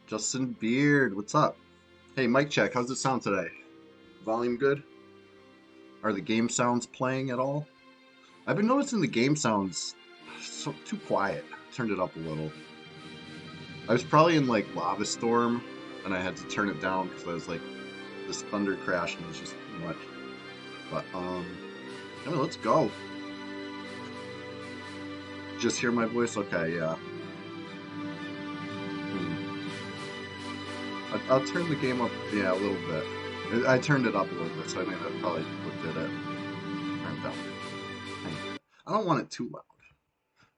Justin Beard, what's up? Hey, mic check. How's it sound today? Volume good? Are the game sounds playing at all? I've been noticing the game sounds too quiet. Turned it up a little. I was probably in like lava storm, and I had to turn it down because I was like this thunder crash and it was just too much. But I mean, let's go. Just hear my voice? Okay, yeah. Hmm. I'll turn the game up, yeah, a little bit. I turned it up a little bit, so I think that probably what did it. Turn it down. I don't want it too loud.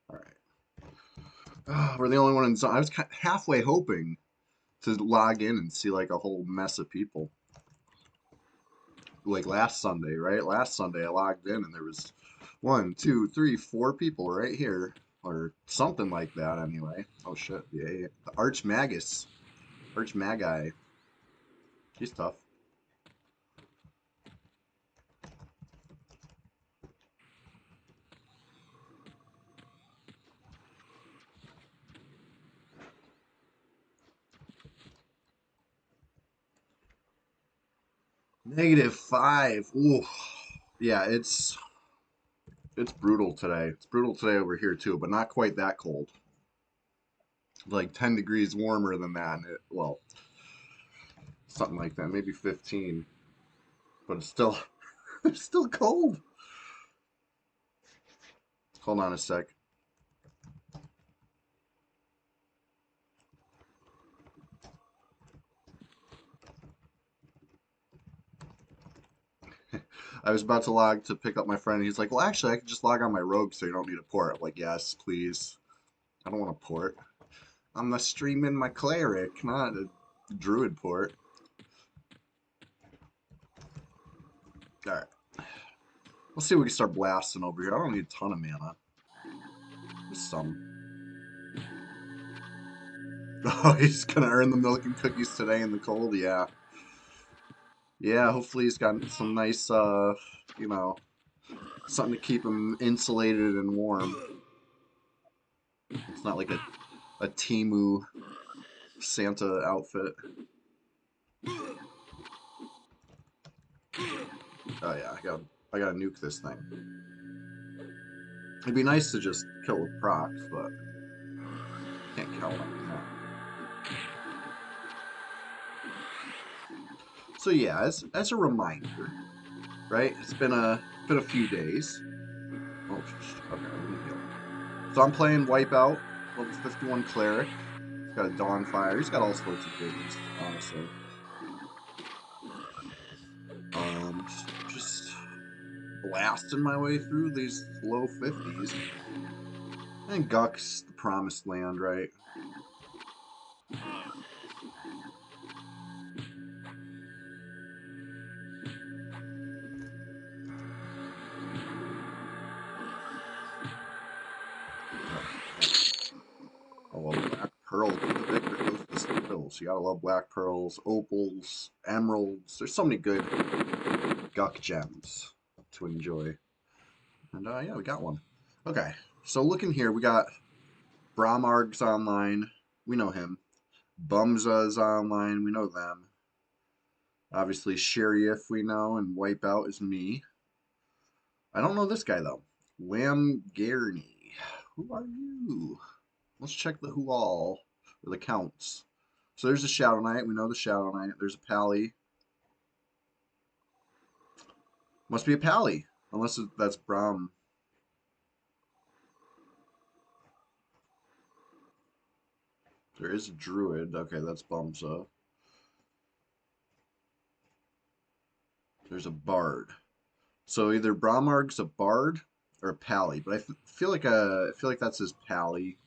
All right. We're the only one in zone. I was halfway hoping to log in and see like a whole mess of people. Like last Sunday, right? Last Sunday I logged in and there was one, two, three, four people right here. Or something like that anyway. Oh shit. Yeah. The Archmagus. Archmagi. He's tough. -5. Ooh. Yeah, it's brutal today. It's brutal today over here too, but not quite that cold. Like 10 degrees warmer than that. Well, something like that, maybe 15, but it's still it's still cold. Hold on a sec. I was about to log to pick up my friend. He's like, "Well, actually, I can just log on my rogue, so you don't need a port." I'm like, "Yes, please. I don't want a port. I'm the streaming my cleric, not a druid port." All right, let's see if we can start blasting over here. I don't need a ton of mana. Just some. Oh, he's gonna earn the milk and cookies today in the cold. Yeah, yeah. Hopefully, he's got some nice, you know, something to keep him insulated and warm. It's not like a Timu Santa outfit. Oh yeah, I gotta nuke this thing. It'd be nice to just kill with procs, but can't count on that. So yeah, as a reminder, right? It's been a few days. Oh, okay, let me heal. So I'm playing Wipeout, level 51 cleric. He's got a Dawn Fire. He's got all sorts of goodies, honestly. Just blasting my way through these low 50s. And Guck's the promised land, right? Oh, well, Black Pearl, get the victor goes to the spoils. You gotta love Black Pearls, Opals, Emeralds. There's so many good Guck gems to enjoy. And yeah, we got one. Okay, so looking here, we got Bramarg's online. We know him. Bumza's online. We know them. Obviously, Sheriff we know, and Wipeout is me. I don't know this guy though. Lamb Garney. Who are you? Let's check the who all, or the counts. So there's a Shadow Knight. We know the Shadow Knight. There's a Pally. Must be a Pally. Unless that's Braum. There is a Druid. Okay, that's Bumza. There's a Bard. So either Bramarg's a Bard or a Pally. But I feel like that's his Pally.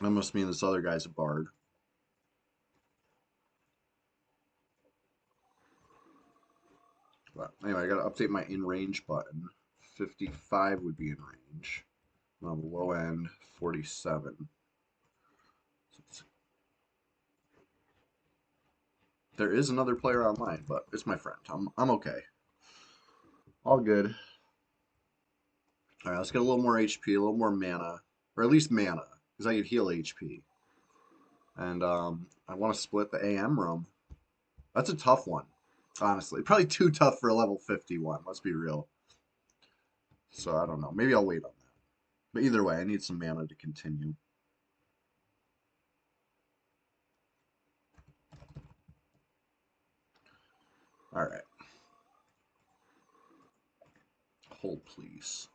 That must mean this other guy's a Bard. But anyway, I gotta update my in range button. 55 would be in range. And on the low end, 47. There is another player online, but it's my friend. I'm okay. All good. All right, let's get a little more HP, a little more mana, or at least mana, because I could heal HP. And I want to split the AM room. That's a tough one, honestly. Probably too tough for a level 51. Let's be real. So I don't know. Maybe I'll wait on that. But either way, I need some mana to continue. All right. Hold, please.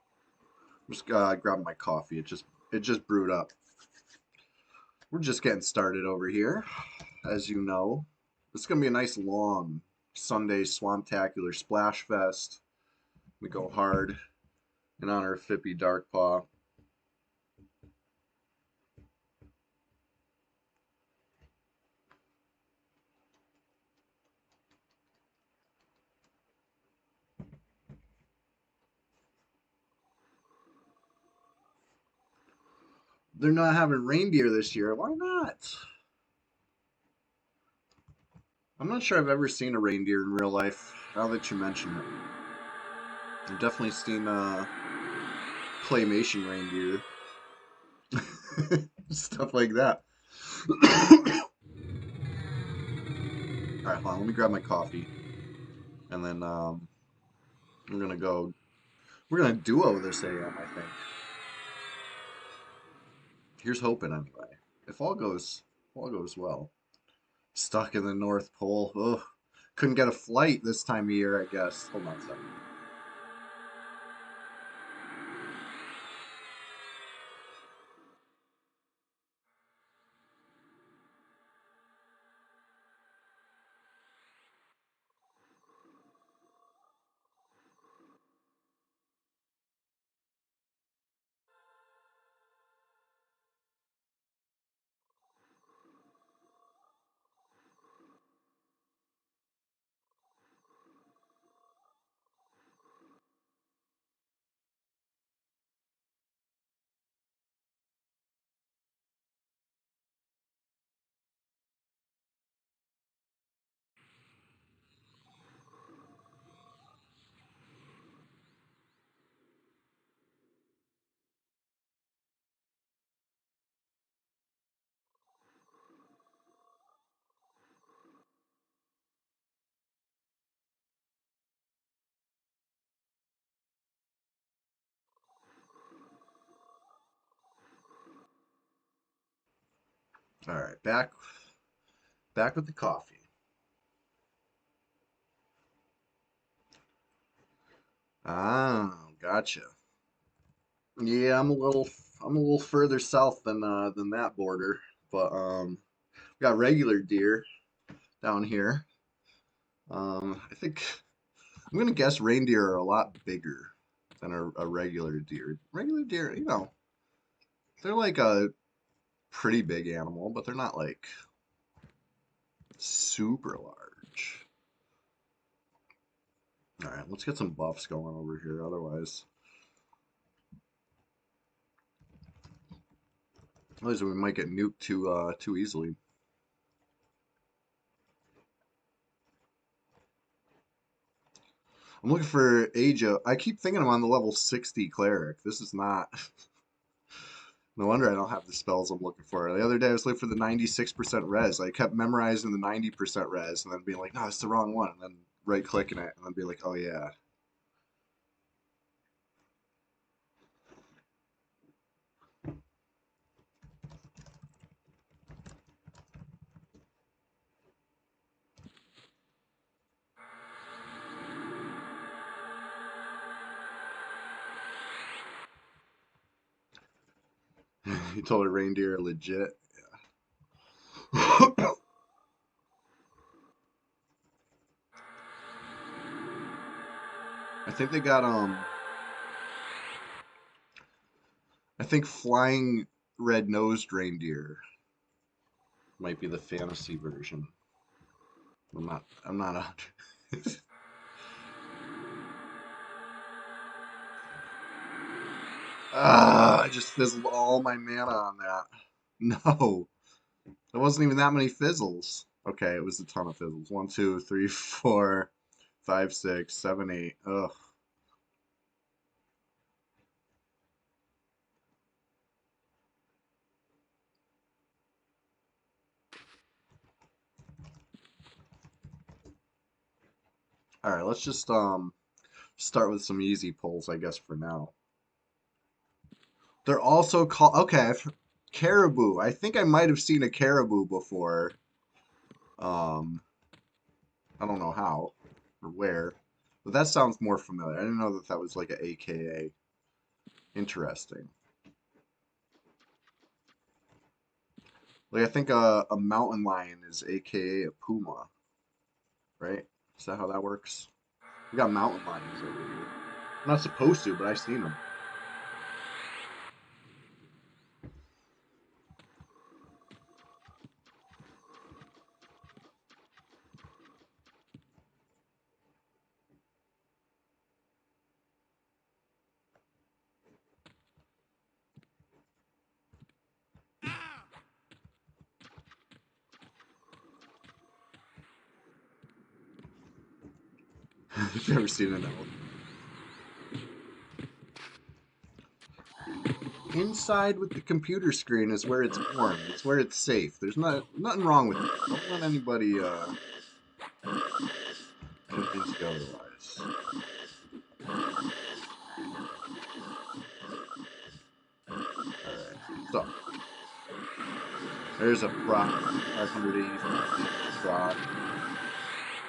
I'm just grabbing my coffee. It just brewed up. We're just getting started over here, as you know. It's gonna be a nice long Sunday Swamptacular Splash Fest. We go hard in honor of Fippy Darkpaw. They're not having reindeer this year. Why not? I'm not sure I've ever seen a reindeer in real life. Now that you mention it, I've definitely seen claymation reindeer, stuff like that. All right, hold on. Let me grab my coffee, and then we're gonna go. We're gonna duo this AM, I think. Here's hoping, anyway. If all goes well. Stuck in the North Pole. Ugh. Couldn't get a flight this time of year, I guess. Hold on a second. All right, back with the coffee. Ah, gotcha. Yeah, I'm a little further south than that border, but we got regular deer down here. I think I'm gonna guess reindeer are a lot bigger than a regular deer. Regular deer, they're like a pretty big animal, but they're not like super large. All right, let's get some buffs going over here. Otherwise we might get nuked too easily. I'm looking for Aja. I keep thinking I'm on the level 60 cleric. This is not. No wonder I don't have the spells I'm looking for. The other day I was looking for the 96% res. I kept memorizing the 90% res and then being like, no, it's the wrong one. And then right clicking it and then be like, oh yeah. You told a reindeer legit. I think they got I think flying red-nosed reindeer might be the fantasy version. I'm not a I just fizzled all my mana on that. No. There wasn't even that many fizzles. Okay, it was a ton of fizzles. One, two, three, four, five, six, seven, eight. Ugh. All right, let's just start with some easy pulls, I guess, for now. They're also called okay, caribou. I think I might have seen a caribou before. Um, I don't know how or where, but that sounds more familiar. I didn't know that that was like a AKA. Interesting. Like I think a mountain lion is AKA a puma, right? Is that how that works? We got mountain lions over here. I'm not supposed to, but I've seen them. I've never seen an elephant. Inside with the computer screen is where it's warm. It's where it's safe. There's nothing wrong with that. Don't let anybody convince you otherwise. All right. So there's a prop, 585 prop.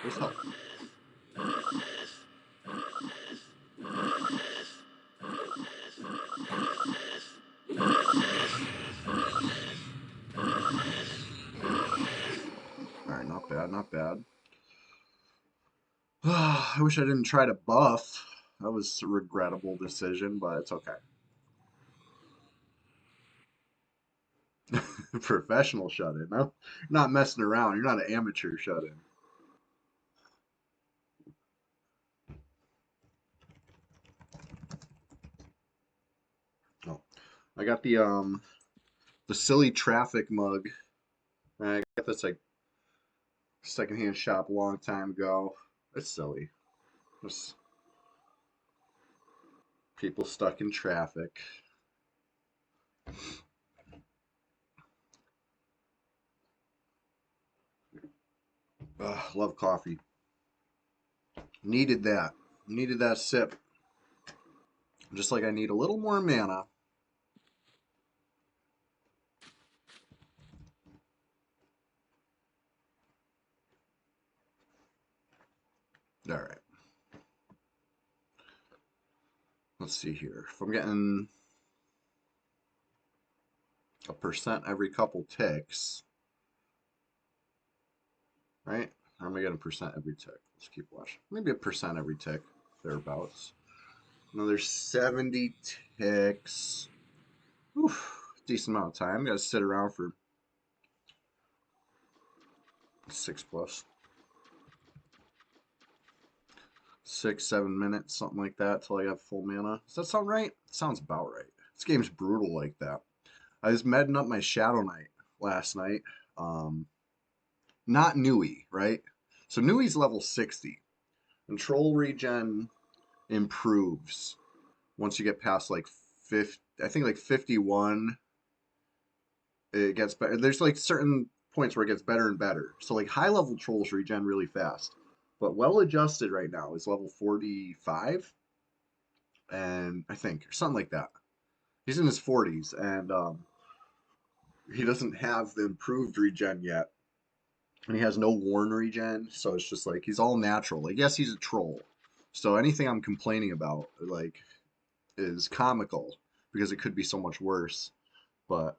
There's help. All right, not bad, not bad. I wish I didn't try to buff. That was a regrettable decision, but it's okay. Professional shut-in. No, not messing around. You're not an amateur shut-in. Oh, I got the silly traffic mug. I got this like secondhand shop a long time ago. It's silly. Just people stuck in traffic. Love coffee. Needed that. Needed that sip. Just like I need a little more mana. All right. Let's see here. If I'm getting a percent every couple ticks, right? Or am I getting a percent every tick? Let's keep watching. Maybe a percent every tick, thereabouts. Another 70 ticks. Oof, decent amount of time. Got to sit around for 6+. 6, 7 minutes, something like that, till I have full mana. Does that sound right? Sounds about right. This game's brutal like that. I was medding up my Shadow Knight last night. Um, Not Nui, right? So Nui's level 60. Control regen improves once you get past like 50, I think like 51. It gets better. There's like certain points where it gets better and better. So like high level trolls regen really fast. But well adjusted right now is level 45, and I think or something like that. He's in his 40s, and he doesn't have the improved regen yet, and he has no worn regen, so it's just like he's all natural. Like yes, he's a troll, so anything I'm complaining about like is comical because it could be so much worse. But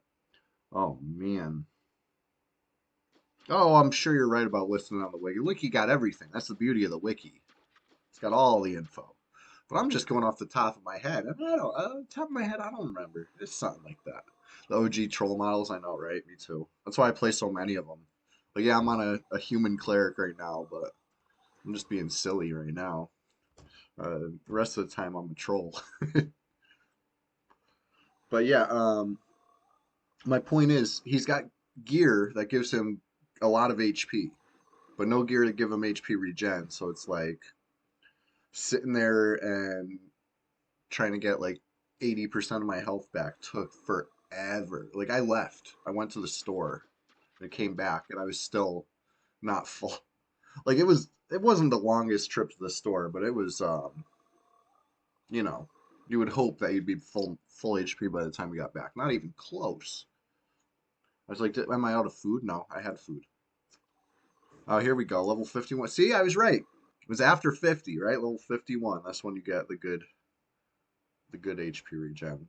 oh man, oh I'm sure you're right about listening on the wiki. Wiki got everything. That's the beauty of the wiki. It's got all the info. But I'm just going off the top of my head. And I don't, top of my head, I don't remember. It's something like that. The OG troll models, I know, right? Me too. That's why I play so many of them. But yeah, I'm on a human cleric right now, but I'm just being silly right now. The rest of the time, I'm a troll. But yeah, my point is, he's got gear that gives him a lot of HP, but no gear to give him HP regen. So it's like sitting there and trying to get like 80% of my health back took forever. Like I left. I went to the store and I came back and I was still not full. Like it was it wasn't the longest trip to the store, but it was, you know, you would hope that you'd be full HP by the time we got back. Not even close. I was like, am I out of food? No, I had food. Oh, here we go. Level 51. See, I was right. It was after 50, right? Level 51. That's when you get the good HP regen.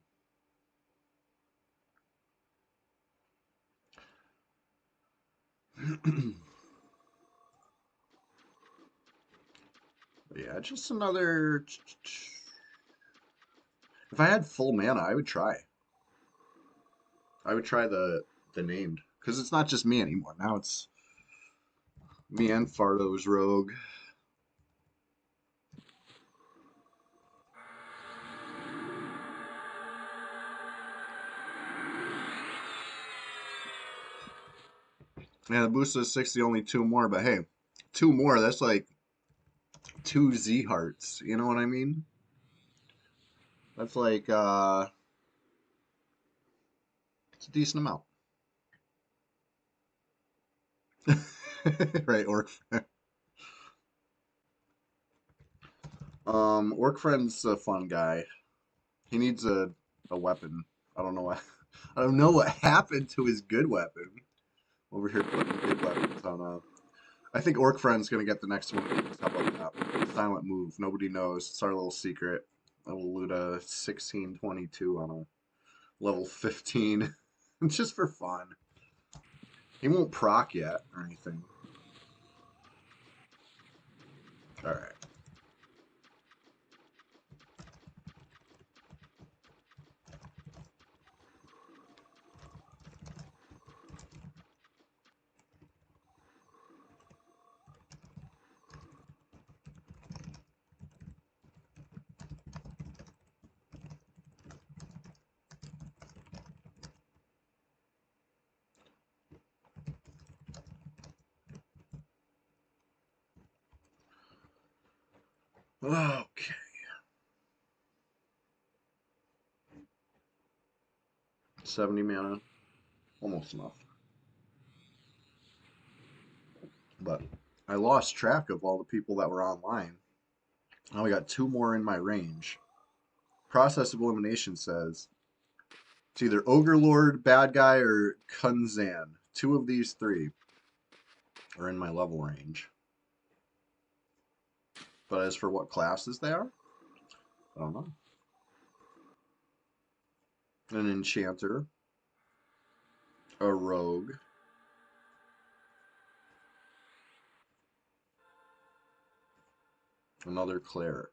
Yeah, just another. If I had full mana, I would try. I would try the named because it's not just me anymore. Now it's me and Fardo's rogue. Yeah, the boost is 60, only two more, but hey, two more, that's like two Z hearts. You know what I mean? That's like it's a decent amount. Right, Orc. Orc Friend's a fun guy. He needs a weapon. I don't know what I don't know what happened to his good weapon. Over here putting good weapons on I think Orc Friend's gonna get the next one. How about that? Silent move. Nobody knows. It's our little secret. I will loot a 1622 on a level 15. Just for fun. He won't proc yet or anything. Alright. Okay. 70 mana. Almost enough. But I lost track of all the people that were online. Now I got two more in my range. Process of elimination says it's either Ogre Lord, Bad Guy, or Kunzan. Two of these three are in my level range. But as for what classes they are, I don't know. An enchanter, a rogue, another cleric.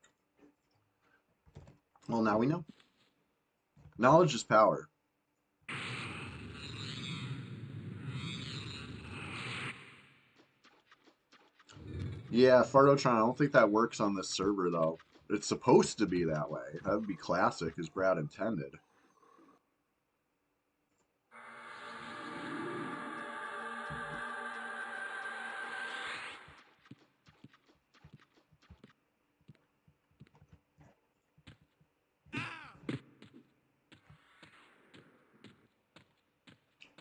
Well, now we know. Knowledge is power. Yeah, Fardotron, I don't think that works on this server, though. It's supposed to be that way. That would be classic, as Brad intended.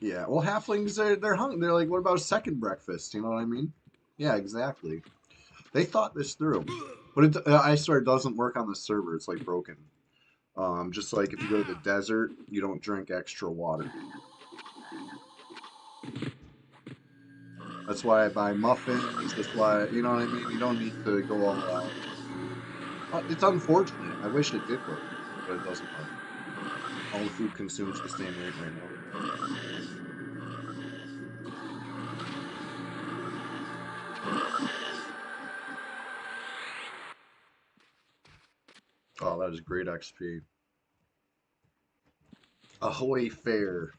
Yeah, well, halflings, they're hungry. They're like, what about a second breakfast? You know what I mean? Yeah, exactly. They thought this through. But I swear it doesn't work on the server. It's like broken. Just like if you go to the desert, you don't drink extra water. That's why I buy muffins. That's why, you know what I mean? You don't need to go all out. It's unfortunate. I wish it did work, but it doesn't work. All the food consumes the same rate right now. Oh, that is great XP. Ahoy fair.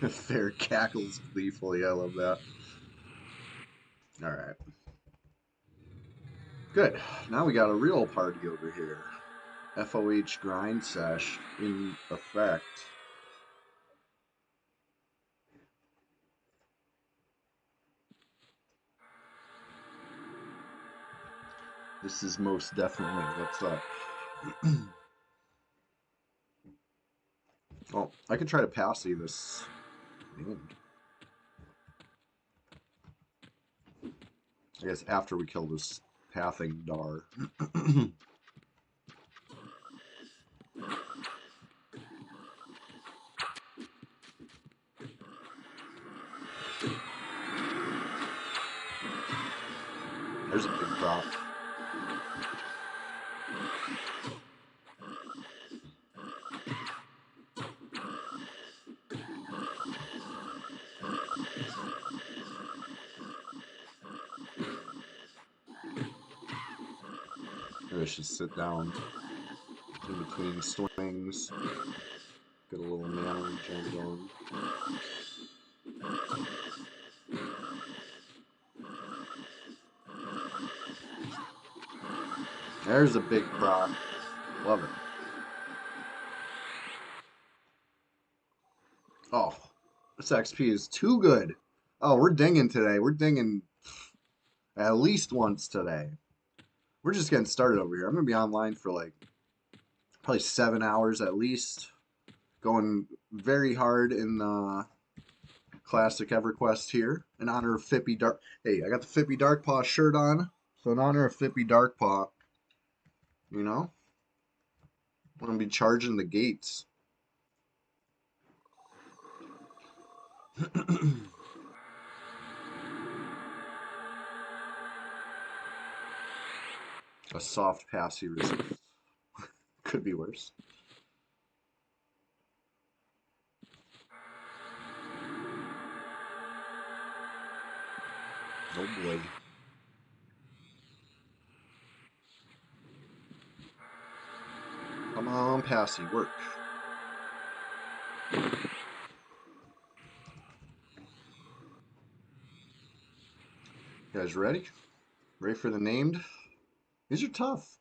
Fair cackles gleefully. I love that. All right. Good. Now we got a real party over here. FOH grind sesh in effect. This is most definitely what's up. Well, I could try to passy this. I guess after we kill this pathing Dar. There's a big prop. Maybe I should sit down in between swings. Get a little mana regen going. There's a big prop. Love it. Oh, this XP is too good. Oh, we're dinging today. We're dinging at least once today. We're just getting started over here. I'm going to be online for like probably 7 hours at least. Going very hard in Classic EverQuest here in honor of Fippy Dark. Hey, I got the Fippy Darkpaw shirt on. So in honor of Fippy Darkpaw, you know, I'm going to be charging the gates. A soft passy resist. Could be worse. Oh boy. Come on, passy, work. You guys ready? Ready for the named? These are tough.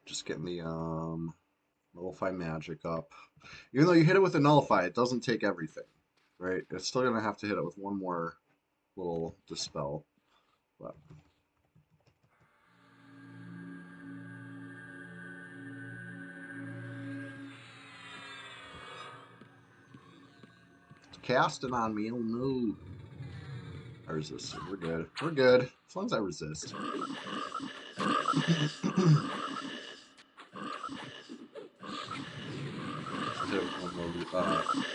Just getting the nullify magic up. Even though you hit it with a nullify, it doesn't take everything, right? It's still gonna have to hit it with one more little dispel. But it's casting on me. Oh no. I resisted. We're good. We're good. As long as I resist. Hit it with one more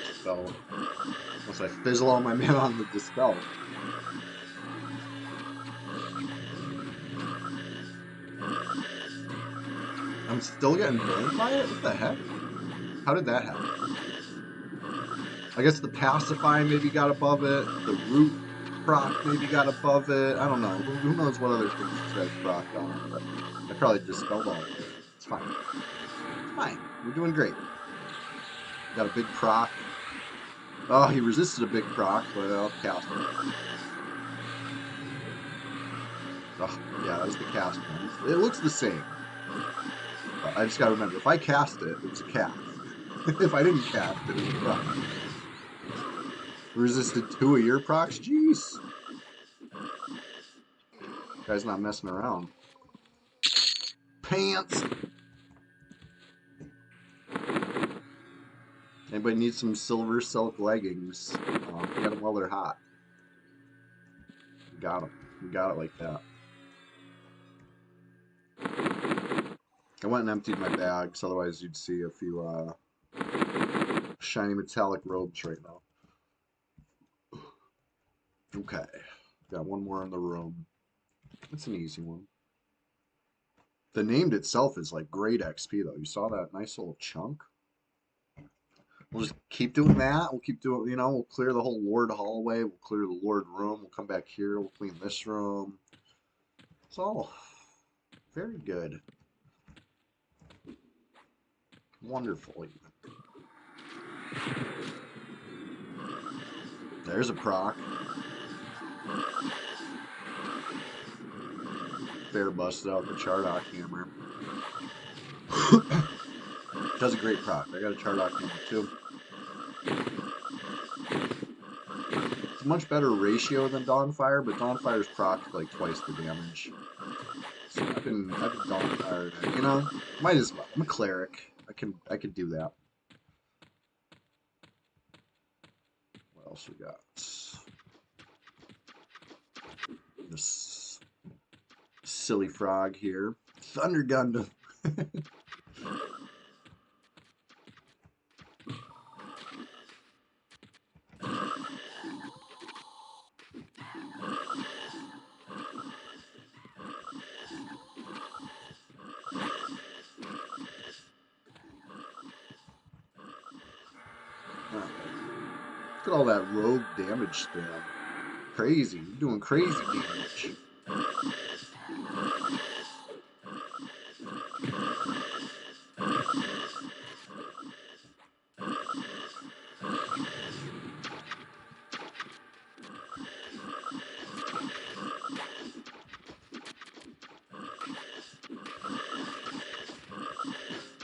dispel. Once I fizzle all my mana on the dispel. I'm still getting burned by it? What the heck? How did that happen? I guess the pacify maybe got above it. The root proc maybe got above it. I don't know. Who knows what other things this guy's proc on, but I probably dispelled all of it. It's fine. It's fine. We're doing great. Got a big proc. Oh, he resisted a big proc, but I'll cast it. Oh, yeah, that was the cast one. It looks the same. But I just gotta remember, if I cast it, it's a cast. If I didn't cast it, it's a proc. Resisted 2 of your procs? Jeez. Guy's not messing around. Pants! Anybody need some silver silk leggings? Get them while they're hot. Got them. We got it like that. I went and emptied my bags, otherwise you'd see a few shiny metallic robes right now. Okay. Got one more in the room. It's an easy one. The named itself is like great XP though. You saw that nice little chunk? We'll just keep doing that. We'll keep doing, you know, we'll clear the whole Lord hallway. We'll clear the Lord room. We'll come back here. We'll clean this room. It's all very good. Wonderful. There's a proc. Bear busted out the Chardock hammer. Does a great proc. I got a Chardock hammer too. It's a much better ratio than Dawnfire, but Dawnfire's proc like twice the damage. So I I've been going hard. You know, might as well. I'm a cleric. I could do that. What else we got? This silly frog here. Thunder Gundam. Look at all that rogue damage spam. Crazy. You're doing crazy damage.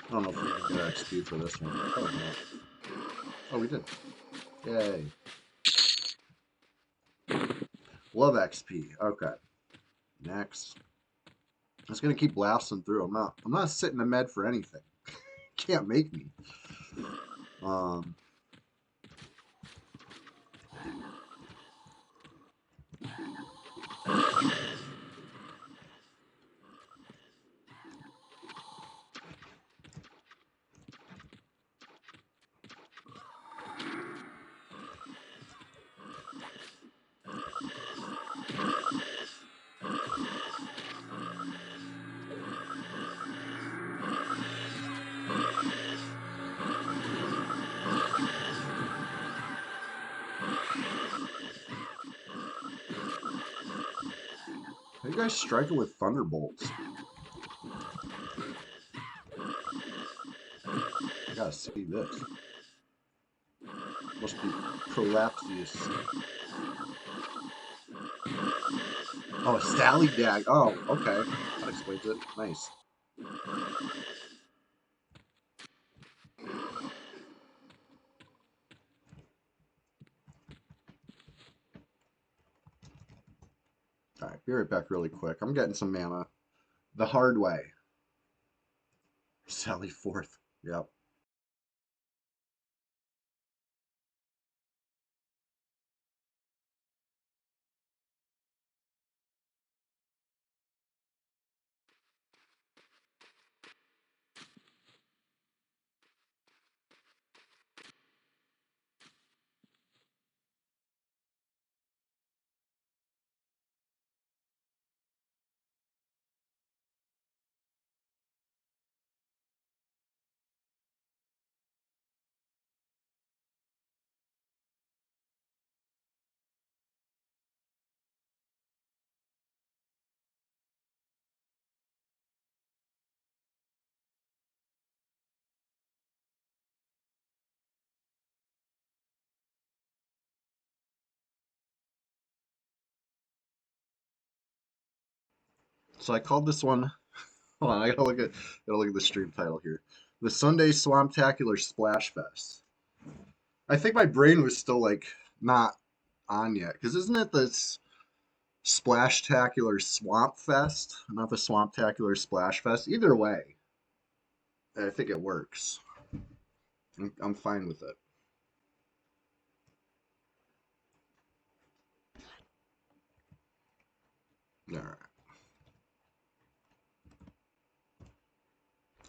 I don't know if we can get XP for this one. Probably not. Oh, we did. Yay. Love XP. Okay. Next. I'm just gonna keep blasting through. I'm not sitting a med for anything. Can't make me. Um How you guys striking with thunderbolts? I gotta see this. Must be prolapsius. Oh, a Sally Dag. Oh, okay. That explains it. Nice. Alright, be right back really quick. I'm getting some mana. The hard way. Sally Forth. Yep. So I called this one. Hold on, I gotta look at the stream title here. The Sunday Swamptacular Splash Fest. I think my brain was still like not on yet, because isn't it this Splashtacular Swamp Fest, not the Swamptacular Splash Fest? Either way, I think it works. I'm fine with it. All right.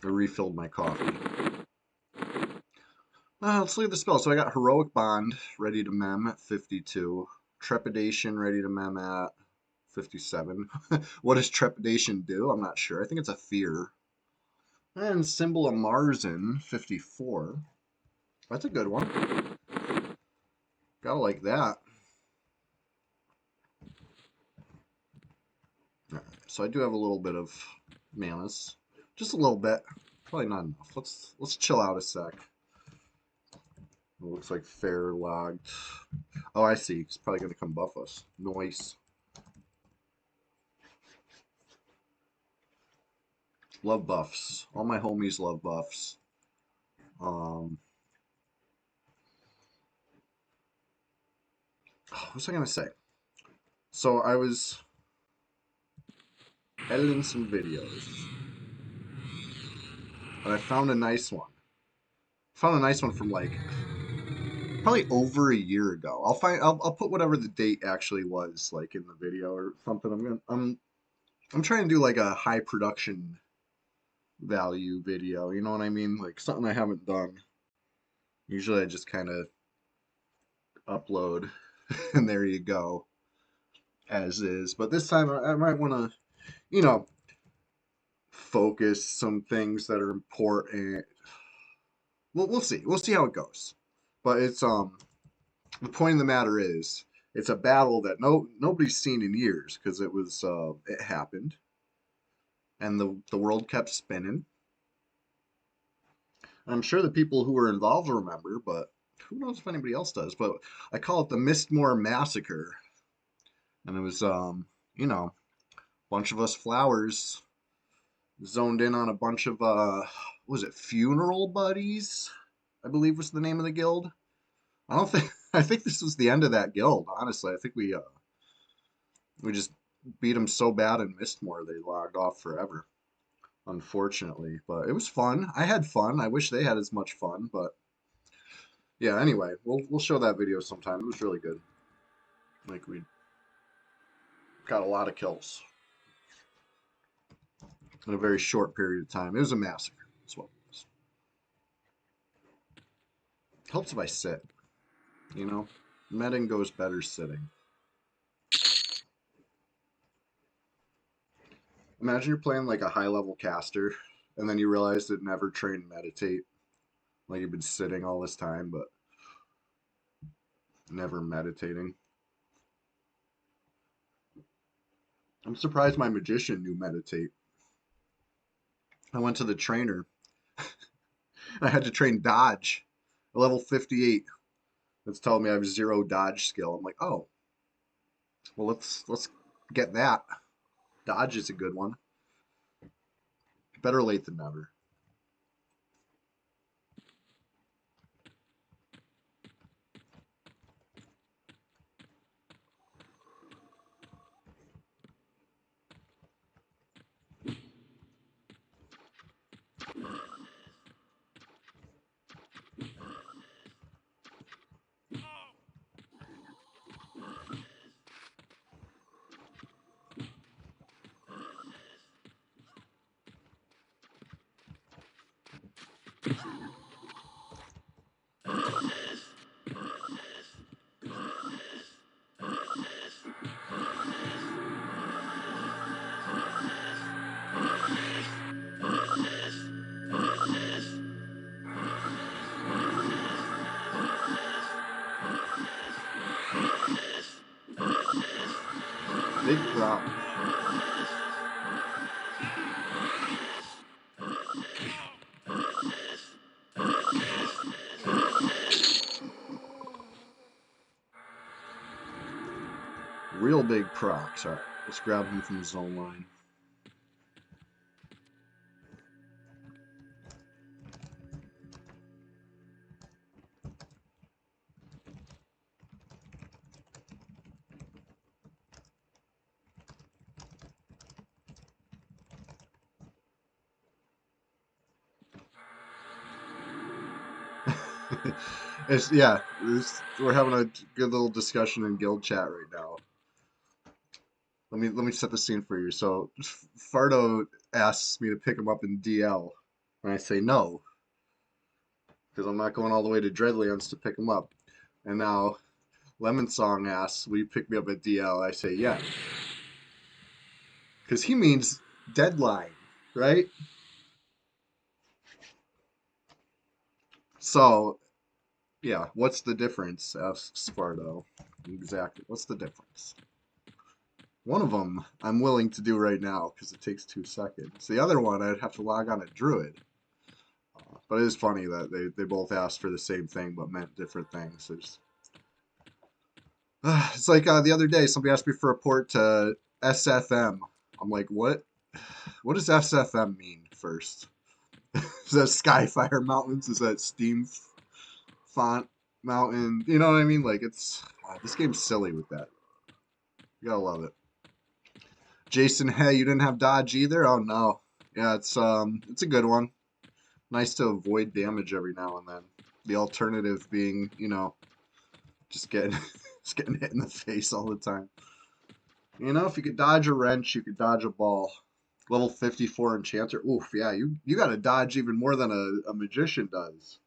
I refilled my coffee. Let's look at the spell. So I got Heroic Bond ready to mem at 52. Trepidation ready to mem at 57. What does Trepidation do? I'm not sure. I think it's a fear. And Symbol of Marzen, 54. That's a good one. Gotta like that. Alright, so I do have a little bit of manas. Just a little bit. Probably not enough. Let's chill out a sec. It looks like fair logged. Oh, I see. He's probably gonna come buff us. Nice. Love buffs. All my homies love buffs. Um, what was I gonna say? So I was editing some videos, and I found a nice one. Found a nice one from like probably over a year ago. I'll put whatever the date actually was like in the video or something. I'm trying to do like a high production value video, you know what I mean? Like something I haven't done. Usually I just kind of upload and there you go as is. But this time I might want to, you know, focus some things that are important. We'll see. We'll see how it goes. But it's the point of the matter is it's a battle that nobody's seen in years because it happened and the world kept spinning. I'm sure the people who were involved remember, but who knows if anybody else does. But I call it the Mistmore Massacre, and it was a bunch of us flowers zoned in on a bunch of what was it, funeral buddies? I believe was the name of the guild. I don't think I think this was the end of that guild. Honestly, I think we just beat them so bad in Mistmore they logged off forever. Unfortunately, but it was fun. I had fun. I wish they had as much fun, but yeah. Anyway, we'll show that video sometime. It was really good. Like we got a lot of kills in a very short period of time. It was a massacre. That's what it was. Helps if I sit. You know, Medding goes better sitting. Imagine you're playing like a high level caster, and then you realize that never trained meditate. Like you've been sitting all this time, but never meditating. I'm surprised my magician knew meditate. I went to the trainer. I had to train dodge. Level 58. That's telling me I have zero dodge skill. I'm like, oh, well let's get that. Dodge is a good one. Better late than never. Big prop. Real big procs. All right, let's grab him from the zone line. We're having a good little discussion in guild chat right now. Let me set the scene for you. So Fardo asks me to pick him up in DL, and I say no because I'm not going all the way to Dreadlands to pick him up. And now Lemon Song asks, "Will you pick me up at DL?" I say yeah because he means deadline, right? So yeah, what's the difference? Asks Fardo. Exactly. What's the difference? One of them I'm willing to do right now because it takes 2 seconds. The other one I'd have to log on a Druid. But it is funny that they both asked for the same thing but meant different things. It's like the other day somebody asked me for a port to SFM. I'm like, what? What does SFM mean first? Is that Skyfire Mountains? Is that Steam Font Mountain? You know what I mean? Like this game's silly with that. You gotta love it. Jason, hey, you didn't have dodge either? Oh no. Yeah, it's a good one. Nice to avoid damage every now and then. The alternative being, you know, just getting just getting hit in the face all the time. You know, if you could dodge a wrench, you could dodge a ball. Level 54 enchanter. Oof, yeah, you gotta dodge even more than a magician does.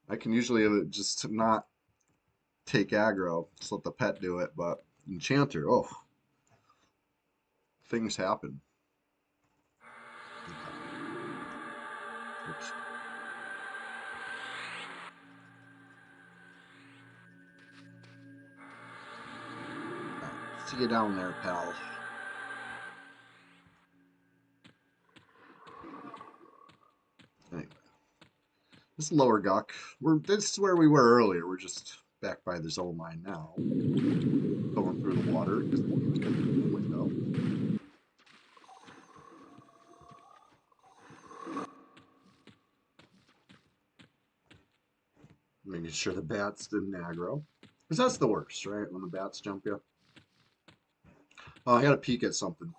I can usually just not take aggro, just let the pet do it, but enchanter, oh, things happen. Oops. Right, see you down there, pal. Anyway, this lower Guck, this is where we were earlier. We're just back by the zone line now. Going through the water because the game's getting through the window. Making sure the bats didn't aggro. Because that's the worst, right? When the bats jump you. Oh, I got to peek at something.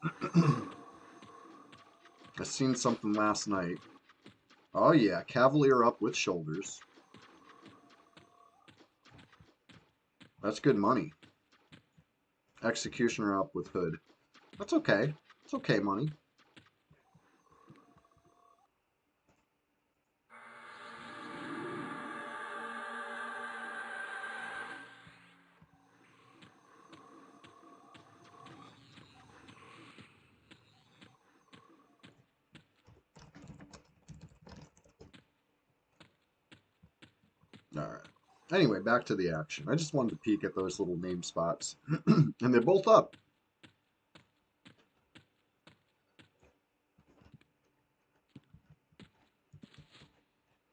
I seen something last night. Oh yeah, Cavalier up with shoulders. That's good money. Executioner up with hood. That's okay. It's okay money. Alright. Anyway, back to the action. I just wanted to peek at those little name spots. And they're both up.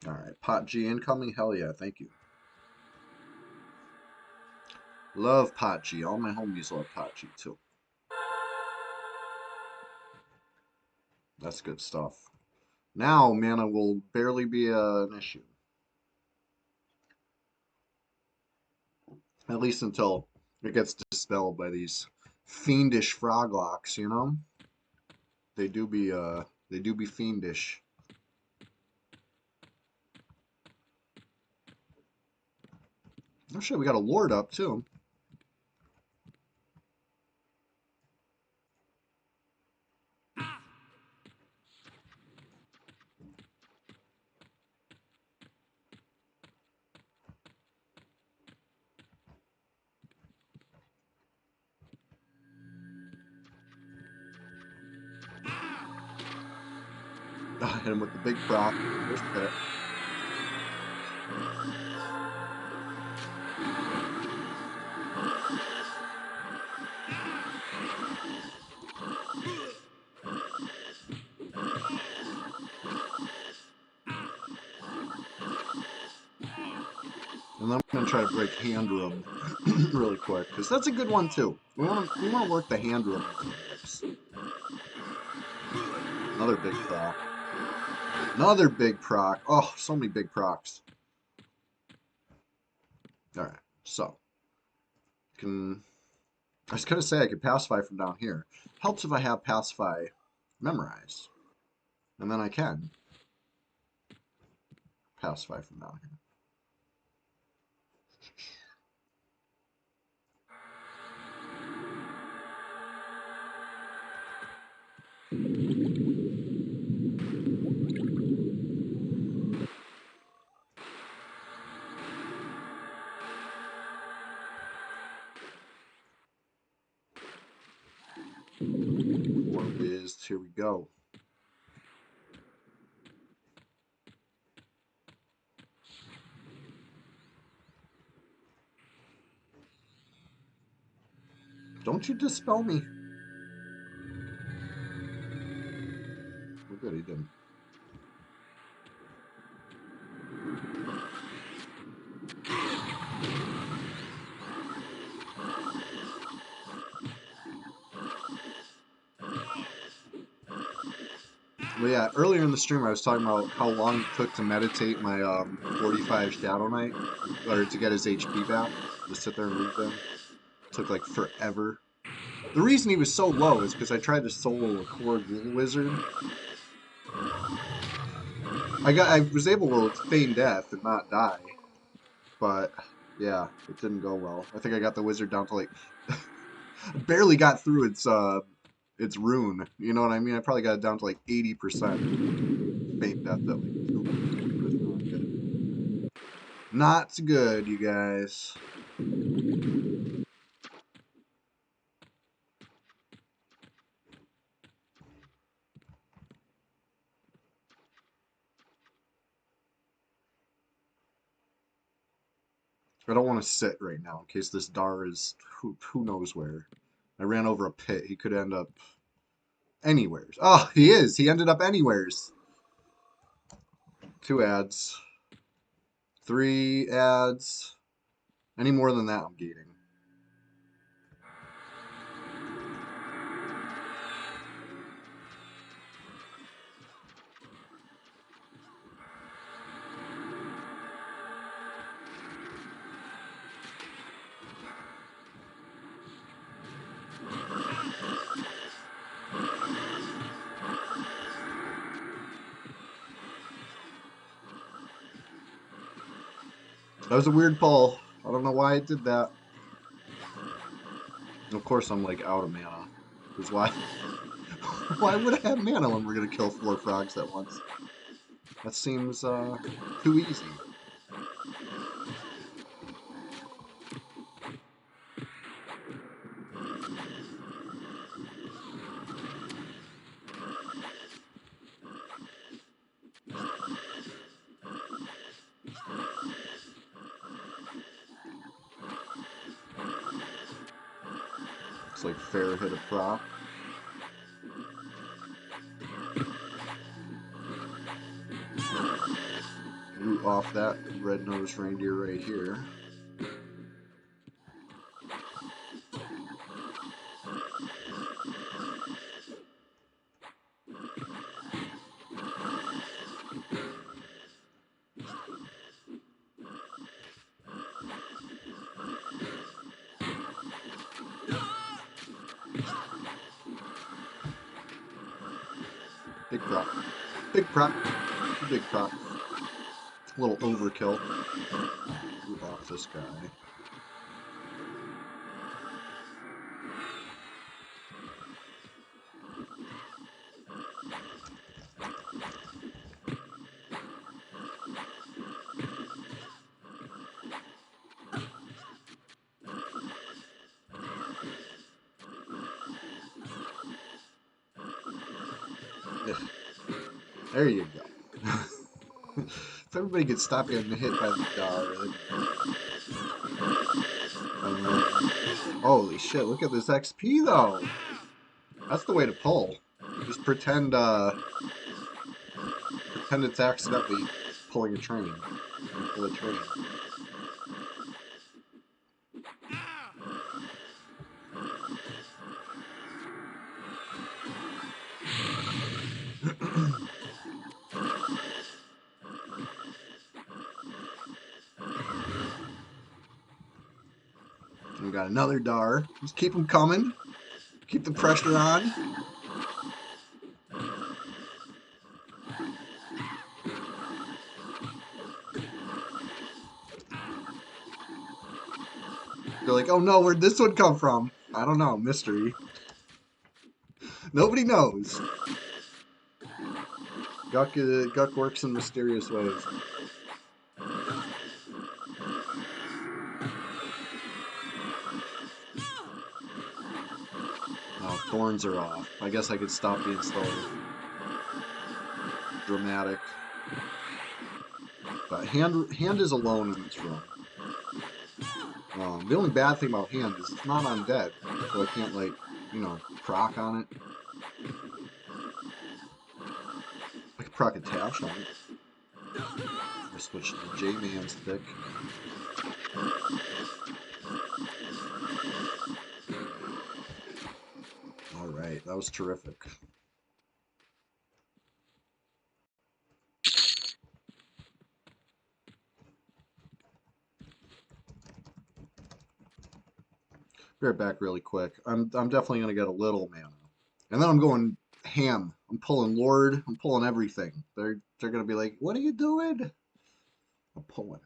Alright, Pot G incoming. Hell yeah, thank you. Love Pot G. All my homies love Pot G too. That's good stuff. Now mana will barely be an issue. At least until it gets dispelled by these fiendish froglocks, you know? They do be fiendish. Oh shit, we got a lord up too. Hit him with the big proc. There's the pit. And then I'm gonna try to break hand room really quick because that's a good one too. We want to work the hand room into the mix. Another big proc. Another big proc. Oh, so many big procs. All right, so can I was gonna say I could pacify from down here. Helps if I have pacify memorized, and then I can pacify from down here. War Wiz, here we go. Don't you dispel me. Oh, good, he didn't. Well, yeah, earlier in the stream I was talking about how long it took to meditate my 45 Shadow Knight, or to get his HP back, to sit there and read them. It took like forever. The reason he was so low is because I tried to solo a core ghoul wizard. I was able to feign death and not die, but yeah, it didn't go well. I think I got the wizard down to like barely got through its rune. You know what I mean? I probably got it down to like 80% feign death at like 2 minutes. That's not good. Not good, you guys. I don't want to sit right now in case this Dar is who knows where. I ran over a pit. He could end up anywheres. Oh, he is. He ended up anywheres. 2 ads. 3 ads. Any more than that, I'm gating. That was a weird pull. I don't know why it did that. Of course, I'm like out of mana. Because why? Why would I have mana when we're gonna kill 4 frogs at once? That seems too easy. It's like fair hit a prop. Root off that red-nosed reindeer right here. Big prop. Big prop. Big prop. A little overkill. Root off this guy. There you go. If everybody could stop getting hit by the Dar. Holy shit, look at this XP though. That's the way to pull. Just pretend it's accidentally pulling a train. Pull a train. We got another Dar. Just keep them coming. Keep the pressure on. They're like, oh no, where'd this one come from? I don't know. Mystery. Nobody knows. Guck works in mysterious ways. Oh, thorns are off. I guess I could stop being so dramatic. But hand is alone in this room. The only bad thing about hand is it's not undead, so I can't like, proc on it. I could proc attach on it. I switched to J-Man's thick. Alright, that was terrific. Be right back really quick. I'm definitely gonna get a little mana. And then I'm going ham. I'm pulling Lord. I'm pulling everything. They're gonna be like, what are you doing? I'm pulling.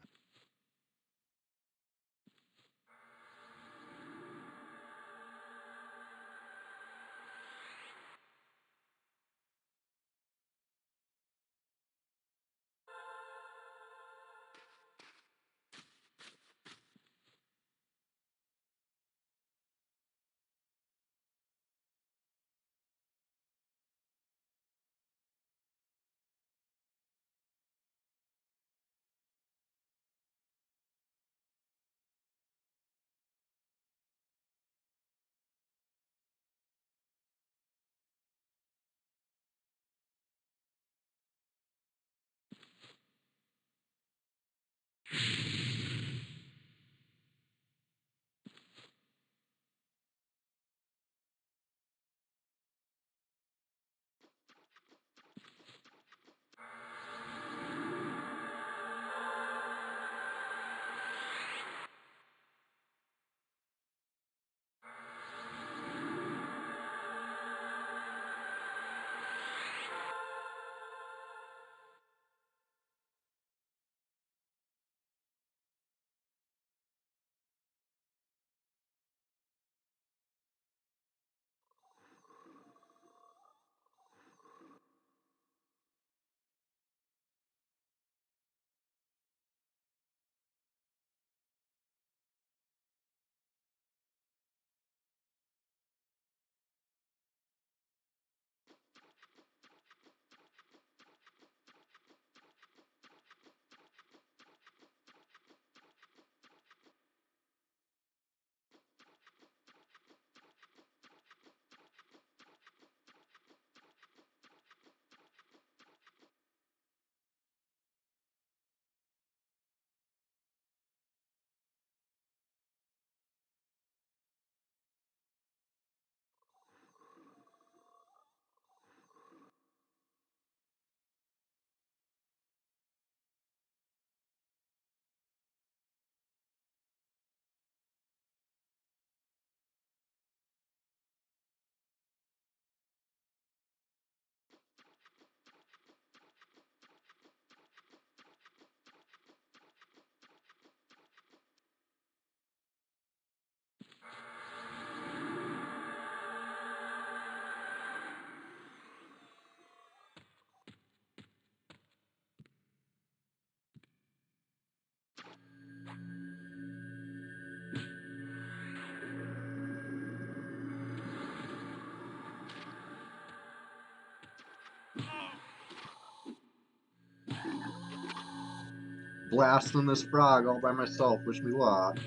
Blasting this frog all by myself. Wish me luck.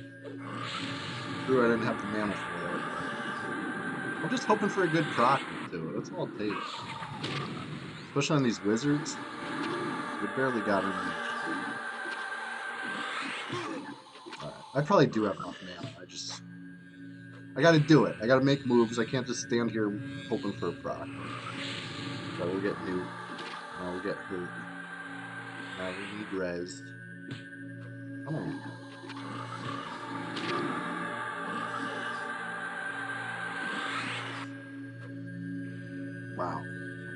True, I didn't have the mana for it, but I'm just hoping for a good proc to it. That's all it takes. Especially on these wizards. They barely got any HP. Alright. I probably do have enough mana. I gotta do it. I gotta make moves. I can't just stand here hoping for a proc. So we'll get nuked. Now we'll get hurt. Now we need res. Come on. Wow.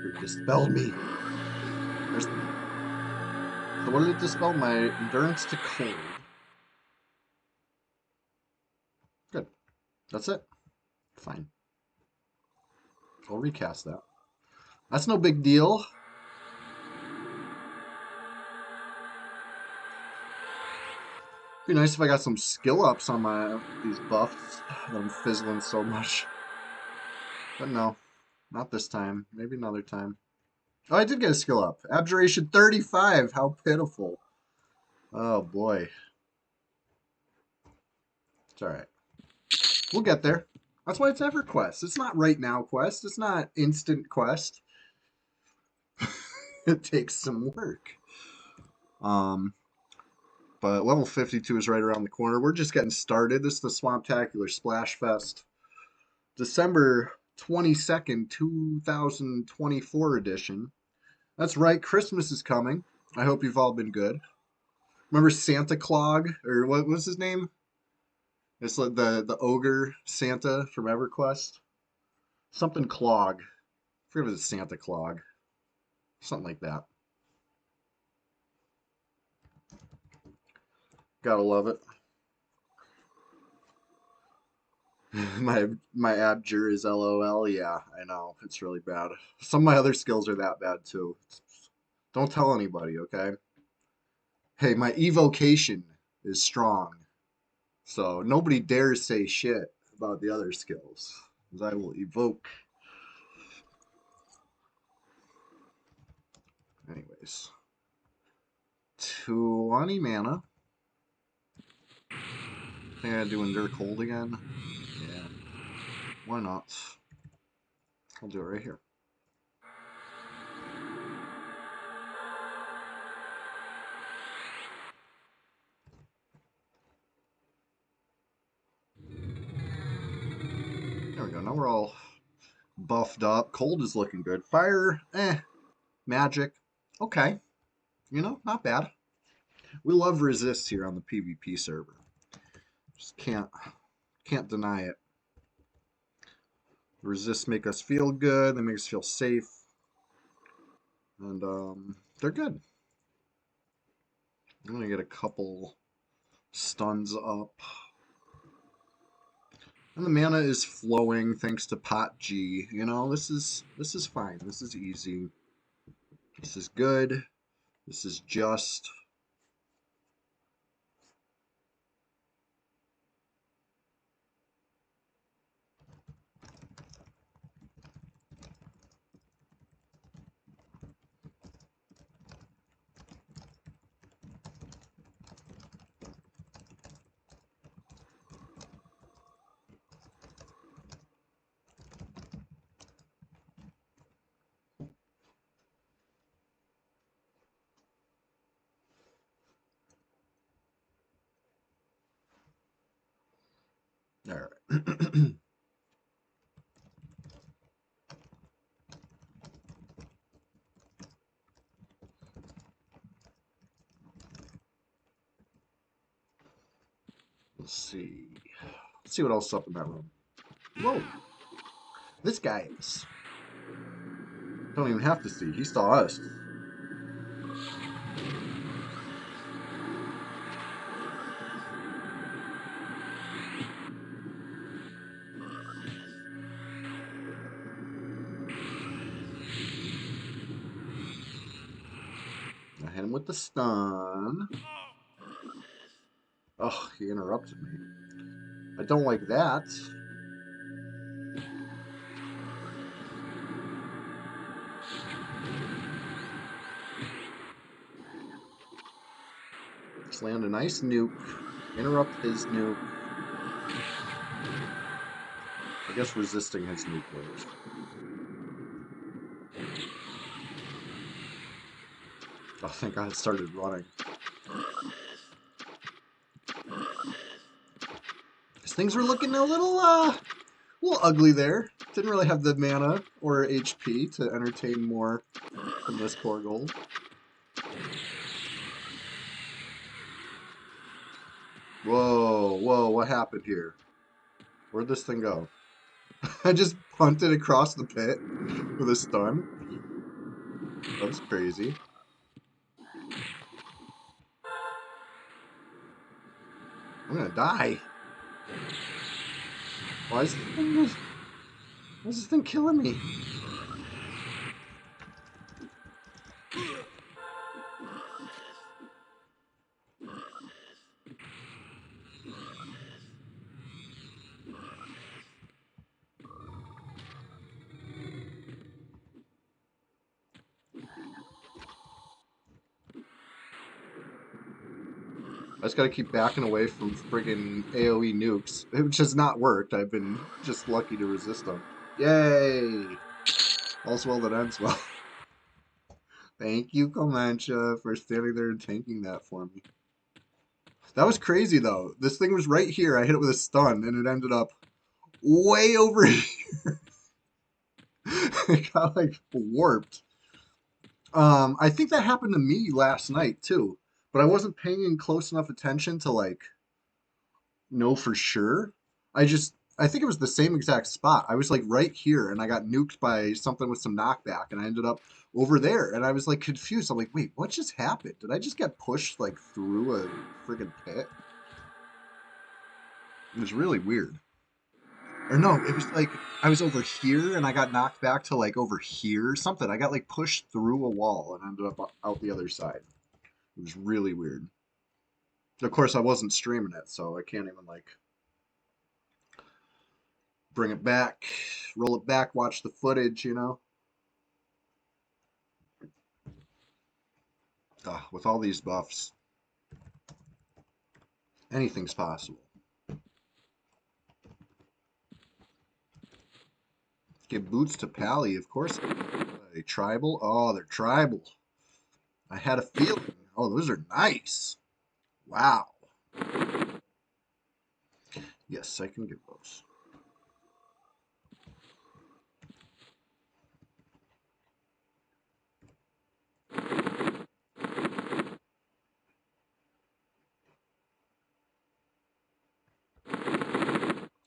It dispelled me. There's... So what did it dispel? My endurance to cold. Good. That's it. Fine. I'll recast that. That's no big deal. Be nice if I got some skill ups on these buffs that I'm fizzling so much. But no, not this time. Maybe another time. Oh, I did get a skill up. Abjuration 35. How pitiful. Oh boy. It's alright. We'll get there. That's why it's EverQuest. It's not right now quest. It's not instant quest. It takes some work. Um, but level 52 is right around the corner. We're just getting started. This is the Swamptacular Splash Fest. December 22nd, 2024 edition. That's right, Christmas is coming. I hope you've all been good. Remember Santa Claus, or what was his name? It's like the ogre Santa from EverQuest. Something Clog. I forget if it's Santa Clog. Something like that. Gotta love it. My abjure is LOL. Yeah, I know. It's really bad. Some of my other skills are that bad too. Don't tell anybody, okay? Hey, my evocation is strong. So nobody dares say shit about the other skills. Because I will evoke. Anyways. 20 mana. Think I gotta do Endure Cold again? Yeah. Why not? I'll do it right here. There we go. Now we're all buffed up. Cold is looking good. Fire, Magic, okay. You know, not bad. We love resist here on the PvP server. Just can't deny it. Resists make us feel good. They make us feel safe, and they're good. I'm gonna get a couple stuns up, and the mana is flowing thanks to Pot G. You know, this is fine. This is easy. This is good. This is just. All right. Let's see. Let's see what else is up in that room. Whoa. This guy is. Don't even have to see. He saw us. I hit him with the stun. Oh, he interrupted me. I don't like that. Just land a nice nuke. Interrupt his nuke. I guess resisting his nuke works. Oh, thank God it started running. These things were looking a little ugly there. Didn't really have the mana or HP to entertain more from this poor gold. Whoa, whoa, what happened here? Where'd this thing go? I just punted across the pit with a stun. That was crazy. I'm gonna die. Why is this thing killing me? I just gotta keep backing away from friggin' AoE nukes, which has not worked. I've been just lucky to resist them. Yay! All's well that ends well. Thank you, Comanche, for standing there and tanking that for me. That was crazy, though. This thing was right here. I hit it with a stun, and it ended up way over here. It got, like, warped. I think that happened to me last night, too. But I wasn't paying close enough attention to, like, know for sure. I think it was the same exact spot. I was like right here and I got nuked by something with some knockback and I ended up over there and I was like confused. I'm like, wait, what just happened? Did I just get pushed like through a friggin' pit? It was really weird. Or no, it was like I was over here and I got knocked back to like over here, something. I got like pushed through a wall and ended up out the other side. It was really weird. Of course, I wasn't streaming it, so I can't even like bring it back, roll it back, watch the footage, you know? With all these buffs, anything's possible. Give boots to Pally, of course. A tribal? Oh, they're tribal. I had a feeling. Oh, those are nice. Wow. Yes, I can give those.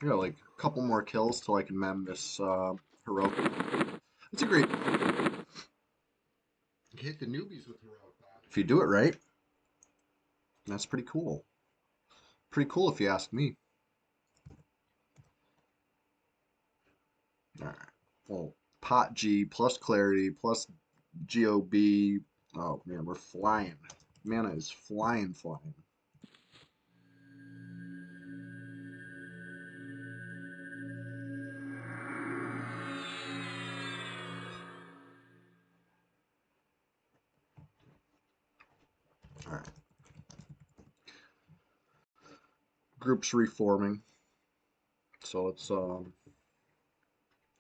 I got like a couple more kills till I can mem this heroic. It's a great. Hit the newbies with heroic. If you do it right, that's pretty cool. Pretty cool if you ask me. All right. Well, pot G plus clarity plus GOB. Oh man, we're flying. Mana is flying, flying. All right. Group's reforming. So let's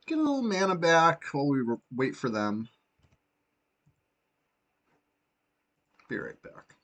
get a little mana back while we wait for them. Be right back.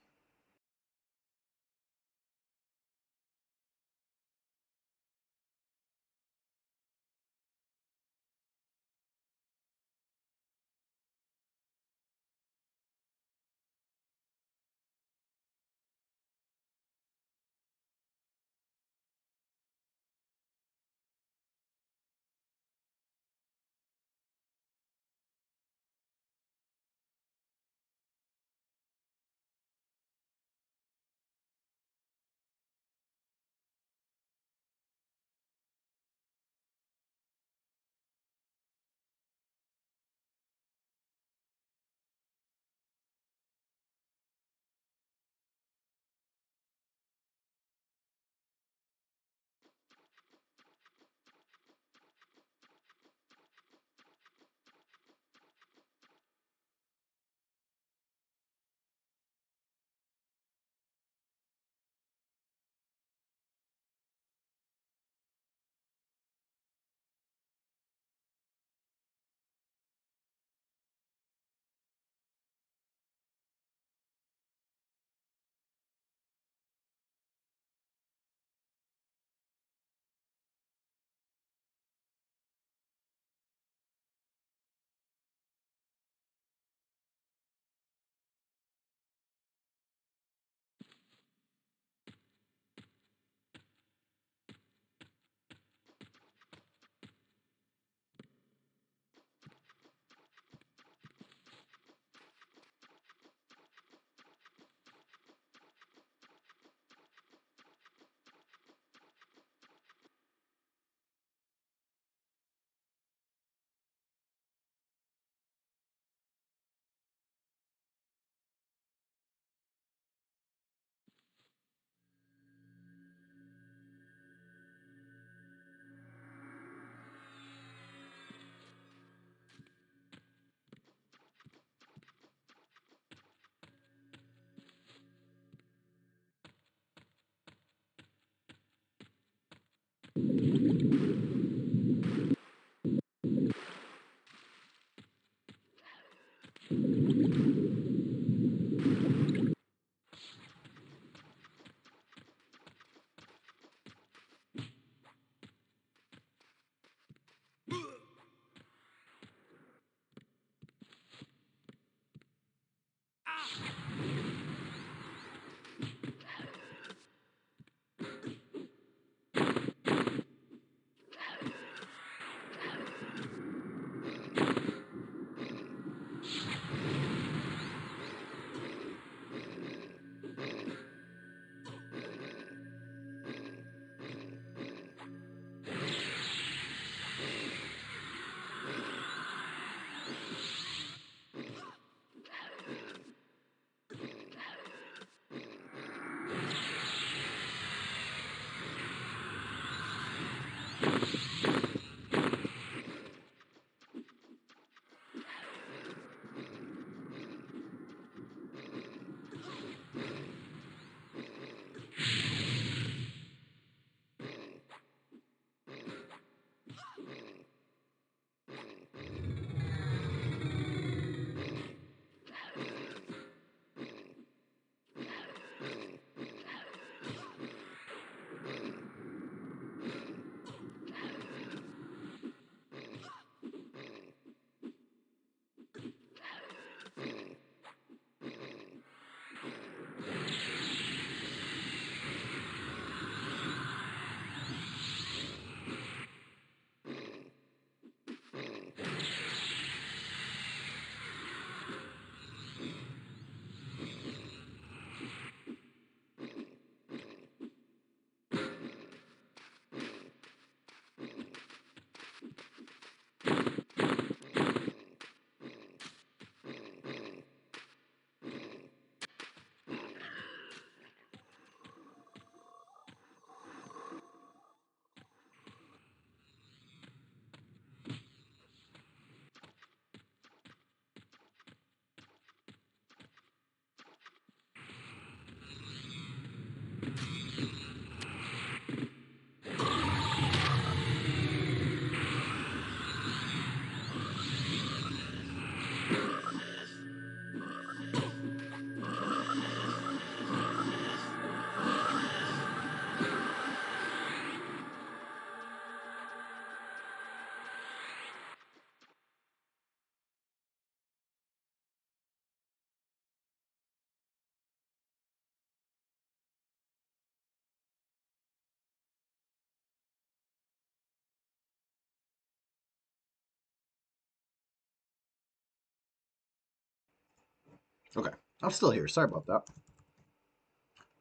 Okay, I'm still here. Sorry about that.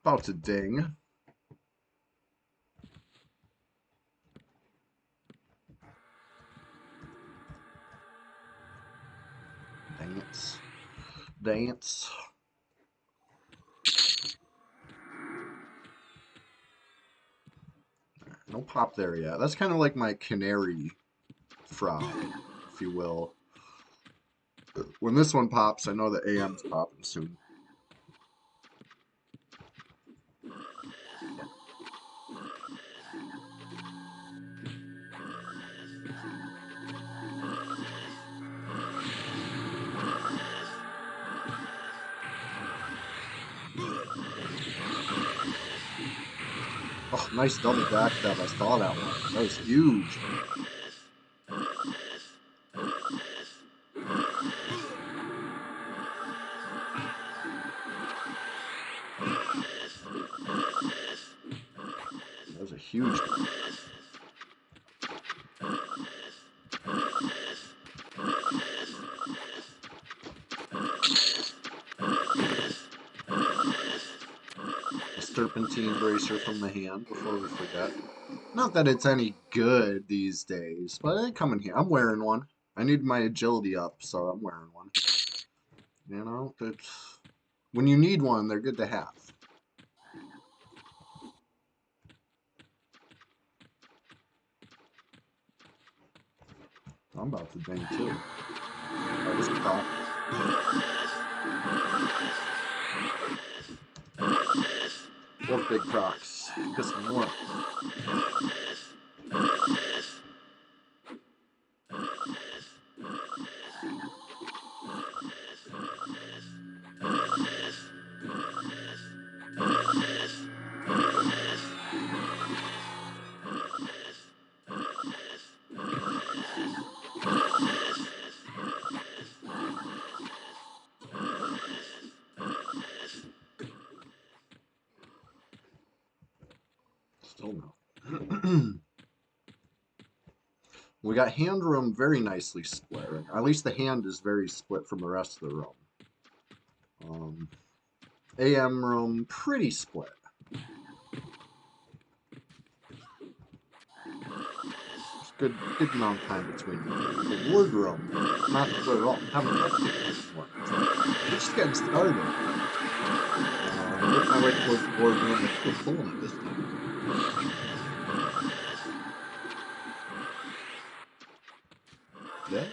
About to ding. Dance. Dance. No pop there yet. That's kind of like my canary frog, if you will. When this one pops, I know that AM's popping soon. Oh, nice double backstab. I saw that one. That was huge. That was a huge one. A serpentine bracer from the hand before we forget. Not that it's any good these days, but they come in here. I'm wearing one. I need my agility up, so I'm wearing one. You know, it's, when you need one, they're good to have. I'm about to ding too. That was proc. Both big procs. Piss me more. Still no. We got hand room very nicely split. Right? At least the hand is very split from the rest of the room. AM room pretty split. There's good amount of time between them. The ward room, not split at all. Haven't touched it anymore. We're just getting started. Work my way towards the ward room and quit pulling it this time. Yeah.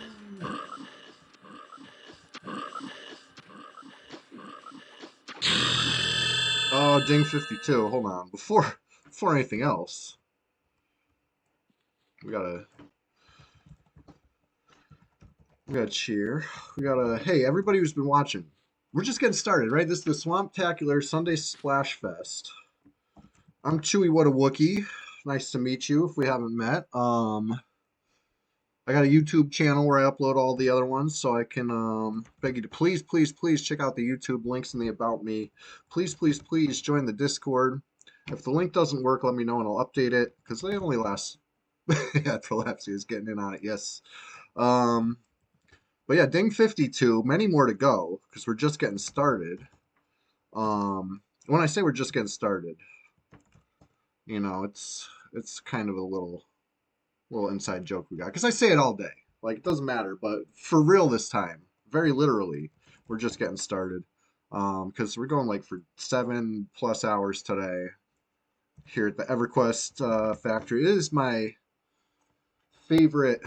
Oh, ding 52. Hold on. Before anything else, we gotta cheer. We gotta. Hey, everybody who's been watching, we're just getting started, right? This is the Swamptacular Sunday Splash Fest. I'm Chewy What a Wookie. Nice to meet you if we haven't met. I got a YouTube channel where I upload all the other ones, so I can beg you to please, please, please check out the YouTube links in the About Me. Please, please, please join the Discord. If the link doesn't work, let me know and I'll update it because they only last. Yeah, Prolapsy is getting in on it. Yes. Um, but yeah, Ding 52. Many more to go because we're just getting started. When I say we're just getting started, it's kind of a little inside joke we got because I say it all day. Like it doesn't matter, but for real this time, very literally, we're just getting started. Because we're going like for 7+ hours today here at the EverQuest factory. It is my favorite,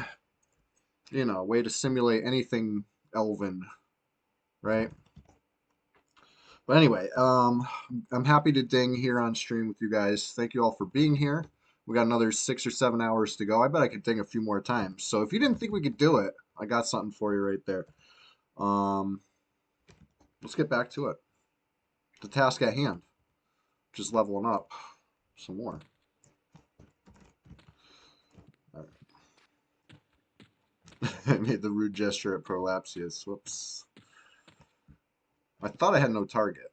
way to simulate anything elven, right? But anyway, I'm happy to ding here on stream with you guys. Thank you all for being here. We got another 6 or 7 hours to go. I bet I could ding a few more times. So if you didn't think we could do it, I got something for you right there. Let's get back to it. The task at hand, just leveling up some more. All right. I made the rude gesture at Prolapsius. Whoops. I thought I had no target.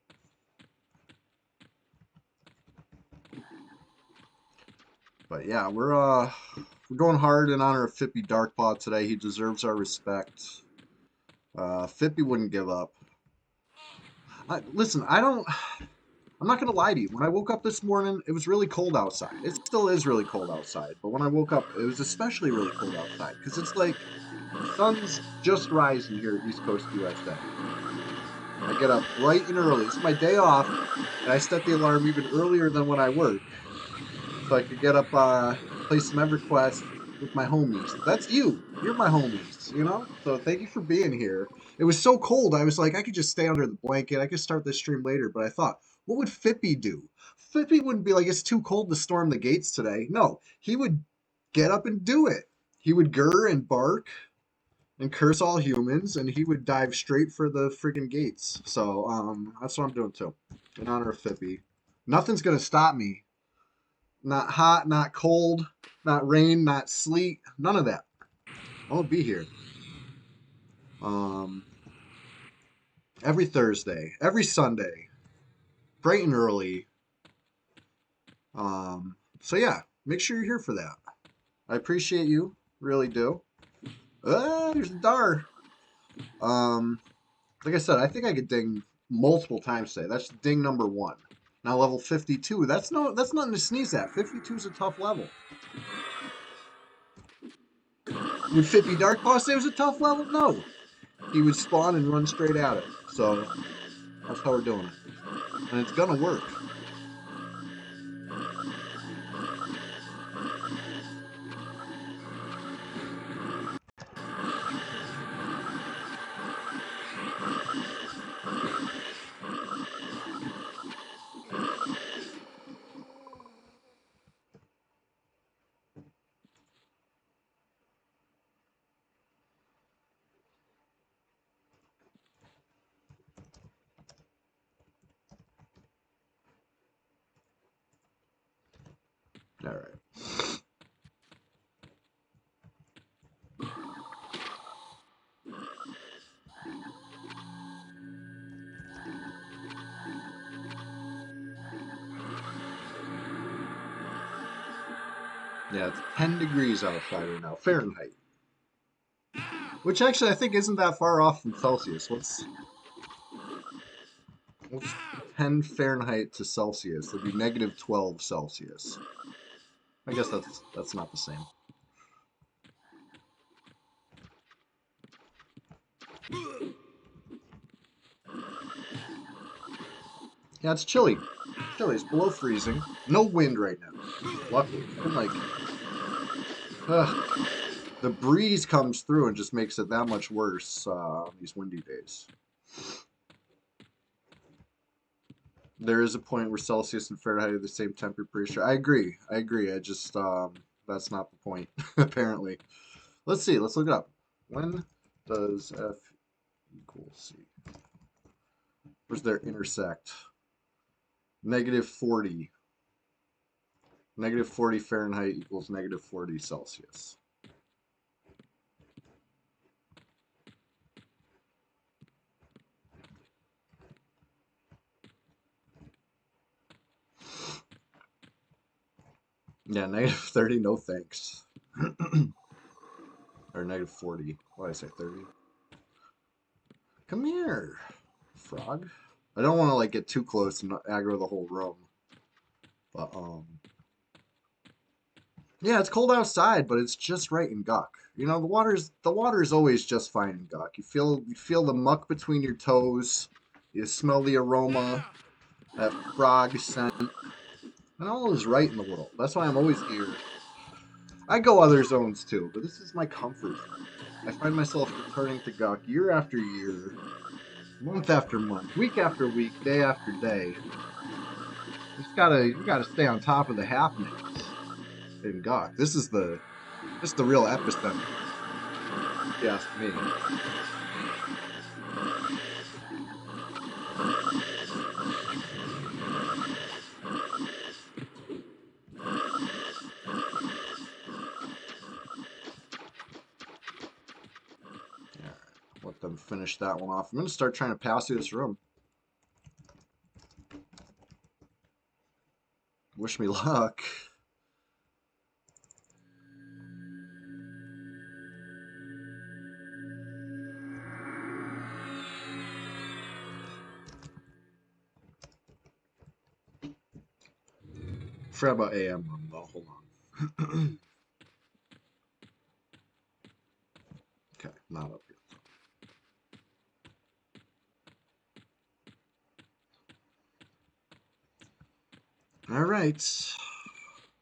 But yeah, we're going hard in honor of Fippy Darkpaw today. He deserves our respect. Fippy wouldn't give up. Listen, I'm not gonna lie to you. When I woke up this morning, it was really cold outside. It still is really cold outside, but when I woke up, it was especially really cold outside because it's like the sun's just rising here at East Coast USA. I get up bright and early. It's my day off, and I set the alarm even earlier than when I work, so I could get up, play some EverQuest with my homies. That's you. You're my homies, So thank you for being here. It was so cold. I was like, I could just stay under the blanket. I could start this stream later, but I thought, what would Fippy do? Fippy wouldn't be like, it's too cold to storm the gates today. No, he would get up and do it. He would gurr and bark and curse all humans, and he would dive straight for the friggin' gates. So that's what I'm doing too, in honor of Fippy. Nothing's gonna stop me. Not hot, not cold, not rain, not sleet, none of that. I'm gonna be here. Every Thursday, every Sunday, bright and early. So yeah, make sure you're here for that. I appreciate you, really do. There's Dar. Like I said, I think I could ding multiple times today. That's ding number 1. Now level 52. That's nothing to sneeze at. 52 is a tough level. Would Fippy Darkpaw say it was a tough level? No. He would spawn and run straight at it. So that's how we're doing it. And it's gonna work. All right. Yeah, it's 10 degrees outside right now, Fahrenheit. Which actually I think isn't that far off from Celsius. What's 10 Fahrenheit to Celsius? That'd be negative 12 Celsius. I guess that's not the same. Yeah, it's chilly. Chilly. It's below freezing. No wind right now. Luckily. It's been like... The breeze comes through and just makes it that much worse on these windy days. There is a point where Celsius and Fahrenheit are the same temperature. Pretty sure. I agree. I just that's not the point apparently. Let's see. Let's look it up. When does F equal C? Where's their intersect? -40. -40 Fahrenheit equals -40 Celsius. Yeah, -30, no thanks. Or -40. Why did I say 30? Come here, frog. I don't want to like get too close and aggro the whole room. But yeah, it's cold outside, but it's just right in Guk. You know, the water is always just fine in Guk. You feel the muck between your toes. You smell the aroma, that frog scent, and all is right in the world. That's why I'm always here. I go other zones too, but this is my comfort zone. I find myself returning to Guk year after year, month after month, week after week, day after day. You gotta stay on top of the happenings in Gok. This is the real epicenter, if you ask me. Yeah, let them finish that one off. I'm gonna start trying to pass through this room. Wish me luck. Forgot about AM room though. Hold on. Okay, not up here. All right,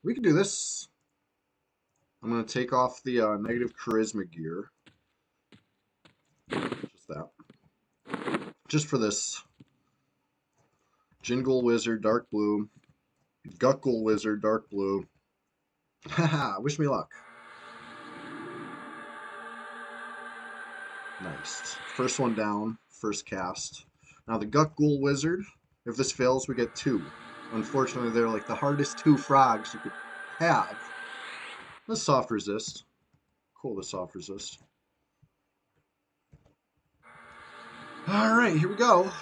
we can do this. I'm gonna take off the negative charisma gear. Just that. Just for this. Jingle Wizard, dark blue. Guckle Wizard, dark blue. Haha, wish me luck. Nice. First one down, first cast. Now the Guckle Wizard, if this fails, we get 2. Unfortunately, they're like the hardest 2 frogs you could have. Let's soft resist. Cool, the soft resist. Alright, here we go.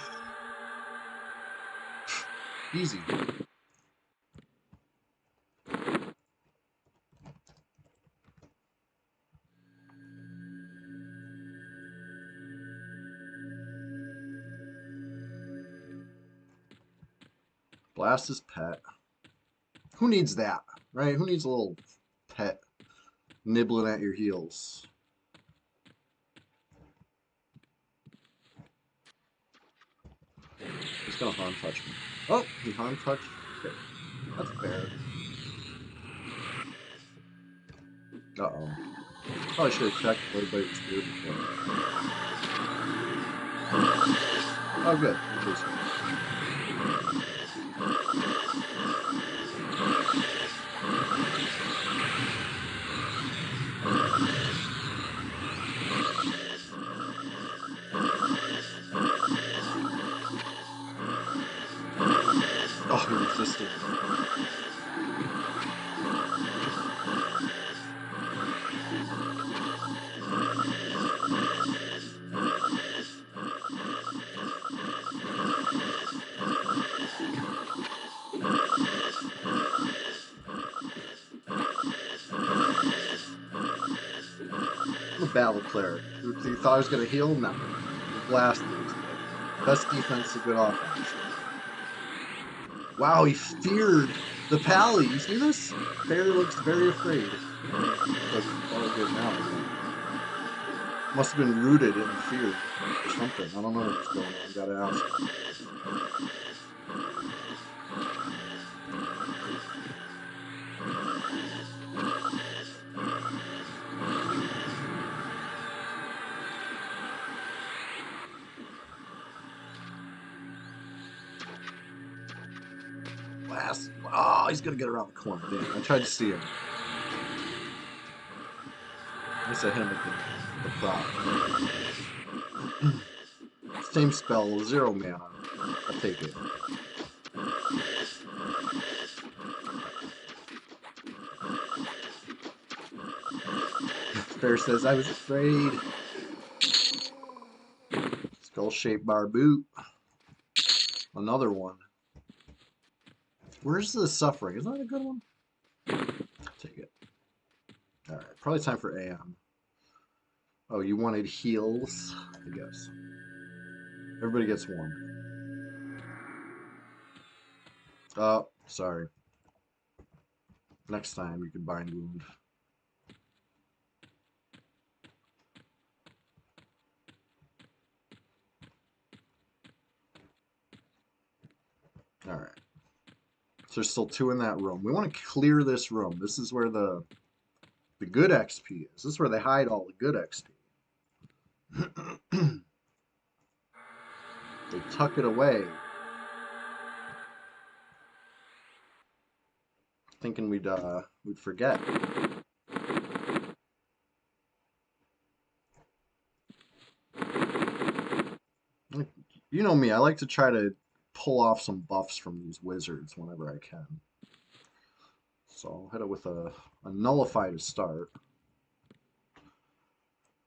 Easy. Blast his pet. Who needs that, right? Who needs a little pet nibbling at your heels? He's gonna harm touch me. Oh, he harm touched. Okay. That's fair. Uh-oh. Probably should have checked if everybody was here before. Oh, good. Oh, he resisted. The battle cleric. He thought I was gonna heal him? No. He blasted. Best defense to good offense. Wow, he feared the pally. You see this? Bear looks very afraid. Like, all good now. Must have been rooted in fear or something. I don't know what's going on. Gotta ask. Oh, he's gonna get around the corner. Damn, I tried to see him. I said him with the prop. Same spell, 0 mana. I'll take it. Bear says, I was afraid. Skull-shaped bar boot. Another one. Where's the suffering? Isn't that a good one? I'll take it. Alright, probably time for AM. Oh, you wanted heals? I guess. Everybody gets one. Oh, sorry. Next time you can bind wound. Alright. So there's still 2 in that room. We want to clear this room. This is where the good XP is. This is where they hide all the good XP. They tuck it away. Thinking we'd forget. You know me, I like to try to pull off some buffs from these wizards whenever I can. So I'll hit it with a nullify to start.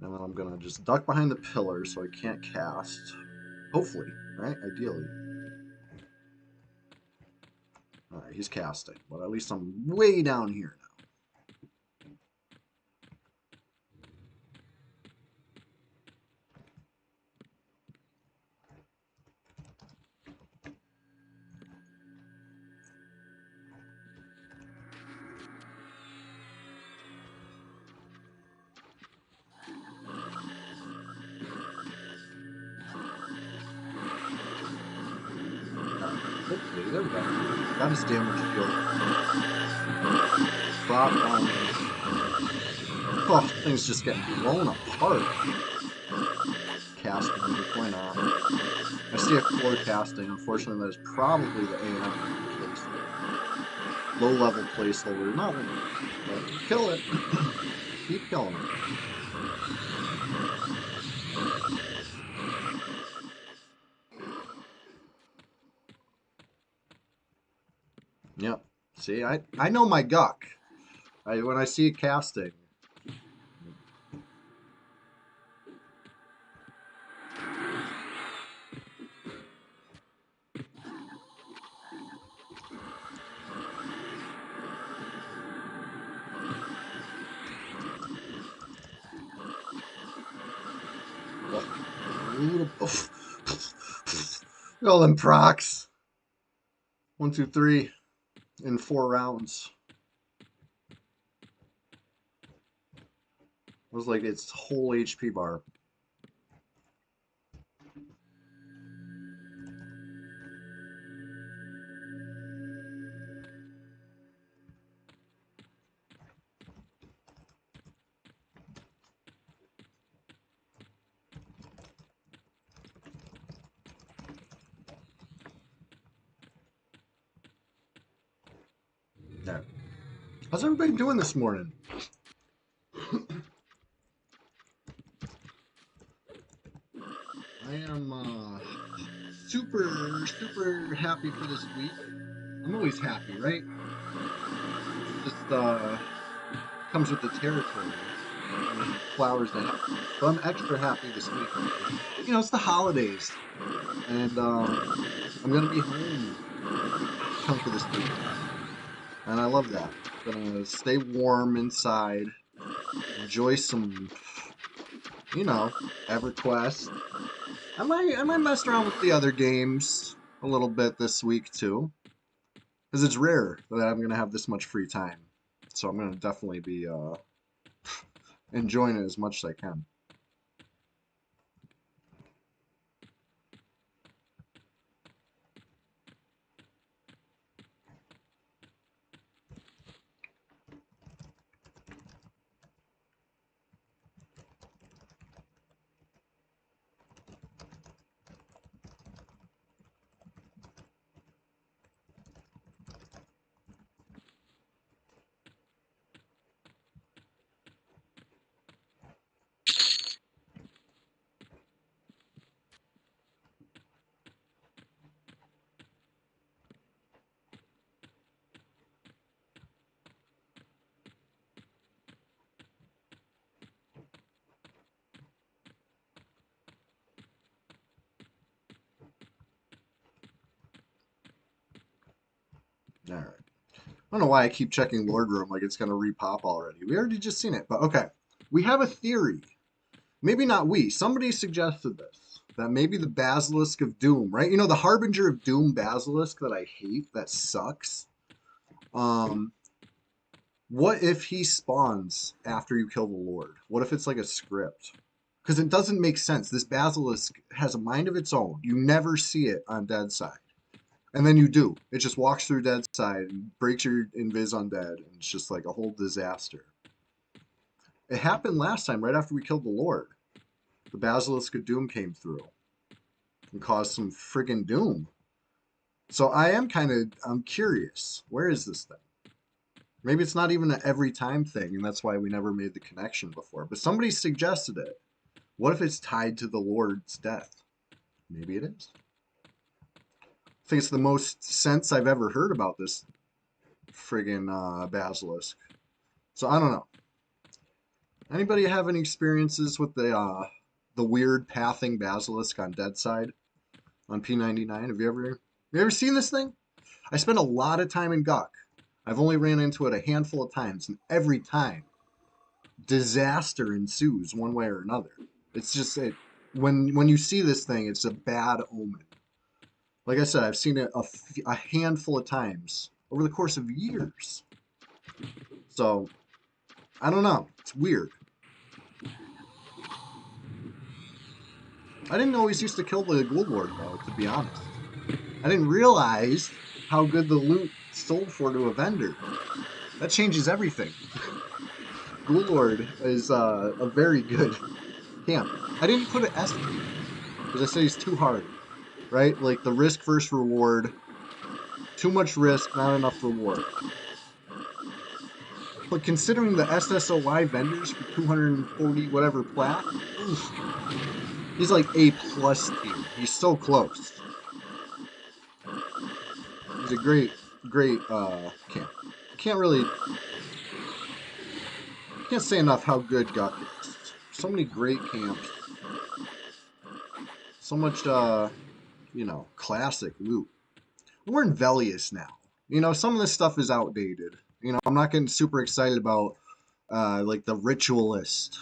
And then I'm going to just duck behind the pillar so I can't cast. Hopefully, right? Ideally. Alright, he's casting. But at least I'm way down here now. Hopefully, there we go. Got his damage field. Prop on. Oh, things just getting blown apart. Casting, why not? I see a core casting. Unfortunately, that is probably the AM placeholder. Low-level placeholder. Not really. But kill it. Keep killing it. Yep. See, I know my guck. When I see it casting. Look at all them procs. 1, 2, 3 in 4 rounds. It was like its whole HP bar. Yeah. How's everybody doing this morning? I am super happy for this week. I'm always happy, right? Just comes with the territory. Flowers to happy. But I'm extra happy this week. You know, it's the holidays. And I'm going to be home a chunk of this week. And I love that. I'm going to stay warm inside. Enjoy some, you know, EverQuest. I might mess around with the other games a little bit this week too, because it's rare that I'm gonna have this much free time. So I'm gonna definitely be enjoying it as much as I can. All right. I don't know why I keep checking Lord Room like it's gonna repop already. We already just seen it, but okay. We have a theory. Maybe not we. Somebody suggested this. That maybe the Basilisk of Doom, right? You know, the Harbinger of Doom Basilisk that I hate, that sucks. Um, what if he spawns after you kill the Lord? What if it's like a script? Because it doesn't make sense. This Basilisk has a mind of its own. You never see it on Dead Side. And then you do. It just walks through Dead Side and breaks your invis undead, and it's just like a whole disaster. It happened last time, right after we killed the Lord. The Basilisk of Doom came through and caused some friggin' doom. So I'm curious. Where is this thing? Maybe it's not even an every time thing, and that's why we never made the connection before. But somebody suggested it. What if it's tied to the Lord's death? Maybe it is. I think it's the most sense I've ever heard about this friggin' basilisk. So I don't know. Anybody have any experiences with the weird pathing basilisk on Dead Side on P99? Have you ever seen this thing? I spent a lot of time in Guk. I've only ran into it a handful of times, and every time disaster ensues one way or another. It's just when you see this thing, it's a bad omen. Like I said, I've seen it a handful of times over the course of years. So I don't know. It's weird. I didn't always used to kill the Ghoul Lord though, to be honest. I didn't realize how good the loot sold for to a vendor. That changes everything. Ghoul Lord is a very good camp. I didn't put an S tier because I said he's too hard, right? Like the risk versus reward, too much risk, not enough reward. But considering the SSOI vendors for 240 whatever plat, oof, he's like A plus tier. He's so close. He's a great camp. Can't say enough how good Guk is. So many great camps. So much classic loot. We're in Velius now. Some of this stuff is outdated. I'm not getting super excited about like the ritualist,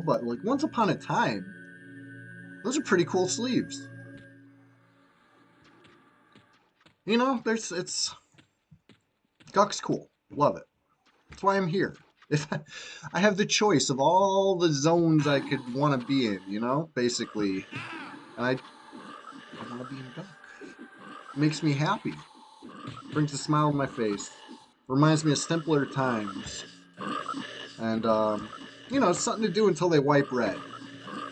but like once upon a time, those are pretty cool sleeves. It's Guk's cool. Love it. That's why I'm here. If I have the choice of all the zones I could want to be in, basically, and I want to be in Guk. It makes me happy. Brings a smile to my face. Reminds me of simpler times. And it's something to do until they wipe red.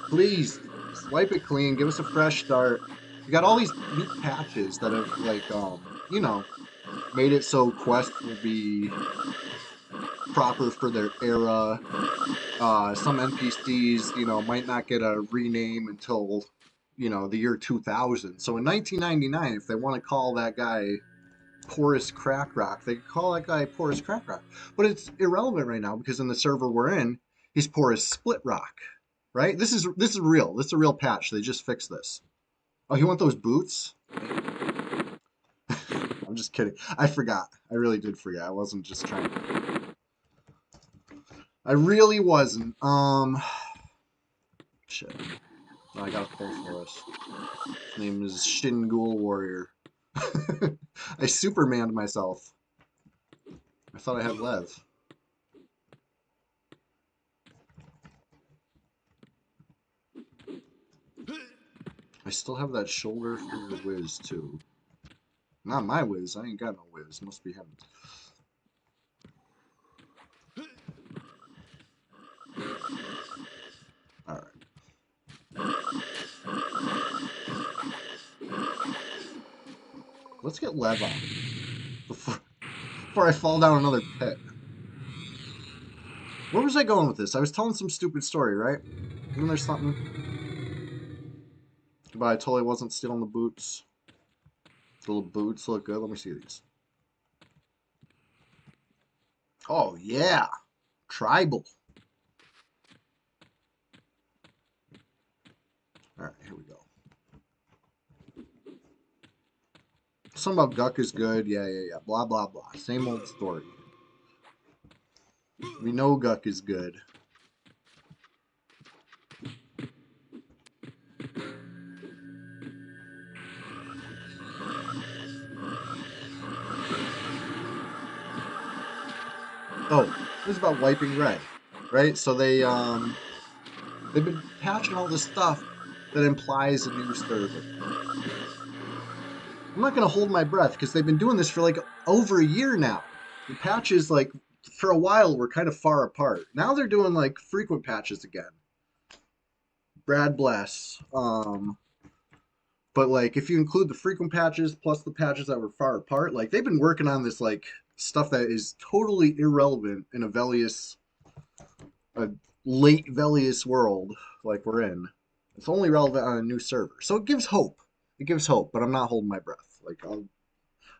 Please, just wipe it clean. Give us a fresh start. We got all these new patches that have made it so quests will be proper for their era. Some NPCs, might not get a rename until, the year 2000. So in 1999, if they want to call that guy Porous Crack Rock, they could call that guy Porous Crack Rock. But it's irrelevant right now because in the server we're in, he's Porous Split Rock, right? This is real. This is a real patch. They just fixed this. Oh, you want those boots? I'm just kidding. I forgot. I really did forget. I wasn't just trying to. I really wasn't. Shit. No, I got a pull for us. His name is Shin Ghoul Warrior. I Supermaned myself. I thought I had Lev. I still have that shoulder for your whiz, too. Not my whiz. I ain't got no whiz. Must be him. Alright. Let's get Lev on before I fall down another pit. Where was I going with this? I was telling some stupid story, right? Isn't there something? But I totally wasn't stealing the boots. The little boots look good. Let me see these. Oh, yeah. Tribal. Alright, here we go. Something about Guck is good. Yeah. Blah, blah, blah. Same old story. We know Guck is good. Oh, this is about wiping red, right? So they've been patching all this stuff that implies a new server. I'm not gonna hold my breath because they've been doing this for like over a year now. The patches, like for a while, were kind of far apart. Now they're doing like frequent patches again. Brad bless. But like if you include the frequent patches plus the patches that were far apart, like they've been working on this like stuff that is totally irrelevant in a late Velius world like we're in. It's only relevant on a new server. So it gives hope. It gives hope, but I'm not holding my breath. Like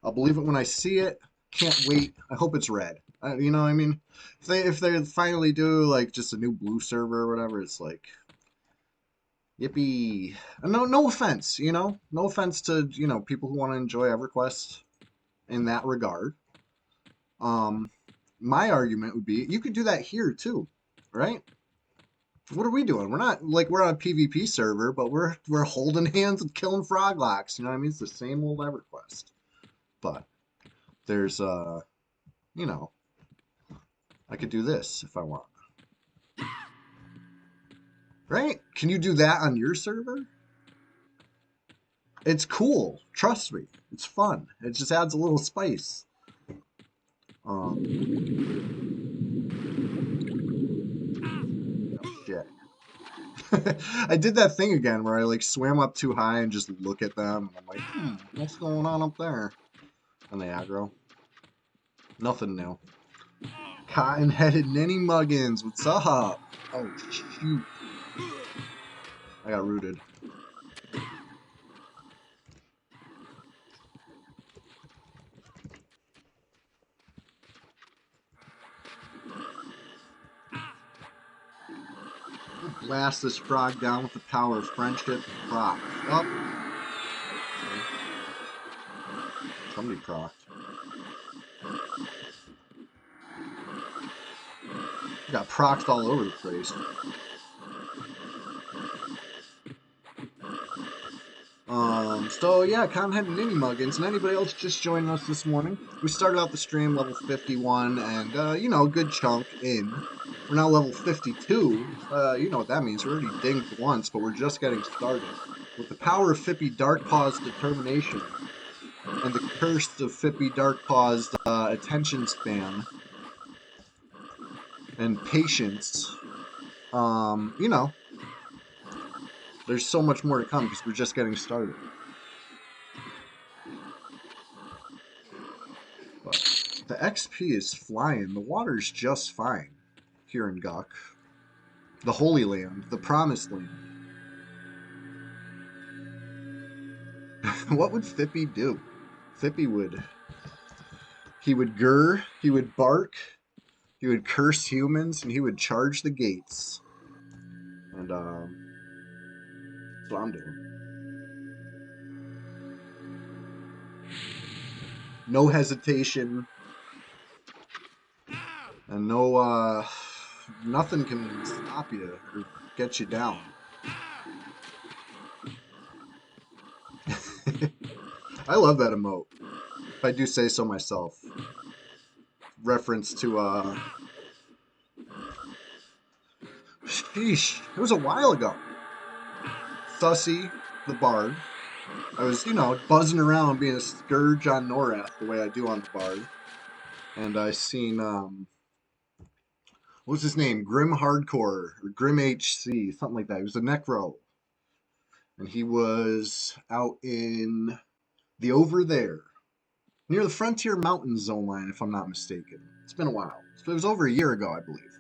I'll believe it when I see it. Can't wait. I hope it's red. You know what I mean? If they finally do like just a new blue server or whatever, it's like yippee. No offense, no offense to people who want to enjoy EverQuest in that regard. Um, my argument would be you could do that here too, right? What are we doing? We're not like we're on a PvP server, but we're holding hands and killing froglocks. You know what I mean? It's the same old EverQuest, but there's you know, I could do this if I want, right? Can you do that on your server? It's cool. Trust me, it's fun. It just adds a little spice. Oh shit. I did that thing again where I like swam up too high and just look at them. And I'm like, what's going on up there? And they aggro. Nothing new. Cotton-headed Ninny Muggins, what's up? Oh shoot. I got rooted. We'll blast this frog down with the power of friendship and proc. Oh. Somebody procced. Got procs all over the place. So yeah, Conhead and Ninny Muggins, and anybody else just joining us this morning. We started out the stream level 51, and a good chunk in. We're now level 52. You know what that means. We already dinged once, but we're just getting started. With the power of Fippy Darkpaw's determination and the curse of Fippy Darkpaw's attention span and patience, there's so much more to come because we're just getting started. But the XP is flying. The water's just fine here in Gok. The Holy Land, the Promised Land. What would Fippy do? Fippy would grr, he would bark, he would curse humans, and he would charge the gates. And that's what I'm doing. No hesitation. And no, nothing can stop you or get you down. I love that emote, if I do say so myself. Reference to, sheesh, it was a while ago. Sussy, the bard. I was, buzzing around being a scourge on Norath the way I do on the bard. And I seen, what's his name? Grim Hardcore, or Grim HC, something like that. He was a Necro. And he was out in the Over There, near the Frontier Mountains zone line, if I'm not mistaken. It's been a while. It was over a year ago, I believe.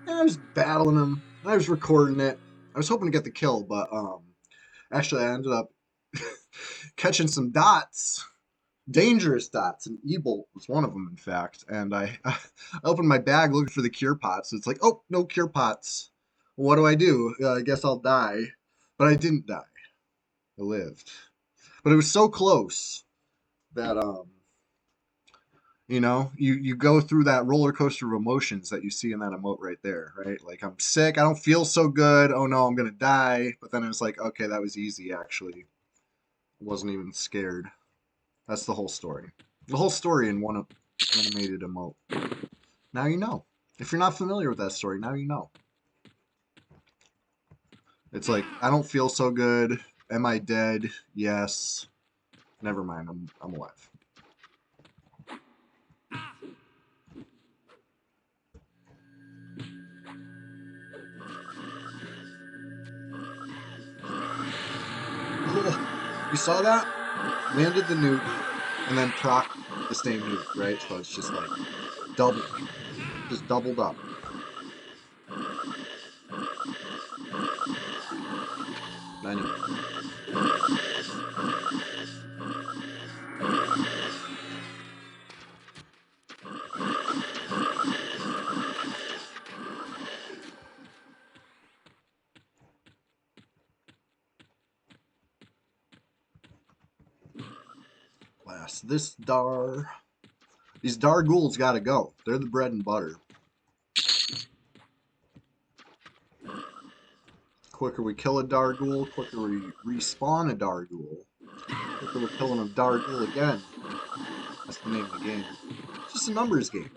And I was battling him. I was recording it. I was hoping to get the kill, but actually I ended up catching some dots, dangerous dots, and Ebolt was one of them, in fact. And I opened my bag looking for the cure pots. It's like, oh, no cure pots. What do I do? I guess I'll die. But I didn't die. I lived. But it was so close. that you know, you go through that roller coaster of emotions that you see in that emote right there, right? Like I'm sick, I don't feel so good. Oh no, I'm gonna die. But then it's like, okay, that was easy actually. Wasn't even scared. That's the whole story. The whole story in one animated emote. Now you know. If you're not familiar with that story, now you know. It's like, I don't feel so good. Am I dead? Yes. Never mind, I'm alive. You saw that? Landed the nuke and then proc the same nuke, right? So it's just like double, just doubled up. Anyway, last this Dar. These Dar ghouls gotta go. They're the bread and butter. Quicker we kill a Dar ghoul, quicker we respawn a Dar ghoul, quicker we're killing a Dar ghoul again. That's the name of the game. It's just a numbers game.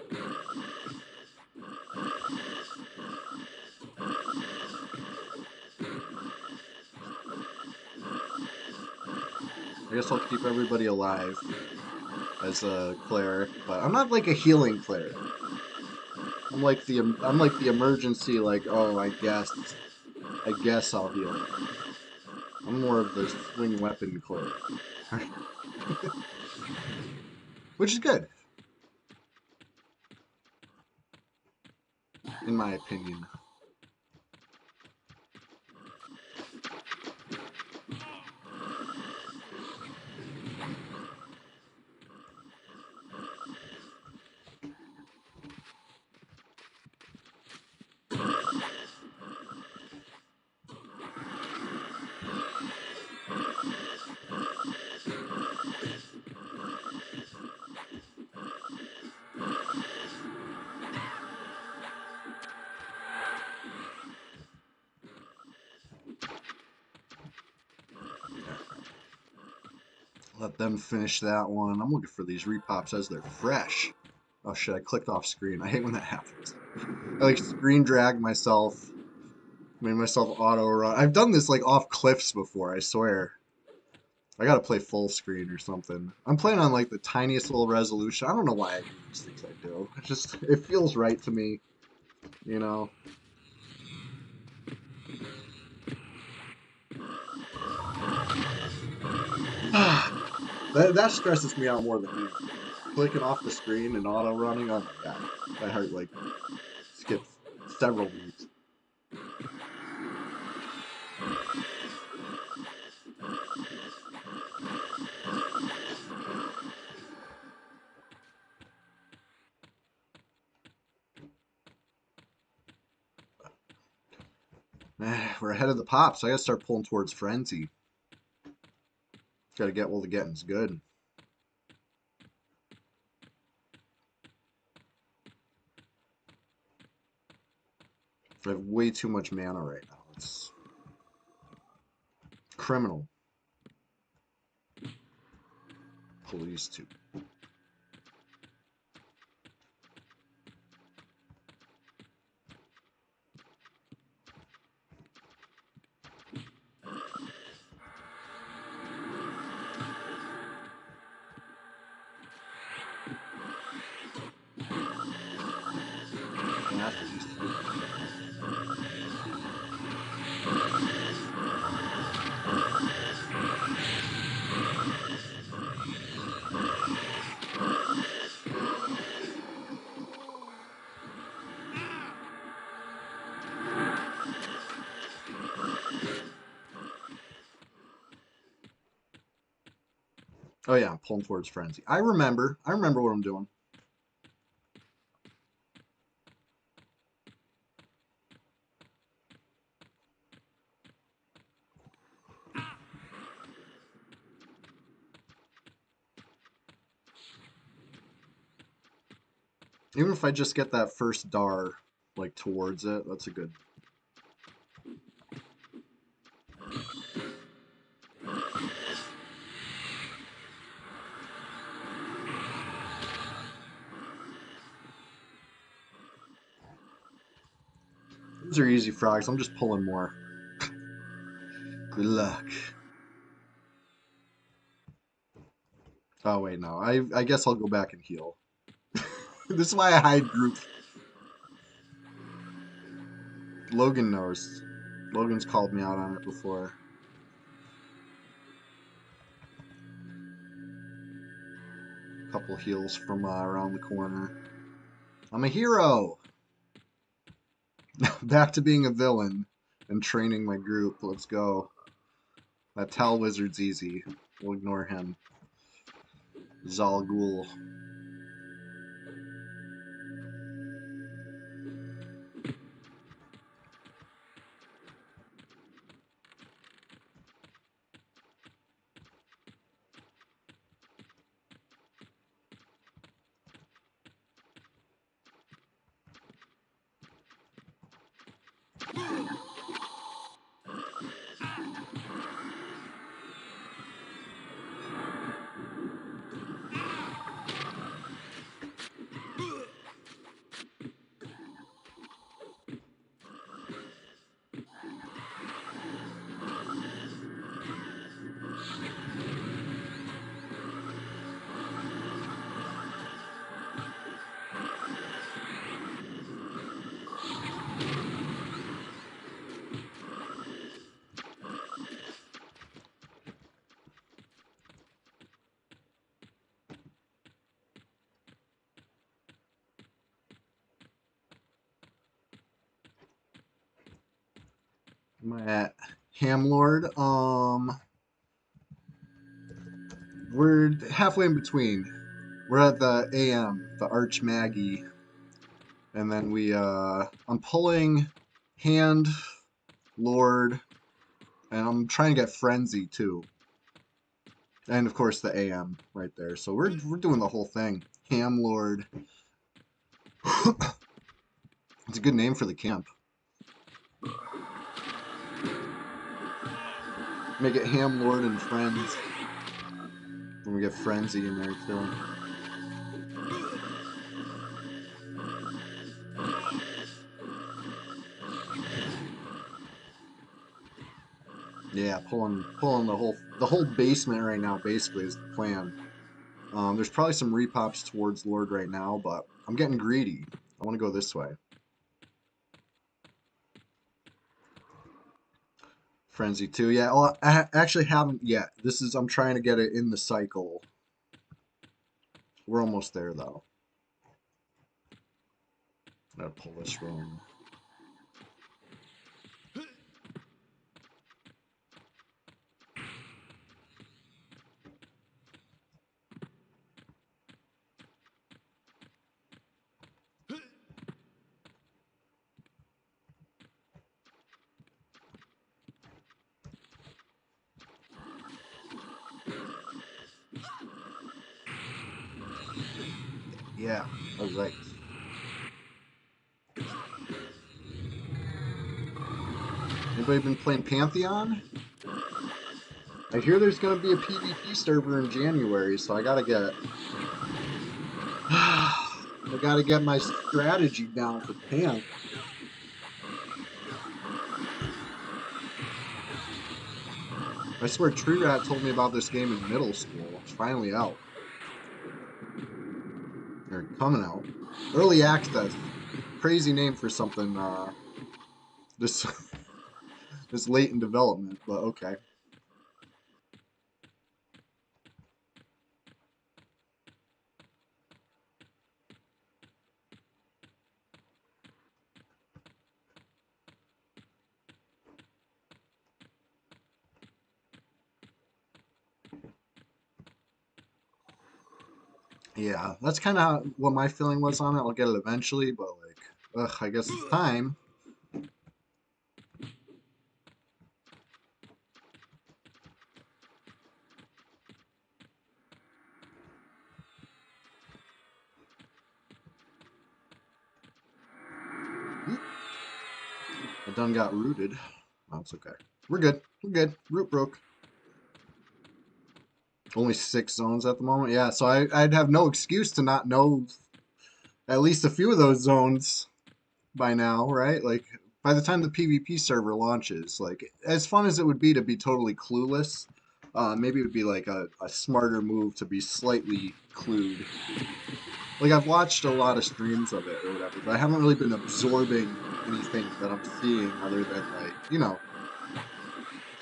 I guess I'll keep everybody alive as a cleric, but I'm not like a healing cleric. I'm like the emergency, like, oh, I guess I'll heal. I'm more of the swing weapon cleric, which is good in my opinion. Let them finish that one. I'm looking for these repops as they're fresh. Oh shit, I clicked off screen. I hate when that happens. I like screen drag myself, made myself auto run. I've done this like off cliffs before, I swear. I gotta play full screen or something. I'm playing on like the tiniest little resolution. I don't know why I do these things I do. It just, it feels right to me, you know. That stresses me out more than anything. Clicking off the screen and auto running, oh my god. My heart like skips several beats. We're ahead of the pop, so I gotta start pulling towards frenzy. Gotta get while the getting's good. I have way too much mana right now. It's criminal. Police too. Oh yeah, I'm pulling towards frenzy. I remember. I remember what I'm doing. Even if I just get that first dar, like, towards it, that's a good... These are easy frogs. I'm just pulling more. Good luck. Oh, wait, no. I guess I'll go back and heal. This is why I hide group. Logan knows. Logan's called me out on it before. Couple heals from around the corner. I'm a hero! Back to being a villain and training my group. Let's go. That Tal Wizard's easy. We'll ignore him. Zal Ghul. Am I at Hamlord? We're halfway in between. We're at the AM, the Arch Maggie. And then I'm pulling Hand, Lord, and I'm trying to get Frenzy too. And of course the AM right there. So we're doing the whole thing. Ham Lord. It's a good name for the camp. Make it Ham Lord and Friends. And we get Frenzy in there too. Yeah, pulling the whole basement right now basically is the plan. There's probably some repops towards Lord right now, but I'm getting greedy. I want to go this way. Frenzy 2. Yeah, well, I actually haven't yet. I'm trying to get it in the cycle. We're almost there, though. Gotta pull this room. Yeah, all right. Anybody been playing Pantheon? I hear there's gonna be a PvP server in January, so I gotta get I gotta get my strategy down for Pan. I swear Tree Rat told me about this game in middle school. It's finally out. Or coming out. Early access. Crazy name for something this this late in development, but okay. Yeah, that's kind of what my feeling was on it. I'll get it eventually, but like, ugh, I guess it's time. I done got rooted. Oh, it's okay. We're good. We're good. Root broke. Only 6 zones at the moment. Yeah, so I'd have no excuse to not know at least a few of those zones by now, right? Like by the time the PvP server launches, like as fun as it would be to be totally clueless, maybe it would be like a smarter move to be slightly clued. Like I've watched a lot of streams of it or whatever, but I haven't really been absorbing anything that I'm seeing other than like,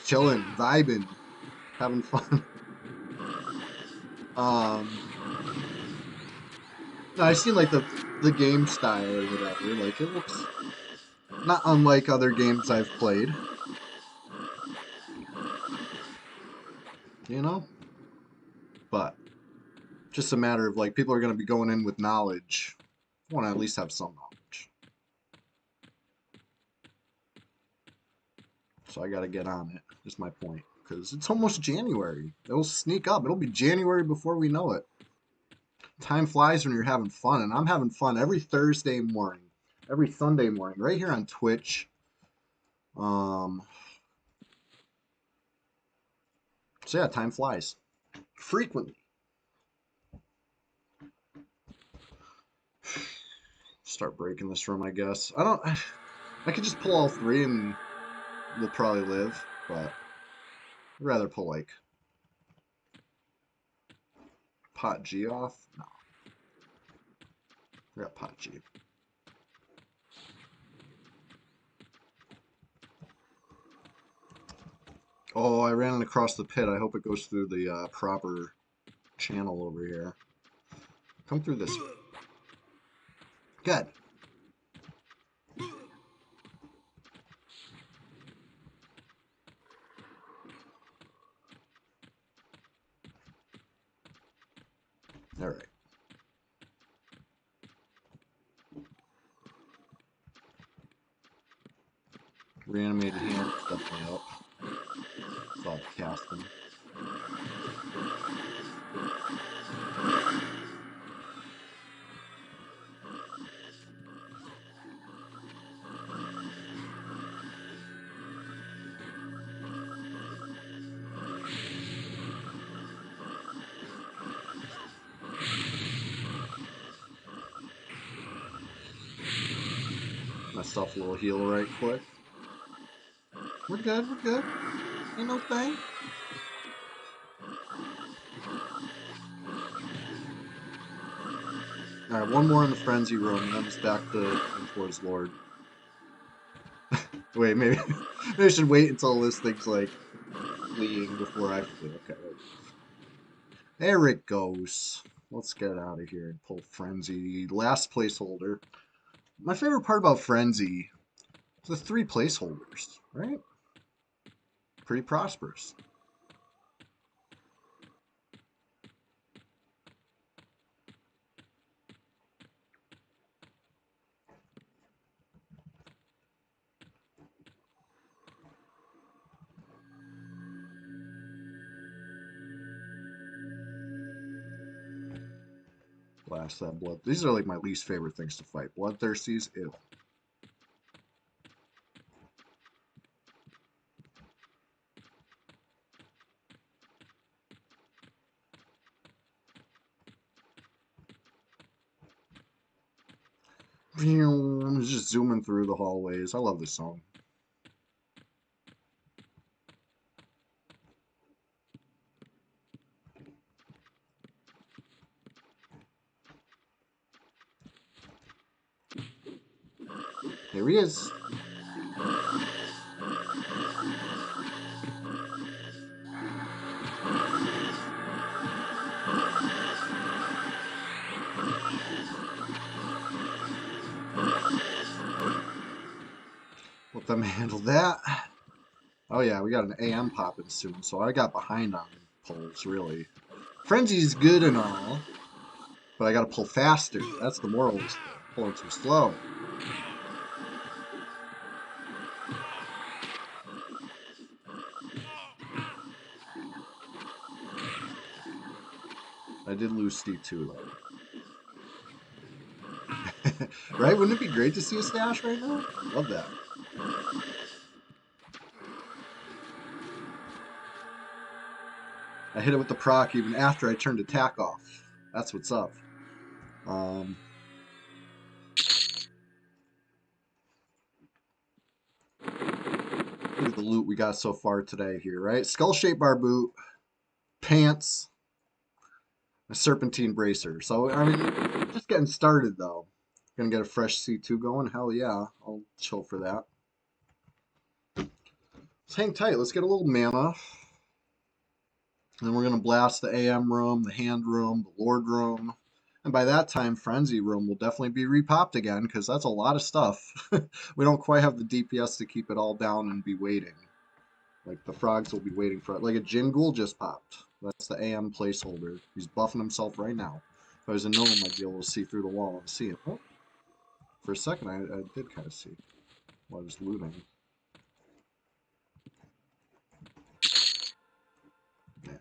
chilling, vibing, having fun. Um, I've seen like the game style or whatever. Like it looks not unlike other games I've played, you know? But just a matter of like people are going to be going in with knowledge. I want to at least have some knowledge. So I got to get on it, is my point. Because it's almost January. It'll sneak up. It'll be January before we know it. Time flies when you're having fun, and I'm having fun every Thursday morning, every Sunday morning, right here on Twitch. Um, so yeah, time flies frequently. Start breaking this room, I guess. I could just pull all 3 and we'll probably live, but I'd rather pull like pot G off. No, I got pot G. Oh, I ran it across the pit. I hope it goes through the proper channel over here. Come through this way. Good. All right. Reanimated hand is definitely up. Thought casting. Myself a little heal right quick. We're good, we're good. Ain't no thing. Alright, one more in the frenzy room, and then it's back to towards Lord. Wait, maybe maybe I should wait until this thing's like fleeing before I flee. Okay, there it goes. Let's get out of here and pull frenzy. Last placeholder. My favorite part about frenzy is the 3 placeholders, right? Pretty prosperous. Blast that blood. These are like my least favorite things to fight. Bloodthirsties, ew. I'm just zooming through the hallways. I love this song. Here he is. Let them handle that. Oh yeah, we got an AM popping soon, so I got behind on pulls, really. Frenzy's good and all, but I gotta pull faster. That's the moral of the story. Pulling too slow. I did lose Steve too, though. Right? Wouldn't it be great to see a stash right now? Love that. I hit it with the proc even after I turned attack off. That's what's up. Um, Look at the loot we got so far today here, right? Skull-shaped bar boot, pants, a serpentine bracer. So, I mean, just getting started though. Gonna get a fresh C2 going? Hell yeah. I'll chill for that. Let's hang tight. Let's get a little mana. And then we're going to blast the AM room, the hand room, the Lord room. And by that time, Frenzy room will definitely be repopped again because that's a lot of stuff. We don't quite have the DPS to keep it all down and be waiting. Like the frogs will be waiting for it. Like a Jin Ghoul just popped. That's the AM placeholder. He's buffing himself right now. If I was a gnome, I'd be able to see through the wall and see him. Oh, for a second, I did kind of see while I was looting. Yeah.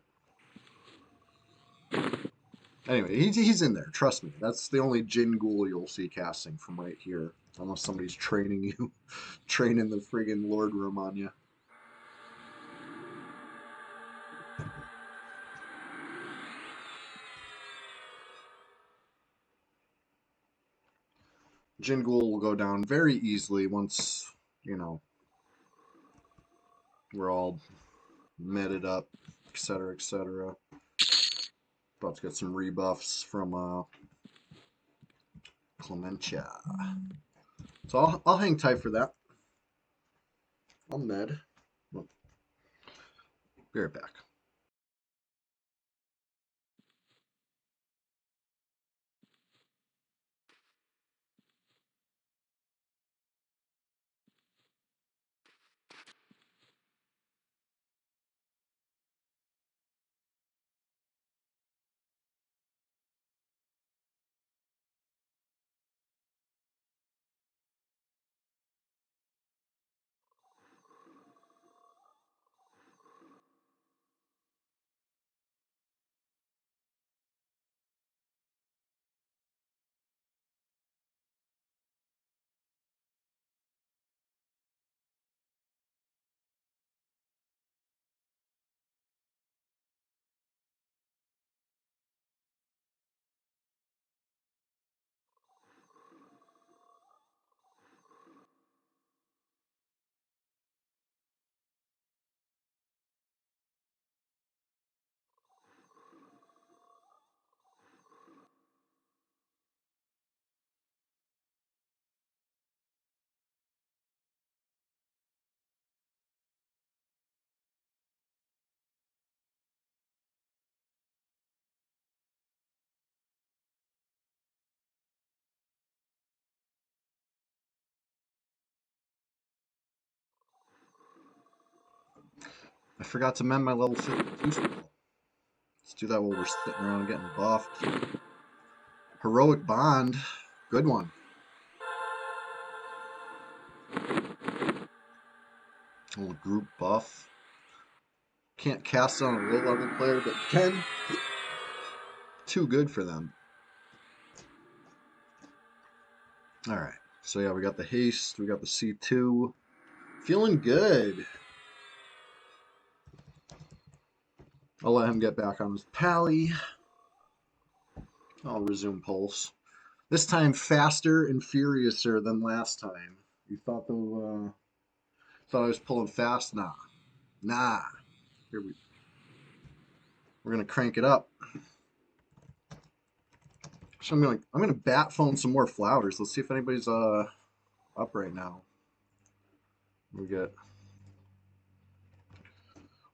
Anyway, he's in there. Trust me. That's the only Jin Ghoul you'll see casting from right here. Unless somebody's training you, training the friggin' Lord room on you. Jin Ghoul will go down very easily once, you know, we're all meted up, etc., etc. About to get some rebuffs from Clementia. So I'll hang tight for that. I'll med. Be right back. I forgot to mend my level 52 spell. Let's do that while we're sitting around getting buffed. Heroic Bond. Good one. A little group buff. Can't cast on a low level player, but can. Too good for them. Alright. So yeah, we got the haste, we got the C2. Feeling good. I'll let him get back on his pally. I'll resume pulse. This time faster and furiouser than last time. You thought I was pulling fast? Nah. Nah. We're gonna crank it up. So I'm gonna bat phone some more flowers. Let's see if anybody's up right now. We get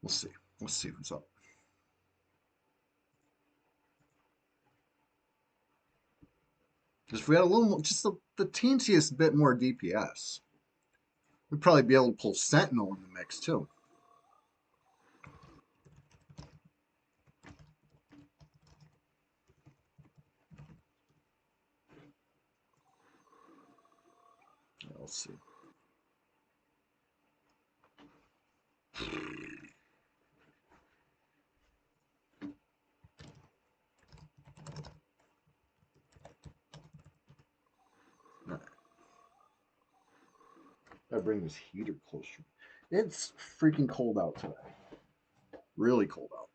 we'll see. Let's see who's up. Because if we had a little more, just the teensiest bit more DPS, we'd probably be able to pull Sentinel in the mix too. Yeah, let's see. All right. I bring this heater closer. It's freaking cold out today. Really cold out.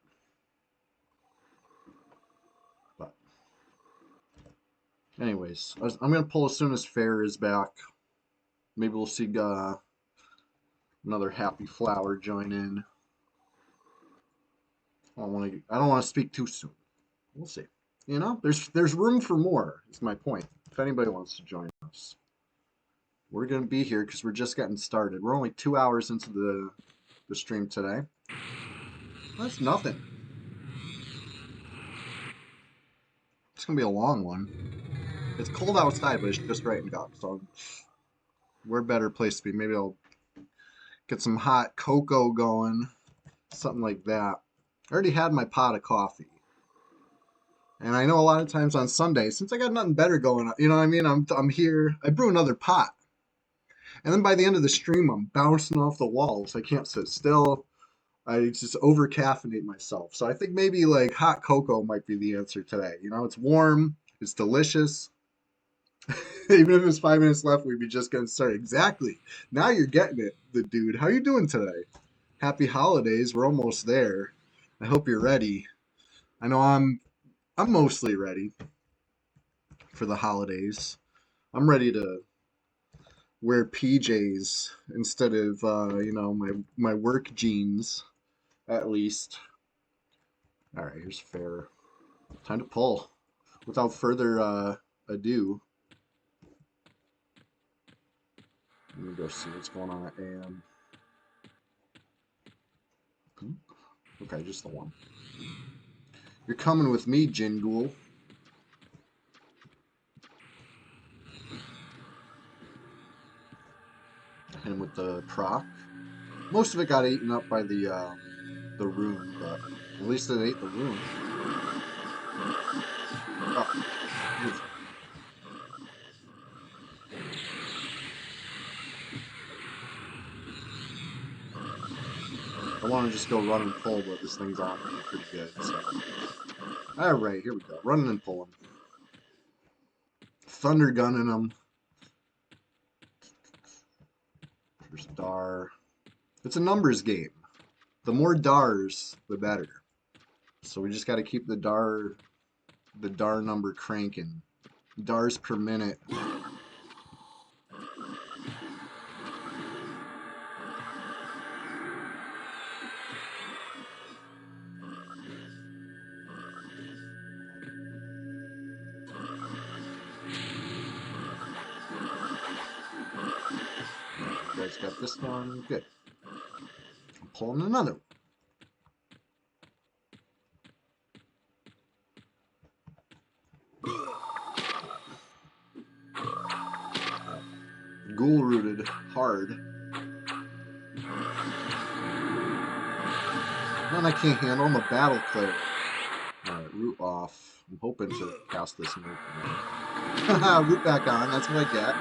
Anyways, I'm gonna pull as soon as Fair is back. Maybe we'll see another Happy Flower join in. I don't want to speak too soon. We'll see. You know, there's room for more. Is my point. If anybody wants to join us, we're gonna be here because we're just getting started. We're only 2 hours into the stream today. That's nothing. It's gonna be a long one. It's cold outside, but it's just right and up. So we're a better place to be. Maybe I'll get some hot cocoa going, something like that. I already had my pot of coffee. And I know a lot of times on Sundays, since I got nothing better going on, you know what I mean? I'm here, I brew another pot. And then by the end of the stream, I'm bouncing off the walls. I can't sit still. I just over caffeinate myself. So I think maybe like hot cocoa might be the answer today. You know, it's warm, it's delicious. Even if it's 5 minutes left, we'd be just getting started. Exactly. Now you're getting it, the dude. How you doing today? Happy holidays. We're almost there. I hope you're ready. I know I'm mostly ready for the holidays. I'm ready to wear PJs instead of my work jeans at least. All right, here's Fair. Time to pull. Without further ado, let me go see what's going on at AM. Okay, just the one. You're coming with me, Jin Ghoul. Hit him with the proc. Most of it got eaten up by the rune, but at least it ate the rune. Oh, I want to just go run and pull, but this thing's on me pretty good. So, all right, here we go. Running and pulling. Thunder gunning them. There's Dar. It's a numbers game. The more Dars, the better. So we just got to keep the Dar number cranking. Dars per minute. You guys got this one. Good. I'm pulling another one. Ghoul rooted hard. None I can't handle. I'm a battle cleric. Alright, root off. I'm hoping to cast this move. Root back on. That's what I get.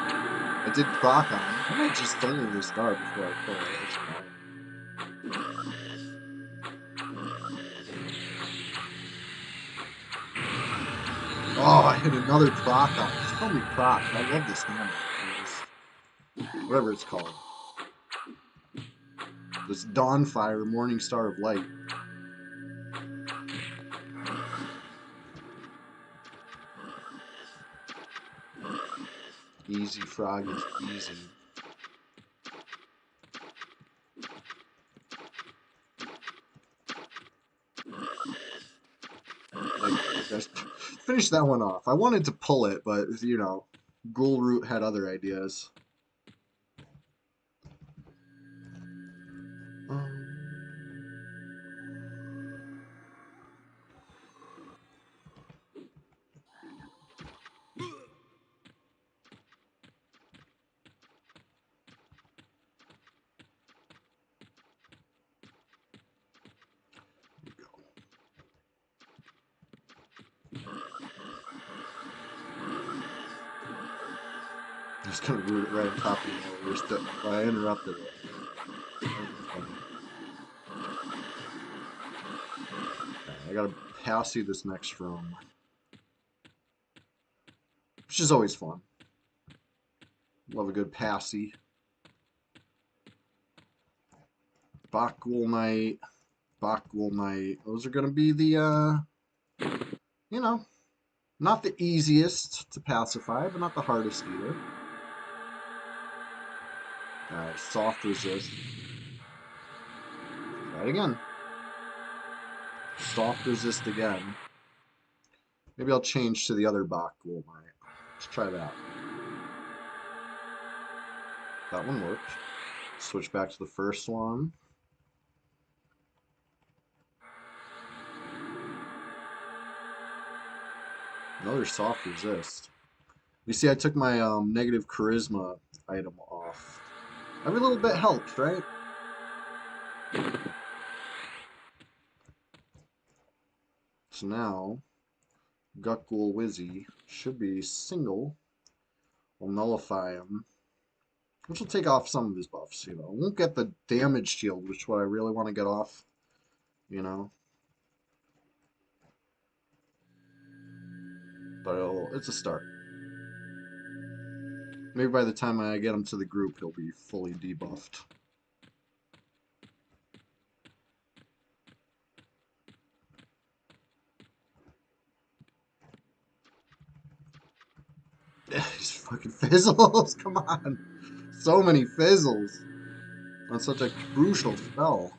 I did proc on. I might just deliver this Dar before I pull it. It's fine. Oh, I hit another proc on. Just call me proc. I love this hammer. Whatever it's called. This Dawnfire, Morning Star of Light. Easy, frog is easy. Just finish that one off. I wanted to pull it, but, you know, Ghoul Root had other ideas. Just gonna root it right on top of you. I interrupted it. Okay, I gotta passy this next room. Which is always fun. Love a good passy. Bakghoul Knight. Bakghoul Knight. Those are gonna be the, you know, Not the easiest to pacify, but not the hardest either. Alright, soft resist. Try it again. Soft resist again. Maybe I'll change to the other Bach Ghoul Knight. Let's try that. That one worked. Switch back to the first one. Another soft resist. You see, I took my negative charisma item off. Every little bit helps, right? So now, Gukgul Wizzy should be single. We'll nullify him, which will take off some of his buffs. You know, I won't get the damage shield, which is what I really want to get off. You know, but it's a start. Maybe by the time I get him to the group, he'll be fully debuffed. These fucking fizzles, come on. So many fizzles on such a crucial spell.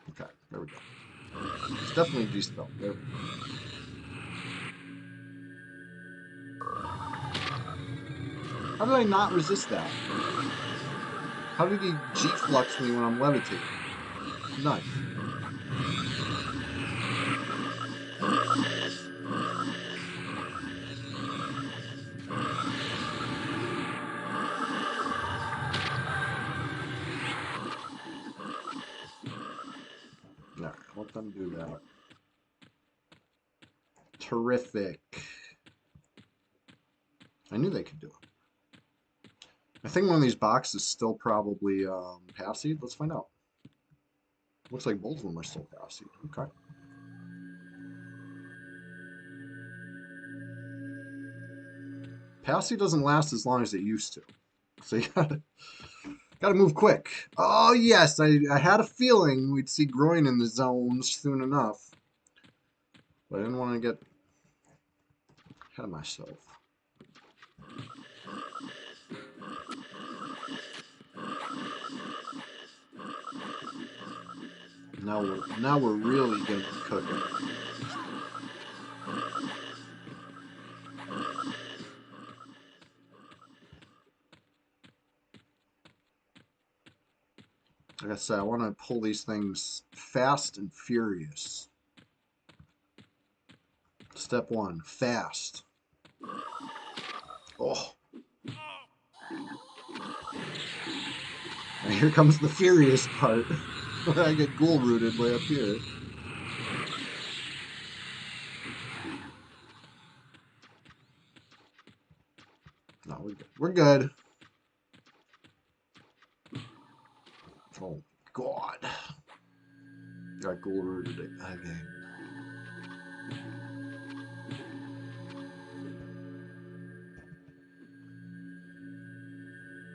Okay, there we go. It's definitely de-spelled. There we go. How did I not resist that? How did he G-flux me when I'm levitating? Nuts. Alright, let them do that. Terrific. I knew they could do it. I think one of these boxes is still probably passive. Let's find out. Looks like both of them are still passive. Okay. Passive doesn't last as long as it used to. So you gotta move quick. Oh yes, I had a feeling we'd see groin in the zones soon enough. But I didn't want to get ahead of myself. Now we're really getting cooking. Like I said, I want to pull these things fast and furious. Step one, fast. Oh. And here comes the furious part. Where I get ghoul rooted way up here. No, we're good. We're good. Oh, God. Got ghoul rooted again.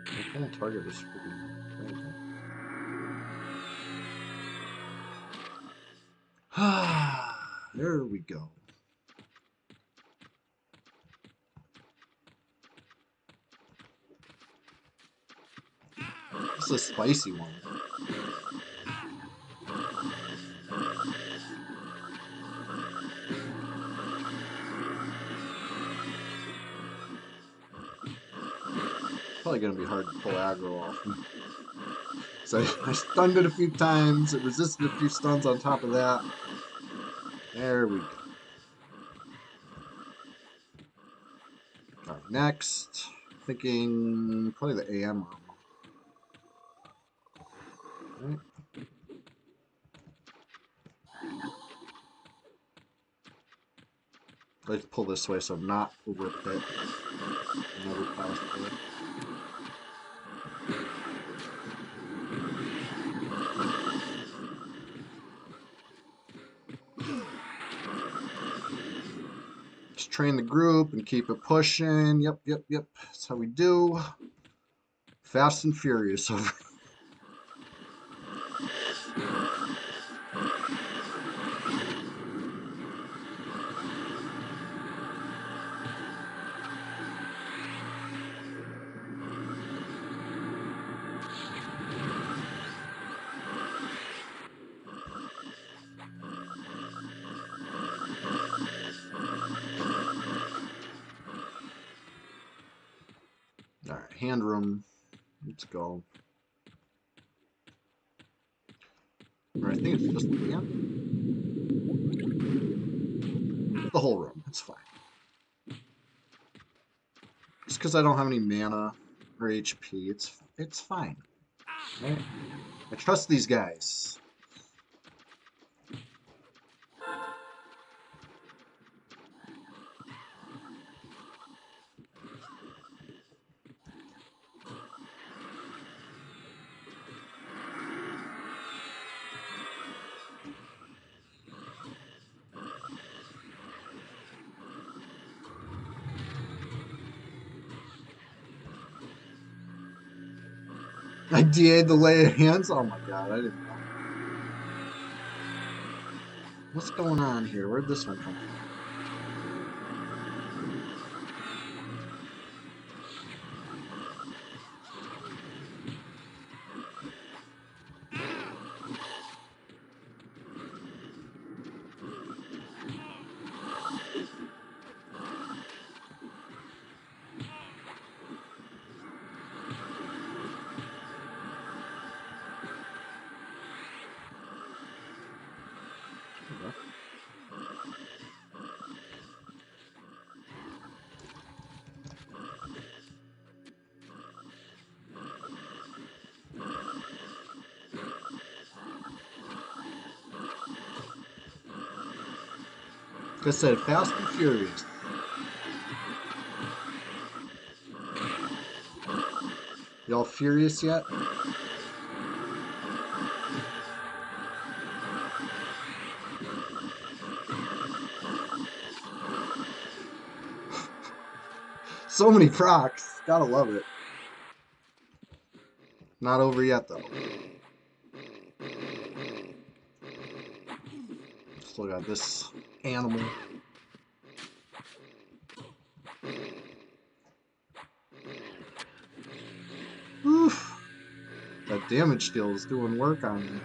I can't target this freaking thing. There we go. This is a spicy one. Probably gonna be hard to pull aggro off. So I stunned it a few times. It resisted a few stuns on top of that. There we go. All right, next, thinking probably the AM room. Right. Let's pull this way so I'm not over a pit. Never pass it. Just train the group and keep it pushing. Yep. That's how we do. Fast and furious over. hand room. Let's go. Or I think it's just the hand. The whole room. It's fine. Just because I don't have any mana or HP, it's fine. Right? I trust these guys. I DA'd the lay of hands? Oh my god, I didn't know. What's going on here? Where'd this one come from? Like I said, Fast and Furious. Y'all furious yet? So many procs. Gotta love it. Not over yet, though. Still got this animal. Oof. That damage deal is doing work on me.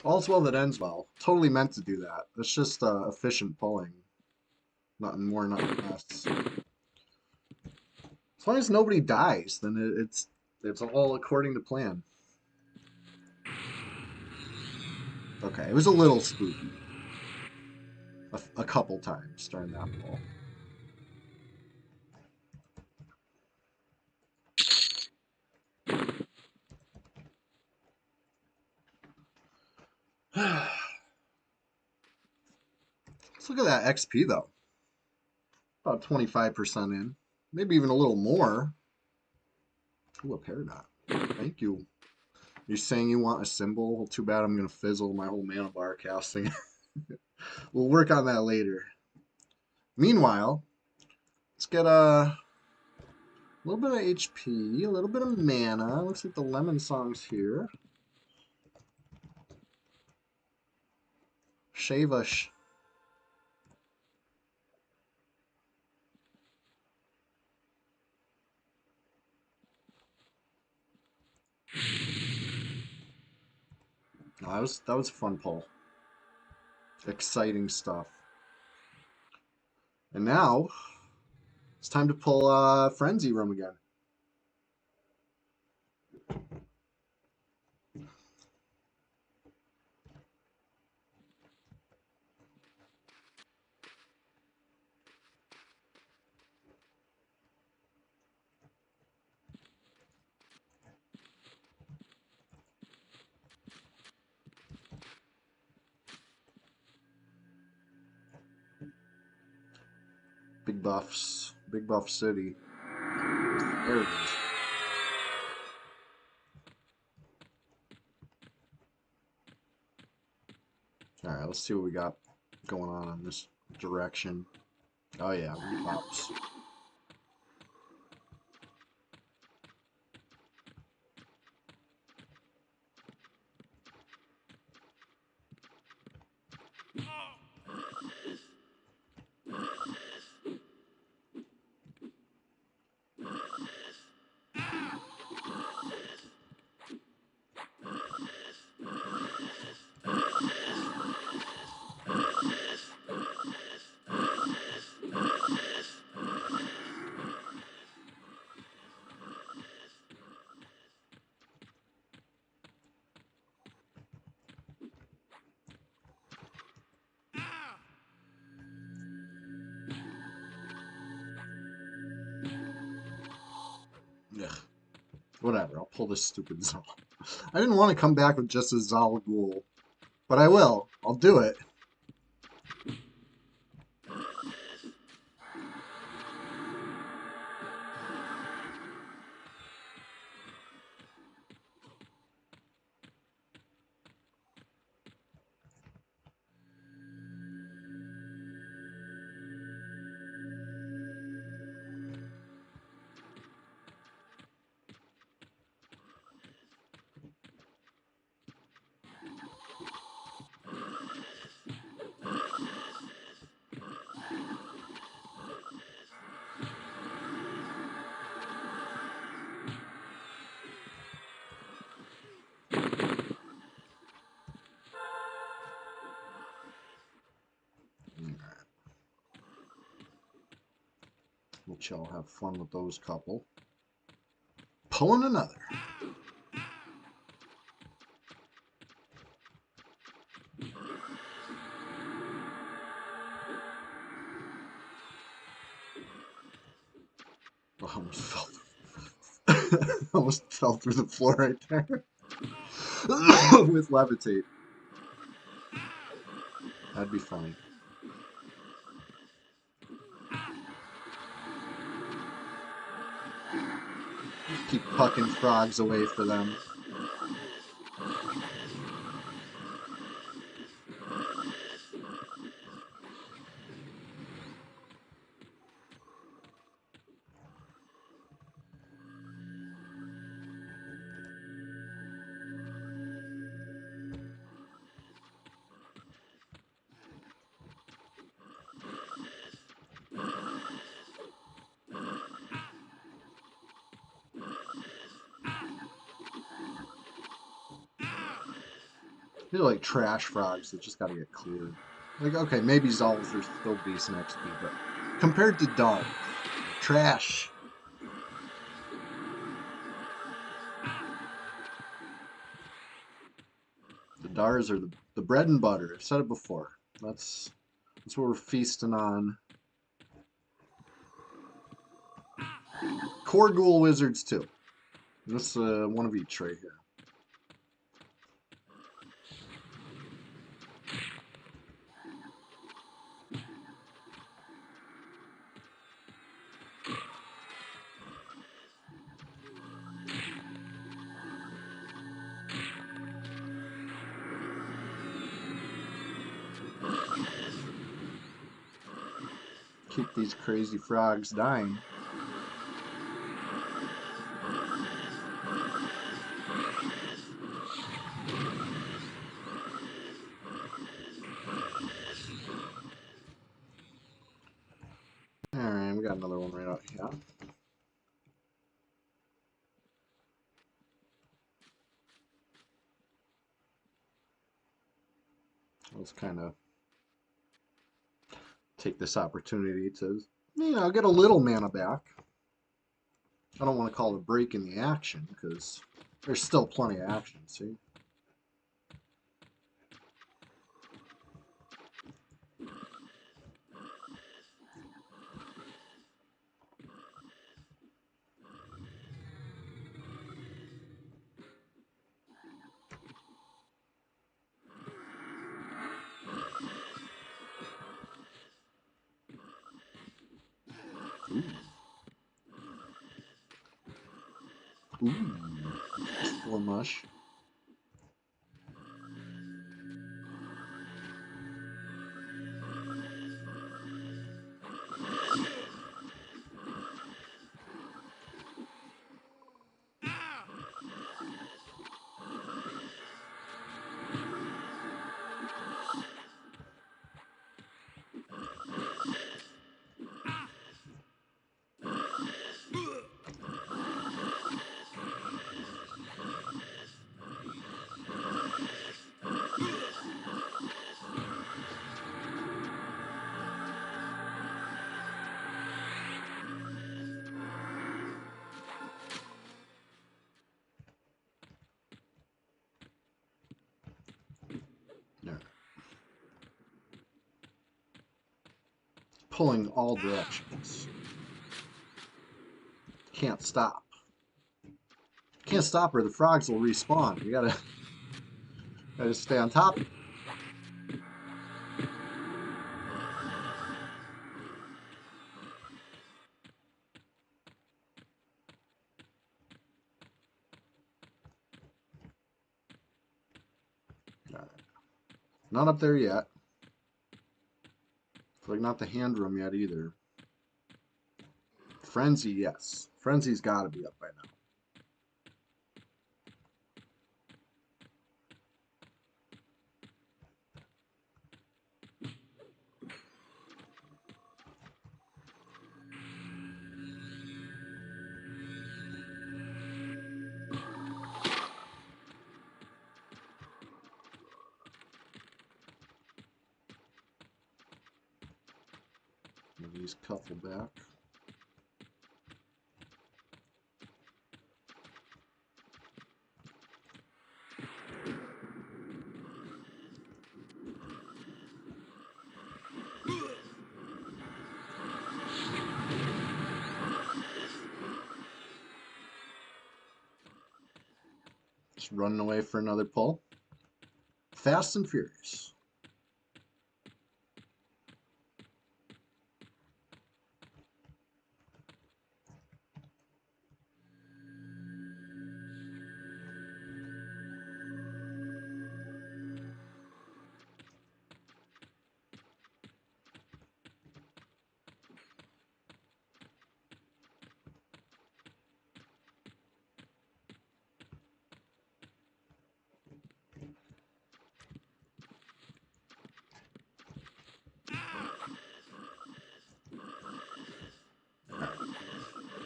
All's well that ends well. Totally meant to do that. It's just efficient pulling. Nothing more, nothing less. As long as nobody dies, then it's all according to plan. Okay, it was a little spooky. A couple times during that pull. Let's look at that XP though. About 25% in. Maybe even a little more. Ooh, a paradox. Thank you. You're saying you want a symbol? Well, too bad I'm going to fizzle my whole mana bar casting. We'll work on that later. Meanwhile, let's get a little bit of HP, a little bit of mana. Looks like the lemon song's here. Shavish. No, that was a fun pull. Exciting stuff. And now it's time to pull Frenzy Room again. Big buffs. Big buff city. There it is. Alright, let's see what we got going on in this direction. Oh yeah, Wipeouts. Ugh. Whatever, I'll pull this stupid Zal. I didn't want to come back with just a Zal Ghoul, but I will. I'll do it. We'll chill, have fun with those couple. Pulling another. Oh, almost fell through the floor right there. With levitate. That'd be fine. Keep pucking frogs away for them. These are like trash frogs that just gotta get cleared. Like, okay, maybe Zolls are still decent XP, but compared to dogs, trash. The Dars are the bread and butter. I've said it before. That's what we're feasting on. Core Ghoul Wizards too. That's one of each right here. Keep these crazy frogs dying. Alright, we got another one right out here. Let's kind of take this opportunity to, get a little mana back. I don't want to call it a break in the action, because there's still plenty of action, see? Ooh. Four mush. There. Pulling all directions. Can't stop. Can't stop her. The frogs will respawn. We gotta stay on top. Not up there yet. Like not the hand room yet either. Frenzy, yes. Frenzy's got to be up by now. These couple back. Just running away for another pull. Fast and Furious.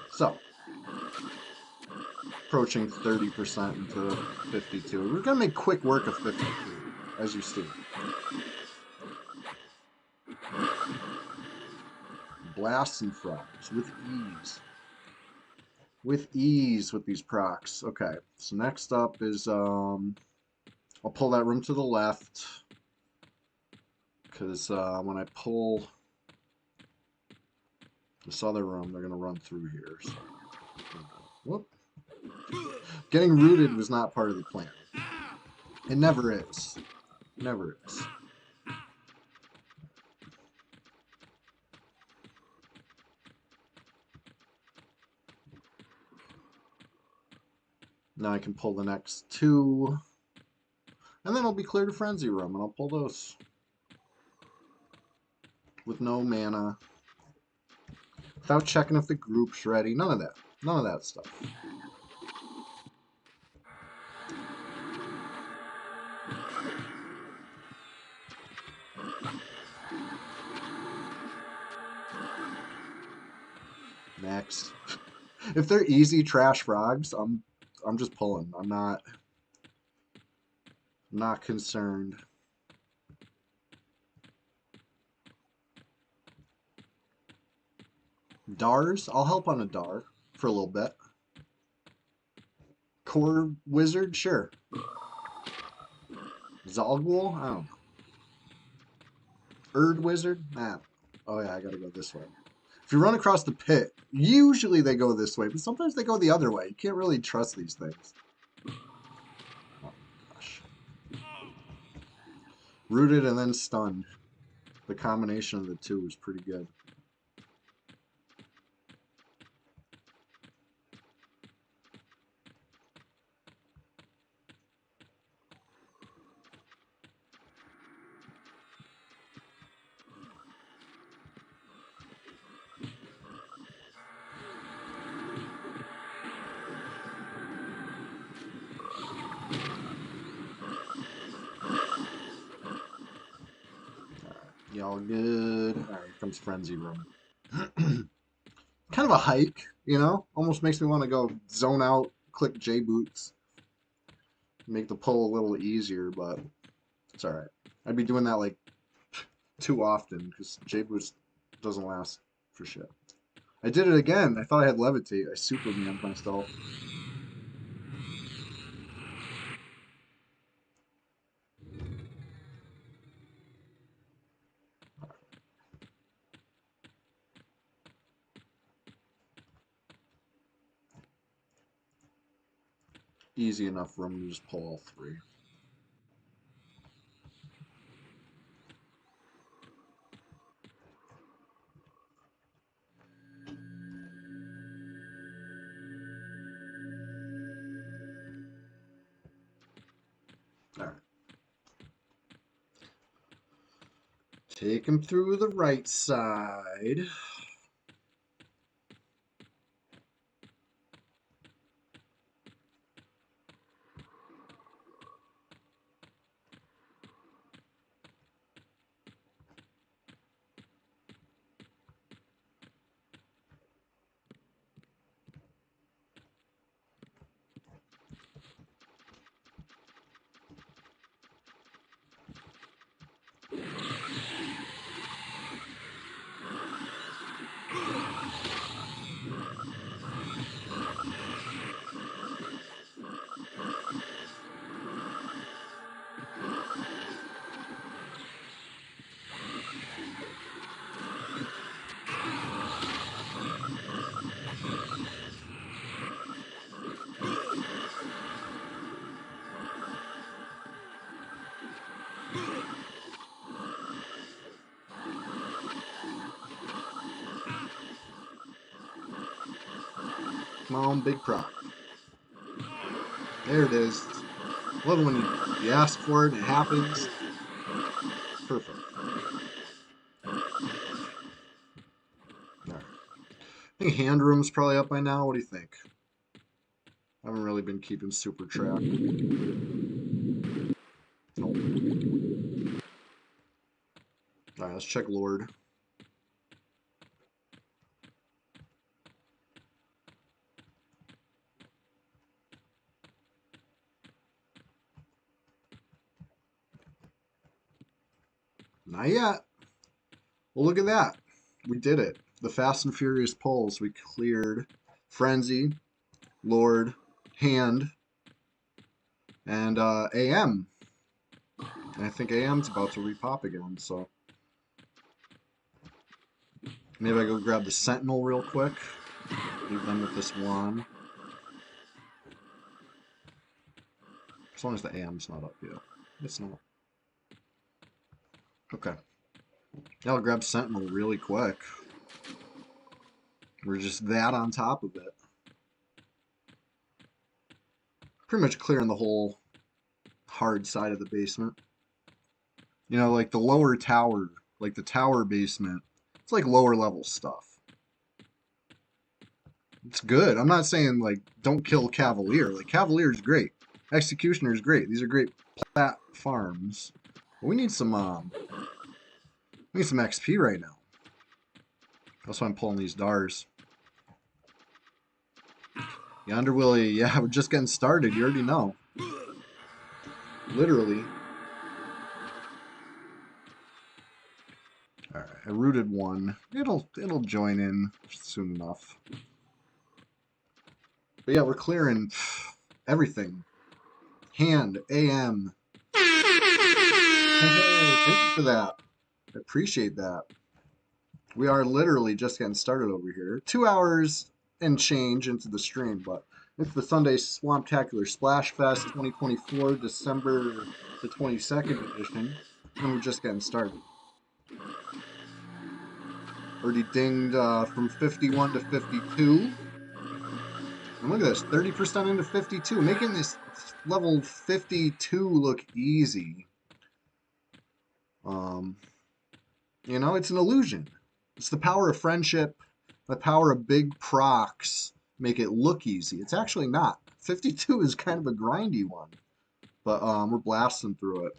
So, approaching 30% into 52. We're going to make quick work of 52, as you see. Blasts and frogs with ease. With ease with these procs. Okay, so next up is, I'll pull that room to the left. Because when I pull this other room, they're going to run through here. So. Whoop. Getting rooted was not part of the plan. It never is. Never is. Now I can pull the next two. And then I'll be clear to Frenzy Room, and I'll pull those. With no mana. Without checking if the group's ready. None of that. None of that stuff. Next. If they're easy trash frogs, I'm just pulling. I'm not concerned. Dars? I'll help on a Dar for a little bit. Core Wizard? Sure. Zalgul? I don't know. Erd Wizard? Nah. Oh yeah, I gotta go this way. If you run across the pit, usually they go this way, but sometimes they go the other way. You can't really trust these things. Oh gosh. Rooted and then stunned. The combination of the two was pretty good. Y'all good? Alright, here comes Frenzy Room. Kind of a hike, you know? Almost makes me want to go zone out, click J boots. Make the pull a little easier, but it's alright. I'd be doing that like too often because J boots doesn't last for shit. I did it again. I thought I had levitate. I supermaned myself. Easy enough room to just pull all three. All right. Take him through the right side. Come on, big prop. There it is. Love it when you ask for it and it happens. Perfect. All right. I think hand room's probably up by now. What do you think? I haven't really been keeping super track. Nope. All right, let's check Lord. Not yet. Well, look at that. We did it. The Fast and Furious pulls. We cleared Frenzy, Lord, Hand, and AM. And I think AM's about to repop again, so maybe I go grab the Sentinel real quick. Leave them with this one. As long as the AM's not up yet. It's not. Okay. Yeah, I'll grab Sentinel really quick. We're just that on top of it. Pretty much clearing the whole hard side of the basement. You know, like the lower tower, like the tower basement, it's like lower level stuff. It's good. I'm not saying like don't kill Cavalier. Like Cavalier's great. Executioner's great. These are great platforms. But we need some XP right now. That's why I'm pulling these Dars. Yonder Willie, yeah, we're just getting started. You already know. Literally. Alright, I rooted one. It'll join in soon enough. But yeah, we're clearing everything. Hand, AM. Hey, thank you for that. I appreciate that. We are literally just getting started over here. 2 hours and change into the stream, but it's the Sunday Swamptacular Splash Fest 2024, December the 22nd edition, and we're just getting started. Already dinged from 51 to 52. And look at this, 30% into 52, making this level 52 look easy. You know, it's an illusion. It's the power of friendship, the power of big procs make it look easy. It's actually not. 52 is kind of a grindy one, but we're blasting through it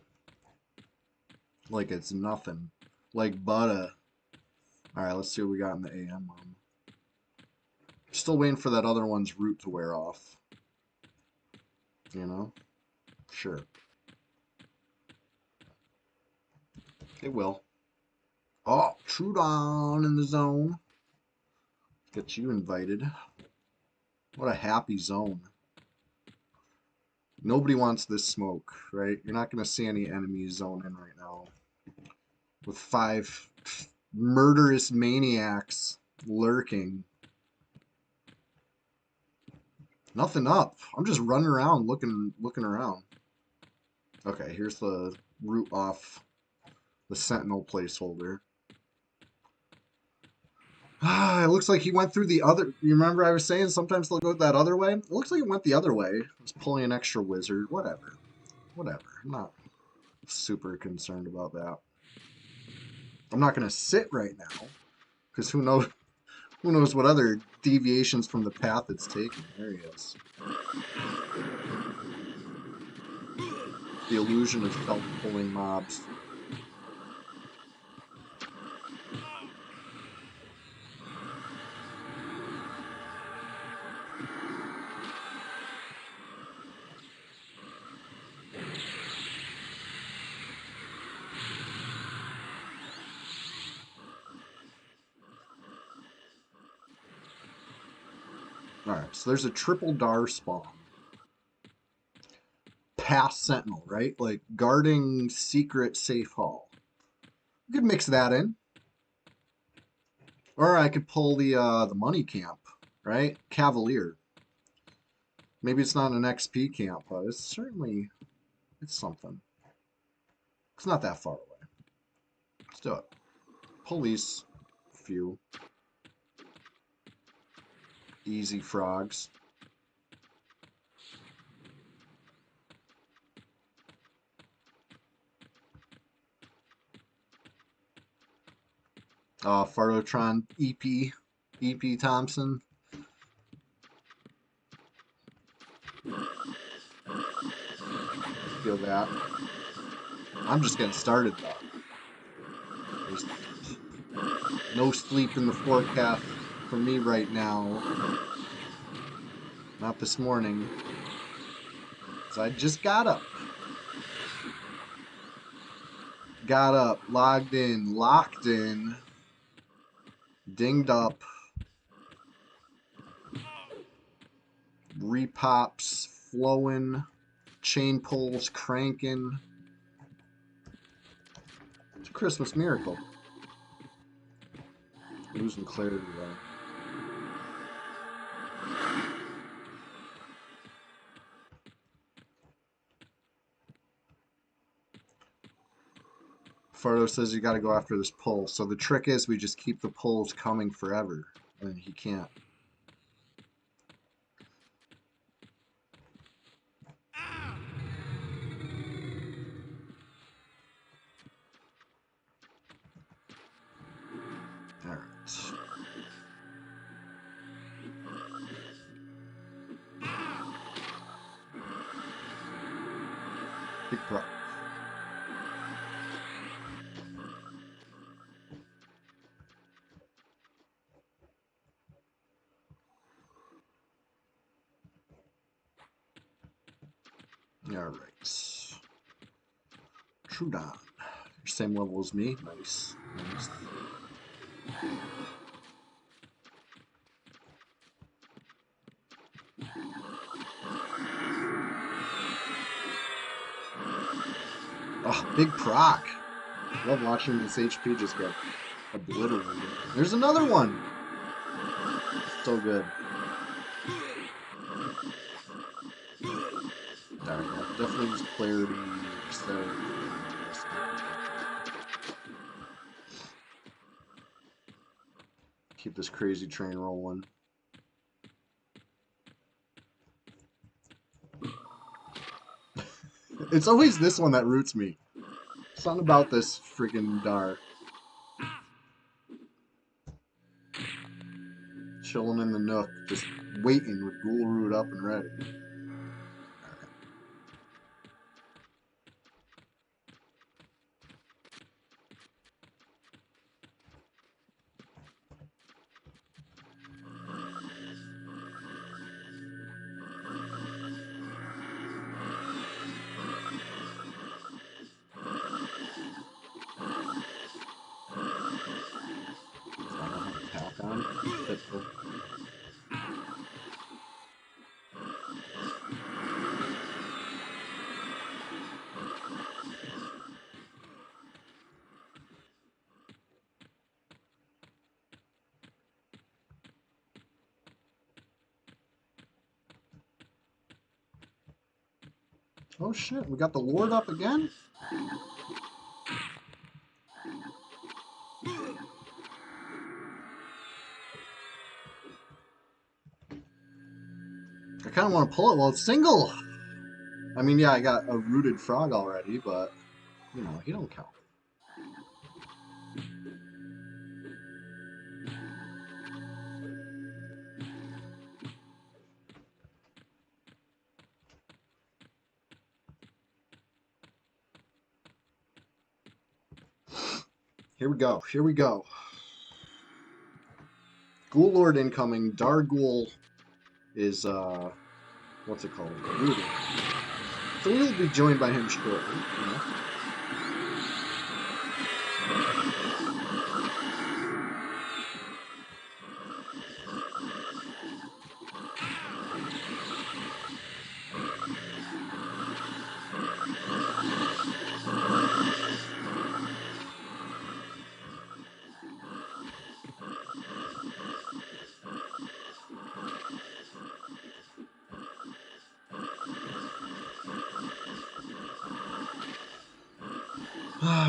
like it's nothing, like butter. All right, let's see what we got in the AM room. Still waiting for that other one's root to wear off. You know? Sure. It will. Oh, Trudon in the zone. Get you invited. What a happy zone. Nobody wants this smoke, right? You're not going to see any enemies zone in right now. With 5 murderous maniacs lurking. Nothing up. I'm just running around looking around. Okay, here's the route off the Sentinel placeholder. Ah, it looks like he went through the other. You remember I was saying sometimes they'll go that other way? It looks like it went the other way. I was pulling an extra wizard. Whatever. Whatever. I'm not super concerned about that. I'm not going to sit right now because who knows what other deviations from the path it's taking. There he is. The illusion of self-pulling mobs. Alright, so there's a triple Dar spawn. Past Sentinel, right? Like guarding secret safe hall. You could mix that in. Or I could pull the money camp, right? Cavalier. Maybe it's not an XP camp, but it's something. It's not that far away. Let's do it. Police. Few. Easy frogs. Farotron EP Thompson. Feel that. I'm just getting started though. There's no sleep in the forecast for me right now. Not this morning. So I just got up. Got up, logged in, locked in, dinged up. Repops flowing, chain pulls cranking. It's a Christmas miracle. Losing clarity though. Fardo says you gotta go after this pull. So the trick is we just keep the pulls coming forever. And he can't. Alright. Big pro. Alright. Trudon. Same level as me. Nice. Nice. Oh, big proc. Love watching this HP just get obliterated. There's another one. So good. Alright, definitely use clarity. Keep this crazy train rolling. It's always this one that roots me. Something about this friggin' Dar. Chilling in the nook, just waiting with Ghoul Root up and ready. Oh shit, we got the Lord up again? I kind of want to pull it while it's single. I mean, yeah, I got a rooted frog already, but, you know, he don't count. Here we go. Here we go. Ghoul Lord incoming. Darghoul is, what's it called? Rooted. So we will be joined by him shortly. You know?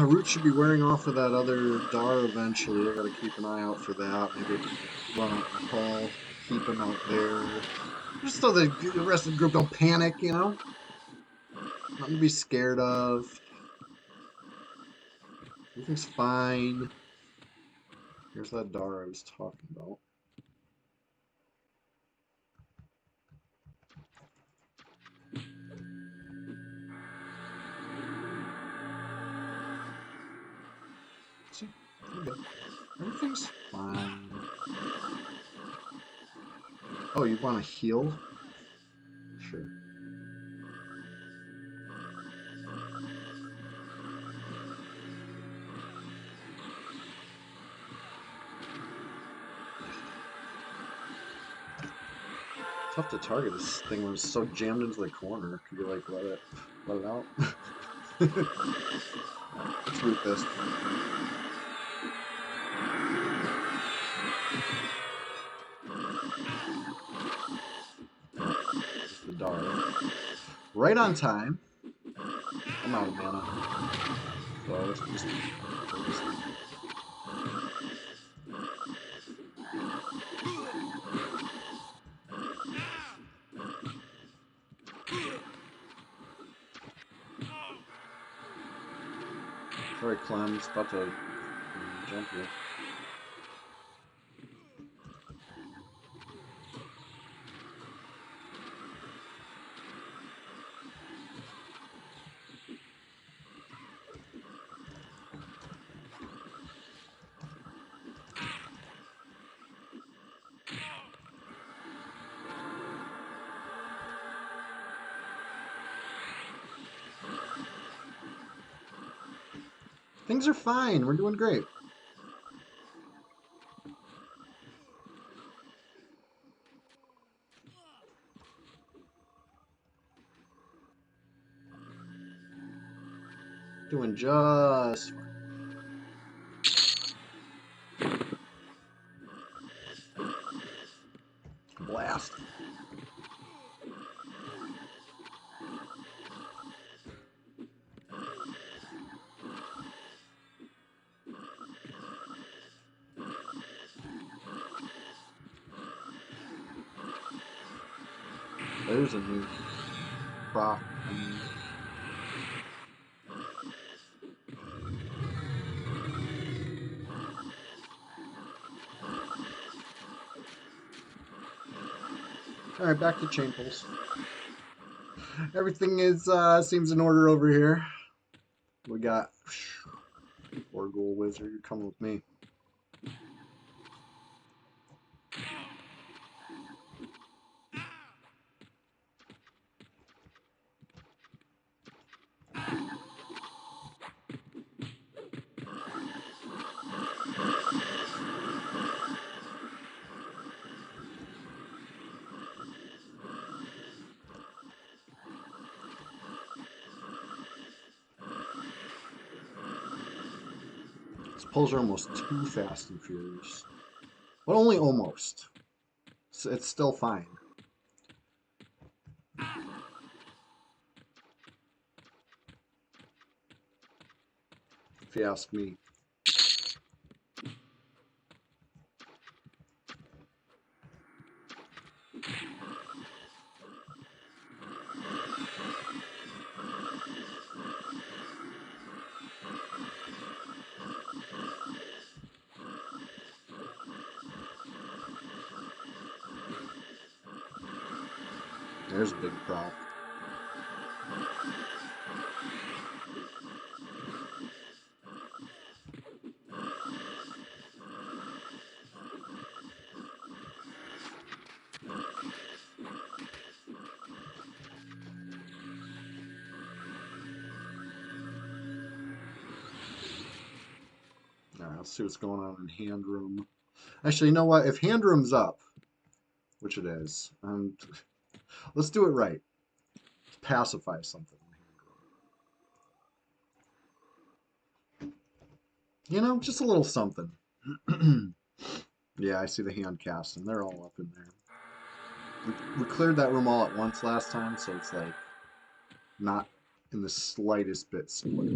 Root should be wearing off of that other Dar eventually. I gotta keep an eye out for that. Maybe run out in the hall, keep him out there. Just so the rest of the group don't panic, you know? Nothing to be scared of. Everything's fine. Here's that Dar I was talking about. See? Okay. Everything's fine. Oh, you want to heal? Sure. Tough to target this thing when it's so jammed into the corner. Could you like let it out? Let's root this. Just the Dar. Right on time. I'm out of mana. So let's just sorry, Clem. It's about to jump you. Things are fine. We're doing great. Doing just fine. Blast. There's a new proc. Alright, back to chain pulls. Everything is seems in order over here. We got 4 Ghoul Wizard. You're coming with me. These pulls are almost too fast and furious. But only almost. It's still fine. if you ask me. There's a big prop. Alright, let's see what's going on in hand room. Actually, you know what? If hand room's up, which it is, let's do it right. Let's pacify something. You know, just a little something. Yeah, I see the hand casting. They're all up in there. We cleared that room all at once last time, so it's like not in the slightest bit split.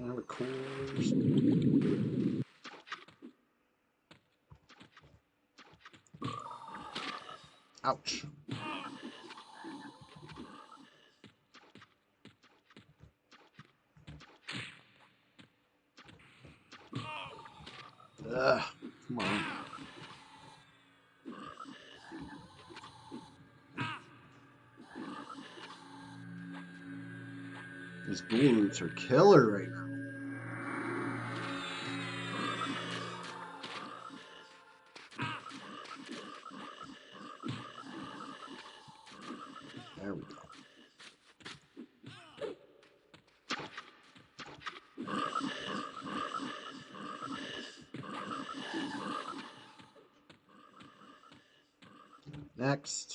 Have a course. Ouch. Ugh, come on. These ghoul roots are killer right now. There we go. Next.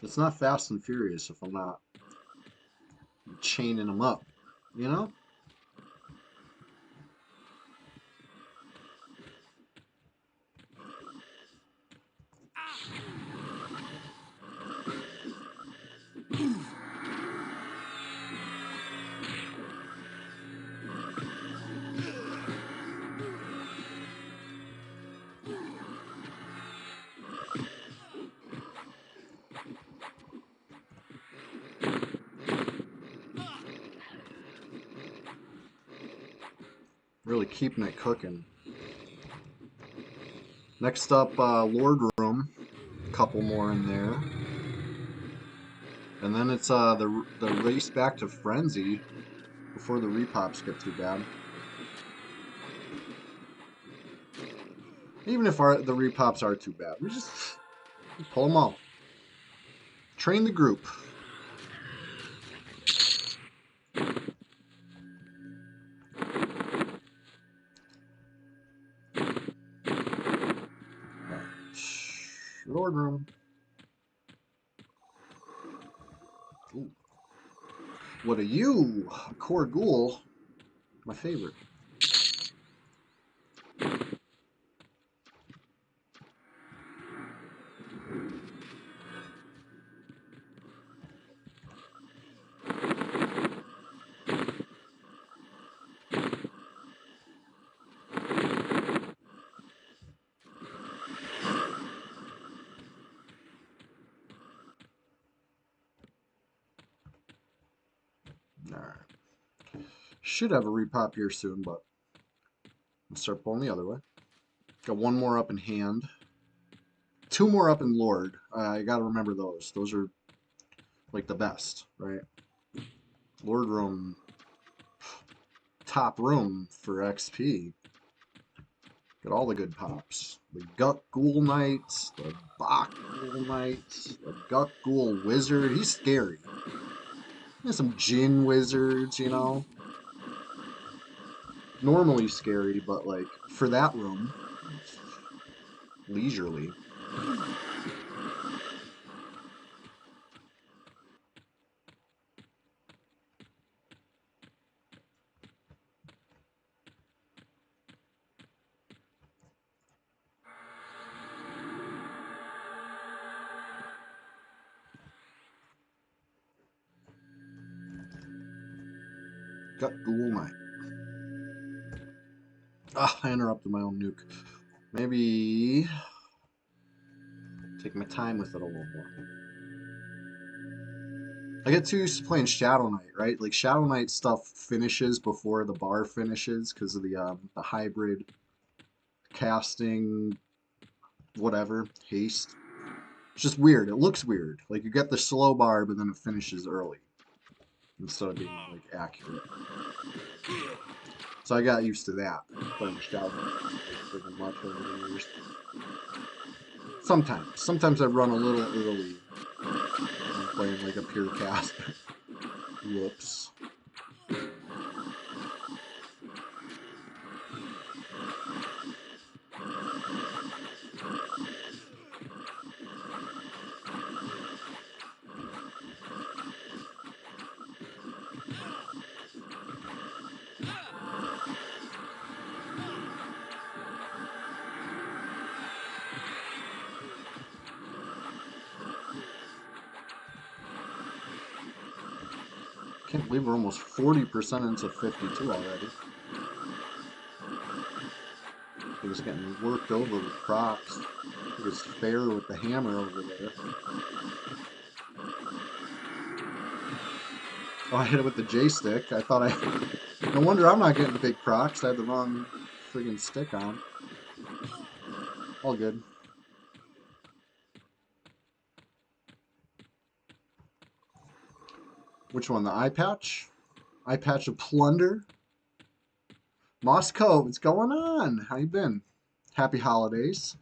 It's not Fast and Furious if I'm not chaining them up, you know? Really keeping it cooking. Next up, Lord Room. A couple more in there. And then it's the race back to Frenzy before the repops get too bad. Even if the repops are too bad, we just pull them all. Train the group. Lord Room. Ooh. What are you? A core ghoul. My favorite. Alright. Should have a repop here soon, but I'll start pulling the other way. Got one more up in hand. Two more up in Lord. I gotta remember those. Those are like the best, right? Lord Room. Top room for XP. Got all the good pops. the Guk Ghoul Knights, the Bach Ghoul Knights, the Guk Ghoul Wizard. He's scary. There's some Jinn Wizards, you know. Normally scary, but like for that room, leisurely. Guk Ghoul Knight. Ah, I interrupted my own nuke. Maybe take my time with it a little more. I get too used to playing Shadow Knight, right? Like Shadow Knight stuff finishes before the bar finishes because of the hybrid casting, whatever, haste. It's just weird. It looks weird. Like you get the slow bar, but then it finishes early instead of being like accurate. So I got used to that playing Shadow Knight pretty much over the years. Sometimes I run a little early. I'm playing like a pure caster. Whoops. Can't believe we're almost 40% into 52 already. He was getting worked over with procs. He was fair with the hammer over there. Oh, I hit it with the J stick. I thought I. No wonder I'm not getting big procs. I had the wrong friggin' stick on. All good. Which one? The eye patch? Eye patch of plunder? Moss Cove, what's going on? How you been? Happy holidays.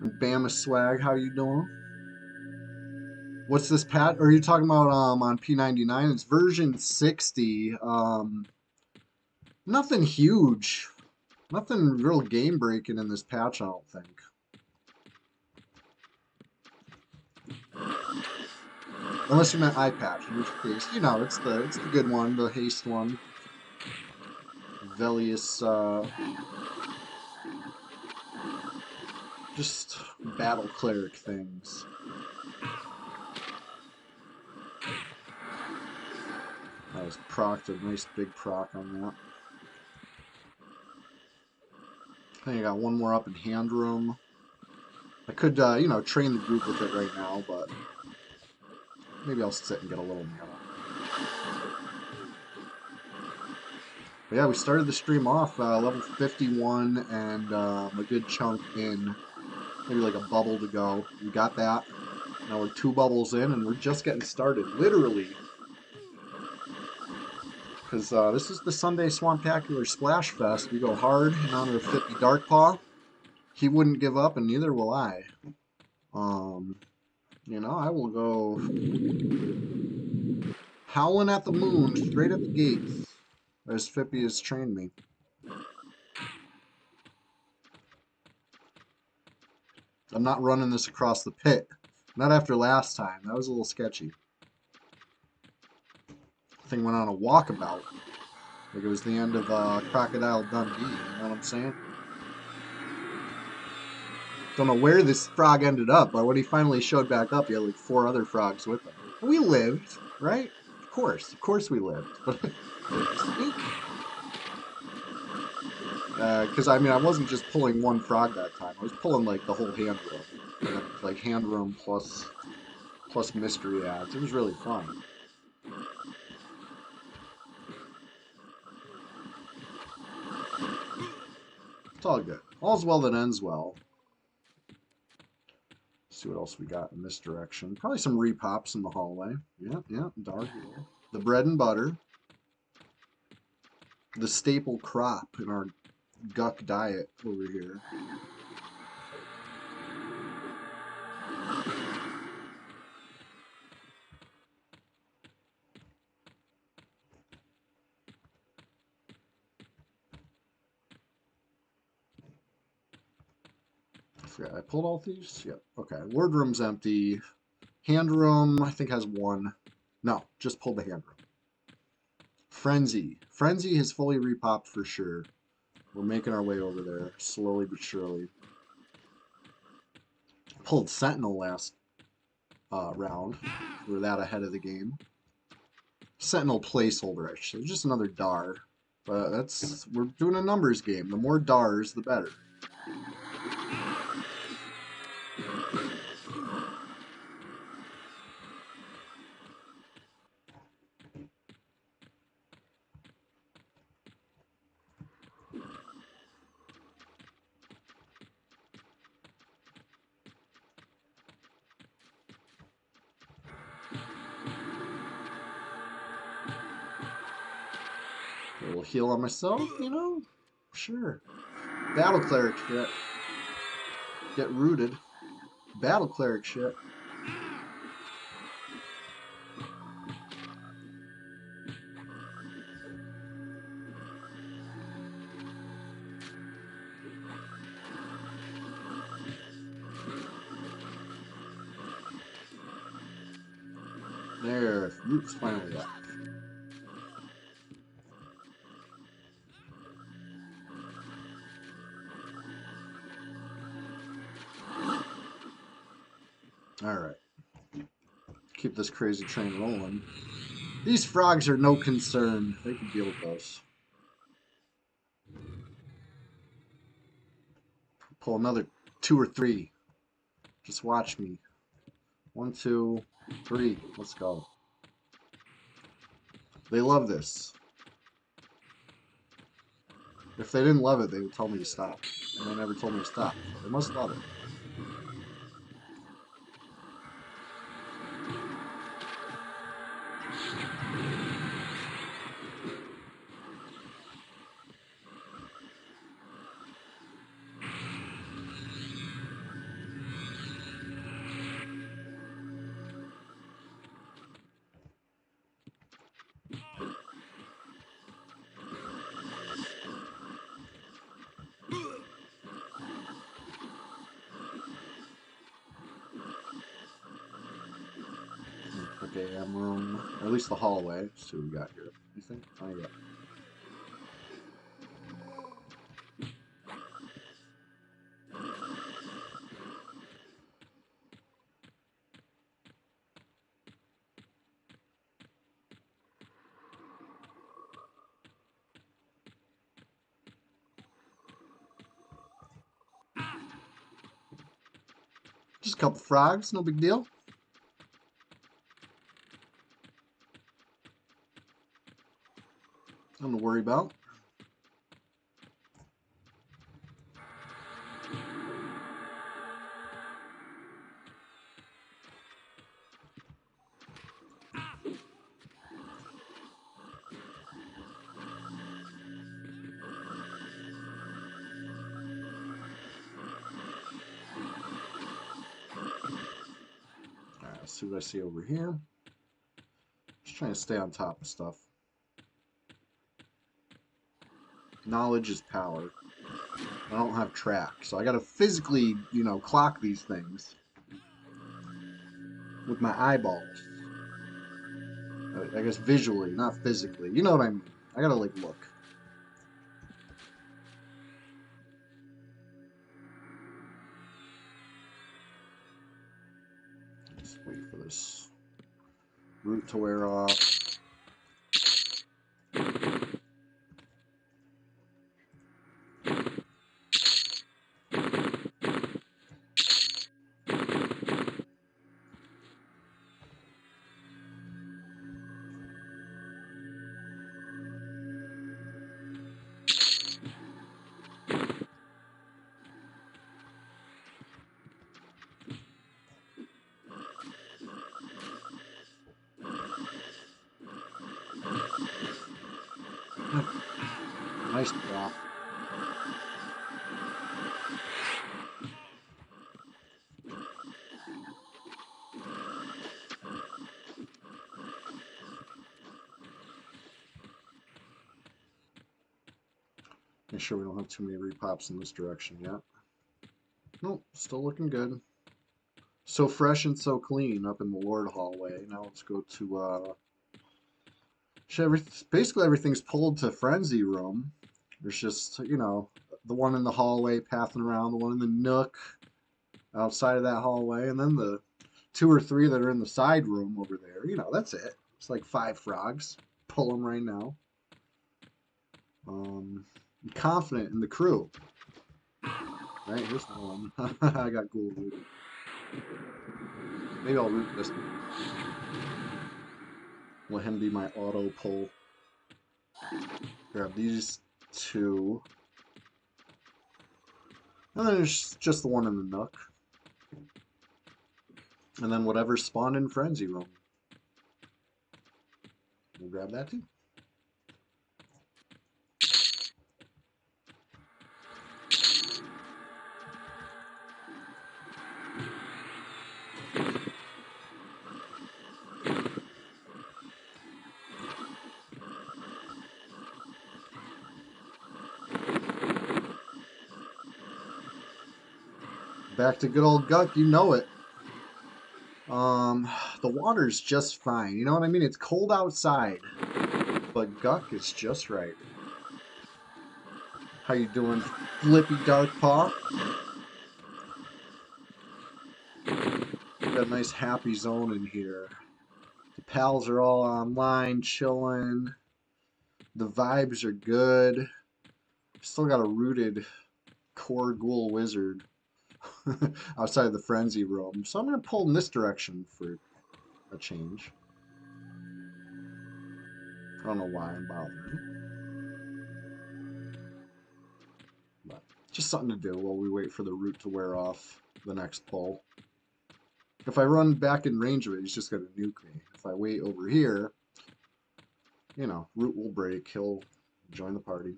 And Bama Swag, how you doing? What's this patch? Are you talking about on P99? It's version 60. Nothing huge. Nothing real game breaking in this patch, I don't think. Unless you meant eye patch, in which case, you know, it's the good one, the haste one. Velius just battle cleric things. That was procced, a nice big proc on that. I think I got one more up in hand room. I could, you know, train the group with it right now, but maybe I'll sit and get a little mana. But yeah, we started the stream off level 51 and a good chunk in. Maybe like a bubble to go. We got that. Now we're 2 bubbles in and we're just getting started. Literally. Because this is the Sunday Swamptacular Splash Fest. We go hard in honor of 50 Darkpaw. He wouldn't give up and neither will I. You know, I will go howling at the moon straight at the gates as Fippy has trained me. I'm not running this across the pit. Not after last time. That was a little sketchy. Thing went on a walkabout. Like it was the end of Crocodile Dundee. You know what I'm saying? Don't know where this frog ended up, but when he finally showed back up, he had like 4 other frogs with him. We lived, right? Of course we lived. Because I mean, I wasn't just pulling one frog that time. I was pulling like the whole hand room, like hand room plus mystery ads. It was really fun. It's all good. All's well that ends well. Let's see what else we got in this direction. Probably some repops in the hallway. Yeah, dark. The bread and butter. The staple crop in our Guk diet over here. I pulled all these? Yep. Okay. Word room's empty. Hand room, I think, has one. No, just pulled the hand room. Frenzy. Frenzy has fully repopped for sure. We're making our way over there, slowly but surely. Pulled Sentinel last round. We're that ahead of the game. Sentinel placeholder, actually. Just another Dar. But we're doing a numbers game. The more Dars, the better. A little heal on myself, you know? Sure. Battle cleric shit. Get rooted. Battle cleric shit. There, root's finally up. Alright. Keep this crazy train rolling. These frogs are no concern. They can deal with those. Pull another 2 or 3. Just watch me. 1, 2, 3. Let's go. They love this. If they didn't love it, they would tell me to stop. And they never told me to stop. So they must love it. Okay, room, or at least the hallway. Let's see what we got here. You think? Oh, yeah. Just a couple frogs, no big deal. Nothing to worry about. Alright, let's see what I see over here. Just trying to stay on top of stuff. Knowledge is power. I don't have track, so I gotta physically, you know, clock these things with my eyeballs. I guess visually, not physically. You know what I mean. I gotta, like, look. Just wait for this root to wear off. Nice drop. Make sure we don't have too many repops in this direction yet. Nope, still looking good. So fresh and so clean up in the Lord hallway. Now let's go to basically everything's pulled to Frenzy Room. There's just, you know, the one in the hallway pathing around, the one in the nook outside of that hallway, and then the 2 or 3 that are in the side room over there. You know, that's it. It's like 5 frogs. Pull them right now. I'm confident in the crew. Right, here's one. I got ghoul rooted. Maybe I'll root this one. Let him be my auto pull. Grab these 2. And then there's just the one in the nook. And then whatever spawned in Frenzy Room. We'll grab that too. Back to good old Guck, you know it. The water's just fine. You know what I mean? It's cold outside, but Guck is just right. How you doing, Flippy Dark Paw? Got a nice happy zone in here. The pals are all online, chilling. The vibes are good. Still got a rooted core ghoul wizard outside the frenzy room. So I'm going to pull in this direction for a change. I don't know why I'm bothering. But just something to do while we wait for the root to wear off the next pull. If I run back in range of it, he's just going to nuke me. If I wait over here, you know, root will break. He'll join the party.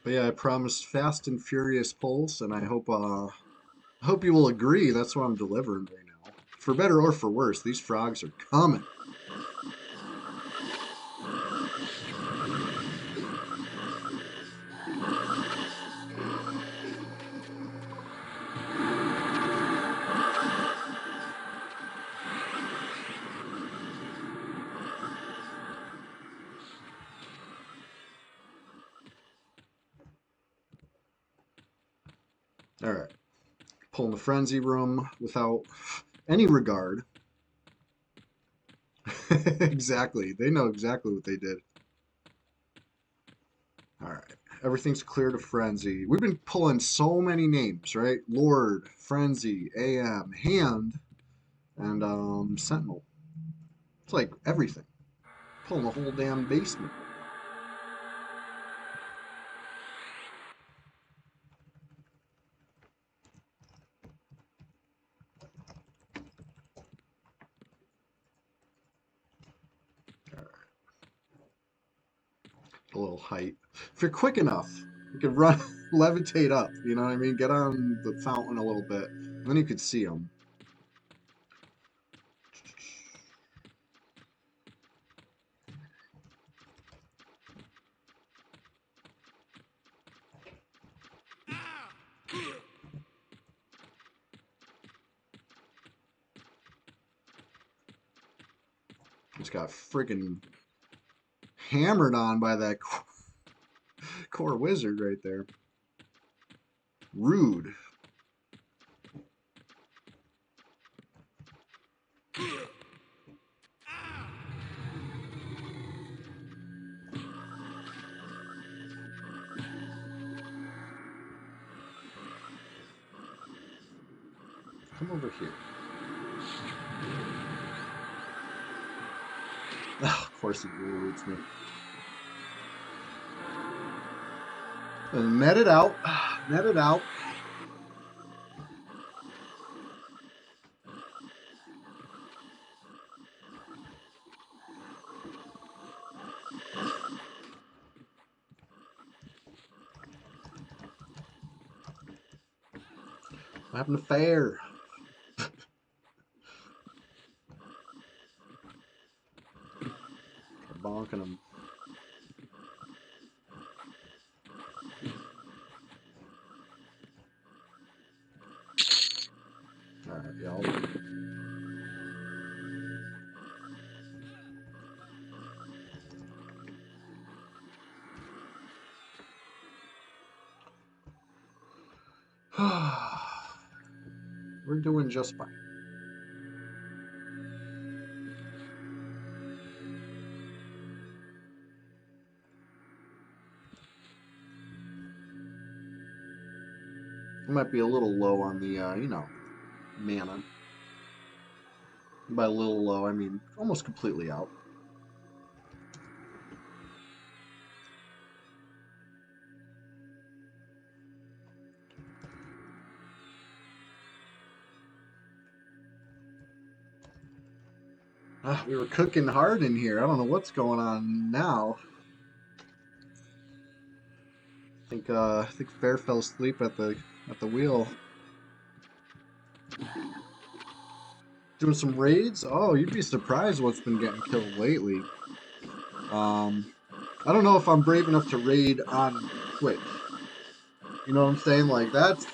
But yeah, I promised fast and furious pulls, and I hope you will agree. That's what I'm delivering right now. For better or for worse, these frogs are coming. All right, pulling the frenzy room without any regard. Exactly, they know exactly what they did. All right, everything's clear to frenzy. We've been pulling so many names, right? Lord, frenzy, AM, hand, and sentinel. It's like everything. Pulling the whole damn basement. A little height. If you're quick enough, you could run, levitate up. You know what I mean? Get on the fountain a little bit, and then you could see them. Just got friggin' hammered on by that core wizard right there. Rude. Come over here. Oh, of course he roots me. And net it out. Net it out. What happened to fair? Bonking him. Alright, yeah, we're doing just fine. I might be a little low on the, you know, mana. By a little low, I mean almost completely out. We were cooking hard in here. I don't know what's going on now. I think Fair fell asleep at the wheel. Doing some raids? Oh, you'd be surprised what's been getting killed lately. I don't know if I'm brave enough to raid on Twitch. You know what I'm saying? Like that's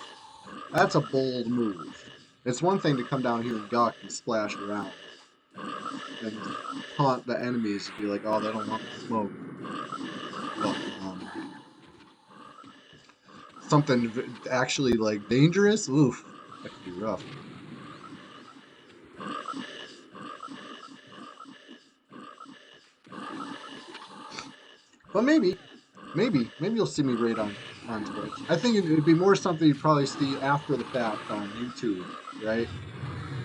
a bold move. It's one thing to come down here and gawk and splash around and taunt the enemies and be like, oh, they don't want the smoke. But something actually like dangerous, oof, that could be rough. But maybe you'll see me raid on Twitch. I think it'd be more something you'd probably see after the fact on YouTube, right?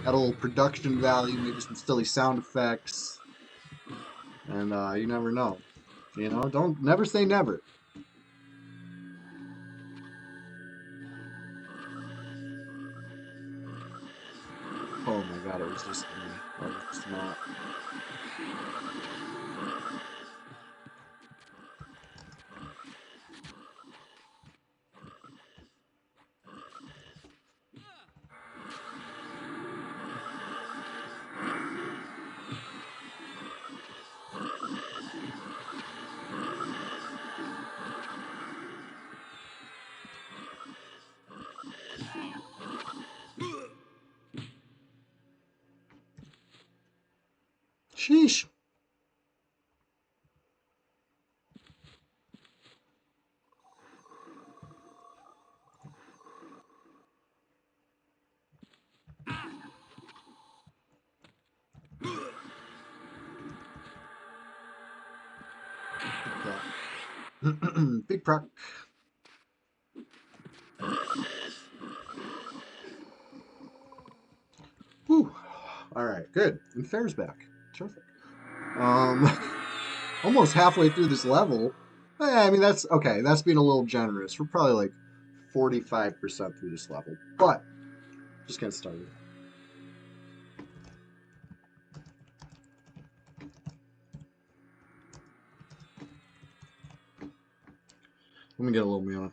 Add a little production value, maybe some silly sound effects, and you never know. You know, don't never say never. Oh my God, it was just me. That was just not. Sheesh. Big proc. Whew. All right, good. And Fair's back. Terrific. Um, almost halfway through this level. I mean, that's okay. That's being a little generous. We're probably like 45% through this level, but just getting started. Let me get a little mana.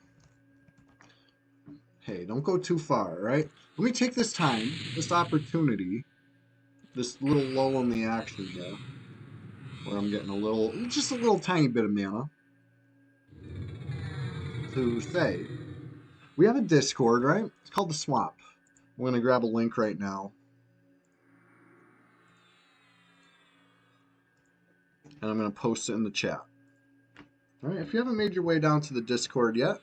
Hey, don't go too far, right? Let me take this time, this opportunity, this little lull in the action here, where I'm getting a little, just a little tiny bit of mana, to say, we have a Discord, right? It's called the Swamp. I'm going to grab a link right now. And I'm going to post it in the chat. All right, if you haven't made your way down to the Discord yet,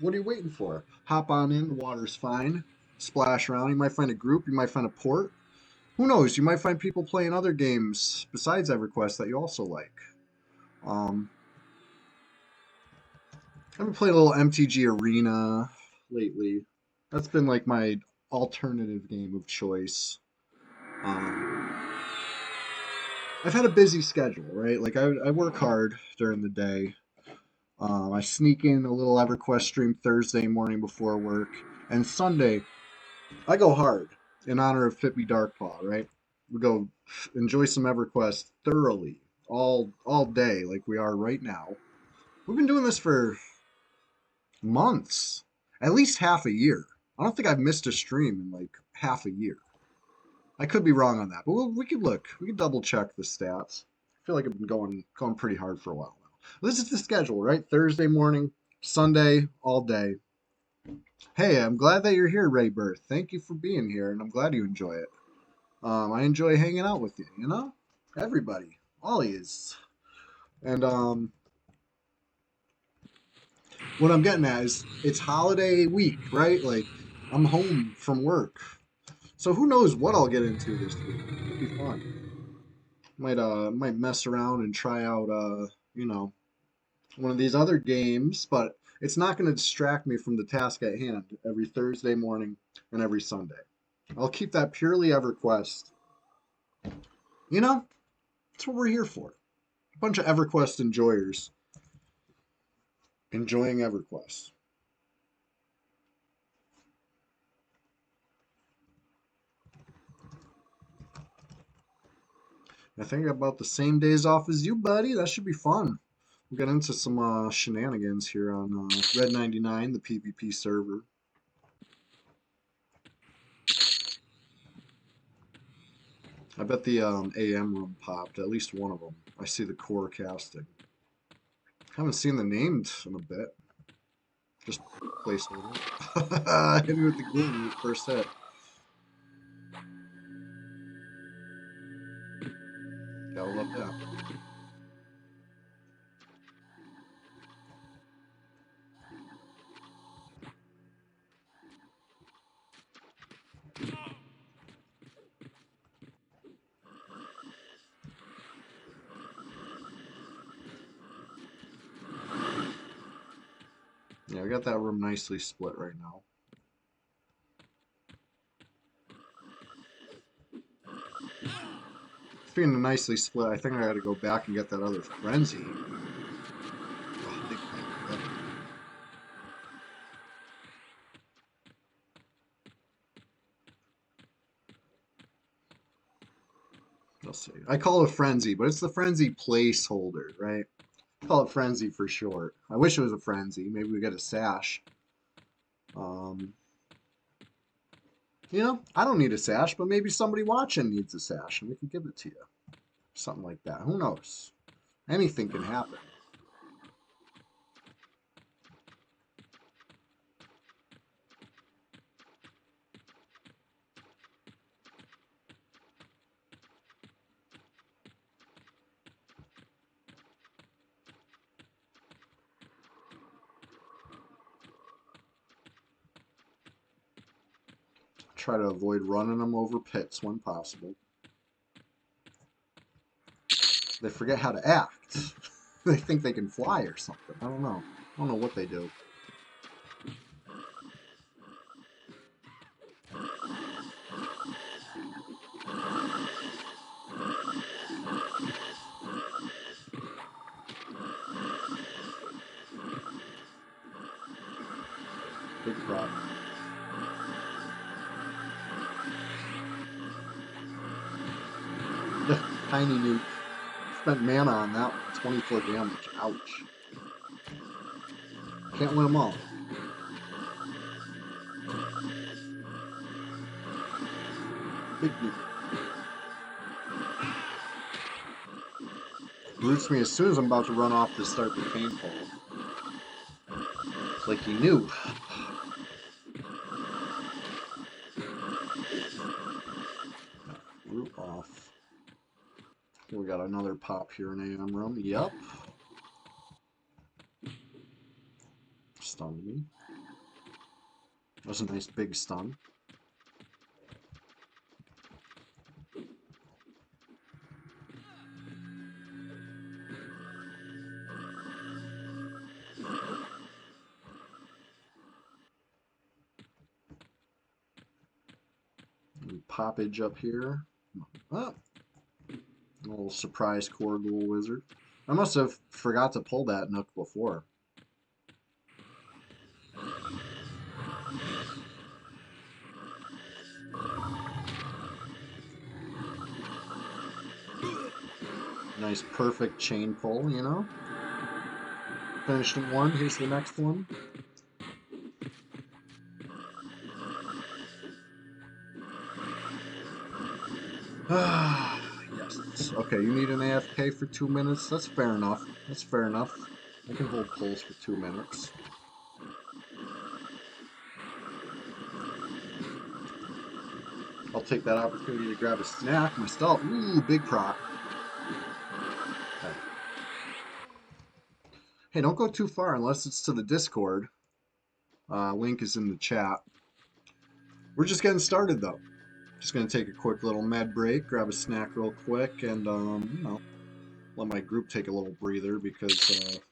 what are you waiting for? Hop on in, the water's fine. Splash around. You might find a group, you might find a port. Who knows? You might find people playing other games besides EverQuest that you also like. I've been playing a little MTG Arena lately. That's been like my alternative game of choice. I've had a busy schedule, right? Like I work hard during the day. I sneak in a little EverQuest stream Thursday morning before work, and Sunday I go hard in honor of Fippy Darkpaw, right? We go enjoy some EverQuest thoroughly all day, like we are right now. We've been doing this for months, at least half a year, I don't think I've missed a stream in like half a year. I could be wrong on that, but we could look. We could double check the stats. I feel like I've been going pretty hard for a while now. This is the schedule, right? Thursday morning, Sunday, all day. Hey, I'm glad that you're here, Ray Birth. Thank you for being here, and I'm glad you enjoy it. I enjoy hanging out with you, you know? Everybody. All is. And what I'm getting at is it's holiday week, right? Like I'm home from work. So who knows what I'll get into this week. It'll be fun. Might mess around and try out you know, one of these other games, but it's not going to distract me from the task at hand every Thursday morning and every Sunday. I'll keep that purely EverQuest. You know, that's what we're here for. A bunch of EverQuest enjoyers enjoying EverQuest. I think about the same days off as you, buddy. That should be fun. We'll get into some shenanigans here on Red 99, the PvP server. I bet the AM room popped, at least one of them. I see the core casting. Haven't seen the names in a bit. Just placeholder. Hit me with the glue first hit. Gotta love that. Yeah, we got that room nicely split right now. Speaking of nicely split, I think I gotta go back and get that other frenzy. Oh, big thing. I'll see. I call it a frenzy, but it's the frenzy placeholder, right? I call it frenzy for short. I wish it was a frenzy. Maybe we get a sash. You know, I don't need a sash, but maybe somebody watching needs a sash, and we can give it to you. Something like that. Who knows? Anything can happen. Try to avoid running them over pits when possible. They forget how to act. They think they can fly or something. I don't know. I don't know what they do. Big problem. Tiny nuke. Spent mana on that one. 24 damage. Ouch. Can't win them all. Big nuke. Roots me as soon as I'm about to run off to start the paintball. It's like he knew. Root off. We got another pop here in AM room. Yep. Stunned me. That was a nice big stun. Poppage up here. Oh. A little surprise core ghoul wizard. I must have forgot to pull that nook before. Nice perfect chain pull, you know? Finished in one, here's the next one. Yes. Okay, you need an AFK for 2 minutes? That's fair enough. That's fair enough. I can hold pulls for 2 minutes. I'll take that opportunity to grab a snack myself. Ooh, big proc. Okay. Hey, don't go too far unless it's to the Discord. Link is in the chat. We're just getting started though. Just gonna take a quick little med break, grab a snack real quick, and let my group take a little breather because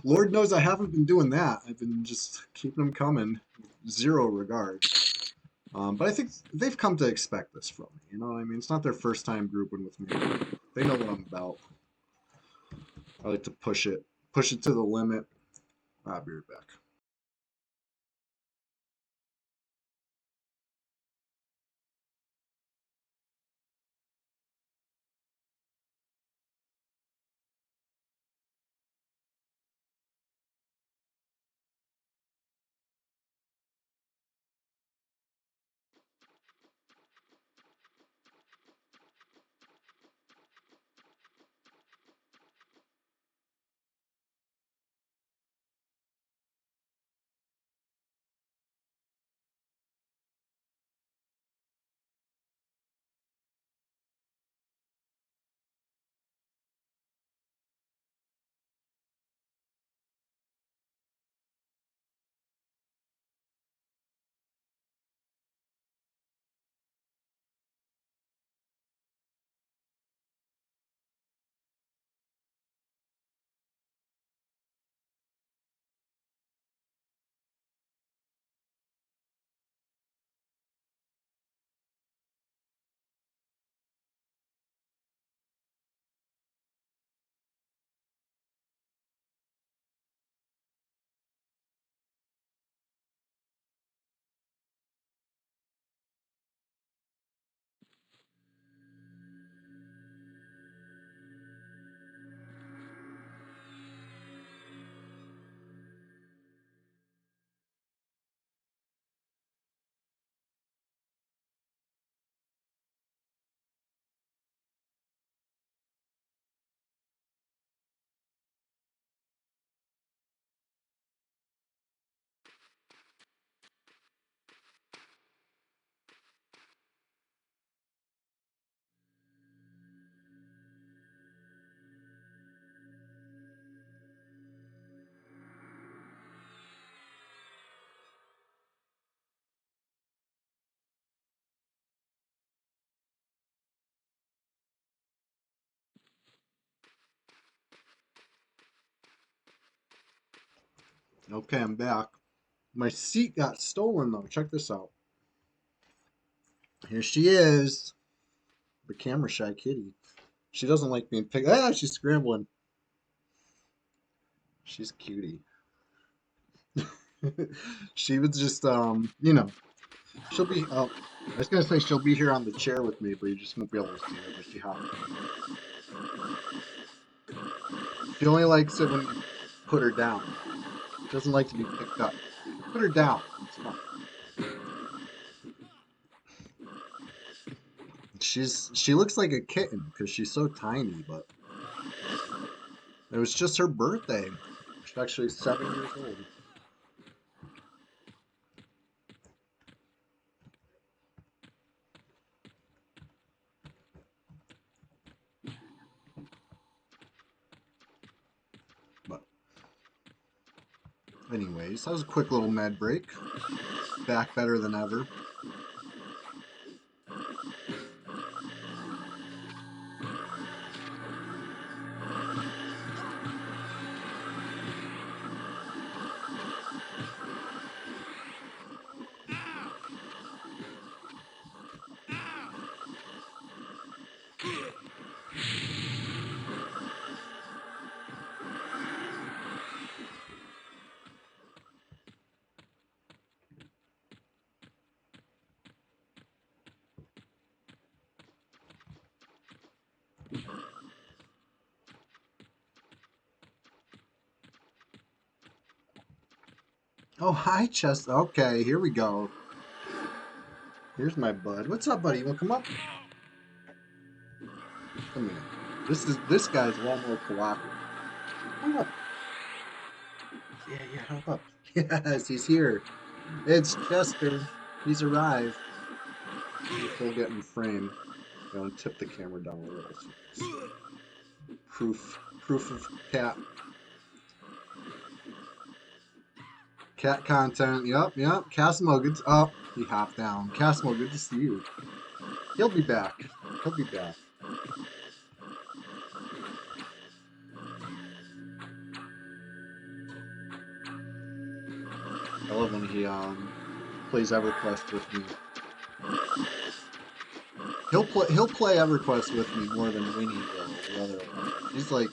Lord knows I haven't been doing that. I've been just keeping them coming, zero regard. But I think they've come to expect this from me. You know what I mean? It's not their first time grouping with me. They know what I'm about. I like to push it to the limit. I'll be right back. Okay, I'm back. My seat got stolen though. Check this out. Here she is, the camera shy kitty. She doesn't like being picked. Ah, she's scrambling. She's cutie. She was just she'll be I was gonna say she'll be here on the chair with me, but you just won't be able to see her, but she hopped. She only likes it when you put her down. She doesn't like to be picked up. Put her down. It's fine. She looks like a kitten because she's so tiny, but it was just her birthday. She's actually 7 years old. But anyways, that was a quick little med break. Back better than ever. Oh, hi, Chest. Okay, here we go. Here's my bud. What's up, buddy? You want to come up? Come here. This guy's a lot more cooperative. Come up. Yeah, hop up. Yes, he's here. It's Chester. He's arrived. We'll get in frame. You know, tip the camera down a little so you can see. Proof of cat. Cat content. Yep. Casimo, good. Oh, he hopped down. Casimo, good to see you. He'll be back. He'll be back. I love when he plays EverQuest with me. He'll play EverQuest with me more than Winnie will, the other one. She's like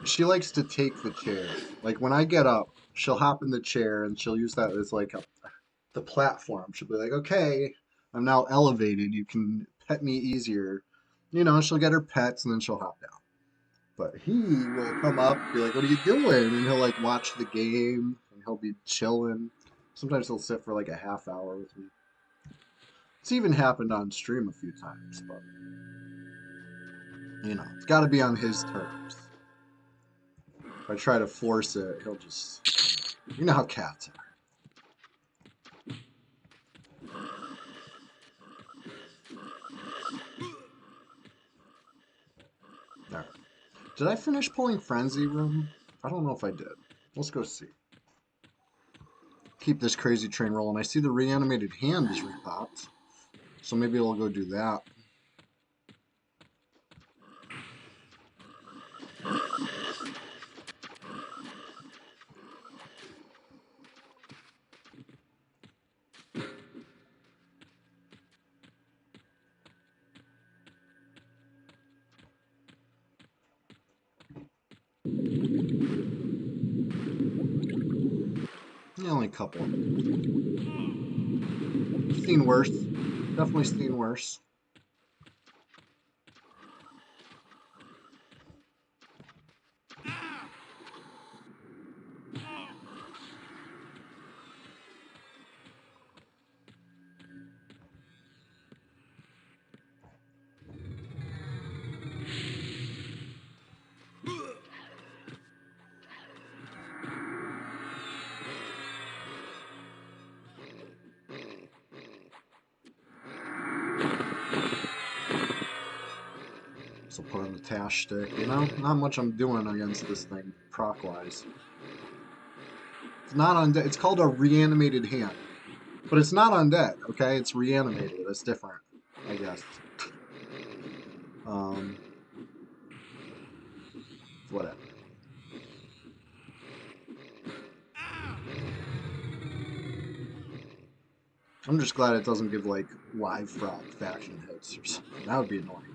she likes to take the chair. Like when I get up, she'll hop in the chair and she'll use that as like the platform. She'll be like, "Okay, I'm now elevated. You can pet me easier." You know, she'll get her pets and then she'll hop down. But he will come up, be like, "What are you doing?" And he'll like watch the game and he'll be chilling. Sometimes he'll sit for like a half hour with me. It's even happened on stream a few times, but you know, it's got to be on his terms. If I try to force it, he'll just, you know how cats are. All right. Did I finish pulling Frenzy Room? I don't know if I did. Let's go see. Keep this crazy train rolling. I see the reanimated hand is repopped, so maybe I'll go do that. Yeah, only a couple. Seen worse. Definitely seen worse. So put on the Tash stick, you know? Not much I'm doing against this thing, proc-wise. It's not undead. It's called a reanimated hand. But it's not undead, okay? It's reanimated. That's different, I guess. Um, whatever. I'm just glad it doesn't give, like, live frog faction hits or something. That would be annoying.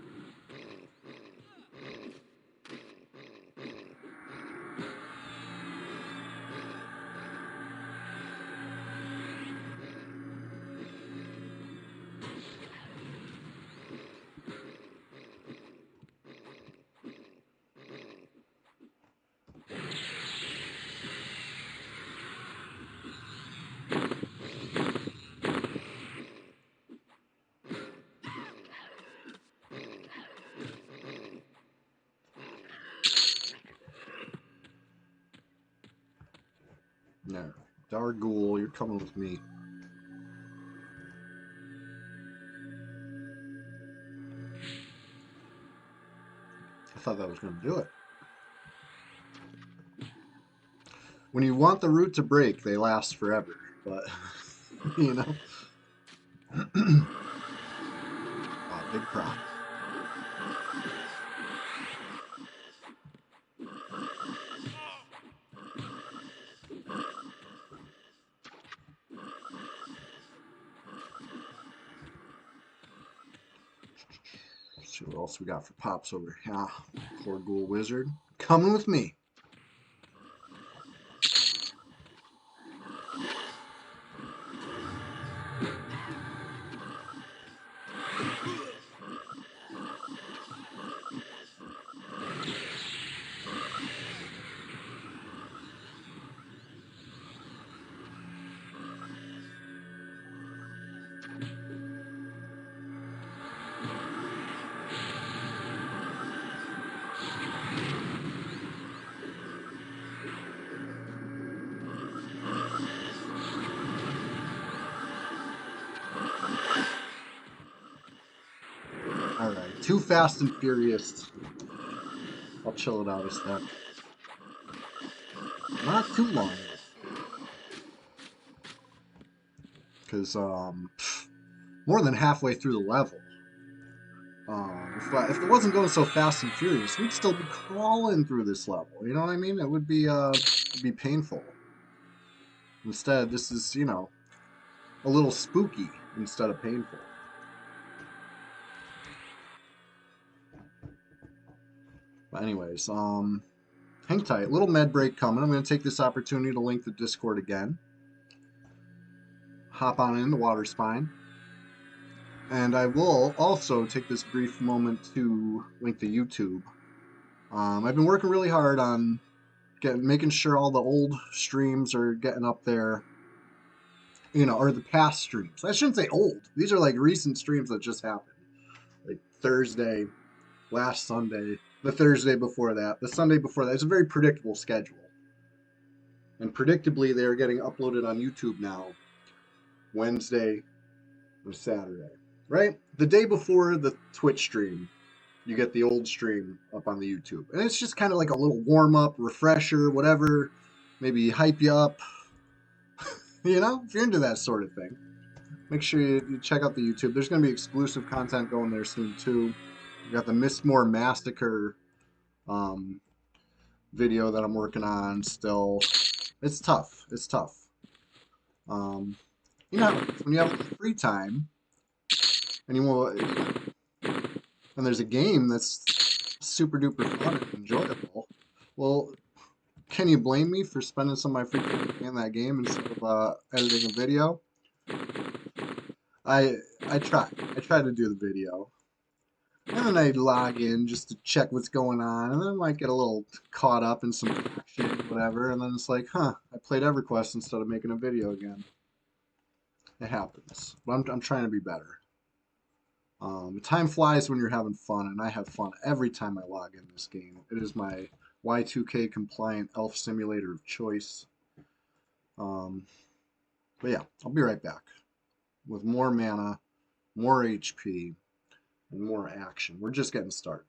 No. Darghoul, you're coming with me. I thought that was going to do it. When you want the root to break, they last forever. But, you know. Oh, big prop. Let's see what else we got for pops over here. Ah, poor ghoul wizard. Coming with me. Too Fast and Furious. I'll chill it out a sec. Not too long, because more than halfway through the level. If it wasn't going so fast and furious, we'd still be crawling through this level. You know what I mean? It would be it'd be painful. Instead, this is, you know, a little spooky instead of painful. But anyways, hang tight. Little med break coming. I'm going to take this opportunity to link the Discord again. Hop on in the water spine. And I will also take this brief moment to link the YouTube. I've been working really hard on making sure all the old streams are getting up there, you know, or the past streams. I shouldn't say old. These are like recent streams that just happened. Like Thursday, last Sunday, the Thursday before that, the Sunday before that. It's a very predictable schedule. And predictably, they're getting uploaded on YouTube now, Wednesday and Saturday, right? The day before the Twitch stream, you get the old stream up on the YouTube. And it's just kind of like a little warm up, refresher, whatever, maybe hype you up. You know, if you're into that sort of thing, make sure you check out the YouTube. There's going to be exclusive content going there soon, too. We got the Mistmore Massacre video that I'm working on still. It's tough. It's tough. You know, when you have free time and you want, and there's a game that's super duper fun and enjoyable, well, can you blame me for spending some of my free time in that game instead of editing a video? I try to do the video, and then I log in just to check what's going on, and then I might get a little caught up in some action, whatever, and then it's like, huh, I played EverQuest instead of making a video again. It happens, but I'm trying to be better. Time flies when you're having fun, and I have fun every time I log in this game. It is my Y2K compliant elf simulator of choice. But yeah, I'll be right back with more mana, more HP, and more action. We're just getting started.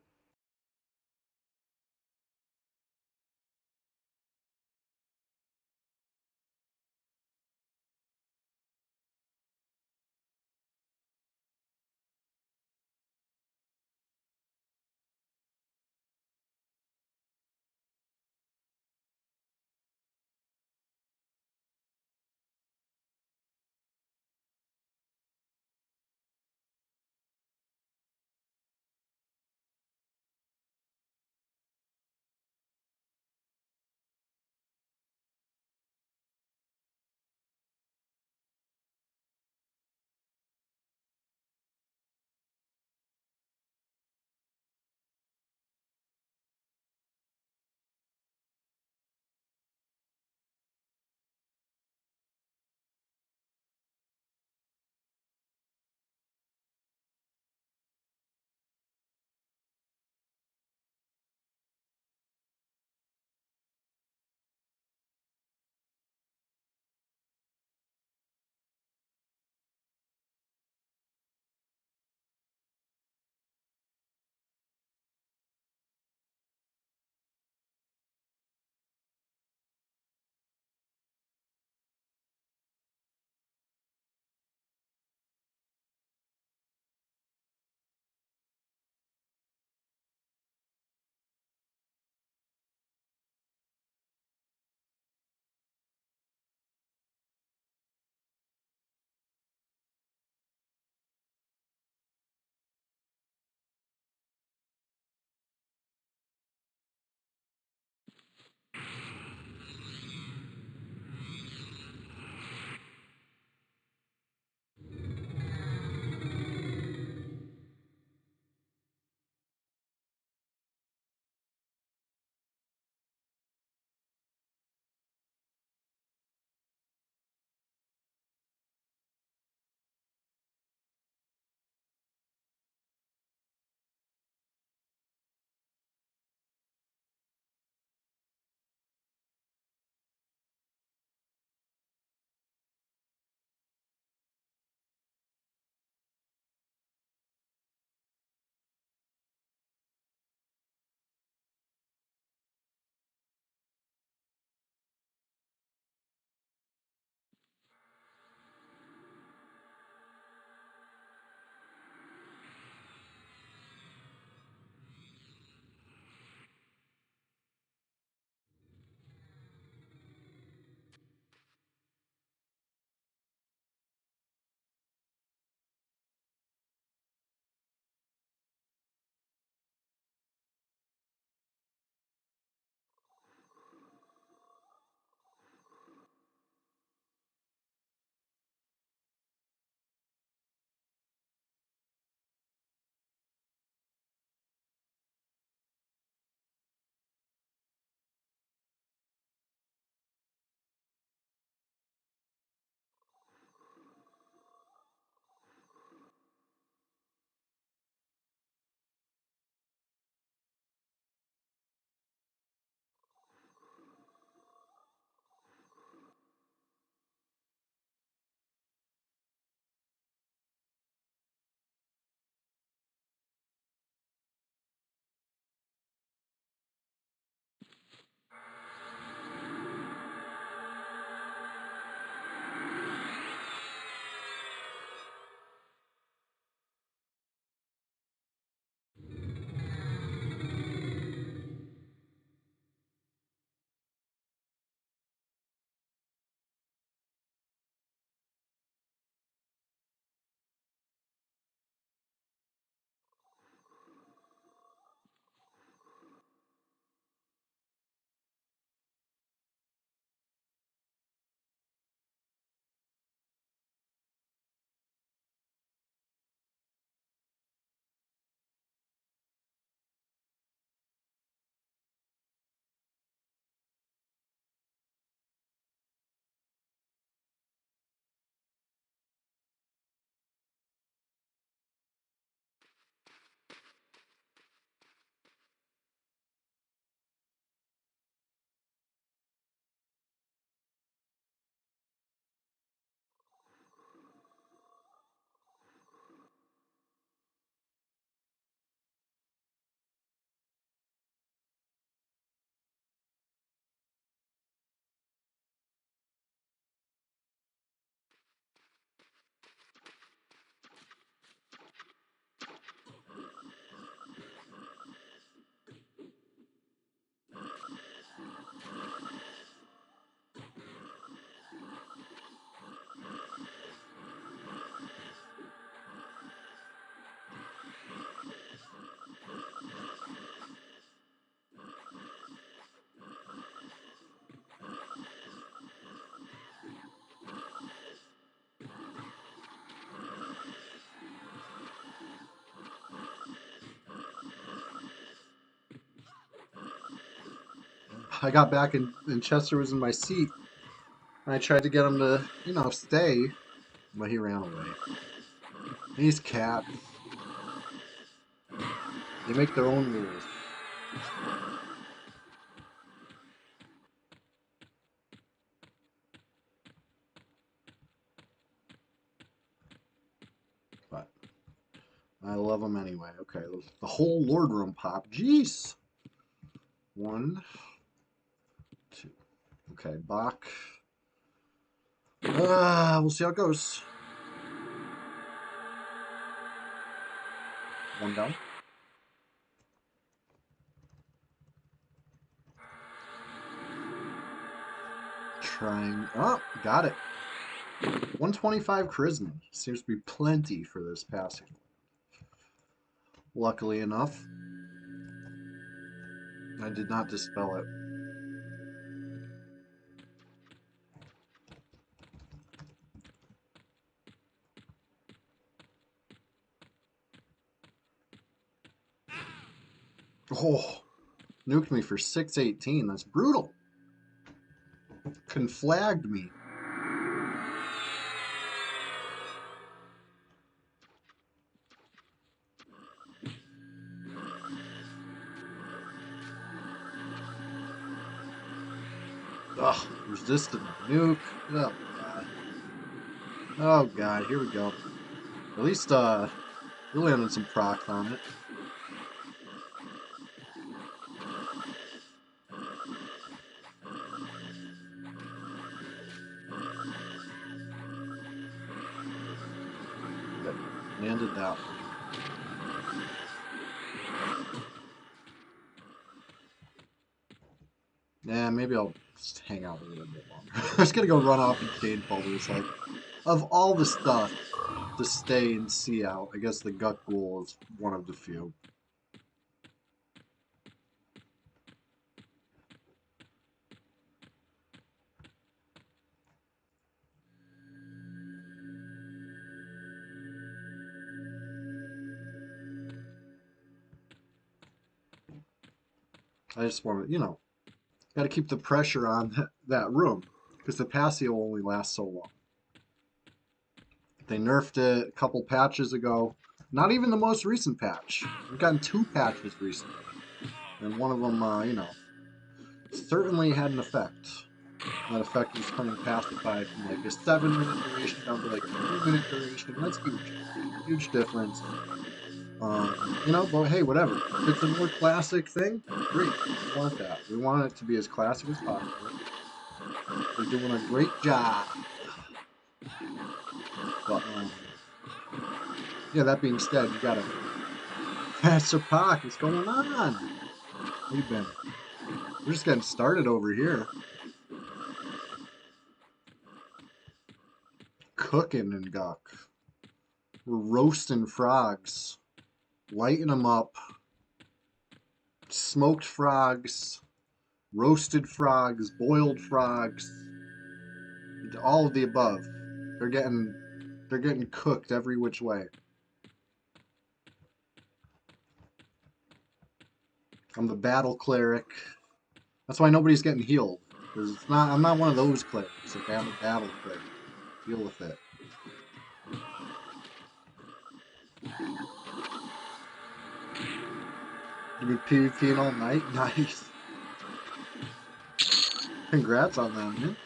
I got back and Chester was in my seat. And I tried to get him to, stay, but he ran away. These cats, they make their own rules. But I love them anyway. Okay, the whole Lord Room pop. Jeez. 1, 2. Okay, Bach. We'll see how it goes. 1 down. Trying. Oh, got it. 125 charisma. Seems to be plenty for this passing. Luckily enough, I did not dispel it. Oh, nuked me for 618. That's brutal. Conflagged me. Ugh, resistant nuke. Oh god. Oh god, here we go. At least we're landing some procs on it. Good. Landed that one. Yeah, maybe I'll just hang out a little bit longer. I was gonna go run off and Cade Folders. Like, of all the stuff to stay and see out, I guess the Gut Ghoul is one of the few. I just want to, got to keep the pressure on that room because the Passio will only last so long. They nerfed it a couple patches ago. Not even the most recent patch. We've gotten 2 patches recently. And one of them, certainly had an effect. That effect was turning Pacify from like a 7-minute duration down to like a 3-minute duration. That's huge. Huge difference. But hey, whatever. If it's a more classic thing, great. We want that. We want it to be as classic as possible. They're doing a great job. But, yeah, that being said, you gotta... Sir Pac, what's going on? We've been... We're just getting started over here. Cooking and Guck. We're roasting frogs. Lighting them up. Smoked frogs. Roasted frogs. Boiled frogs. All of the above. They're getting cooked every which way. I'm the battle cleric. That's why nobody's getting healed. Because I'm not one of those clerics. Okay, I'm a battle cleric. Deal with it. You been PvPing all night? Nice. Congrats on that, man.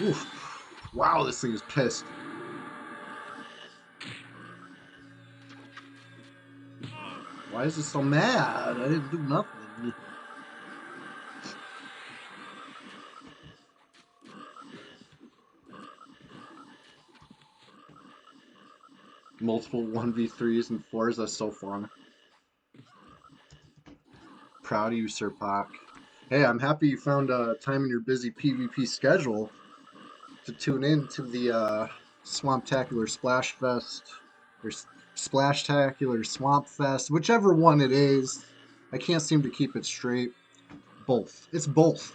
Oof. Wow, this thing is pissed. Why is it so mad? I didn't do nothing. Multiple 1v3s and 4s, that's so fun. Proud of you, Sir Pac. Hey, I'm happy you found time in your busy PvP schedule to tune in to the Swamptacular Splash Fest, or Splashtacular Swamp Fest, whichever one it is. I can't seem to keep it straight. Both. It's both.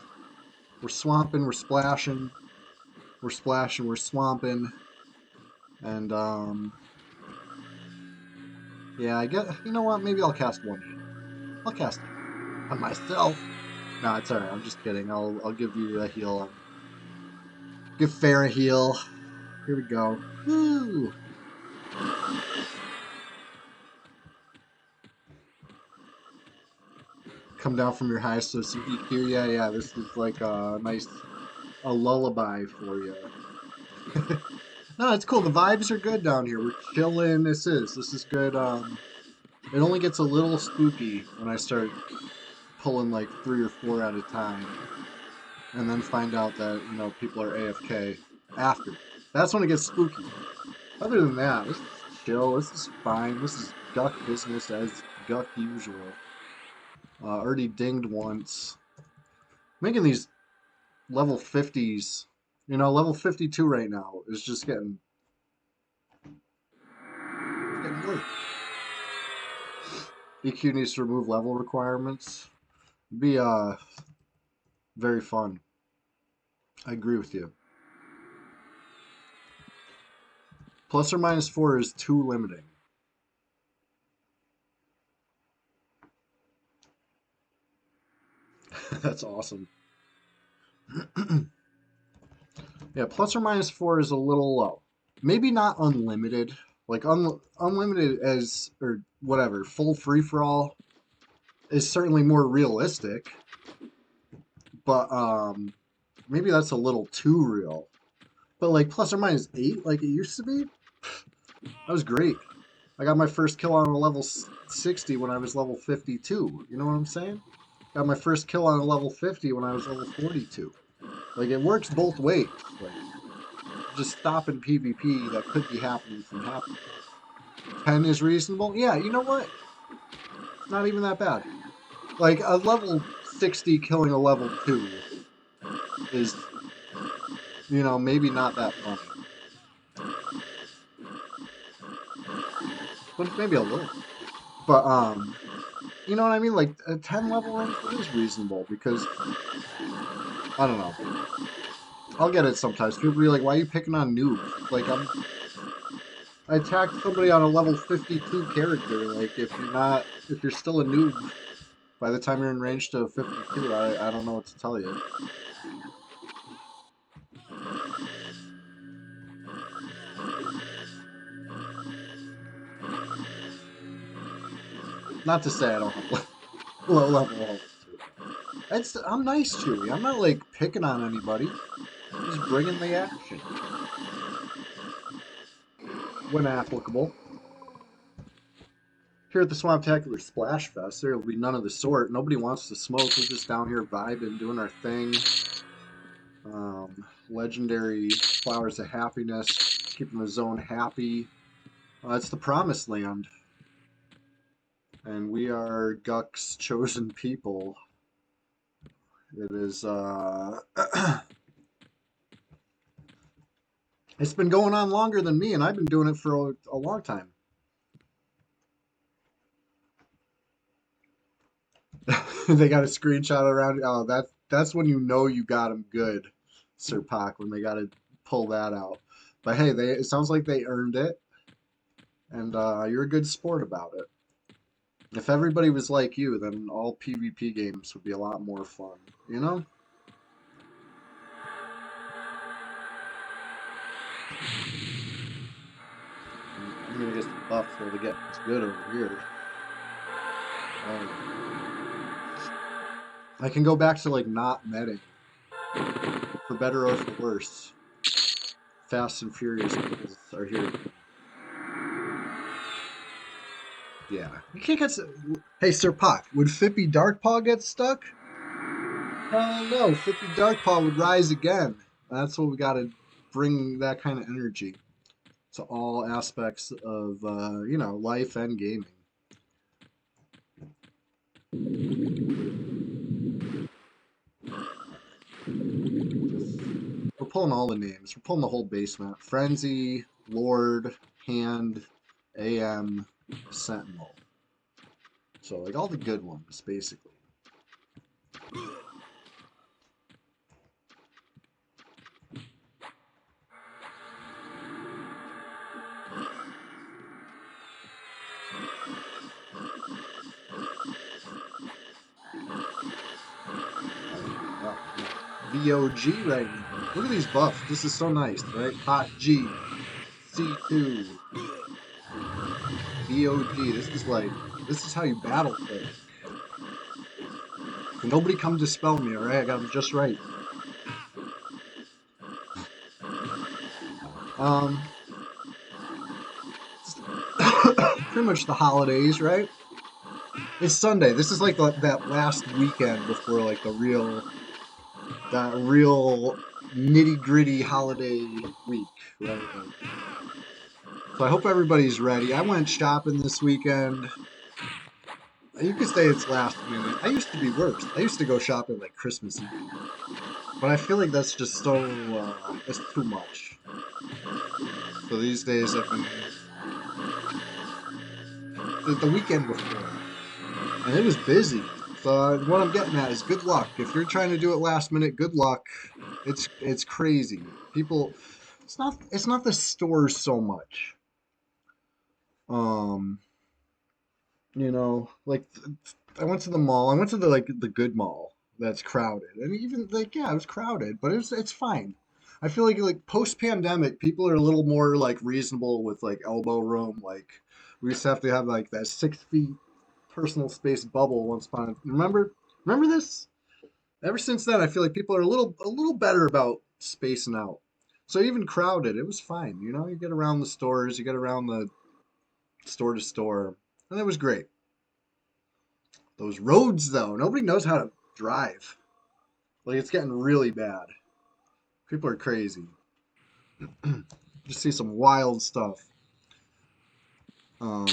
We're swamping, we're splashing. We're splashing, we're swamping. And, Yeah, I get. You know what? Maybe I'll cast one heal. I'll cast it on myself. No, it's alright. I'm just kidding. I'll give you a heal. Give Fair a heal. Here we go. Woo! Come down from your high, so EQ. Yeah, yeah. This is like a nice a lullaby for you. No, it's cool. The vibes are good down here. We're chilling. This is good. It only gets a little spooky when I start pulling like 3 or 4 at a time, and then find out that people are AFK after. That's when it gets spooky. Other than that, this is chill. This is fine. This is Guck business as Guck usual. Already dinged once. Making these level 50s. Level 52 right now is just getting work. EQ needs to remove level requirements. Be very fun. I agree with you. ±4 is too limiting. That's awesome. Yeah, ±4 is a little low. Maybe not unlimited. Like unlimited as or whatever, full free for all is certainly more realistic, but maybe that's a little too real. But like ±8 like it used to be, that was great. I got my first kill on a level 60 when I was level 52. You know what I'm saying? Got my first kill on a level 50 when I was level 42. Like it works both ways. Like just stopping PvP that could be happening from happening. 10 is reasonable. Yeah, you know what? It's not even that bad. Like a level 60 killing a level 2 is, maybe not that funny. But maybe a little. But you know what I mean? Like a 10 level range is reasonable because I don't know. I'll get it sometimes. People be like, "Why are you picking on noobs?" Like I attacked somebody on a level 52 character. Like if you're still a noob by the time you're in range to 52, I don't know what to tell you. Not to say I don't have low level health too. I'm nice, Chewy. I'm not like picking on anybody. Just bringing the action when applicable. Here at the Swamptacular Splash Fest, there will be none of the sort. Nobody wants to smoke. We're just down here vibing, doing our thing. Legendary Flowers of Happiness, keeping the zone happy. It's the Promised Land. And we are Guck's chosen people. It is, it's been going on longer than me, and I've been doing it for a long time. They got a screenshot around. Oh, that's when you know you got them good, Sir Pac, when they got to pull that out. But hey, it sounds like they earned it, and you're a good sport about it. If everybody was like you, then all PvP games would be a lot more fun, you know? I'm gonna get some buffs while they get good over here. I can go back to like not medding, for better or for worse. Fast and Furious are here. Yeah. You can't get. Hey, Sir Pac, would Fippy Darkpaw get stuck? Hell no. Fippy Darkpaw would rise again. That's what we gotta bring that kind of energy to all aspects of, life and gaming. We're pulling all the names. We're pulling the whole basement. Frenzy, Lord, Hand, AM, Sentinel. So, like, all the good ones, basically. VOG right now. Look at these buffs. This is so nice, right? Hot G, C2, VOG. This is how you battle cleric. So nobody come dispel me, alright? I got them just right. Um, pretty much the holidays, right? It's Sunday. This is like that last weekend before like that real nitty gritty holiday week, right? So I hope everybody's ready. I went shopping this weekend. You could say it's last minute. I used to be worse. I used to go shopping like Christmas Eve, but I feel like that's just that's too much. So these days I've been the weekend before, and it was busy. So what I'm getting at is good luck. If you're trying to do it last minute, good luck. It's crazy. People, it's not the stores so much. Um, like I went to the mall. I went to the good mall that's crowded, and even like yeah, it was crowded, but it's fine. I feel like post pandemic, people are a little more like reasonable with like elbow room. Like we used to have like that 6 feet personal space bubble once upon. Remember this? Ever since then, I feel like people are a little better about spacing out. So even crowded, it was fine. You get around the stores, you get around the store to store, and it was great. Those roads, though, nobody knows how to drive. Like it's getting really bad. People are crazy. Just see some wild stuff. Um,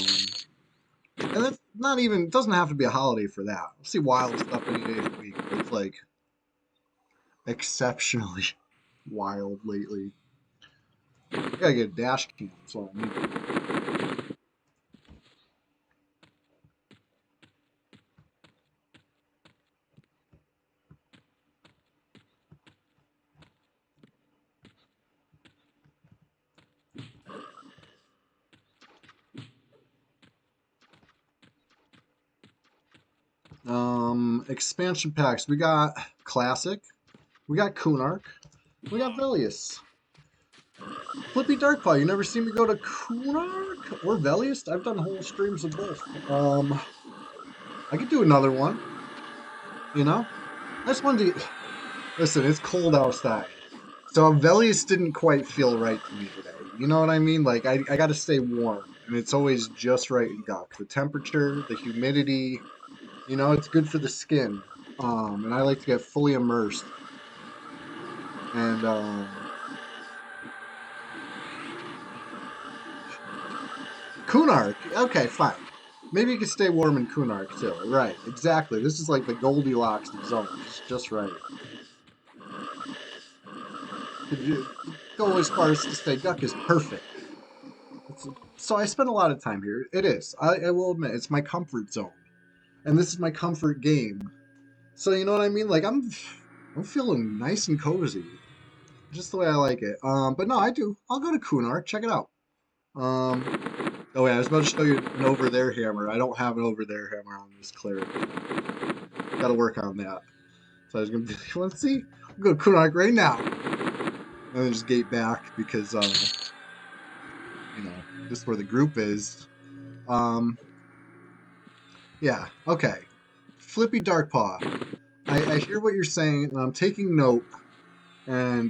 and that's not even. It doesn't have to be a holiday for that. We'll see wild stuff any day of the week. But it's like exceptionally wild lately. I gotta get a dash cam. That's what I need. Expansion packs. We got Classic. We got Kunark. We got Velius. Flippy Darkpaw. You never seen me go to Kunark or Velius? I've done whole streams of both. I could do another one. You know, I just wanted to. Listen, it's cold outside, so Velius didn't quite feel right to me today. You know what I mean? Like I got to stay warm, and it's always just right in Duck. The temperature, the humidity. It's good for the skin. And I like to get fully immersed. And Kunark, okay, fine. Maybe you can stay warm in Kunark too. Right, exactly. This is like the Goldilocks of zones, just right. Could you go as far as to say Duck is perfect? So I spend a lot of time here. It is. I will admit, it's my comfort zone, and this is my comfort game. So you know what I mean? Like I'm feeling nice and cozy, just the way I like it. But no, I do. I'll go to Kunark. Check it out. Um, oh yeah, I was about to show you an over there hammer. I don't have an over there hammer on this cleric. Got to work on that. So I was gonna be, let's see. I'll go to Kunark right now, and then just gate back because this is where the group is. Um, yeah, okay. Flippy Darkpaw. I hear what you're saying, and I'm taking note. And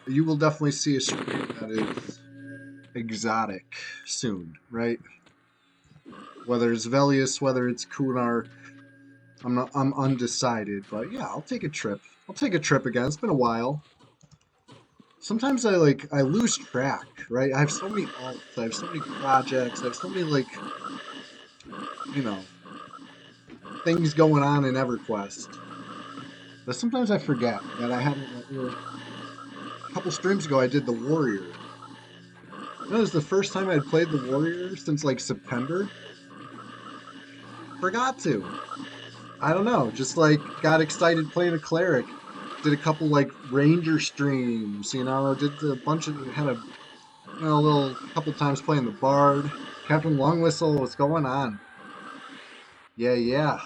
you will definitely see a stream that is exotic soon, right? Whether it's Velius, whether it's Kunar, I'm undecided, but yeah, I'll take a trip. I'll take a trip again. It's been a while. Sometimes I lose track, right? I have so many alts, I have so many projects, I have so many you know things going on in EverQuest. But sometimes I forget that I haven't. A couple streams ago, I did the Warrior. That was the first time I'd played the Warrior since like September. Forgot to. I don't know. Just like got excited playing a cleric. Did a couple like ranger streams. Did a bunch of had a little couple times playing the bard. Captain Long Whistle. What's going on? Yeah, yeah.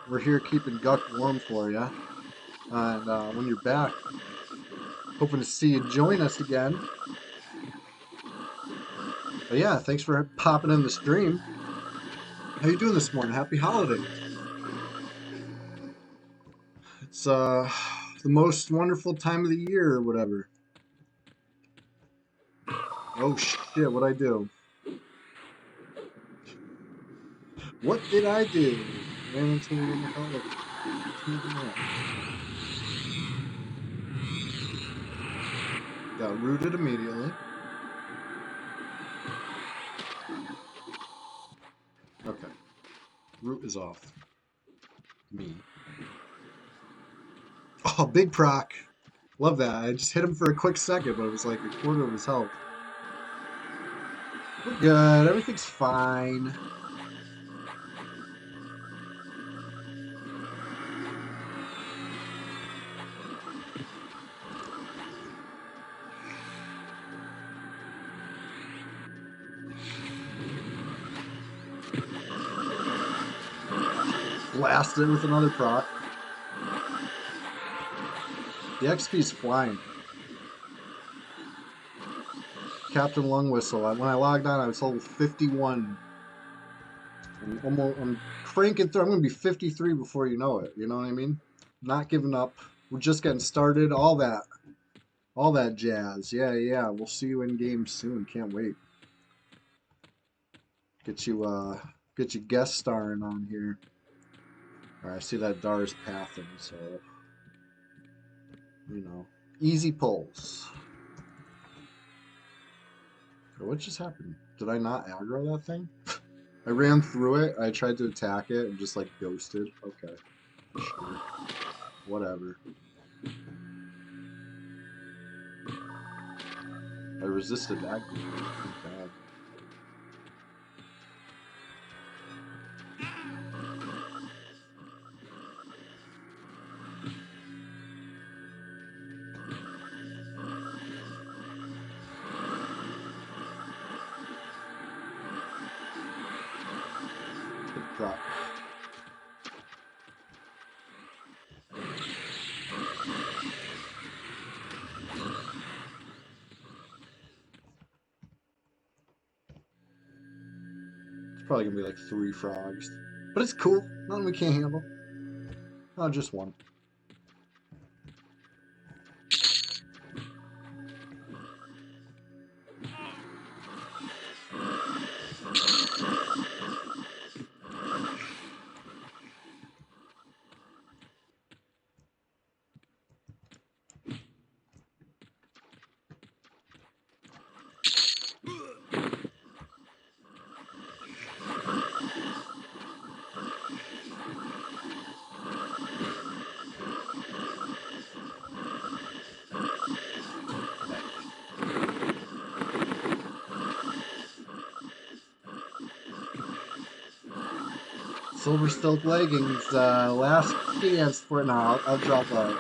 We're here keeping Guck warm for you. And when you're back, hoping to see you join us again. But yeah, thanks for popping in the stream. How you doing this morning? Happy holidays. It's the most wonderful time of the year or whatever. Oh shit, what'd I do? What did I do? Ran into an elevator. Got rooted immediately. Okay. Root is off. Me. Oh, big proc. Love that. I just hit him for a quick second, but it was like a quarter of his health. We're good. Everything's fine. Blasted with another proc. The XP's flying. Captain Lung Whistle. When I logged on, I was level 51. I'm cranking through. I'm going to be 53 before you know it. You know what I mean? Not giving up. We're just getting started. All that jazz. Yeah. We'll see you in game soon. Can't wait. Get you guest starring on here. All right, I see that Dar's pathing, so you know, easy pulls. What just happened? Did I not aggro that thing? I ran through it. I tried to attack it and just like ghosted. Okay, sure, whatever. I resisted that. Bad. Good prop. It's probably gonna be like 3 frogs, but it's cool. Nothing we can't handle. Oh, just one. Silver Silk Leggings, last chance for it. Now I'll drop a.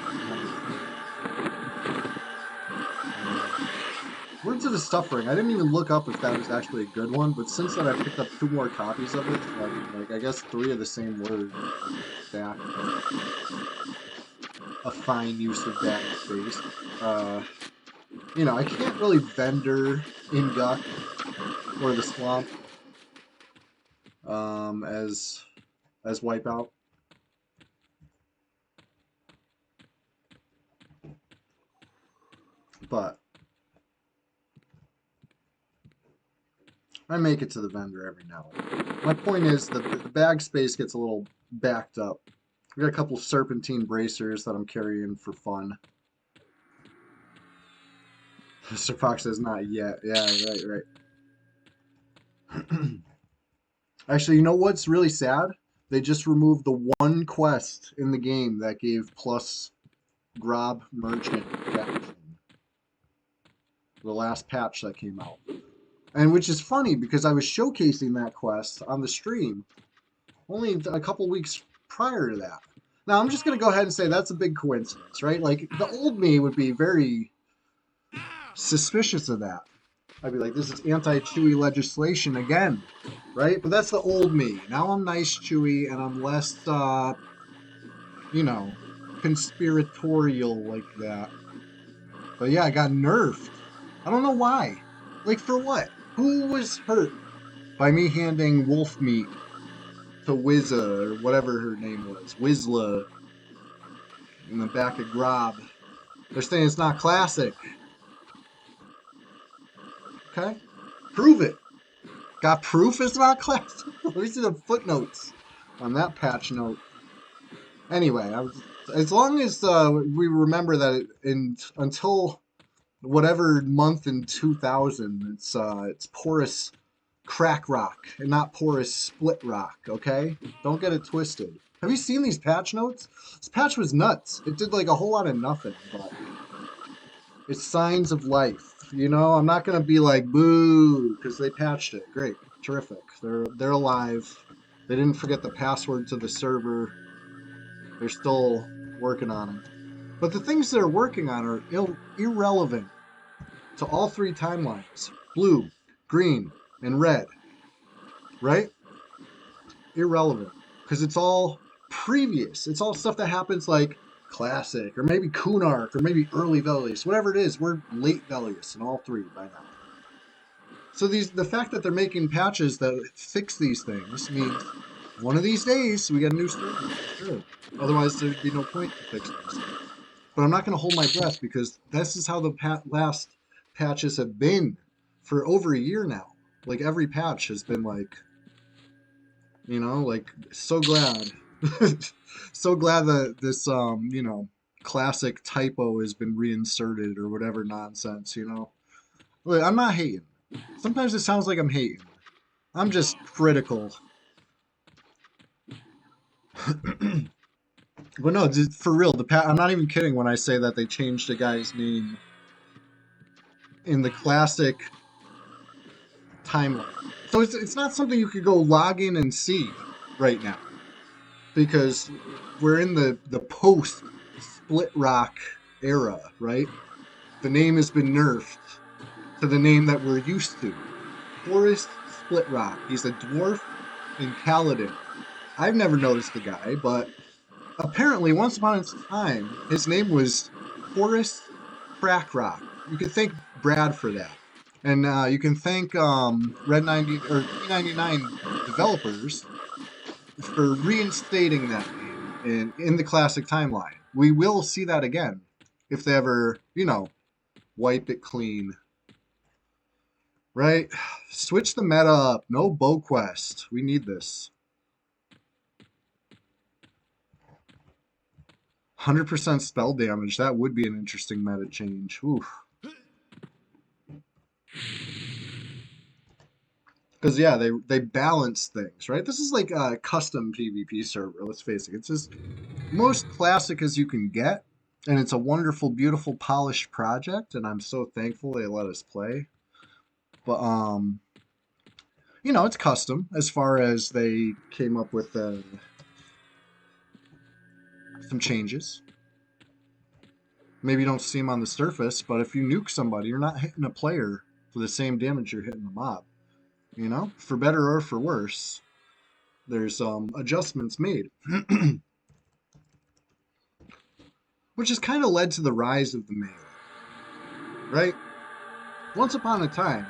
Words of the Suffering. I didn't even look up if that was actually a good one, but since then I picked up 2 more copies of it. Like I guess 3 of the same word. Back. A fine use of that space. You know, I can't really vendor in Guck or the Swamp as Wipeout. But I make it to the vendor every now and then. My point is that the bag space gets a little backed up. I got a couple serpentine bracers that I'm carrying for fun. Mr. Fox says not yet. Yeah, right. Actually, you know what's really sad? They just removed the one quest in the game that gave plus Grob Merchant faction. The last patch that came out. And which is funny because I was showcasing that quest on the stream only a couple weeks prior to that. Now, I'm just going to go ahead and say that's a big coincidence, right? Like, the old me would be very suspicious of that. I'd be like, this is anti-Chewy legislation again, right? But that's the old me. Now I'm nice Chewy, and I'm less, you know, conspiratorial like that. But yeah, I got nerfed. I don't know why. Like for what? Who was hurt by me handing wolf meat to Wizza or whatever her name was, Wizla in the back of Grob? They're saying it's not classic. Okay, prove it. Got proof it's not classic? Let me see the footnotes on that patch note. Anyway, as long as we remember that until whatever month in 2000, it's porous crack rock and not porous split rock. Okay, don't get it twisted. Have you seen these patch notes? This patch was nuts. It did like a whole lot of nothing, but it's signs of life. You know, I'm not gonna be like boo because they patched it. Great, terrific. They're alive. They didn't forget the password to the server. They're still working on it. But the things they're working on are irrelevant to all three timelines: blue, green, and red. Right? Irrelevant because it's all previous. It's all stuff that happens like classic or maybe Kunark or maybe early Velius, whatever it is. We're late Velius in all three by now. So the fact that they're making patches that fix these things means one of these days we get a new server for sure. Otherwise, there'd be no point to fix these things. But I'm not going to hold my breath because this is how the last patches have been for over a year now. Like every patch has been like, like so glad, so glad that this classic typo has been reinserted or whatever nonsense. Look, I'm not hating. Sometimes it sounds like I'm hating. I'm just critical. But no, for real, I'm not even kidding when I say that they changed the guy's name in the classic timeline. So it's not something you could go log in and see right now because we're in the post Split Rock era, right? The name has been nerfed to the name that we're used to. Forrest Split Rock. He's a dwarf in Kaladin. I've never noticed the guy, but apparently once upon a time, his name was Forrest Crack Rock. You can thank Brad for that. And you can thank Red 90 or 399 developers for reinstating that name in the classic timeline. We will see that again if they ever, wipe it clean. Right? Switch the meta up. No bow quest. We need this. 100% spell damage. That would be an interesting meta change. Oof. Because, yeah, they balance things, right? This is like a custom PvP server, let's face it. It's as most classic as you can get. And it's a wonderful, beautiful, polished project. And I'm so thankful they let us play. But, it's custom as far as they came up with some changes. Maybe you don't see them on the surface, but if you nuke somebody, you're not hitting a player for the same damage you're hitting the mob. For better or for worse, there's adjustments made. Which has kind of led to the rise of the melee, right? Once upon a time,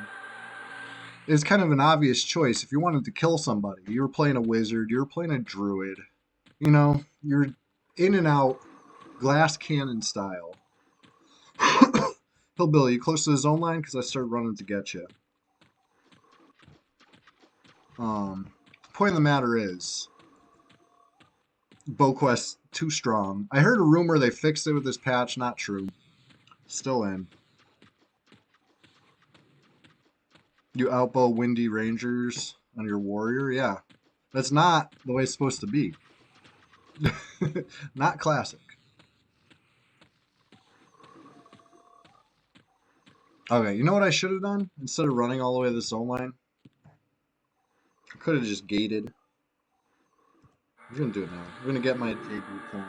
it was kind of an obvious choice. If you wanted to kill somebody, you were playing a wizard, you were playing a druid, you're in and out, glass cannon style. Hillbilly, you close to the zone line? Because I started running to get you. Point of the matter is, BowQuest too strong. I heard a rumor they fixed it with this patch. Not true. Still in. You outbow Windy Rangers on your warrior? Yeah. That's not the way it's supposed to be. Not classic. Okay, you know what I should have done? Instead of running all the way to the zone line? I could have just gated. I'm going to do it now. I'm going to get my J boots on.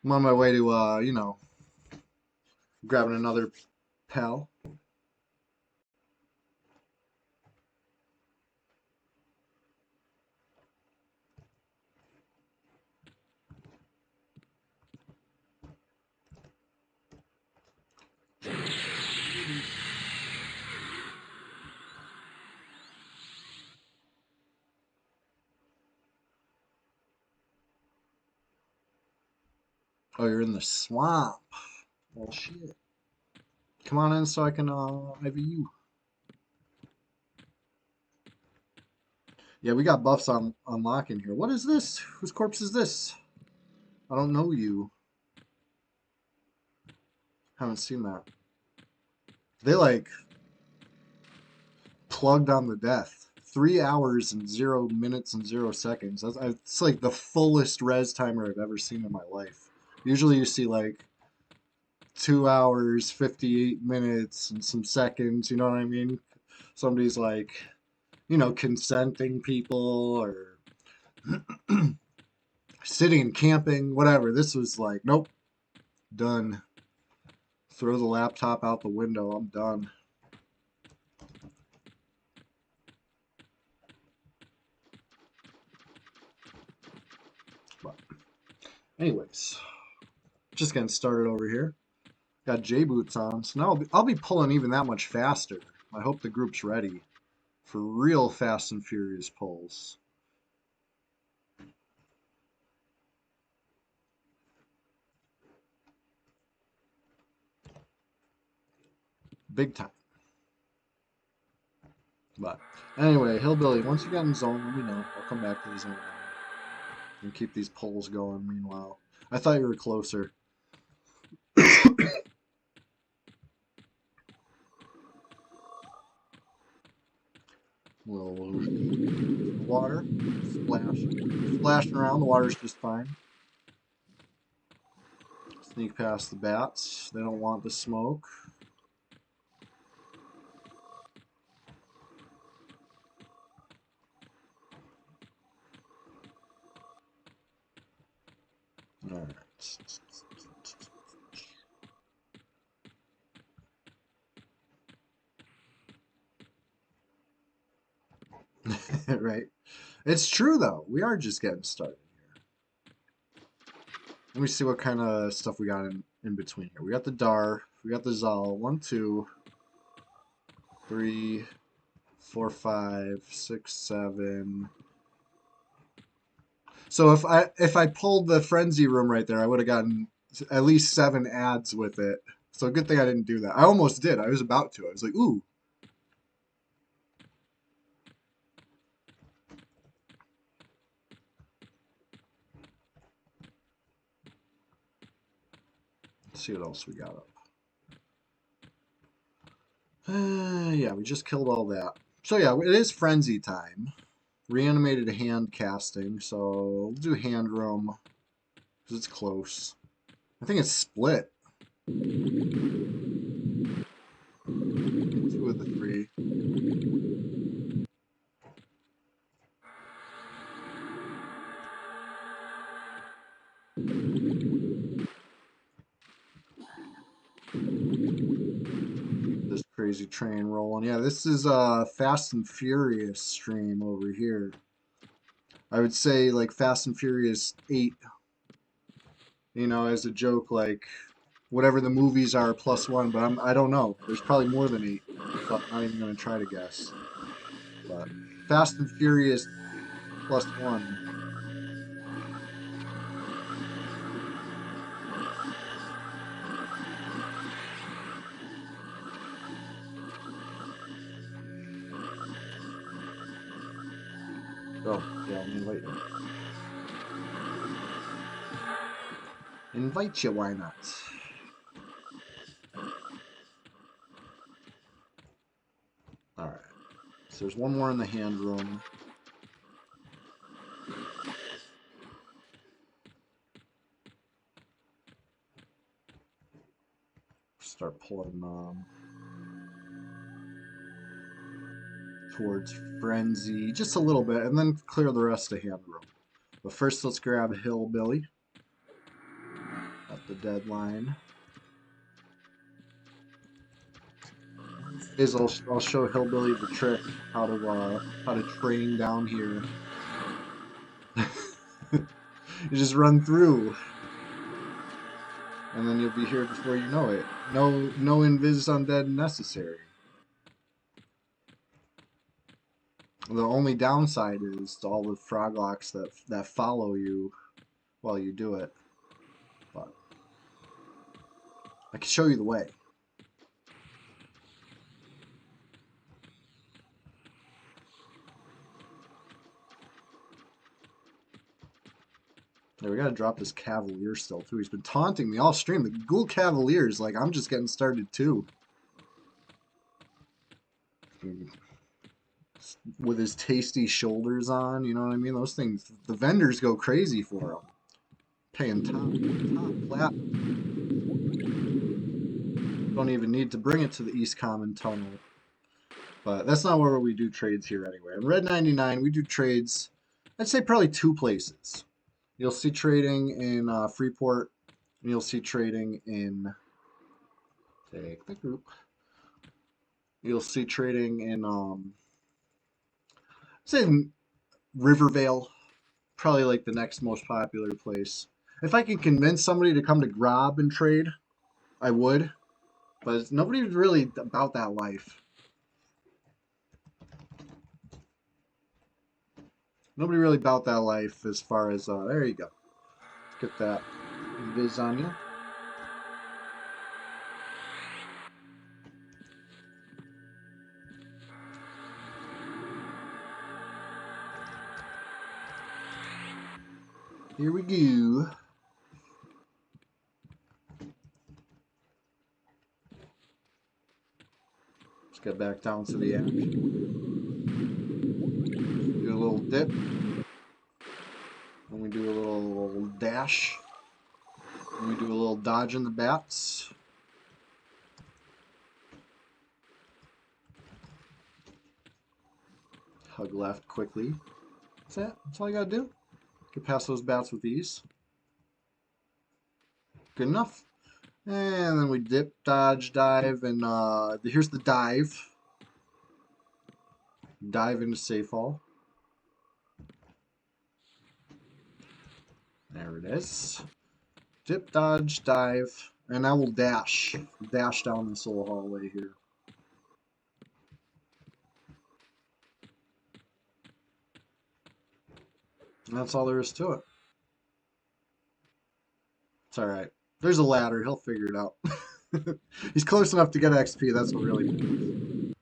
I'm on my way to, grabbing another pal. Oh, you're in the swamp. Well, shit. Come on in so I can IV you. Yeah, we got buffs on unlocking here. What is this? Whose corpse is this? I don't know you. Haven't seen that. They like plugged on the death. 3 hours and 0 minutes and 0 seconds. It's like the fullest res timer I've ever seen in my life. Usually you see like 2 hours, 58 minutes, and some seconds. You know what I mean? Somebody's like, you know, consenting people or sitting and camping, whatever. This was like, nope, done. Throw the laptop out the window. I'm done. But anyways, just getting started over here. Got J boots on, so now I'll be pulling even that much faster. I hope the group's ready for real fast and furious pulls. Big time. But anyway, Hillbilly, once you get in zone, let me know. I'll come back to the zone and keep these pulls going meanwhile. I thought you were closer. Little water, splashing around. The water's just fine. Sneak past the bats. They don't want the smoke. All right. Right. It's true though. We are just getting started here. Let me see what kind of stuff we got in between here. We got the Dar. We got the Zal. 1, 2, 3, 4, 5, 6, 7. So if I pulled the frenzy room right there, I would have gotten at least 7 ads with it. So good thing I didn't do that. I almost did. I was about to. I was like, ooh. Let's see what else we got up. Yeah, we just killed all that. So yeah, it is frenzy time. Reanimated hand casting, so we'll do hand room because it's close. I think it's split. 2 of the 3. This crazy train rolling. Yeah, this is a Fast and Furious stream over here. I would say like Fast and Furious 8, you know, as a joke, like whatever the movies are +1, but I don't know. There's probably more than 8, so I'm not even gonna try to guess. But Fast and Furious +1. Oh, yeah, let me invite you. Invite you, why not? Alright. So there's one more in the hand room. Start pulling towards Frenzy just a little bit, and then clear the rest of hand room. But first, let's grab Hillbilly at the deadline. I'll show Hillbilly the trick how to train down here. You just run through, and then you'll be here before you know it. No invis undead necessary. The only downside is all the froglocks that follow you while you do it. But I can show you the way. Yeah, we gotta drop this Cavalier still too. He's been taunting me all stream. The Ghoul Cavalier's like, I'm just getting started too. With his tasty shoulders on, you know what I mean? Those things, the vendors go crazy for them. Paying top plat. Don't even need to bring it to the East Common Tunnel. But that's not where we do trades here anyway. In Red 99, we do trades, I'd say probably 2 places. You'll see trading in Freeport, and you'll see trading in, take the group. You'll see trading in, say Rivervale, probably like the next most popular place. If I can convince somebody to come to Grob and trade, I would. But nobody's really about that life. Nobody really about that life as far as, there you go. Let's get that viz on you. Here we go. Let's get back down to the action. Do a little dip. And we do a little dash. And we do a little dodge in the bats. Hug left quickly. That's it. That's all you gotta do. Get past those bats with ease. Good enough. And then we dip, dodge, dive, and here's the dive. Dive into safe hall. There it is. Dip, dodge, dive, and now we'll dash. Dash down this little hallway here. And that's all there is to it. It's alright. There's a ladder. He'll figure it out. He's close enough to get XP. That's what really matters.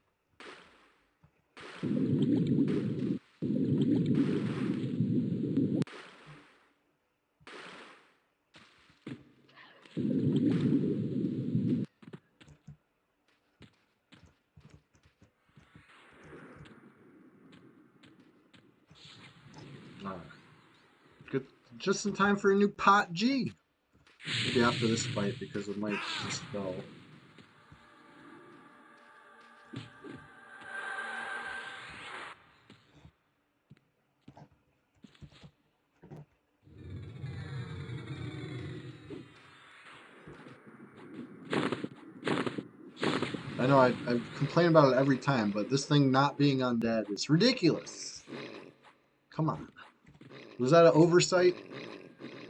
Alright. Good. Just in time for a new pot G. Maybe after this fight because it might just go. I know I complain about it every time, but this thing not being undead is ridiculous. Come on. Was that an oversight?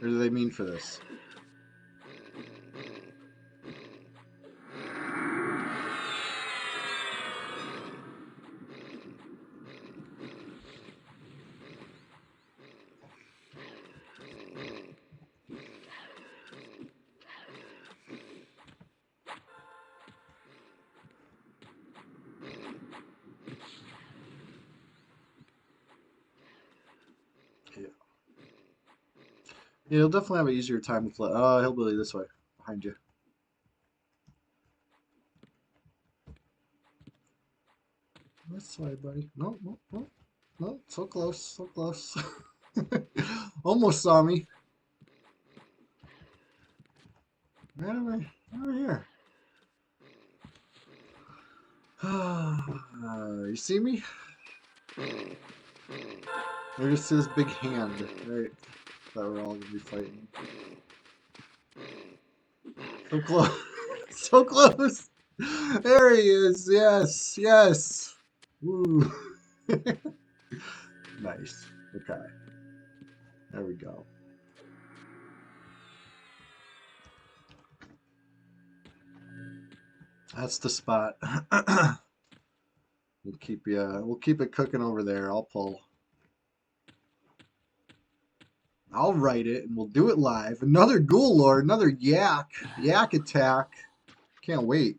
Or do they mean for this? Yeah, you'll definitely have an easier time with Hillbilly this way, behind you. This way, buddy. No, no, no, no. So close, so close. Almost saw me. Right over here. You see me? There just this big hand, right? That we're all gonna be fighting. So close. So close. There he is. Yes. Yes. Woo. Nice. Okay. There we go. That's the spot. We'll keep it cooking over there. I'll pull. I'll write it and we'll do it live. Another Ghoul Lord, another yak attack. Can't wait.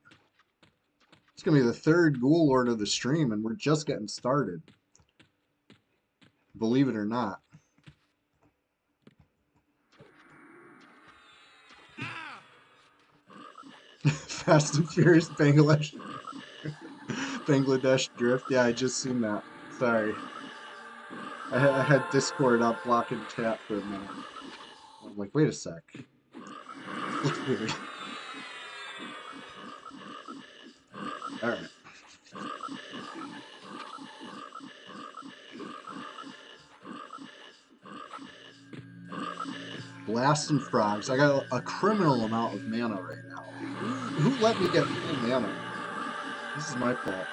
It's gonna be the third Ghoul Lord of the stream, and we're just getting started. Believe it or not. Fast and Furious Bangladesh. Bangladesh Drift. Yeah, I just seen that. Sorry. I had Discord up blocking chat for a minute. I'm like, wait a sec. This looks weird. Alright. Blast and Frogs. I got a criminal amount of mana right now. Who let me get full mana? This is my fault.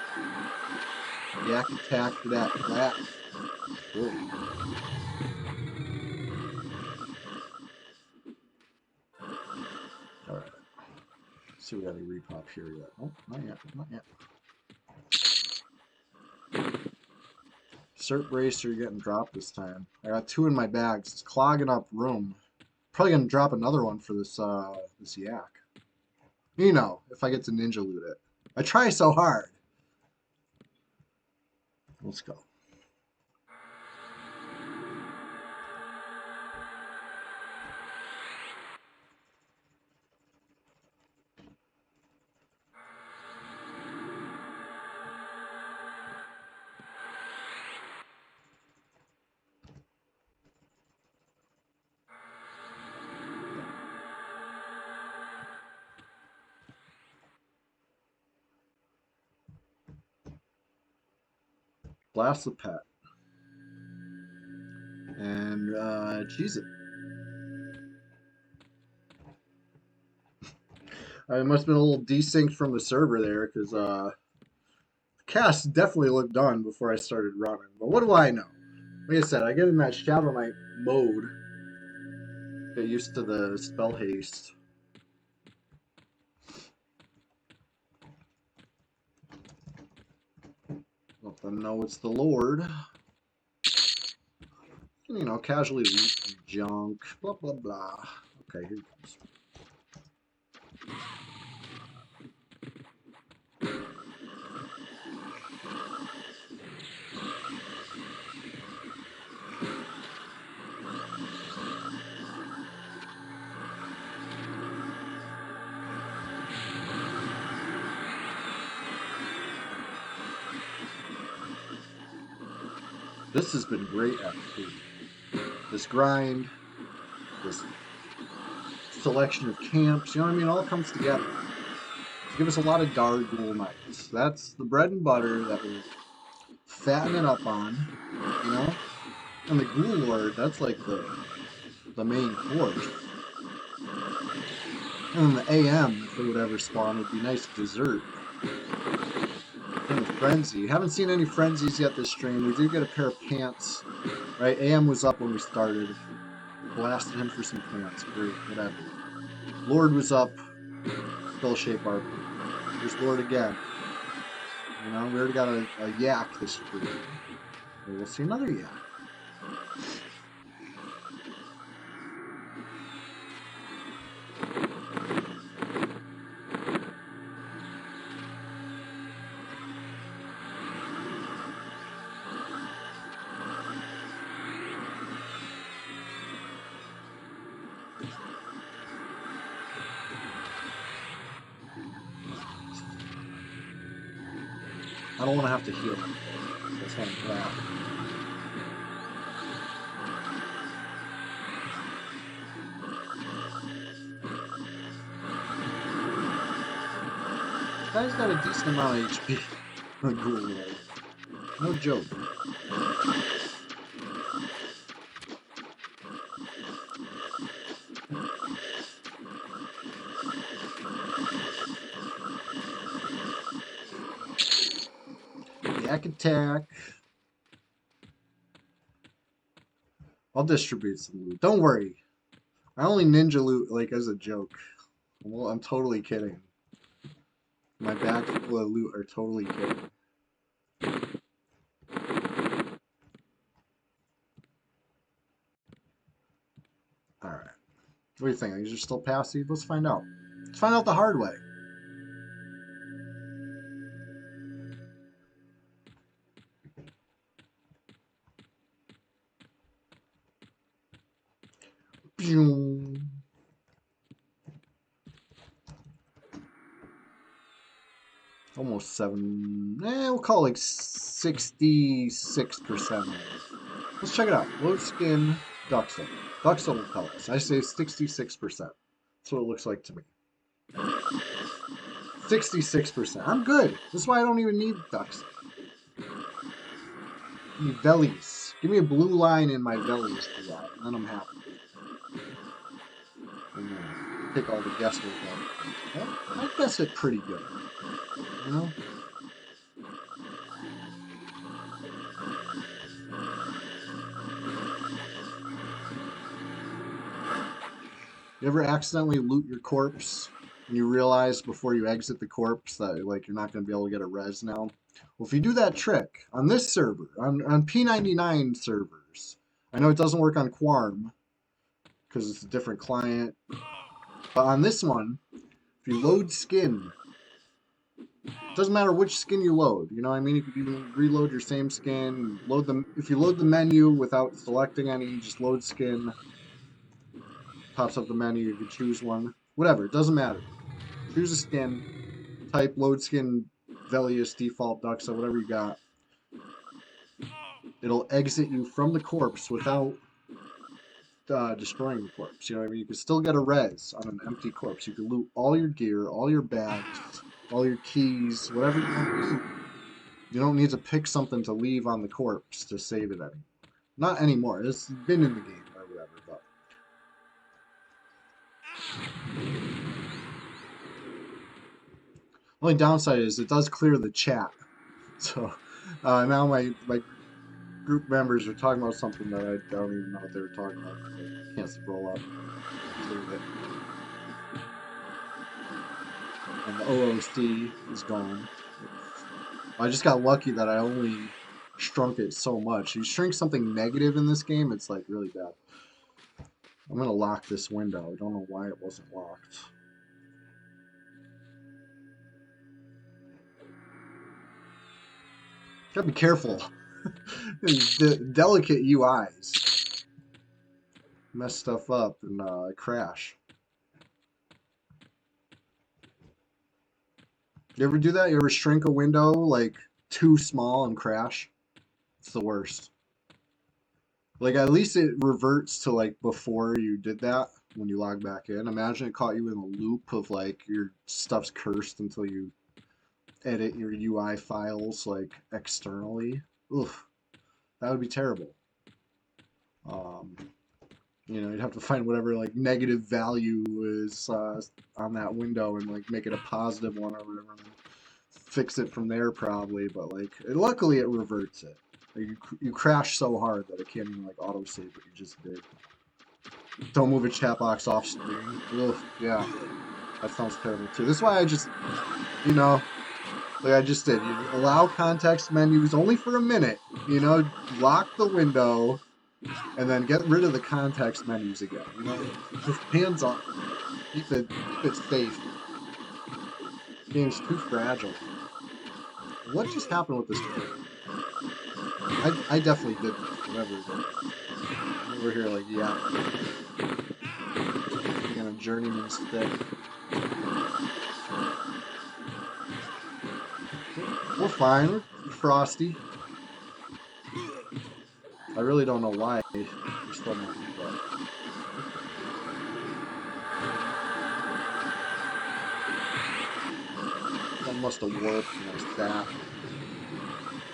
Yak attack for that flat. Sure. Alright. See, we got a repop here yet. Oh, not yet. Not yet. Cert Bracer getting dropped this time. I got 2 in my bags. It's clogging up room. Probably gonna drop another one for this this yak. You know, if I get to ninja loot it. I try so hard. Let's go. Blast the pet. And cheese it. It must have been a little desynced from the server there, because cast definitely looked done before I started running. But what do I know? Like I said, I get in that Shadow Knight mode. Get used to the spell haste. Let them know it's the Lord. You know, casually loot junk. Blah, blah, blah. Okay, here it comes. This has been great, actually. This grind, this selection of camps, you know what I mean? It all comes together. Give us a lot of Guard Ghoul Knights. That's the bread and butter that we're fattening up on, you know? And the Ghoul Lord, that's like the main course. And then the AM, if it would ever spawn, would be nice dessert. And the Frenzy. Haven't seen any Frenzies yet this stream. We do get a pair of pants. Right? AM was up when we started. Blasted him for some pants. Great, whatever. Lord was up. Skull shape RP. There's Lord again. You know, we already got a yak this stream. We'll see another yak. I don't want to have to heal him. That's kind of bad. This guy's got a decent amount of HP. Cool. No joke. Yak attack. I'll distribute some loot. Don't worry. I only ninja loot like as a joke. Well, I'm totally kidding. My bags full of loot are totally kidding. Alright. What do you think? These are still passive? Let's find out. Let's find out the hard way. Pew. Almost 7. We'll call it like 66%. Let's check it out. Load skin, Duxel. Duxel will tell us. I say 66%. That's what it looks like to me. 66%. I'm good. That's why I don't even need Duxel. Give me Vellies. Give me a blue line in my Vellies for that, and then I'm happy. And then pick all the guesswork out. Well, I guess it pretty good. You know? You ever accidentally loot your corpse and you realize before you exit the corpse that like you're not going to be able to get a res now? Well, if you do that trick on this server, on P99 servers, I know it doesn't work on Quarm because it's a different client, but on this one, if you load skin, it doesn't matter which skin you load. You know what I mean? You can reload your same skin. Load them. If you load the menu without selecting any, just load skin. Pops up the menu. You can choose one. Whatever. It doesn't matter. Choose a skin. Type load skin, Velius, default, Duxa, whatever you got. It'll exit you from the corpse without destroying the corpse. You know what I mean? You can still get a res on an empty corpse. You can loot all your gear, all your bags, all your keys, whatever you want to loot. You don't need to pick something to leave on the corpse to save it anymore. Not anymore. It's been in the game or whatever, but. Only downside is it does clear the chat. So now my group members are talking about something that I don't even know what they were talking about. I can't scroll up. Cleared it. And the OOC is gone. I just got lucky that I only shrunk it so much. You shrink something negative in this game, it's like really bad. I'm gonna lock this window. I don't know why it wasn't locked. Gotta be careful. Delicate UIs mess stuff up and crash. You ever do that? You ever shrink a window like too small and crash? It's the worst. Like at least it reverts to like before you did that when you log back in. Imagine it caught you in a loop of like your stuff's cursed until you edit your UI files like externally. Oof, that would be terrible. You know, you'd have to find whatever like negative value is on that window and like make it a positive one or whatever, and fix it from there probably. But like, luckily it reverts it. Like, you crash so hard that it can't even like auto save what you just did. Don't move a chat box off screen. Ugh, yeah, that sounds terrible too. This is why I just, you know, like I just did. You allow context menus only for a minute. You know, lock the window. And then get rid of the context menus again. You know, just hands on. Keep it safe. The game's too fragile. What just happened with this game? I definitely did this, whatever it is. Over here, like, yeah. Again, a journeyman's stick. We're fine. We're frosty. I really don't know why we're still not doing that. That must have warped my stat.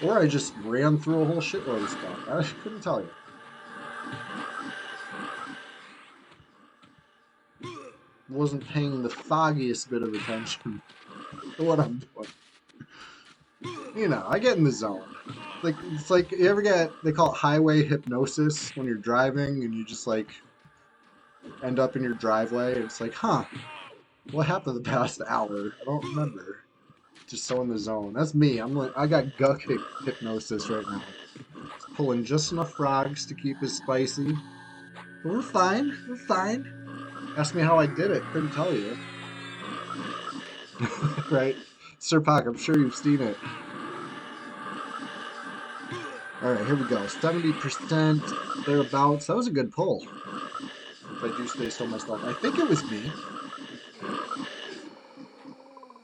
Or I just ran through a whole shitload of stuff. I couldn't tell you. Wasn't paying the foggiest bit of attention to what I'm doing. You know, I get in the zone. Like, it's like, you ever get, they call it highway hypnosis when you're driving and you just like end up in your driveway and it's like, huh, what happened the past hour? I don't remember. Just so in the zone. That's me. I'm like, I got gut hypnosis right now. Just pulling just enough frogs to keep it spicy. But we're fine. We're fine. Ask me how I did it. Couldn't tell you. Right? Sir Pac, I'm sure you've seen it. Alright, here we go. 70% thereabouts. That was a good pull. if I do say so myself. I think it was me.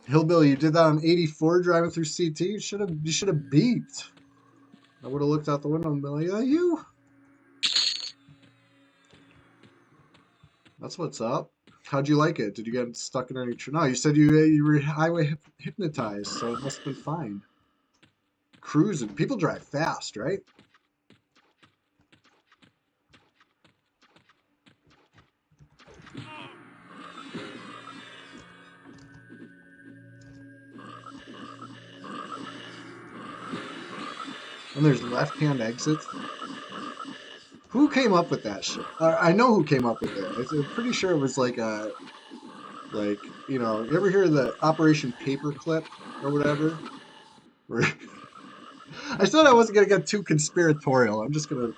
Hillbilly, you did that on 84 driving through CT? You should have beeped. I would have looked out the window and been like, "Yeah, you." That's what's up. How'd you like it? Did you get stuck in any? No, you said you were highway hypnotized, so it must have been fine. Cruising. People drive fast, right? And there's left-hand exits. Who came up with that shit? I know who came up with it. I'm pretty sure it was like you ever hear of the Operation Paperclip or whatever? Where I said I wasn't gonna get too conspiratorial. I'm just gonna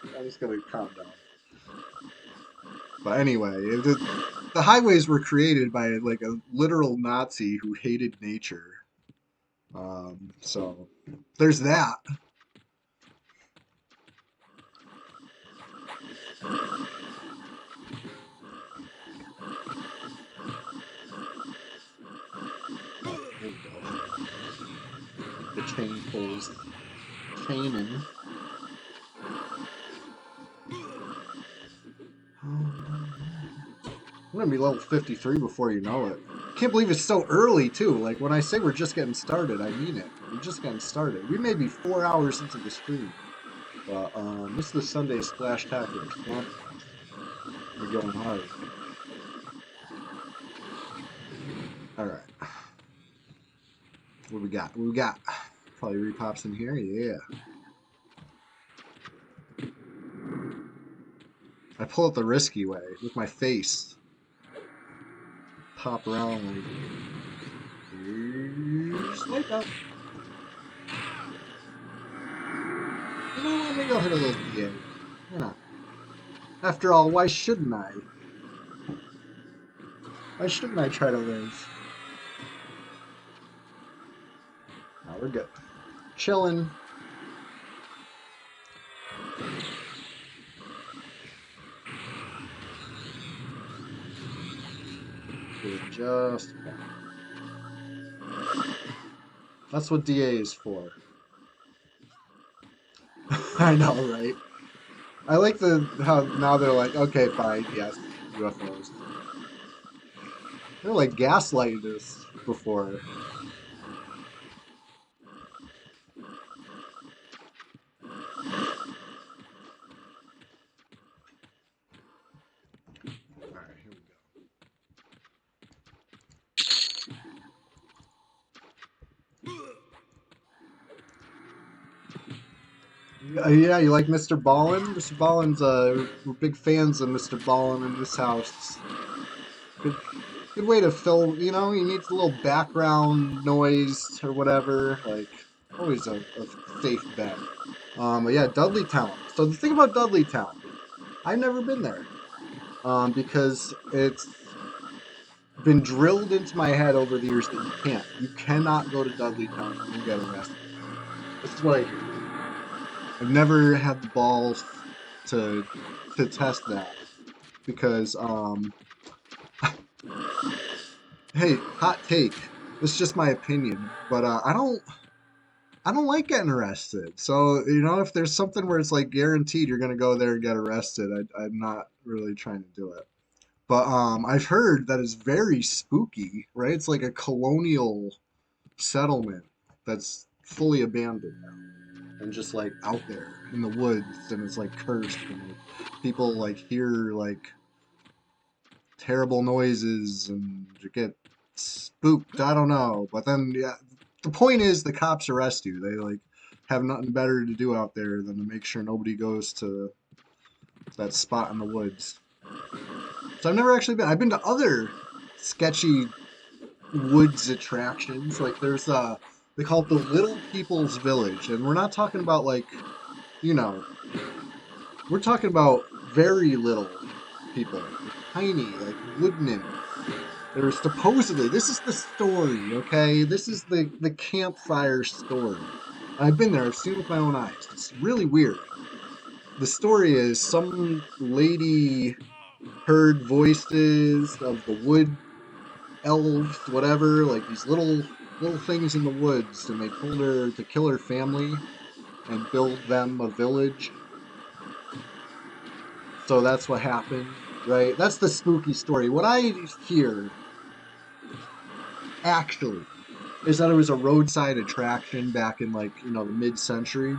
calm down. But anyway, the highways were created by like a literal Nazi who hated nature. So there's that. There we go. The chain pulls. Chaining. I'm gonna be level 53 before you know it. Can't believe it's so early too. Like when I say we're just getting started, I mean it. We're just getting started. We may be 4 hours into the stream. But this is the Sunday Splash Tackler. We're going hard. Alright. What we got? What we got? Probably repops in here, yeah. I pull it the risky way with my face. Pop around like here's Wipeout. You know what? Maybe I'll hit a little DA. Why not? After all, why shouldn't I? Why shouldn't I try to live? Now we're good. Chilling. We're just fine. That's what DA is for. I know, right? I like how now they're like, okay, fine, yes, UFOs. They're like gaslighting us before. Alright, here we go. Yeah, you like Mr. Ballin? Mr. Ballin's, we're big fans of Mr. Ballin in this house. Good way to fill, he needs a little background noise or whatever. Like, always a safe bet. But yeah, Dudley Town. So the thing about Dudley Town, I've never been there. Because it's been drilled into my head over the years that you cannot go to Dudley Town and get arrested. This is what I hear. I've never had the balls to test that because hey, hot take. It's just my opinion, but I don't like getting arrested. So if there's something where it's like guaranteed you're gonna go there and get arrested, I'm not really trying to do it. But I've heard that it's very spooky, right? It's like a colonial settlement that's fully abandoned now and just like out there in the woods, and it's like cursed, and like, people like hear like terrible noises and get spooked. I don't know, but then yeah, the point is the cops arrest you. They like have nothing better to do out there than to make sure nobody goes to that spot in the woods. So I've never actually been. I've been to other sketchy woods attractions. Like there's they call it the Little People's Village, and we're not talking about like, we're talking about very little people, tiny, like wood nymphs. There's supposedly, this is the story, okay? This is the campfire story. I've been there. I've seen it with my own eyes. It's really weird. The story is some lady heard voices of the wood elves, whatever, like these little things in the woods, and they told her to kill her family and build them a village. So that's what happened, right? That's the spooky story. What I hear actually is that it was a roadside attraction back in like, the mid-century.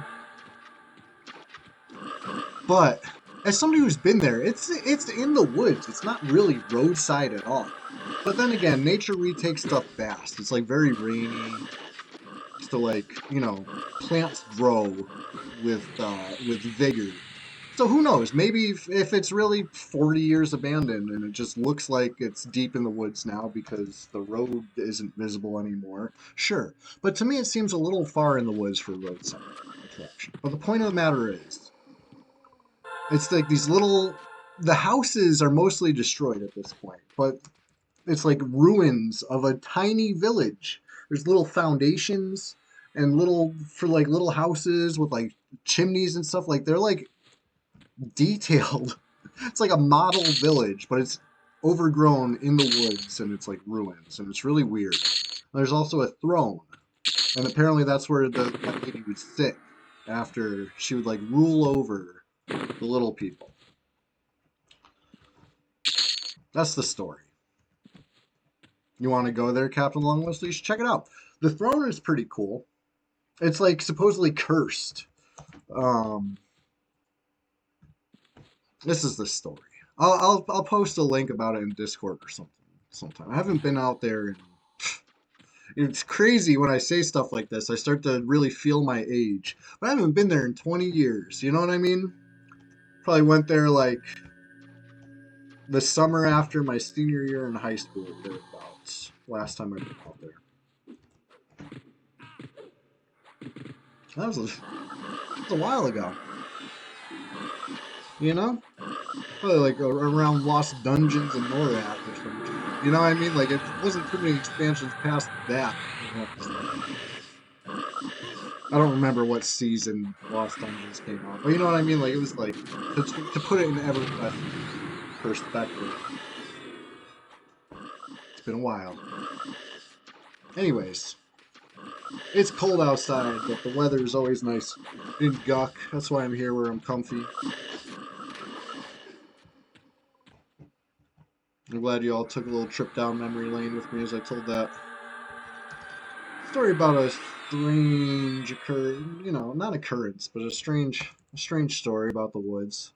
But as somebody who's been there, it's in the woods. It's not really roadside at all. But then again, nature retakes stuff fast. It's like very rainy. So like, plants grow with vigor. So who knows? Maybe if it's really 40 years abandoned and it just looks like it's deep in the woods now because the road isn't visible anymore. Sure. But to me it seems a little far in the woods for roadside attraction. But the point of the matter is, it's like these little the houses are mostly destroyed at this point, but it's like ruins of a tiny village. There's little foundations and little houses with like chimneys and stuff. Like they're like detailed. It's like a model village, but it's overgrown in the woods and it's like ruins and it's really weird. There's also a throne, and apparently that's where that lady would sit after she would like rule over the little people. That's the story. You want to go there, Captain Longlist? You should check it out. The throne is pretty cool. It's like supposedly cursed. Um, this is the story. I'll post a link about it in Discord or something sometime. I haven't been out there. It's crazy when I say stuff like this. I start to really feel my age, but I haven't been there in 20 years. You know what I mean? Probably went there like the summer after my senior year in high school, thereabouts. Last time I've been out there. That was a while ago. You know? Probably like around Lost Dungeons and Norath or something. You know what I mean? Like it wasn't too many expansions past that. I don't remember what season Lost Dungeons came out, but you know what I mean? Like it was like to put it in EverQuest perspective. It's been a while. Anyways, it's cold outside, but the weather is always nice in Guck. That's why I'm here where I'm comfy. I'm glad you all took a little trip down memory lane with me as I told that story about a strange not occurrence, but a strange story about the woods.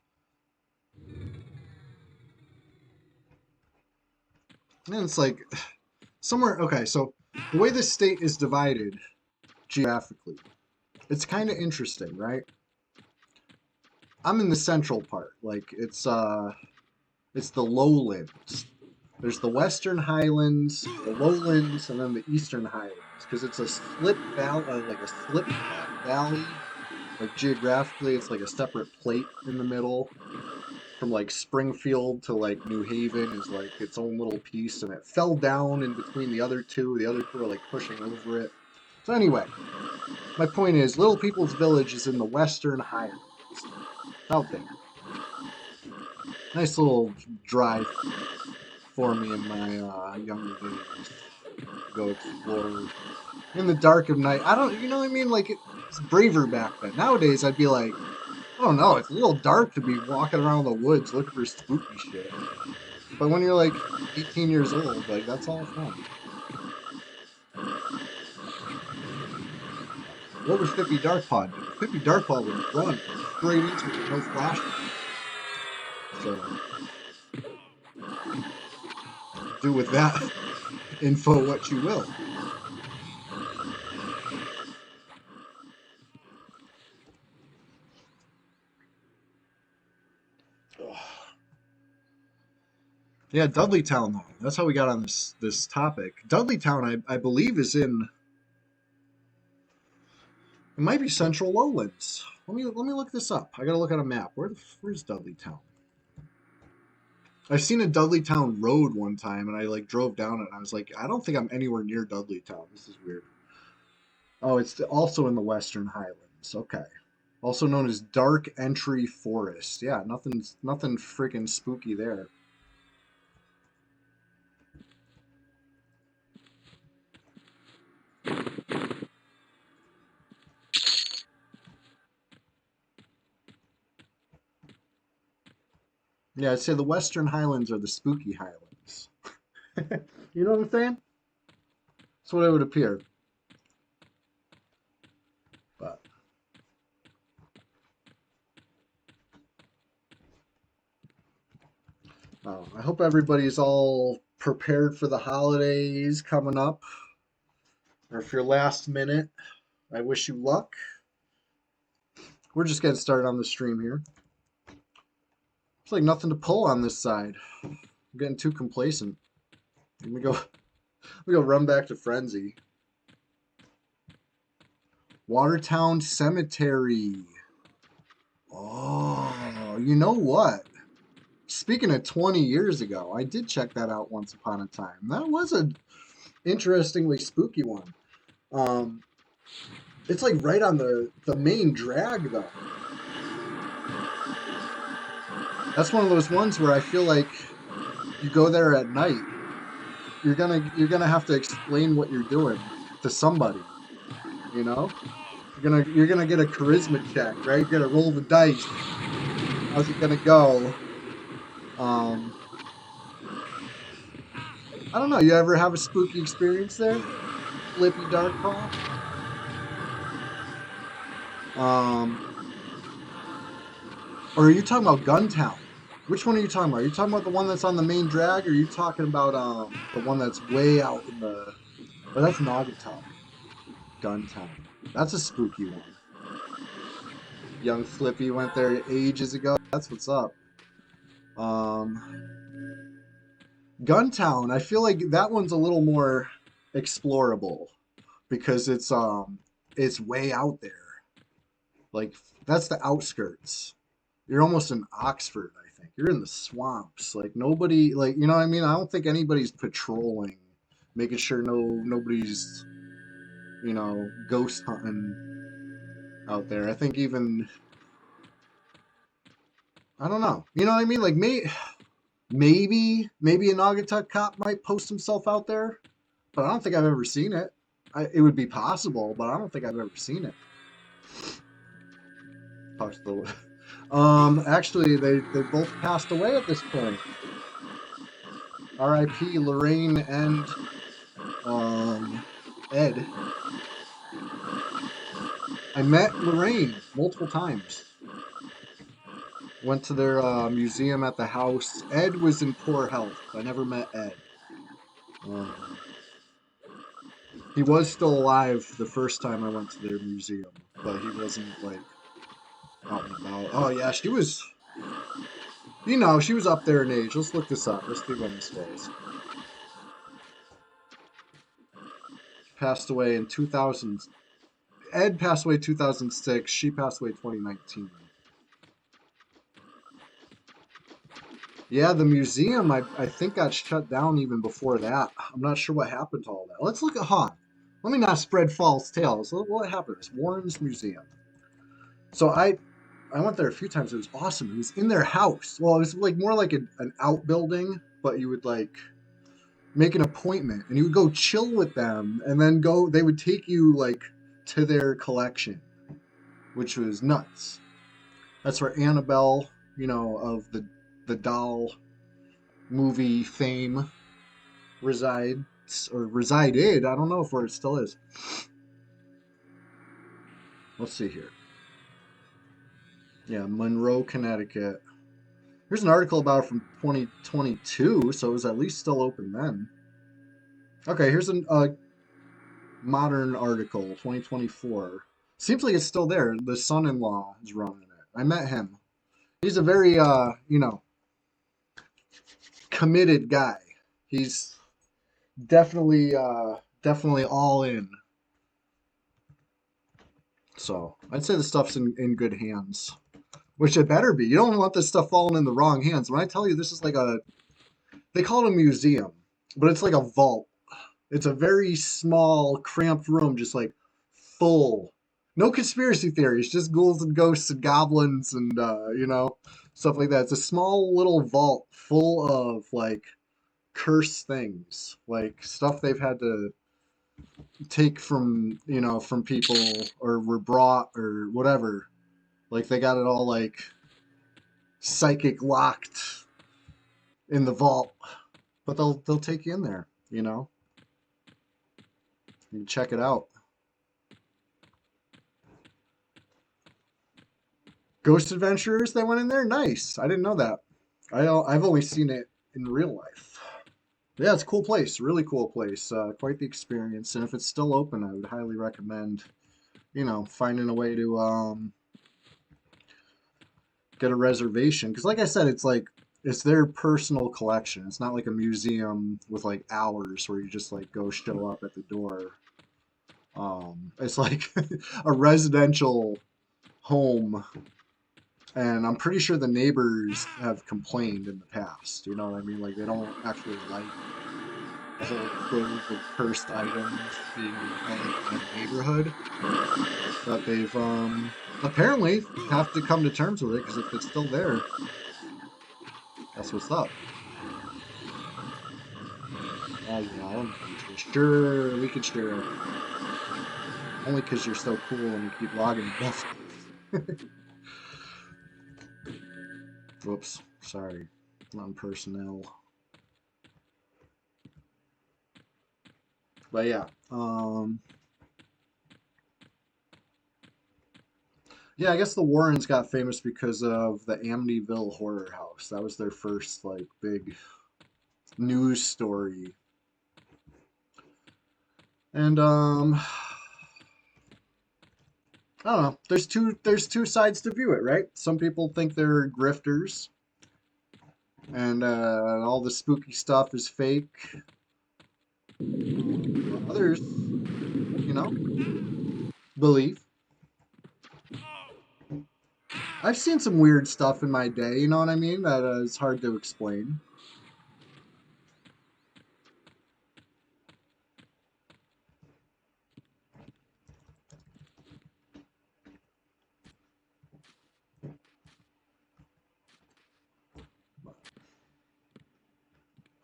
And it's like somewhere, okay, so the way this state is divided geographically, it's kind of interesting, right? I'm in the central part, like it's the lowlands. There's the Western Highlands, the Lowlands, and then the Eastern Highlands, because it's a split valley, like a split valley. Like geographically, it's like a separate plate in the middle. From like Springfield to like New Haven is like its own little piece, and it fell down in between the other two. The other two are like pushing over it. So anyway, my point is, Little People's Village is in the Western Highlands, out there. Nice little drive for me in my younger days. Go explore in the dark of night. I don't, you know what I mean? Like it's braver back then. Nowadays, I'd be like, I don't know. It's a little dark to be walking around the woods looking for spooky shit. But when you're like 18 years old, like that's all fun. What would Fippy Darkpod do? Fippy Darkpod would run straight into it, no flashlight. So do with that info what you will. Yeah, Dudleytown though. That's how we got on this topic. Dudleytown, I believe, is in. It might be Central Lowlands. Let me look this up. I gotta look at a map. Where's Dudleytown? I've seen a Dudleytown road one time, and I like drove down it, and I was like, I don't think I'm anywhere near Dudleytown. This is weird. Oh, it's also in the Western Highlands. Okay. Also known as Dark Entry Forest. Yeah, nothing freaking spooky there. Yeah, I'd say the Western Highlands are the spooky Highlands. You know what I'm saying? That's what it would appear. But I hope everybody's all prepared for the holidays coming up. Or if you're last minute, I wish you luck. We're just getting started on the stream here. It's like nothing to pull on this side. I'm getting too complacent. Let me go. We go run back to Frenzy. Watertown Cemetery. Oh, you know what? Speaking of 20 years ago, I did check that out once upon a time. That was an interestingly spooky one. Um, it's like right on the main drag though. That's one of those ones where I feel like you go there at night, you're gonna have to explain what you're doing to somebody. You know, you're gonna get a charisma check, right? You're gonna roll the dice. How's it gonna go? Um, I don't know. You ever have a spooky experience there, Flippy Dark Paw? Um, or are you talking about Guntown? Which one are you talking about? Are you talking about the one that's on the main drag, or are you talking about the one that's way out in the? Oh, that's Naugatuck. Guntown. That's a spooky one. Young Flippy went there ages ago. That's what's up. Um, Guntown. I feel like that one's a little more explorable because it's way out there. Like that's the outskirts. You're almost in Oxford, I think. You're in the swamps. Like nobody, like you know what I mean. I don't think anybody's patrolling, making sure nobody's ghost hunting out there. I think even I don't know. You know what I mean? Like maybe a Naugatuck cop might post himself out there, but I don't think I've ever seen it. It would be possible, but I don't think I've ever seen it. Talk to the actually, they both passed away at this point. R.I.P. Lorraine and Ed. I met Lorraine multiple times. Went to their museum at the house. Ed was in poor health. I never met Ed. Um, he was still alive the first time I went to their museum, but he wasn't like out and about. Oh yeah, she was. She was up there in age. Let's look this up. Let's see when this was. Passed away in 2000. Ed passed away 2006. She passed away 2019. Yeah, the museum I think got shut down even before that. I'm not sure what happened to all that. Let's look at Let me not spread false tales. What happened to this Warren's Museum? So I went there a few times. It was awesome. It was in their house. Well, it was like more like an outbuilding, but you would like make an appointment and you would go chill with them and then go they would take you like to their collection, which was nuts. That's where Annabelle, of the doll movie fame resides or resided. I don't know if where it still is. Let's see here. Yeah, Monroe, Connecticut. Here's an article about it from 2022, so it was at least still open then. Okay, here's a modern article, 2024. Seems like it's still there. The son-in-law is running it. I met him. He's a very, committed guy. He's definitely all in. So I'd say the stuff's in good hands, which it better be. You don't want this stuff falling in the wrong hands. When I tell you this is like they call it a museum, but it's like a vault. It's a very small, cramped room, just like full. No conspiracy theories, just ghouls and ghosts and goblins and stuff like that. It's a small little vault full of like cursed things, like stuff they've had to take from from people or were brought or whatever. Like they got it all like psychic locked in the vault, but they'll take you in there. You can check it out. Ghost Adventurers, they went in there. Nice. I didn't know that. I've only seen it in real life. Yeah, it's a cool place. Really cool place. Quite the experience. And if it's still open, I would highly recommend, finding a way to get a reservation. Because like I said, it's their personal collection. It's not like a museum with like hours where you just like go show up at the door. It's like a residential home, and I'm pretty sure the neighbors have complained in the past. You know what I mean? Like they don't actually like a whole trove of cursed items being in the neighborhood, but they've apparently have to come to terms with it because if it's still there, that's what's up. Oh yeah, I don't know. Sure, we could share it. Only because you're so cool and you keep logging stuff. Whoops, sorry. Non-personnel. But yeah, yeah, I guess the Warrens got famous because of the Amityville Horror House. That was their first like big news story. And I don't know. There's two sides to view it, right? Some people think they're grifters and all the spooky stuff is fake. Others, you know, believe. I've seen some weird stuff in my day, you know what I mean? That is hard to explain.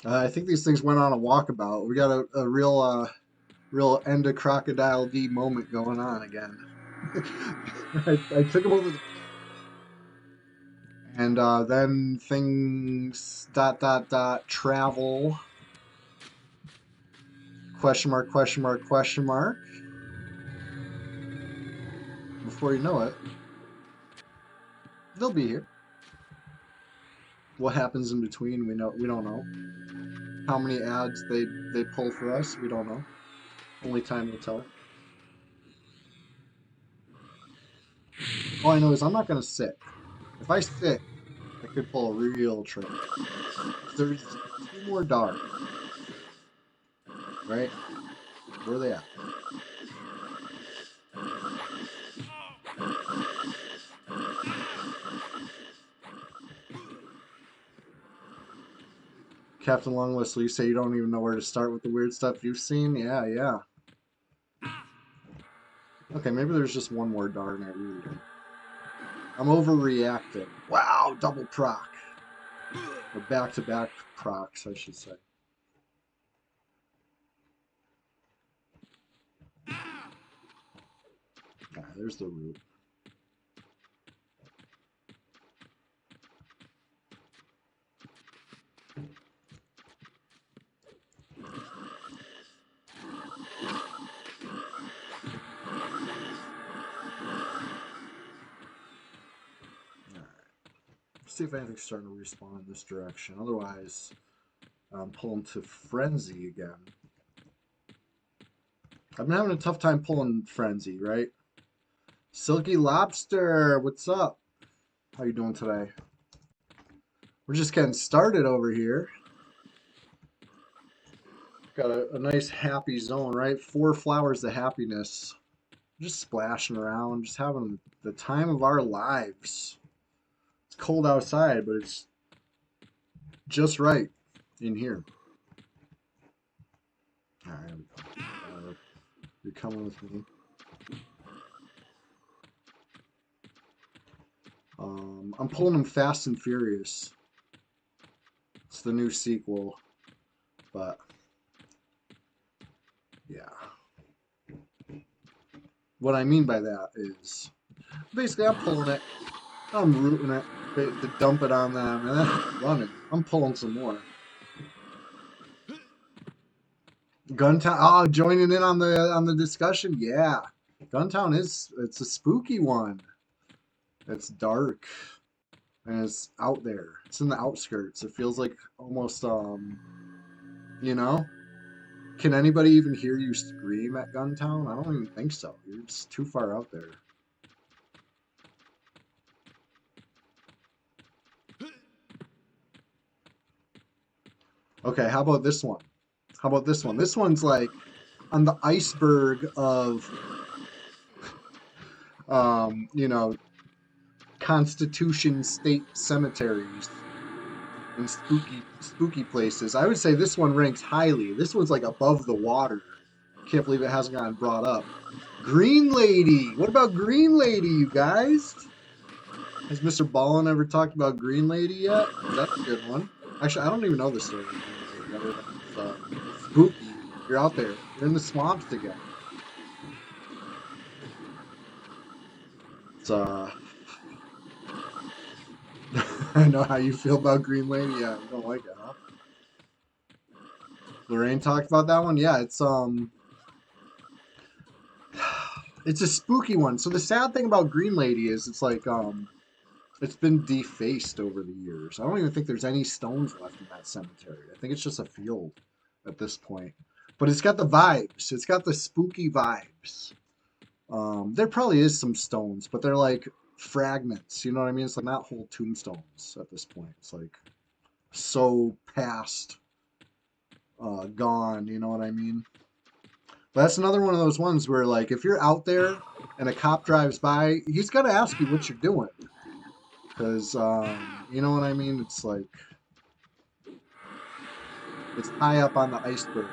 I think these things went on a walkabout. We got a real end of Crocodile D moment going on again. I took him over the and then things travel question mark question mark question mark. Before you know it, they'll be here. What happens in between, we don't know. How many ads they pull for us, we don't know. Only time will tell. All I know is I'm not gonna sit. If I sit, I could pull a real trick. There's two more dogs, right? Where are they at? Captain Long Whistle, you say you don't even know where to start with the weird stuff you've seen? Yeah, yeah. Okay, maybe there's just one more dart and I really don't. I'm overreacting. Wow, double proc. Or back-to-back procs, I should say. Ah, there's the root. See if anything's starting to respawn in this direction. Otherwise, I'm pulling to Frenzy again. I've been having a tough time pulling Frenzy, right? Silky Lobster, what's up? How you doing today? We're just getting started over here. Got a nice happy zone, right? 4 flowers of happiness. Just splashing around, just having the time of our lives. It's cold outside, but it's just right in here. All right, here we go. You're coming with me. I'm pulling them Fast and Furious. It's the new sequel, but yeah. What I mean by that is basically I'm pulling it, I'm rooting it to dump it on them, and then running. I'm pulling some more. Guntown. Oh, joining in on the discussion. Yeah, Guntown it's a spooky one. It's dark and it's out there. It's in the outskirts. It feels like almost you know. Can anybody even hear you scream at Guntown? I don't even think so. You're just too far out there. Okay, how about this one? How about this one? This one's like on the iceberg of you know, Constitution State cemeteries and spooky places. I would say this one ranks highly. This one's like above the water. Can't believe it hasn't gotten brought up. Green Lady. What about Green Lady, you guys? Has Mr. Ballin ever talked about Green Lady yet? That's a good one. Actually, I don't even know the story of Green Lady other than it's spooky. You're out there. You're in the swamps together. It's I know how you feel about Green Lady. Yeah, you don't like it, huh? Lorraine talked about that one. Yeah, it's a spooky one. So the sad thing about Green Lady is it's like it's been defaced over the years. I don't even think there's any stones left in that cemetery. I think it's just a field at this point. But it's got the vibes. It's got the spooky vibes. There probably is some stones, but they're like fragments. You know what I mean? It's like not whole tombstones at this point. It's like so past, gone. You know what I mean? But that's another one of those ones where, like, if you're out there and a cop drives by, he's got to ask you what you're doing. Because, you know what I mean? It's like, it's high up on the iceberg.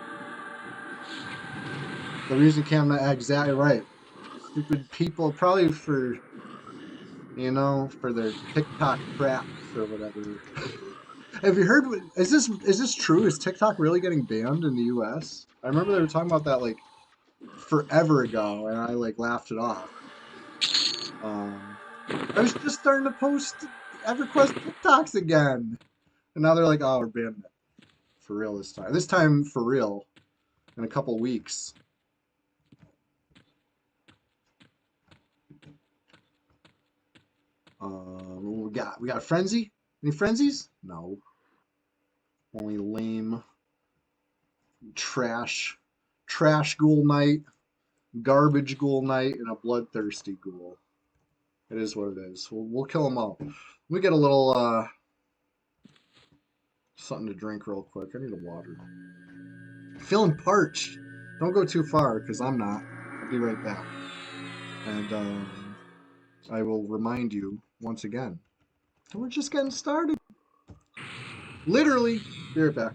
The reason Cam, exactly right. Stupid people, probably for, for their TikTok traps or whatever. Have you heard? Is this true? Is TikTok really getting banned in the U.S.? I remember they were talking about that like forever ago, and I like laughed it off. Um, I was just starting to post EverQuest TikToks again, and now they're like, "Oh, we're banning it for real this time. This time for real in a couple weeks." We got Frenzy. Any Frenzies? No, only lame trash, trash ghoul night, garbage ghoul night, and a bloodthirsty ghoul. It is what it is. We'll kill them all. We get a little something to drink real quick. I need a water. Feeling parched. Don't go too far because I'm not. I'll be right back. And I will remind you once again that we're just getting started. Literally. Be right back.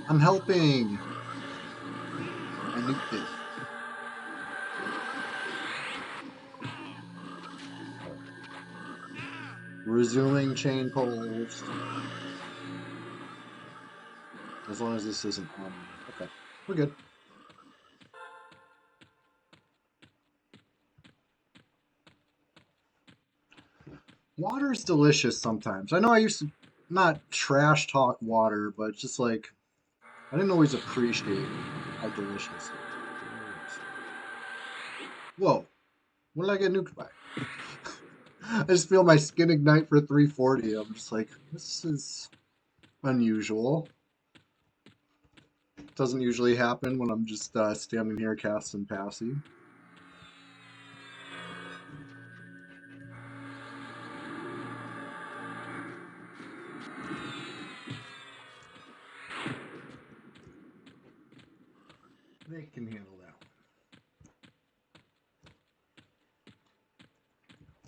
I'm helping. I nuked it. Resuming chain pulls. As long as this isn't on me. Okay, we're good. Water is delicious sometimes. I know I used to not trash talk water, but it's just like I didn't always appreciate how delicious it is. Whoa, what did I get nuked by? I just feel my skin ignite for 340. I'm just like, this is unusual. Doesn't usually happen when I'm just standing here casting passy. They can handle that one.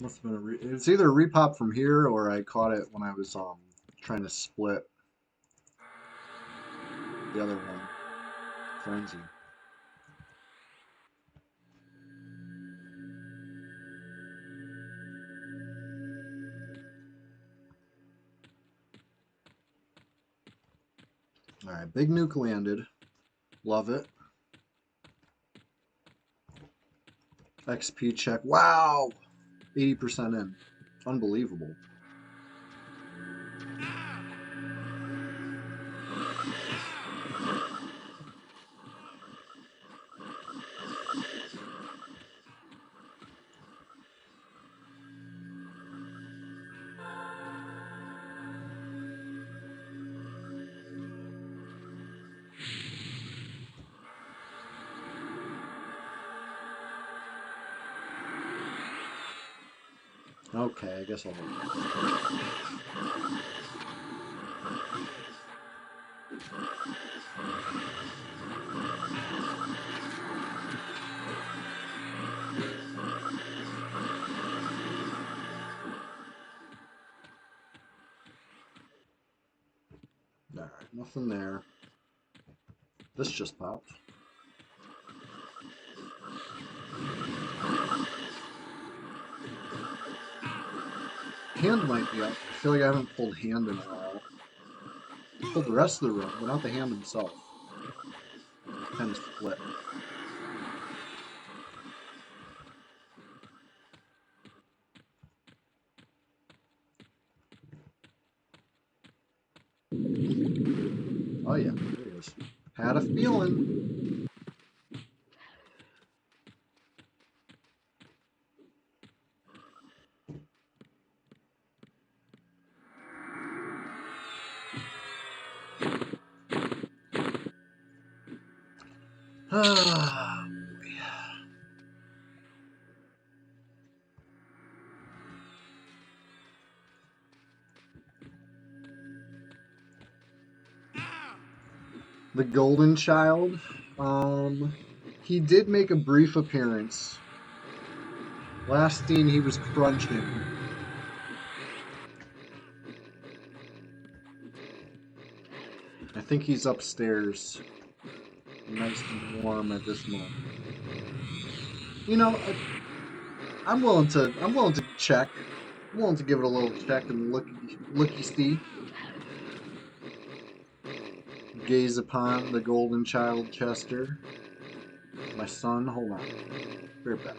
Must have been it's either a repop from here or I caught it when I was trying to split the other one. Frenzy. Alright, big nuke landed. Love it. XP check. Wow! 80% in. Unbelievable. Okay, I guess I'll Alright, nothing there. This just popped. Hand might be up. I feel like I haven't pulled hand in a while. I pulled the rest of the room, but not the hand himself. Kind of split. Oh yeah, there he is. Had a feeling. Ah, the Golden Child. He did make a brief appearance. Last scene he was crunching. I think he's upstairs. Nice and warm at this moment. You know, I'm willing to check. I'm willing to give it a little check and looky see. Gaze upon the Golden Child Chester. My son, hold on. Be right back.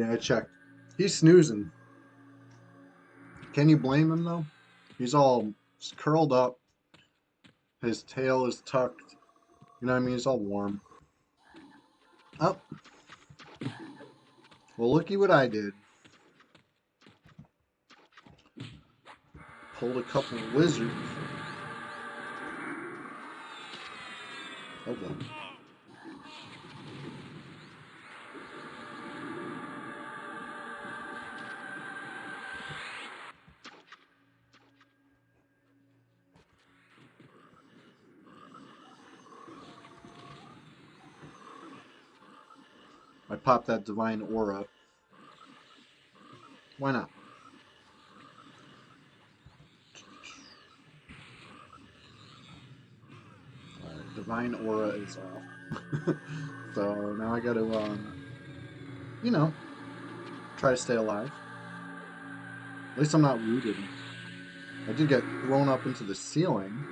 Yeah, I checked. He's snoozing. Can you blame him though? He's all curled up. His tail is tucked. You know what I mean? He's all warm. Oh, well, looky what I did. Pulled a couple wizards. Oh well. I popped that divine aura. Why not? Alright, divine aura is off. So now I gotta, you know, try to stay alive. At least I'm not rooted. I did get thrown up into the ceiling.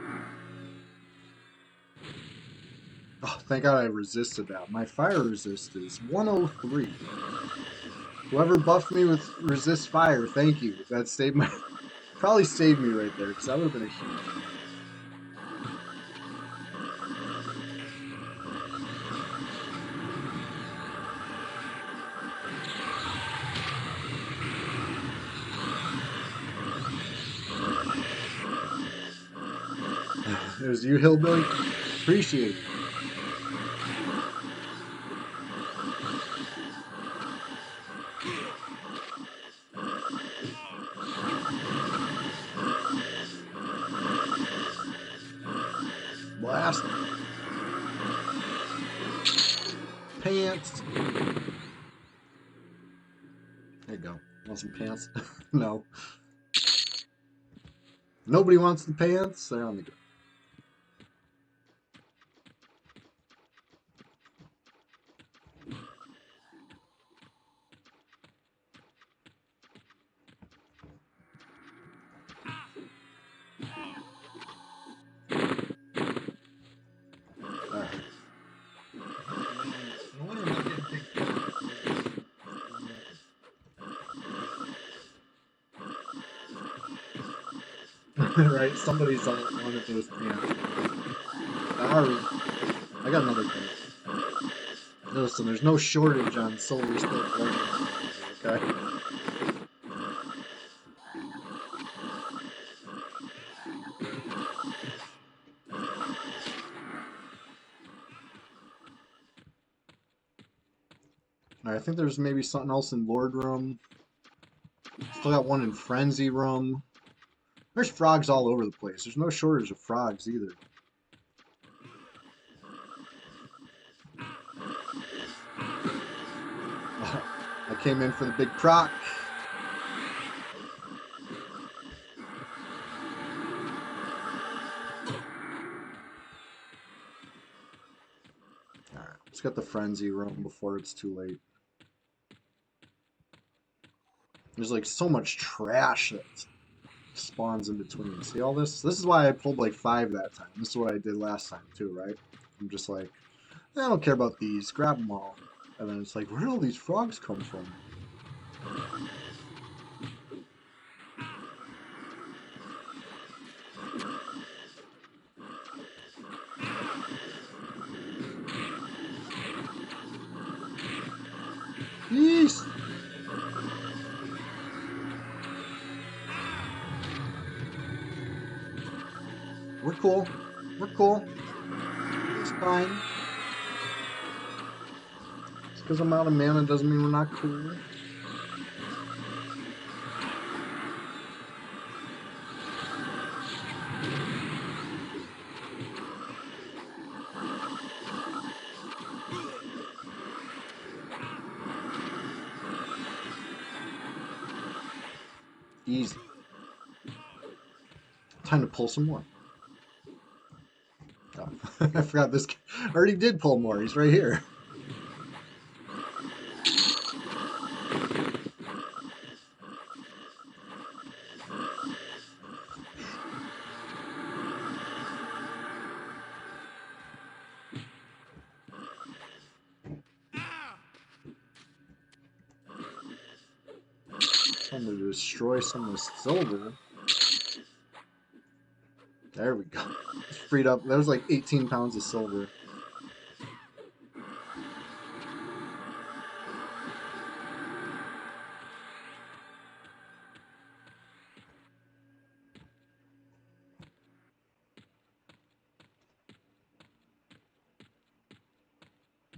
Oh, thank God I resisted that. My fire resist is 103. Whoever buffed me with resist fire, thank you. That saved my... Probably saved me right there, because that would have been a huge... It was you, Hillbilly? Appreciate it. Blast. Pants. There you go. Want some pants? No. Nobody wants the pants? They're on the ground. Right? Somebody's on one of those pants. Sorry. I got another pair. Listen, there's no shortage on silver steel leggings, okay? Alright, I think there's maybe something else in Lord Room. Still got one in Frenzy Room. There's frogs all over the place. There's no shortage of frogs either. I came in for the big proc. Alright, let's get the Frenzy Room before it's too late. There's like so much trash that spawns in between. See all this? This is why I pulled like 5 that time. This is what I did last time too, right? I'm just like, I don't care about these. Grab them all. And then it's like, where did all these frogs come from? Yeesh! We're cool. We're cool. It's fine. Just because I'm out of mana doesn't mean we're not cool. Easy. Time to pull some more. Oh, I forgot this. I already did pull more. He's right here. Trying to destroy some of the silver. There we go. It's freed up. There was like 18 pounds of silver.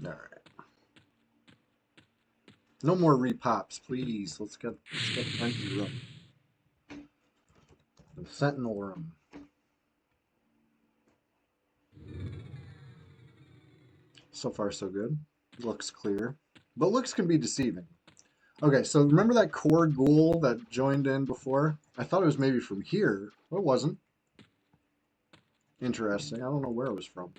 All right. No more repops, please. Let's get plenty room. The sentinel room. So far, so good. Looks clear, but looks can be deceiving. Okay, so remember that core ghoul that joined in before? I thought it was maybe from here, but it wasn't. Interesting. I don't know where it was from.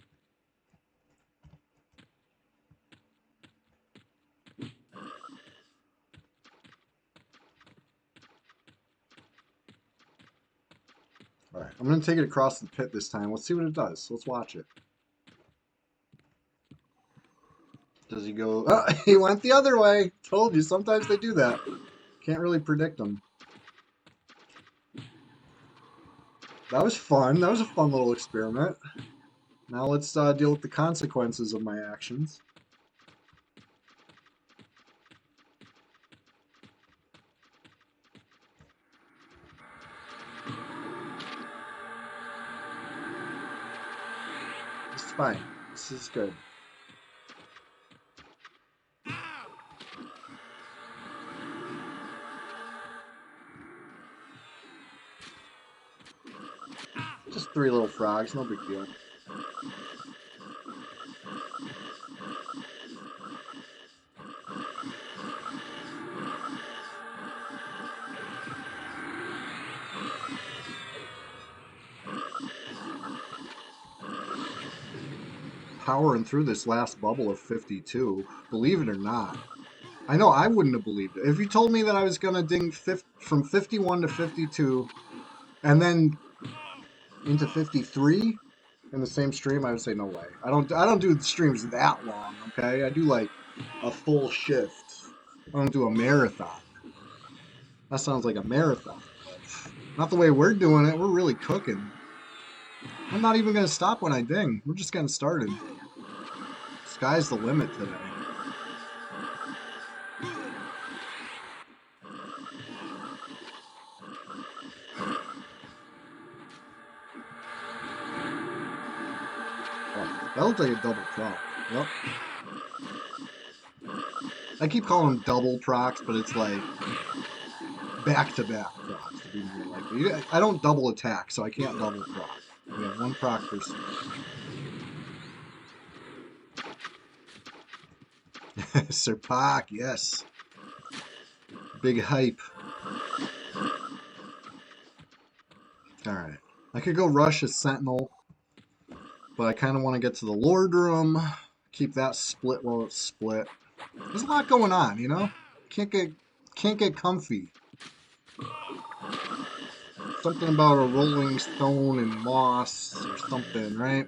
All right, I'm going to take it across the pit this time. Let's see what it does. Let's watch it. Does he go? Oh, he went the other way. Told you, sometimes they do that. Can't really predict them. That was fun. That was a fun little experiment. Now let's deal with the consequences of my actions. It's fine. This is good. Just 3 little frogs, no big deal. Powering through this last bubble of 52, believe it or not. I know I wouldn't have believed it. If you told me that I was going to ding from 51 to 52 and then into 53 in the same stream, I would say no way. I don't do the streams that long, okay? I do like a full shift. I don't do a marathon. That sounds like a marathon. Not the way we're doing it. We're really cooking. I'm not even going to stop when I ding. We're just getting started. Sky's the limit today. Oh, that looks like a double proc. Yep. I keep calling them double procs, but it's like back-to-back procs to be more likely. I don't double attack, so I can't double proc. We have 1 proc per Sir Pac, yes. Big hype. Alright. I could go rush a sentinel, but I kind of want to get to the Lord room. Keep that split while it's split. There's a lot going on, you know? Can't get comfy. Something about a rolling stone and moss or something, right?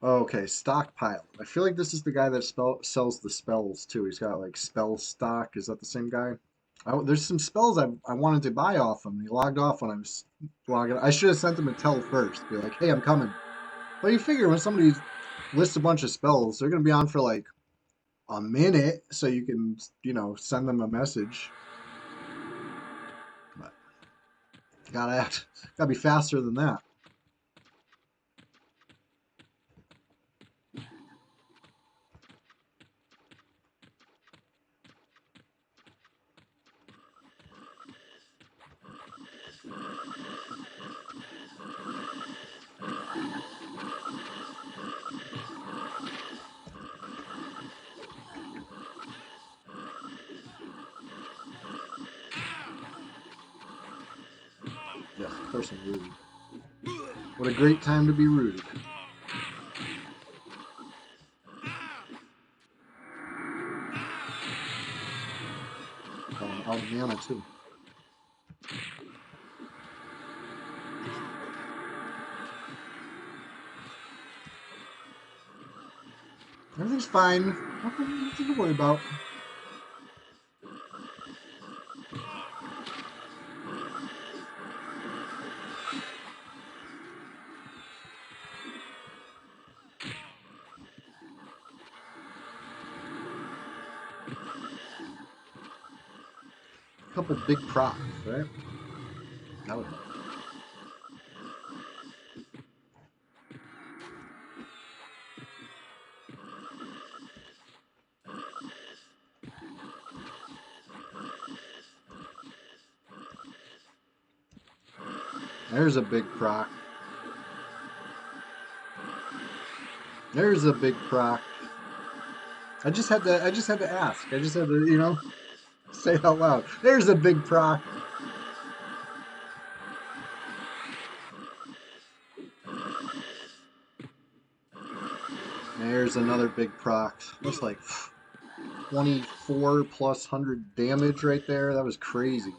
Okay, stockpile. I feel like this is the guy that sells the spells too. He's got like spell stock. Is that the same guy? There's some spells I wanted to buy off him. He logged off when I was logging. I should have sent him a tell first. Be like, hey, I'm coming. But you figure when somebody lists a bunch of spells, they're gonna be on for like a minute, so you can, you know, send them a message. But gotta be faster than that. Yes, of course I'm rude. What a great time to be rude. Out of mana too. Everything's fine. Nothing to worry about. A couple big procs, right? That would help. There's a big proc. There's a big proc. I just had to ask. I just had to, say it out loud. There's a big proc. There's another big proc. That's like 24 plus 100 damage right there. That was crazy.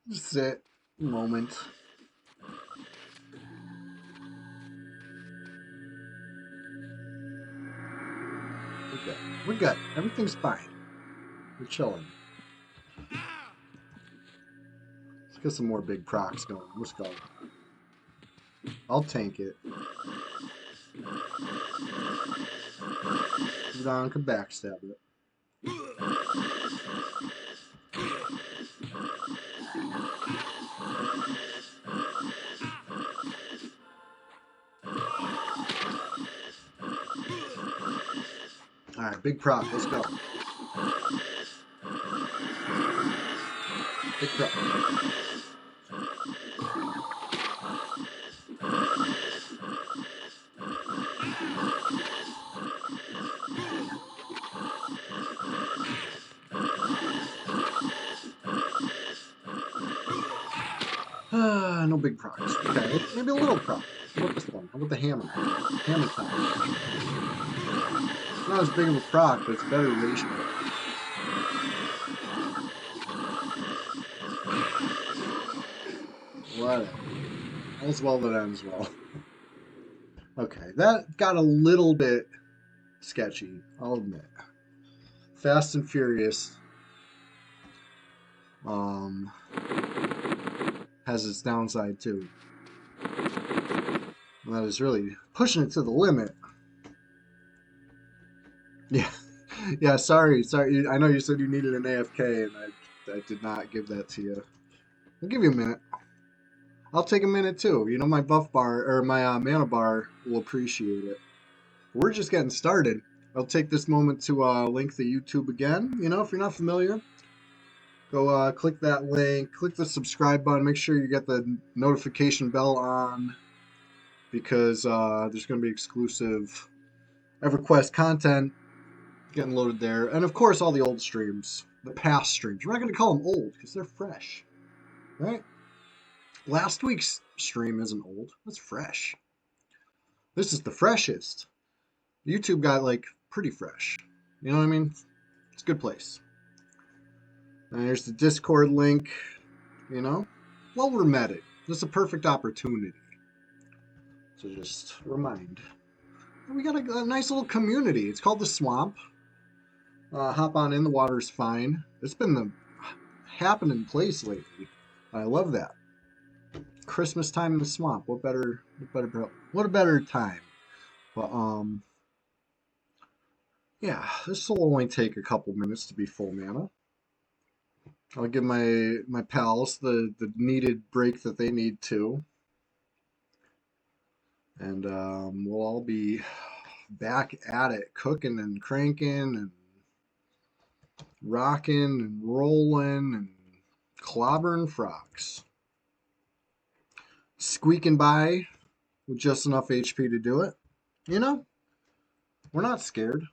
Just sit. Moment. We're good. We're good. Everything's fine. We're chilling. Let's get some more big procs going. Let's go. I'll tank it. Don can backstab it. Alright, big proc. Let's go. Big proc. No big procs. Okay, maybe a little proc. How about this one? How about the hammer? Hammer time. It's not as big of a proc, but it's better ratio. Whatever. All's well that ends well. Okay, that got a little bit sketchy, I'll admit. Fast and Furious has its downside too. And that is really pushing it to the limit. Yeah, yeah. Sorry. I know you said you needed an AFK, and I did not give that to you. I'll give you a minute. I'll take a minute too. My buff bar or my mana bar will appreciate it. We're just getting started. I'll take this moment to link the YouTube again. If you're not familiar, go click that link, click the subscribe button, make sure you get the notification bell on because there's going to be exclusive EverQuest content getting loaded there. And of course, all the old streams, the past streams. We're not going to call them old because they're fresh, right? Last week's stream isn't old, it's fresh. This is the freshest. YouTube got like pretty fresh. You know what I mean? It's a good place. And there's the Discord link, Well, we're meted. This is a perfect opportunity to just remind. We got a nice little community. It's called the Swamp. Hop on in. The water's fine. It's been the happening place lately. I love that. Christmas time in the swamp. What a better time. But yeah, this will only take a couple minutes to be full mana. I'll give my pals the needed break that they need too. And we'll all be back at it, cooking and cranking and rocking and rolling and clobbering frogs. Squeaking by with just enough HP to do it. We're not scared.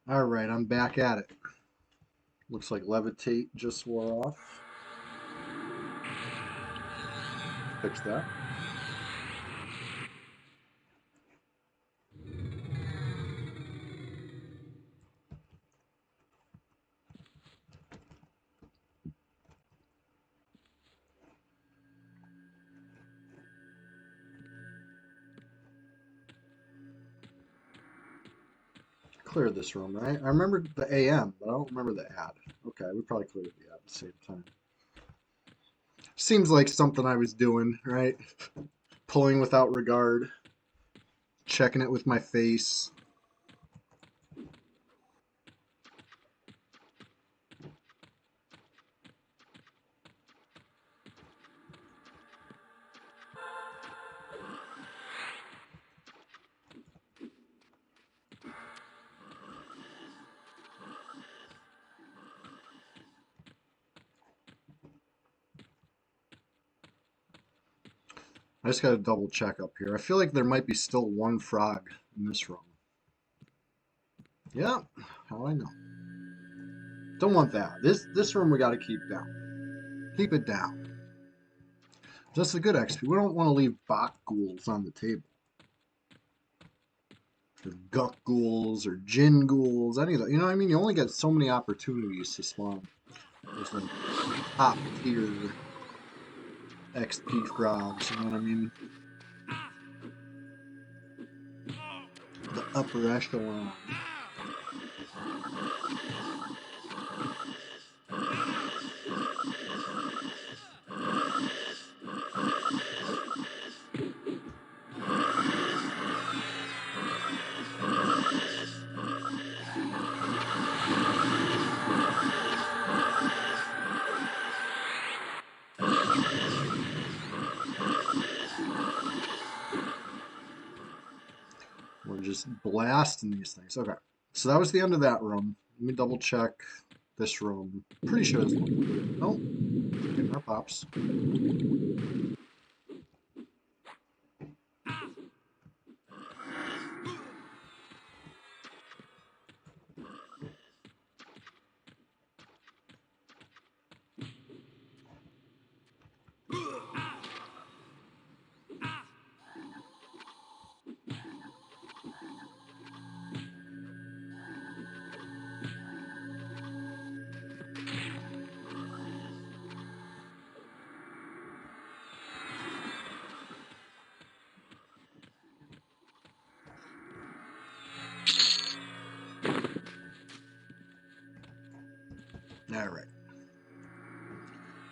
Alright, I'm back at it. Looks like levitate just wore off. Fix that. Clear this room, right? I remember the AM, but I don't remember the ad. Okay, we probably cleared the ad at the same time. Seems like something I was doing, right? Pulling without regard, checking it with my face. I just gotta double check up here. I feel like there might be still one frog in this room. Yeah, how I know. Don't want that. This room we gotta keep down. Keep it down. Just a good XP. We don't want to leave bot ghouls on the table. Or guck ghouls or Jin ghouls, any of that. You know what I mean? You only get so many opportunities to spawn. There's like top tier XP frogs, you know what I mean? The upper echelon. We're just blasting these things. Okay, so that was the end of that room. Let me double check this room. Pretty sure this one. Oh, getting our pops. All right.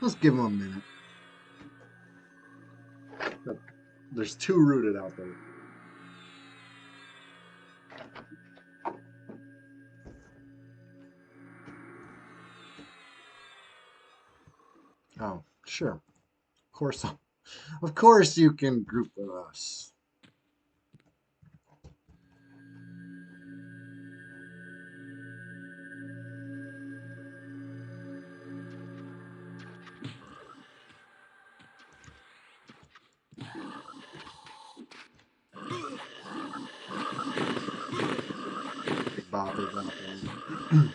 Let's give them a minute. There's two rooted out there. Oh, sure. Of course you can group with us. Big boppers out there.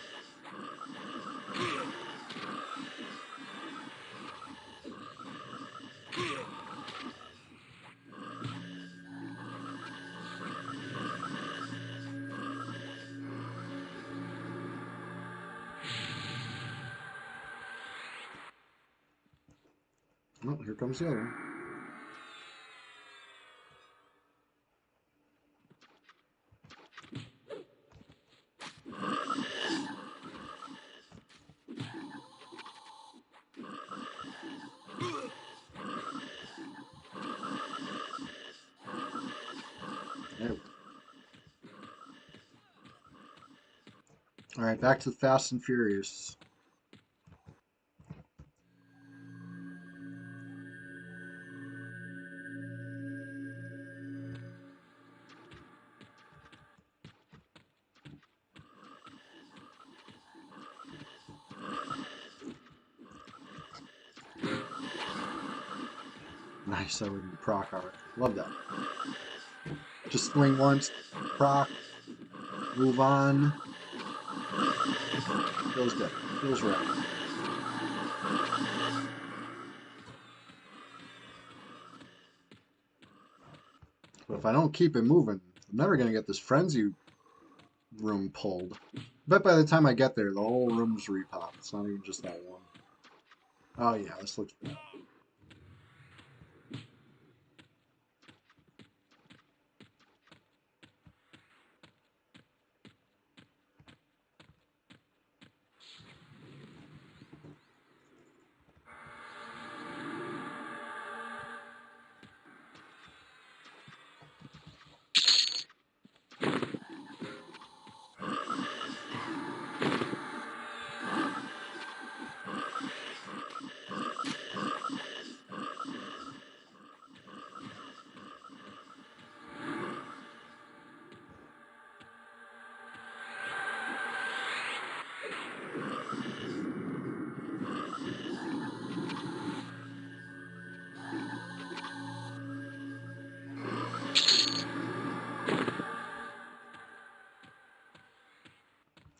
Oh, here comes the other one. There we go. All right, back to the Fast and Furious. Nice, I wouldn't proc art. Love that. Just swing once, proc, move on. Feels good. Feels right. But if I don't keep it moving, I'm never going to get this frenzy room pulled. But by the time I get there, the whole room's repopped. It's not even just that one. Oh yeah, this looks bad.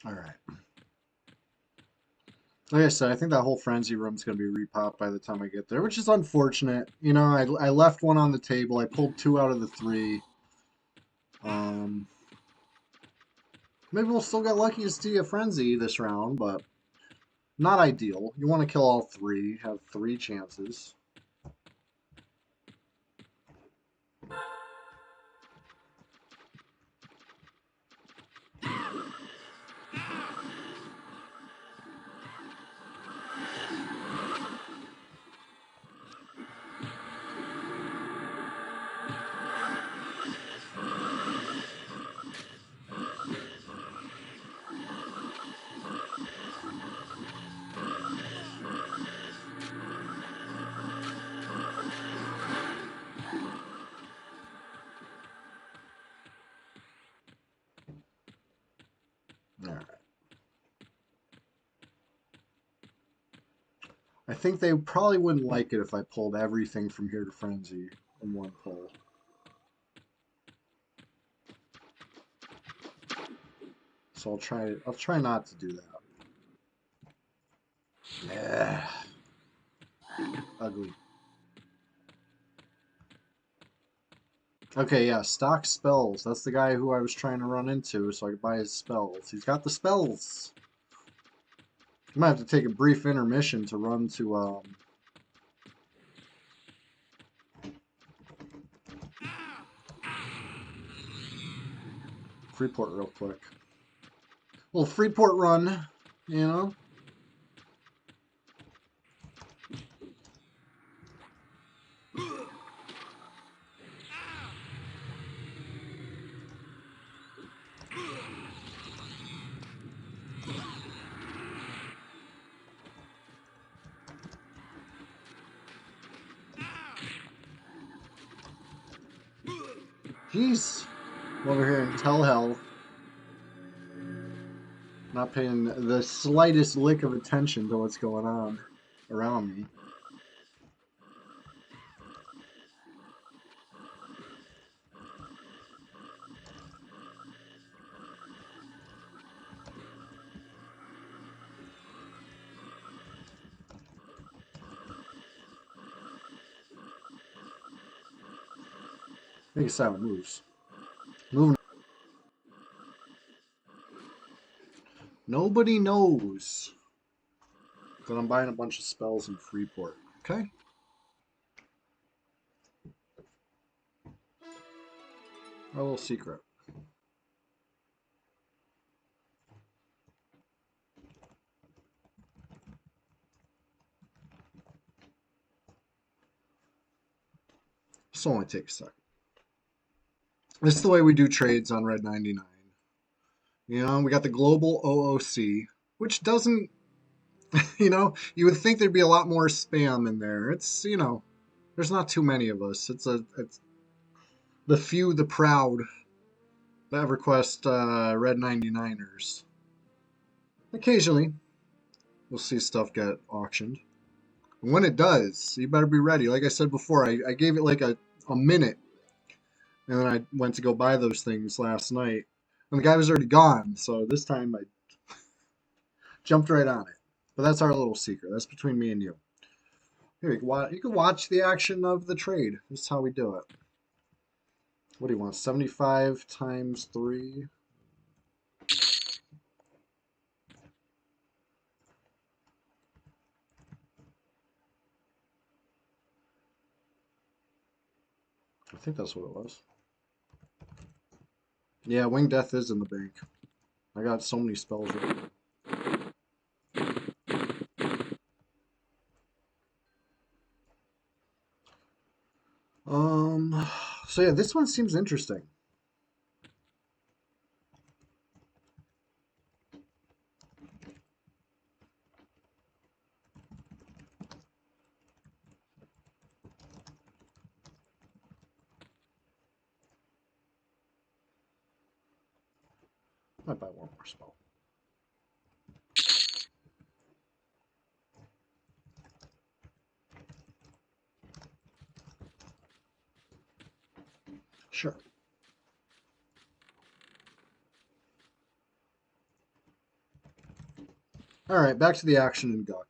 All right. Like I said, I think that whole frenzy room's going to be repopped by the time I get there, which is unfortunate. You know, I left one on the table. I pulled 2 out of the 3. Maybe we'll still get lucky to see a frenzy this round, but not ideal. You want to kill all 3, have 3 chances. All right. I think they probably wouldn't like it if I pulled everything from here to frenzy in one pull. So I'll try not to do that. Yeah. Ugly. Okay, yeah, stock spells. That's the guy who I was trying to run into so I could buy his spells. He's got the spells. I might have to take a brief intermission to run to Freeport real quick. Little Freeport run, you know? Jeez. I'm over here in tell hell. Not paying the slightest lick of attention to what's going on around me. I think it's how it moves. Moving. Nobody knows that I'm buying a bunch of spells in Freeport. Okay? A little secret. This will only take a second. This is the way we do trades on Red 99. You know, we got the global OOC, which doesn't, you know, you would think there'd be a lot more spam in there. It's, you know, there's not too many of us. It's the few, the proud that request Red 99ers. Occasionally, we'll see stuff get auctioned. And when it does, you better be ready. Like I said before, I gave it like a minute. And then I went to go buy those things last night. And the guy was already gone. So this time I Jumped right on it. But that's our little secret. That's between me and you. Here, you can watch the action of the trade. This is how we do it. What do you want? 75 times 3. I think that's what it was. Yeah, Winged Death is in the bank. I got so many spells. So yeah, this one seems interesting. Might buy one more spell. Sure. All right, back to the action in Guk.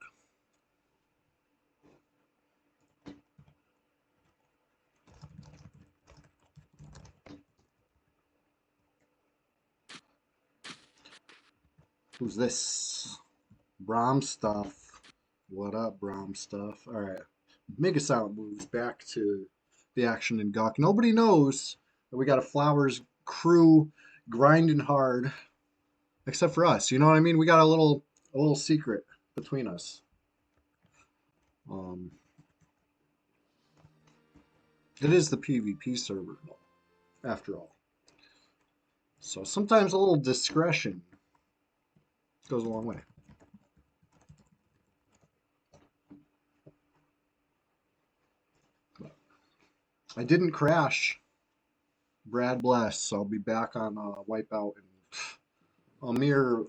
Who's this? Braum stuff. What up, Braum stuff? All right. Mega Silent moves back to the action in Guk. Nobody knows that we got a Flowers crew grinding hard, except for us. You know what I mean? We got a little secret between us. Um, it is the PvP server, after all. So sometimes a little discretion goes a long way. But I didn't crash. Brad bless. I'll be back on Wipeout in a mere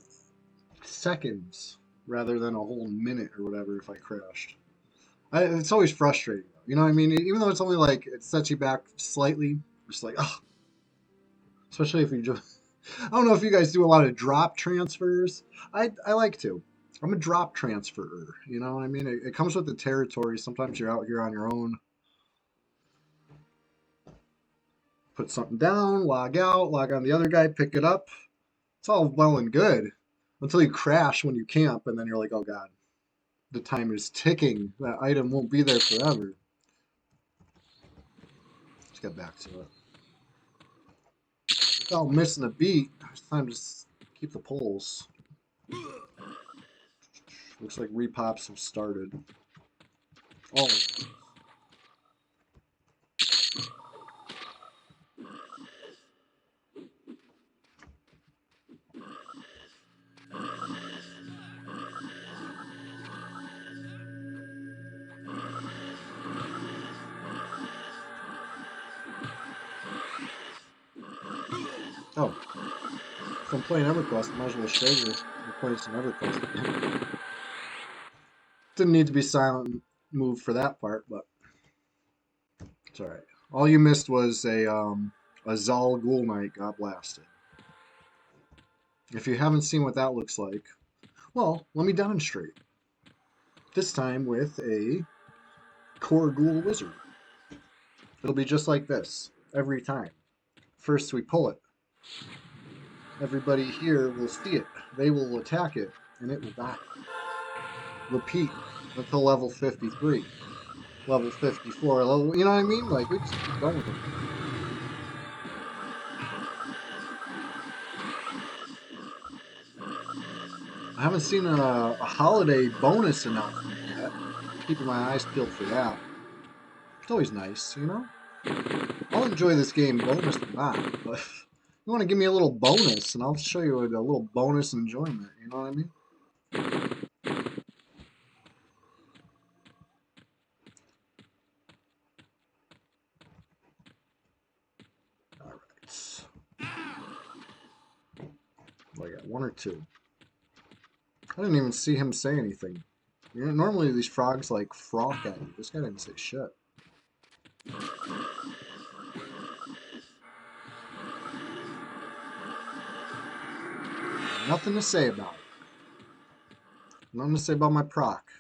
seconds rather than a whole minute or whatever if I crashed. It's always frustrating, though. You know what I mean? Even though it's only like it sets you back slightly, just like, oh, especially if you just. I don't know if you guys do a lot of drop transfers. I like to. I'm a drop transferer. You know what I mean? It comes with the territory. Sometimes you're out here on your own. Put something down, log out, log on the other guy, pick it up. It's all well and good until you crash when you camp, and then you're like, oh god, the time is ticking. That item won't be there forever. Let's get back to it. Without missing a beat, it's time to keep the pulse. Looks like repops have started. Oh. Oh. If I'm playing EverQuest, I might as well show you we're playing some EverQuest. Didn't need to be silent move for that part, but it's alright. All you missed was a Zal Ghoul Knight got blasted. If you haven't seen what that looks like, well, let me demonstrate. This time with a Core Ghoul Wizard. It'll be just like this every time. First we pull it. Everybody here will see it. They will attack it, and it will die. Repeat until level 53. Level 54, level, you know what I mean? Like, we just keep going with it. I haven't seen a holiday bonus announcement yet. Keeping my eyes peeled for that. It's always nice, you know? I'll enjoy this game bonus or not, but if you want to give me a little bonus, and I'll show you a little bonus enjoyment, you know what I mean? Alright. I got one or two. I didn't even see him say anything. You know, normally these frogs like frog at you. This guy didn't say shit. Nothing to say about it. Nothing to say about my proc.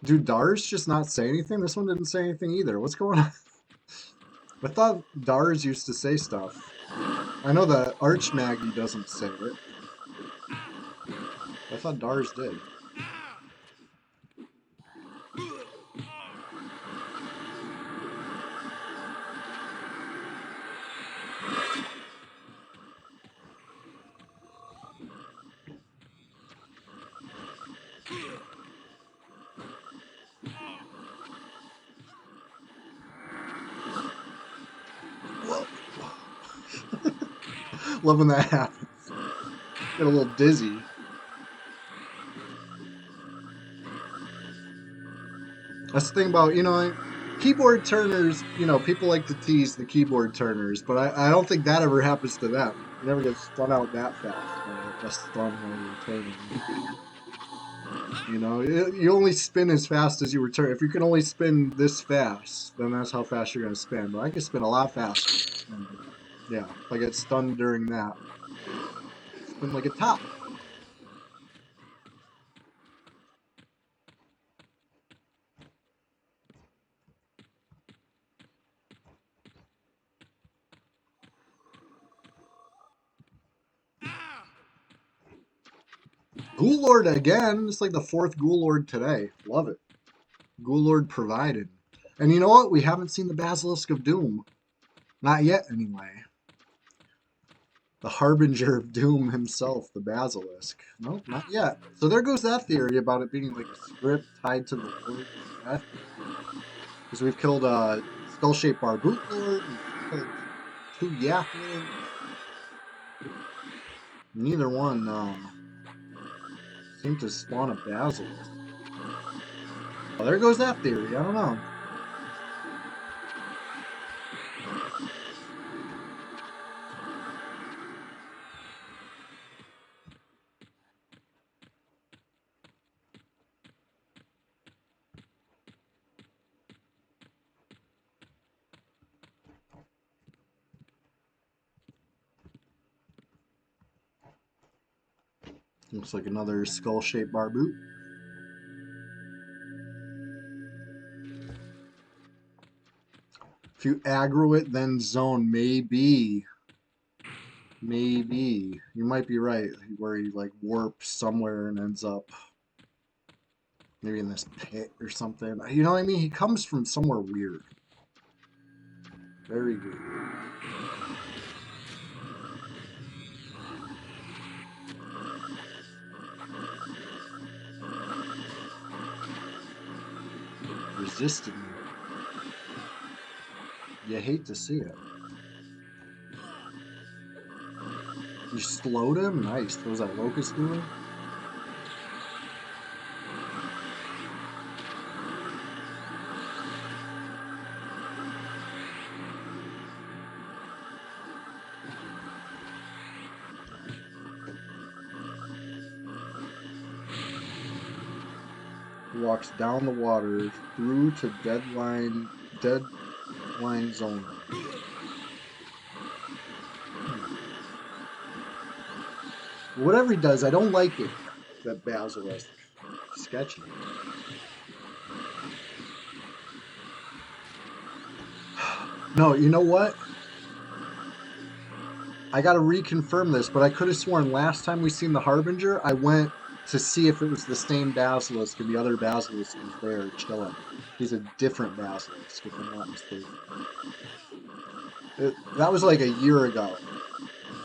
Do Dars just not say anything? This one didn't say anything either. What's going on? I thought Dars used to say stuff. I know the Archmaggy doesn't say it. I thought Dars did. Whoa. Love when that happens. Get a little dizzy. That's the thing about, keyboard turners, people like to tease the keyboard turners, but I don't think that ever happens to them. You never get spun out that fast by a stun while you're turning. You only spin as fast as you return. If you can only spin this fast, then that's how fast you're going to spin. But I can spin a lot faster. And, yeah, if I get stunned during that, spin like a top. Ghoul Lord again. It's like the fourth Ghoul Lord today. Love it. Ghoul Lord provided. And you know what? We haven't seen the Basilisk of Doom. Not yet, anyway. The Harbinger of Doom himself, the Basilisk. Nope, not yet. So there goes that theory about it being like a script tied to the Lord's death. Because we've killed Skull-Shaped Barboot Lord, we've killed 2 Yak Lords. Neither one seemed to spawn a Basilisk. Well, there goes that theory. I don't know. Looks like another Skull-Shaped Barboot. If you aggro it, then zone, maybe. Maybe. You might be right, where he like warps somewhere and ends up maybe in this pit or something. You know what I mean? He comes from somewhere weird. Very weird. Resisted me. You hate to see it. You slowed him? Nice. What was that Locust doing? Walks down the water through to deadline zone. Whatever he does, I don't like it. That Basilisk. Sketchy. No, you know what? I gotta reconfirm this, but I could have sworn last time we seen the Harbinger, I went to see if it was the same Basilisk, and the other Basilisk was there chilling. He's a different Basilisk, if I'm not mistaken. That was like a year ago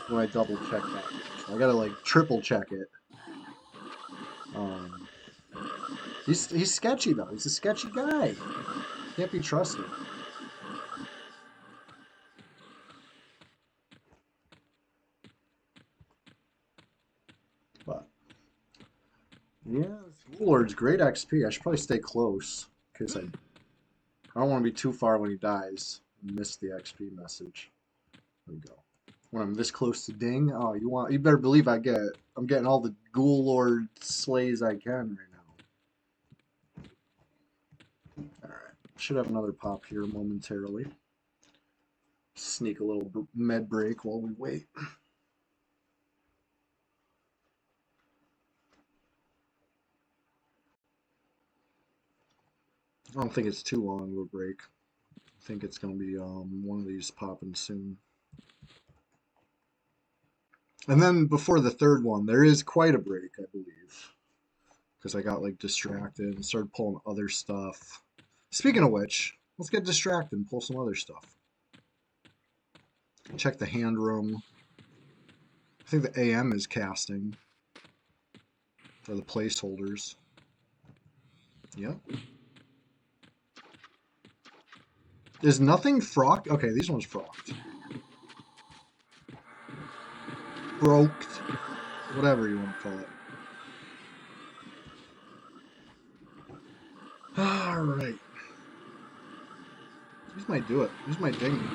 when I double checked that. I gotta like triple check it. He's sketchy though. He's a sketchy guy. Can't be trusted. But yeah, Lord's great XP. I should probably stay close because I don't want to be too far when he dies and miss the XP message. There we go. When I'm this close to Ding, oh, you better believe I'm getting all the Ghoul Lord slays I can right now. All right, should have another pop here momentarily. Sneak a little med break while we wait. I don't think it's too long of a break. I think it's going to be one of these popping soon. And then before the third one, there is quite a break, I believe, because I got like distracted and started pulling other stuff. Speaking of which, let's get distracted and pull some other stuff. Check the hand room. I think the AM is casting. Or the placeholders. Yep. Is nothing frocked? Okay, these ones frocked. Broked. Whatever you want to call it. Alright. These might do it. These might ding me.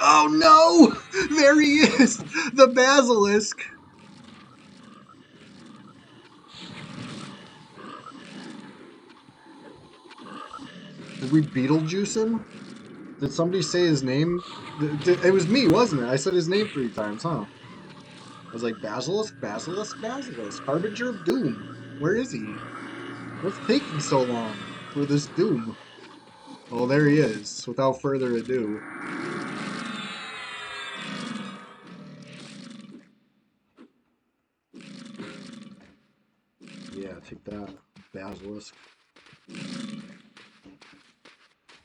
Oh no! There he is! The basilisk! Did we Beetlejuice him? Did somebody say his name? It was me, wasn't it? I said his name 3 times, huh? I was like, Basilisk, Basilisk, Basilisk, Harbinger of Doom. Where is he? What's taking so long for this Doom? Oh, there he is. Without further ado. Yeah, take that, Basilisk.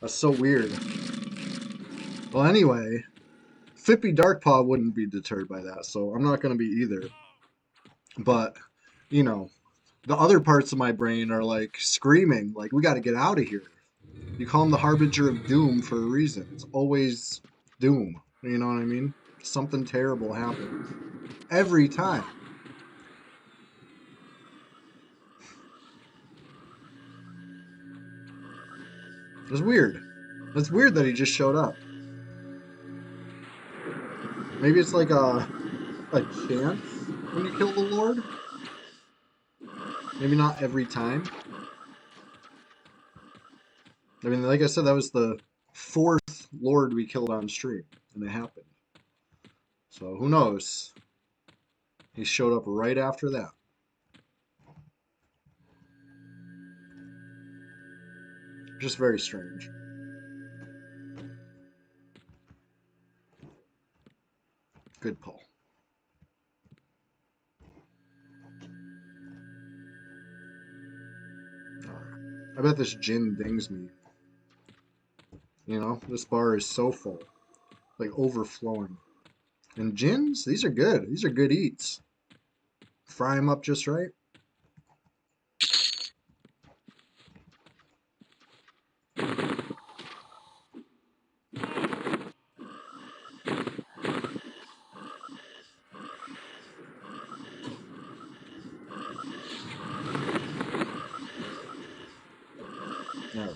That's so weird. Well, anyway, Fippy Darkpaw wouldn't be deterred by that, so I'm not going to be either. But, you know, the other parts of my brain are like screaming, like, we got to get out of here. You call him the Harbinger of Doom for a reason. It's always doom. You know what I mean? Something terrible happens. Every time. It's weird. It's weird that he just showed up. Maybe it's like a chance when you kill the Lord? Maybe not every time. I mean, like I said, that was the 4th Lord we killed on stream, and it happened. So who knows? He showed up right after that. Just very strange. Good pull. I bet this gin dings me. You know, this bar is so full. Like overflowing. And gins, these are good. These are good eats. Fry them up just right. All right.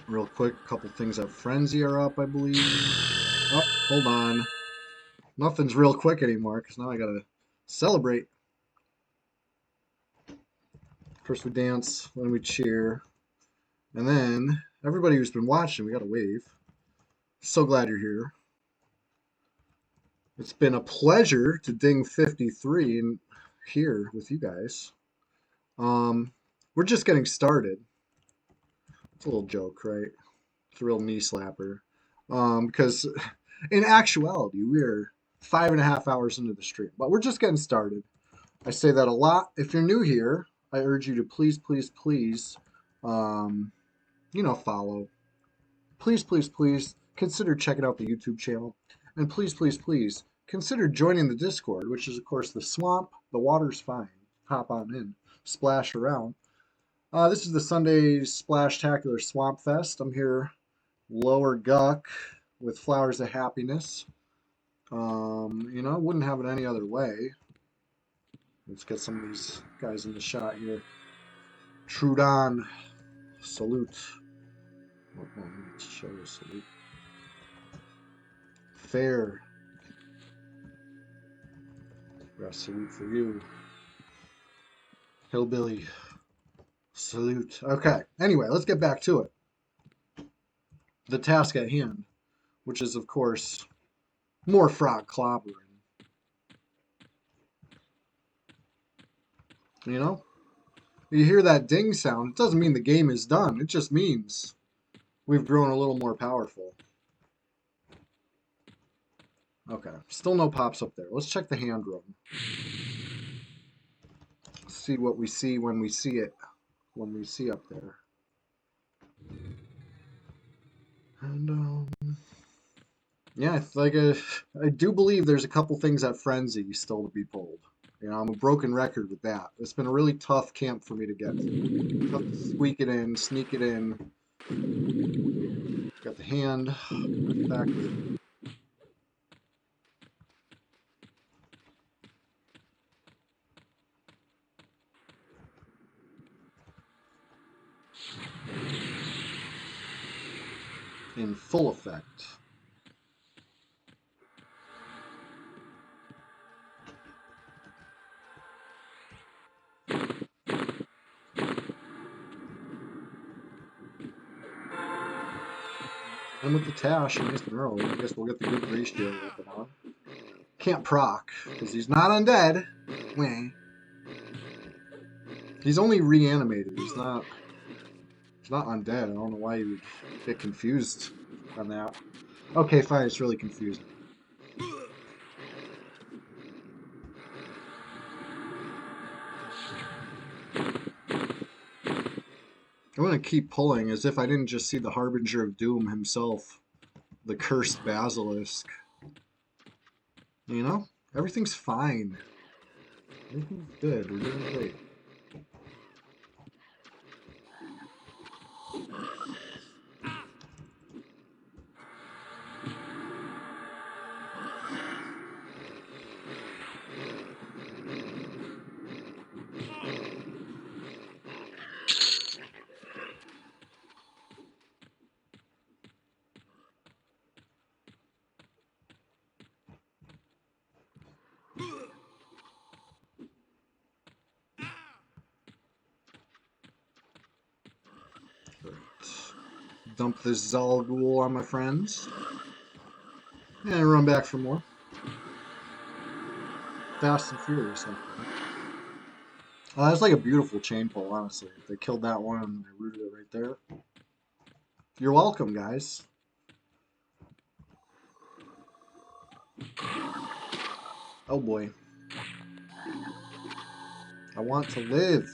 Real quick, a couple things at Frenzy are up, I believe. Oh, hold on. Nothing's real quick anymore, because now I gotta celebrate. First we dance, then we cheer, and then everybody who's been watching, we gotta wave. So glad you're here. It's been a pleasure to ding 53 and here with you guys. We're just getting started. It's a little joke, right? It's a real knee slapper. Because in actuality, we're 5.5 hours into the stream, but we're just getting started. I say that a lot. If you're new here, I urge you to please, please, please, follow. Please, please, please consider checking out the YouTube channel. And please, please, please consider joining the Discord, which is, of course, the swamp. The water's fine. Hop on in, splash around. This is the Sunday Splash-tacular Swamp Fest. I'm here, Lower Guck, with Flowers of Happiness. Wouldn't have it any other way. Let's get some of these guys in the shot here. Trudon. Salute. Oh, let me show you salute. Fair. Got a salute for you. Hillbilly. Salute. Okay. Anyway, let's get back to it. The task at hand, which is, of course, more frog clobbering. You know? You hear that ding sound, it doesn't mean the game is done. It just means we've grown a little more powerful. Okay. Still no pops up there. Let's check the hand room. See what we see when we see it. When we see up there. And, yeah, I do believe there's a couple things at Frenzy still to be pulled. You know, I'm a broken record with that. It's been a really tough camp for me to get to. Tough to squeak it in, sneak it in. Got the hand effect. In full effect. And with the Tash, nice and early. I guess we'll get the good ratio weapon on. Can't proc, because he's not undead. Wah. He's only reanimated. He's not undead. I don't know why you would get confused on that. Okay, fine. It's really confusing. I'm going to keep pulling as if I didn't just see the Harbinger of Doom himself. The cursed basilisk. You know? Everything's fine. Everything's good. We're doing great. Dump this Zalgul on my friends. And run back for more. Fast and Furious. That's like a beautiful chain pull, honestly. If they killed that one and they rooted it right there. You're welcome, guys. Oh boy. I want to live.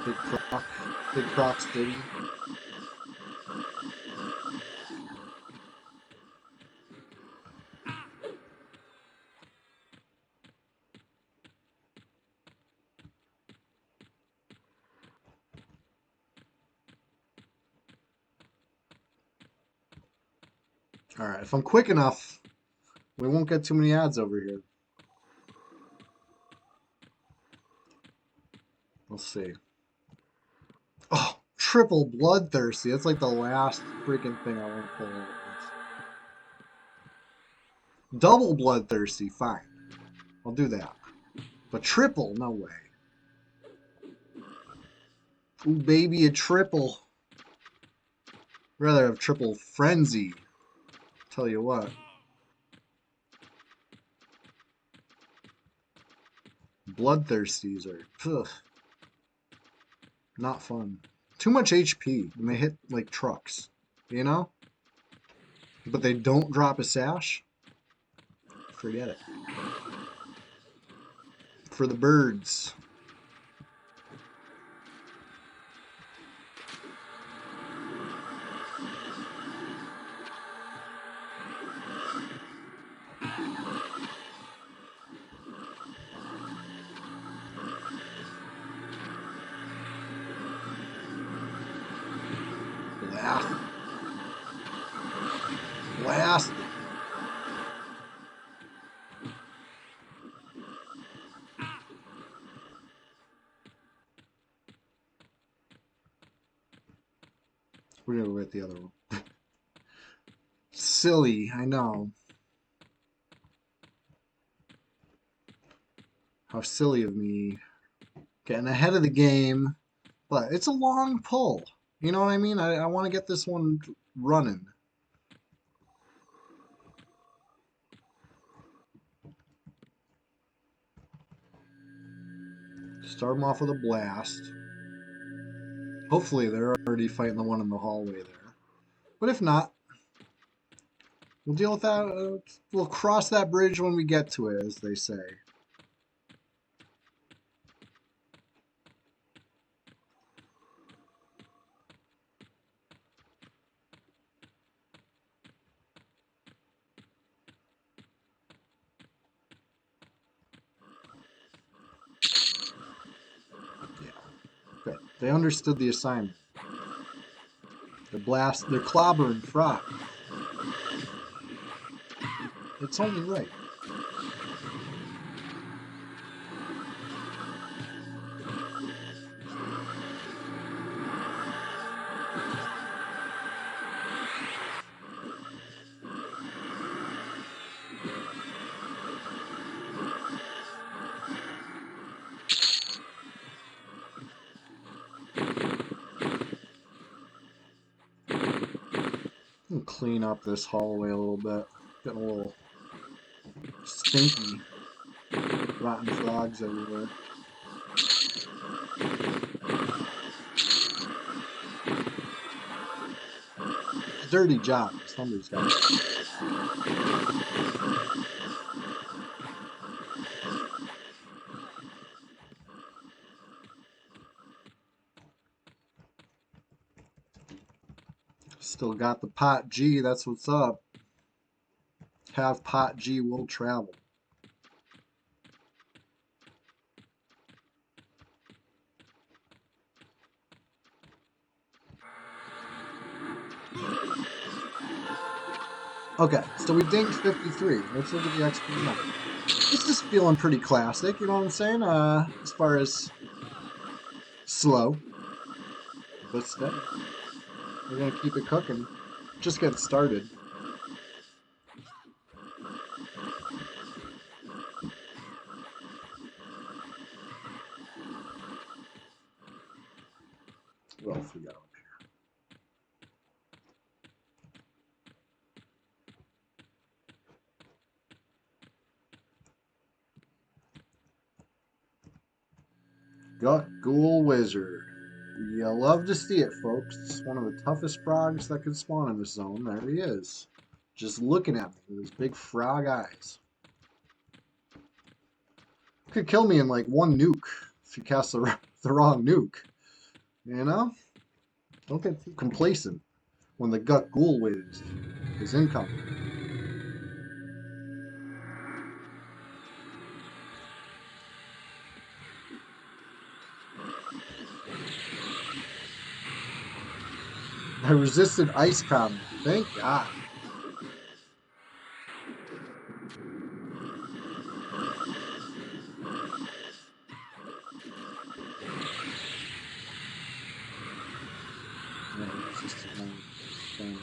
Big proc. Big procs, baby. Alright, if I'm quick enough, we won't get too many ads over here. We'll see. Oh, triple bloodthirsty. That's like the last freaking thing I want to pull out. Double bloodthirsty, fine. I'll do that. But triple, no way. Ooh, baby, a triple. Rather have triple frenzy. Tell you what. Bloodthirsties are ugh, not fun. Too much HP when they hit like trucks, you know? But they don't drop a sash. Forget it. For the birds. Blast. Blast. We're gonna go with the other one. Silly, I know. How silly of me. Getting ahead of the game. But it's a long pull. You know what I mean? I want to get this one running. Start them off with a blast. Hopefully they're already fighting the one in the hallway there. But if not, we'll deal with that. We'll cross that bridge when we get to it, as they say. Yeah, good. They understood the assignment. They're clobbering frog. It's only right. I'm gonna clean up this hallway a little bit. Getting a little stinky. Rotten frogs everywhere. Dirty job. Somebody's got it. Still got the pot G. That's what's up. Have pot G will travel. Okay, so we dinged 53. Let's look at the XP number. This is feeling pretty classic, you know what I'm saying? As far as slow, but steady. We're gonna keep it cooking. Just get started. What else we got up here? Gut Ghoul Wizard. You love to see it, folks. It's one of the toughest frogs that could spawn in this zone. There he is. Just looking at me with his big frog eyes. Could kill me in like one nuke if you cast the wrong nuke. You know? Don't get too complacent when the Gut Ghoul Wiz is incoming. I resisted Ice Comet. Thank God. Yeah, resisted my thing.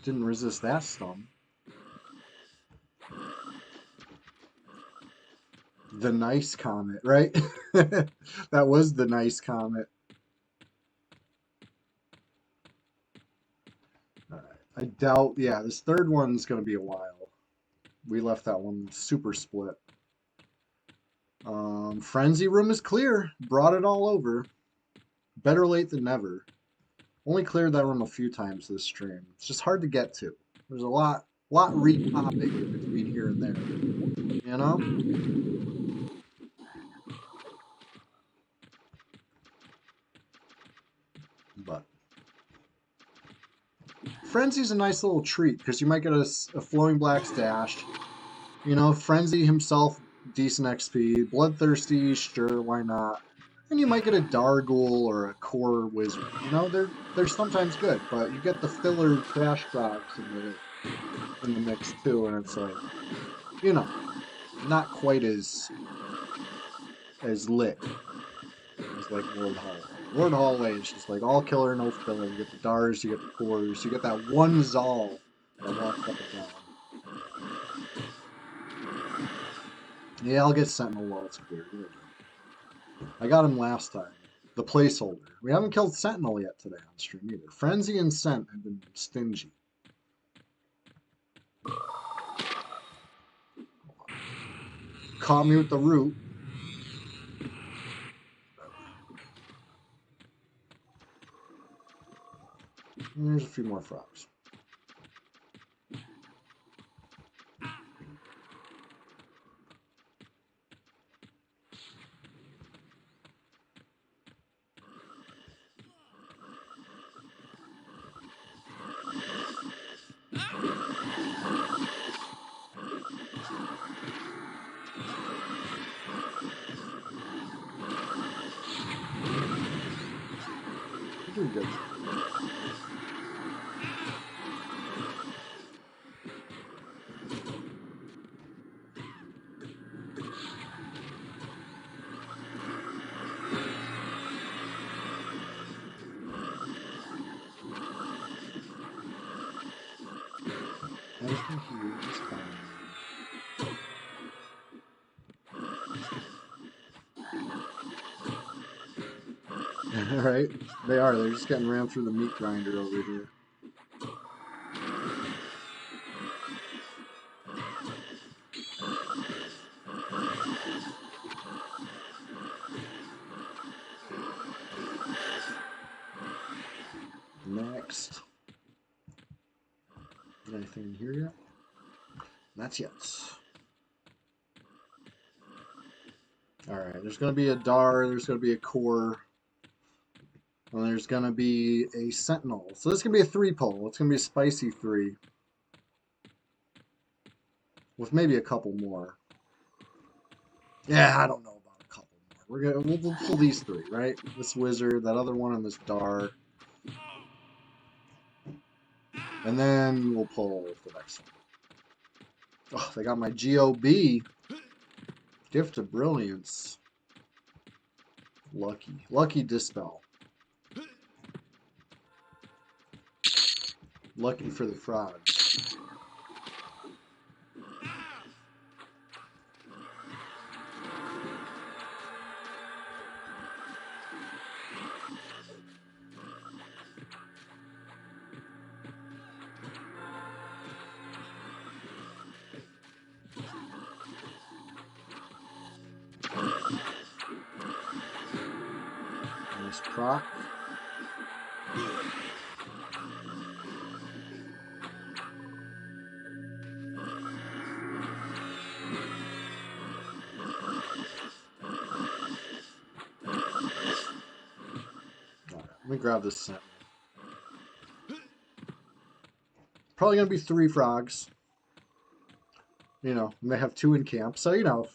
Didn't resist that stun. The nice comet, right? That was the nice comet. All right. I doubt, yeah, this third one's going to be a while. We left that one super split. Frenzy room is clear. Brought it all over. Better late than never. Only cleared that room a few times this stream. It's just hard to get to. There's a lot repopping in between here and there. You know? But Frenzy's a nice little treat because you might get a flowing black stash. You know, Frenzy himself, decent XP. Bloodthirsty, sure, why not? And you might get a Dargul or a Core Wizard. You know, they're sometimes good, but you get the filler cash frogs in the mix too, and it's like, you know, not quite as lit as like Lord Hallway. Lord Hallway is just like all killer, no filler. You get the Dars, you get the Cores, you get that one Zal that walks up and down. Yeah, I'll get Sentinel while it's clear. I got him last time. The placeholder. We haven't killed Sentinel yet today on stream either. Frenzy and Scent have been stingy. Caught me with the root. And there's a few more frogs. You're doing good. Everything here is fine. Right? They are. They're just getting rammed through the meat grinder over here. Next. Anything in here yet? Not yet. Alright, there's going to be a Dar, there's going to be a Core, and there's going to be a Sentinel. So this is going to be a 3-pull. It's going to be a spicy 3. With maybe a couple more. Yeah, I don't know about a couple more. We'll pull these 3, right? This Wizard, that other one, and this Dar. And then we'll pull the next one. Oh, they got my GOB. Gift of Brilliance. Lucky. Lucky Dispel. Lucky for the frogs. Nice proc. Let me grab this Sentinel. Probably going to be 3 frogs. You know, we may have 2 in camp. So, you know,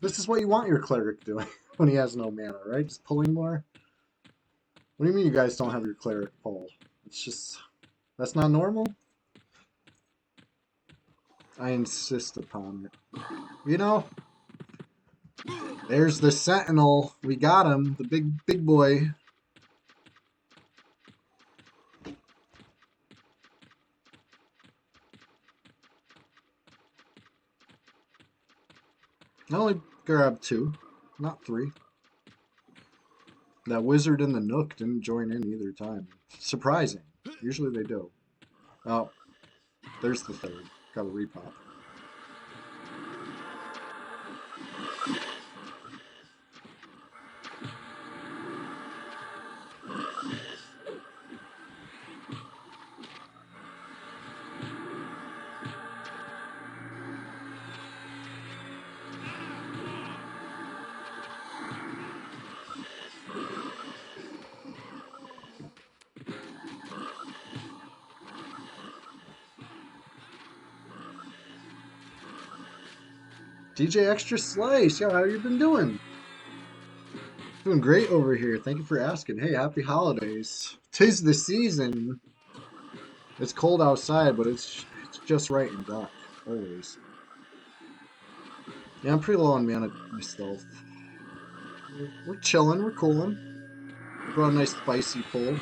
this is what you want your cleric doing when he has no mana, right? Just pulling more. What do you mean you guys don't have your cleric pull? It's just, that's not normal? I insist upon it. You know, there's the Sentinel. We got him, the big boy. I only grabbed 2, not 3. That Wizard and the Nook didn't join in either time. Surprising. Usually they do. Oh, there's the 3rd. Got a repop. DJ Extra Slice, yeah, how you been doing? Doing great over here. Thank you for asking. Hey, happy holidays. 'Tis the season. It's cold outside, but it's just right in dock. Always. Yeah, I'm pretty low on mana myself. We're chilling, we're cooling. Brought a nice spicy pull.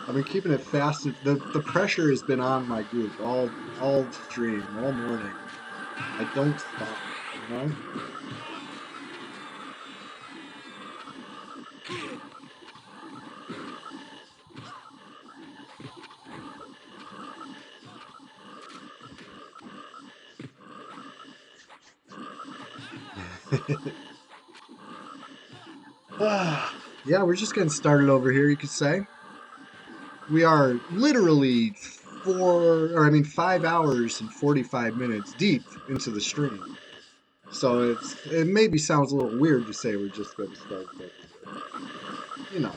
I've been keeping it fast. The pressure has been on my group all stream, all morning. I don't stop, you know? Yeah, we're just getting started over here, you could say. We are literally 5 hours and 45 minutes deep into the stream. So it maybe sounds a little weird to say we're just getting started over here, but you know,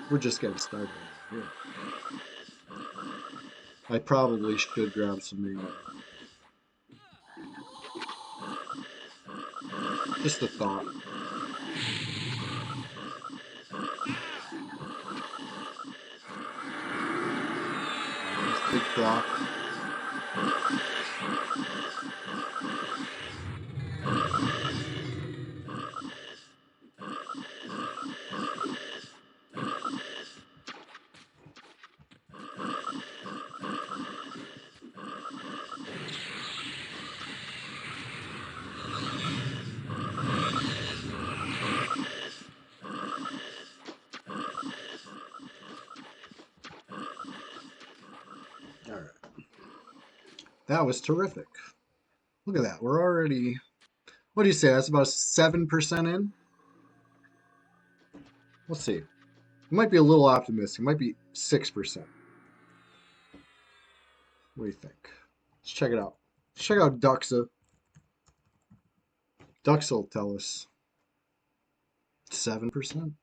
we're just getting started over here. I probably should grab some mana. Just a thought. Big proc. All right. That was terrific. Look at that. We're already, what do you say? That's about 7% in? Let's see. It might be a little optimistic. It might be 6%. What do you think? Let's check it out. Let's check out Duxa. Duxa will tell us 7%.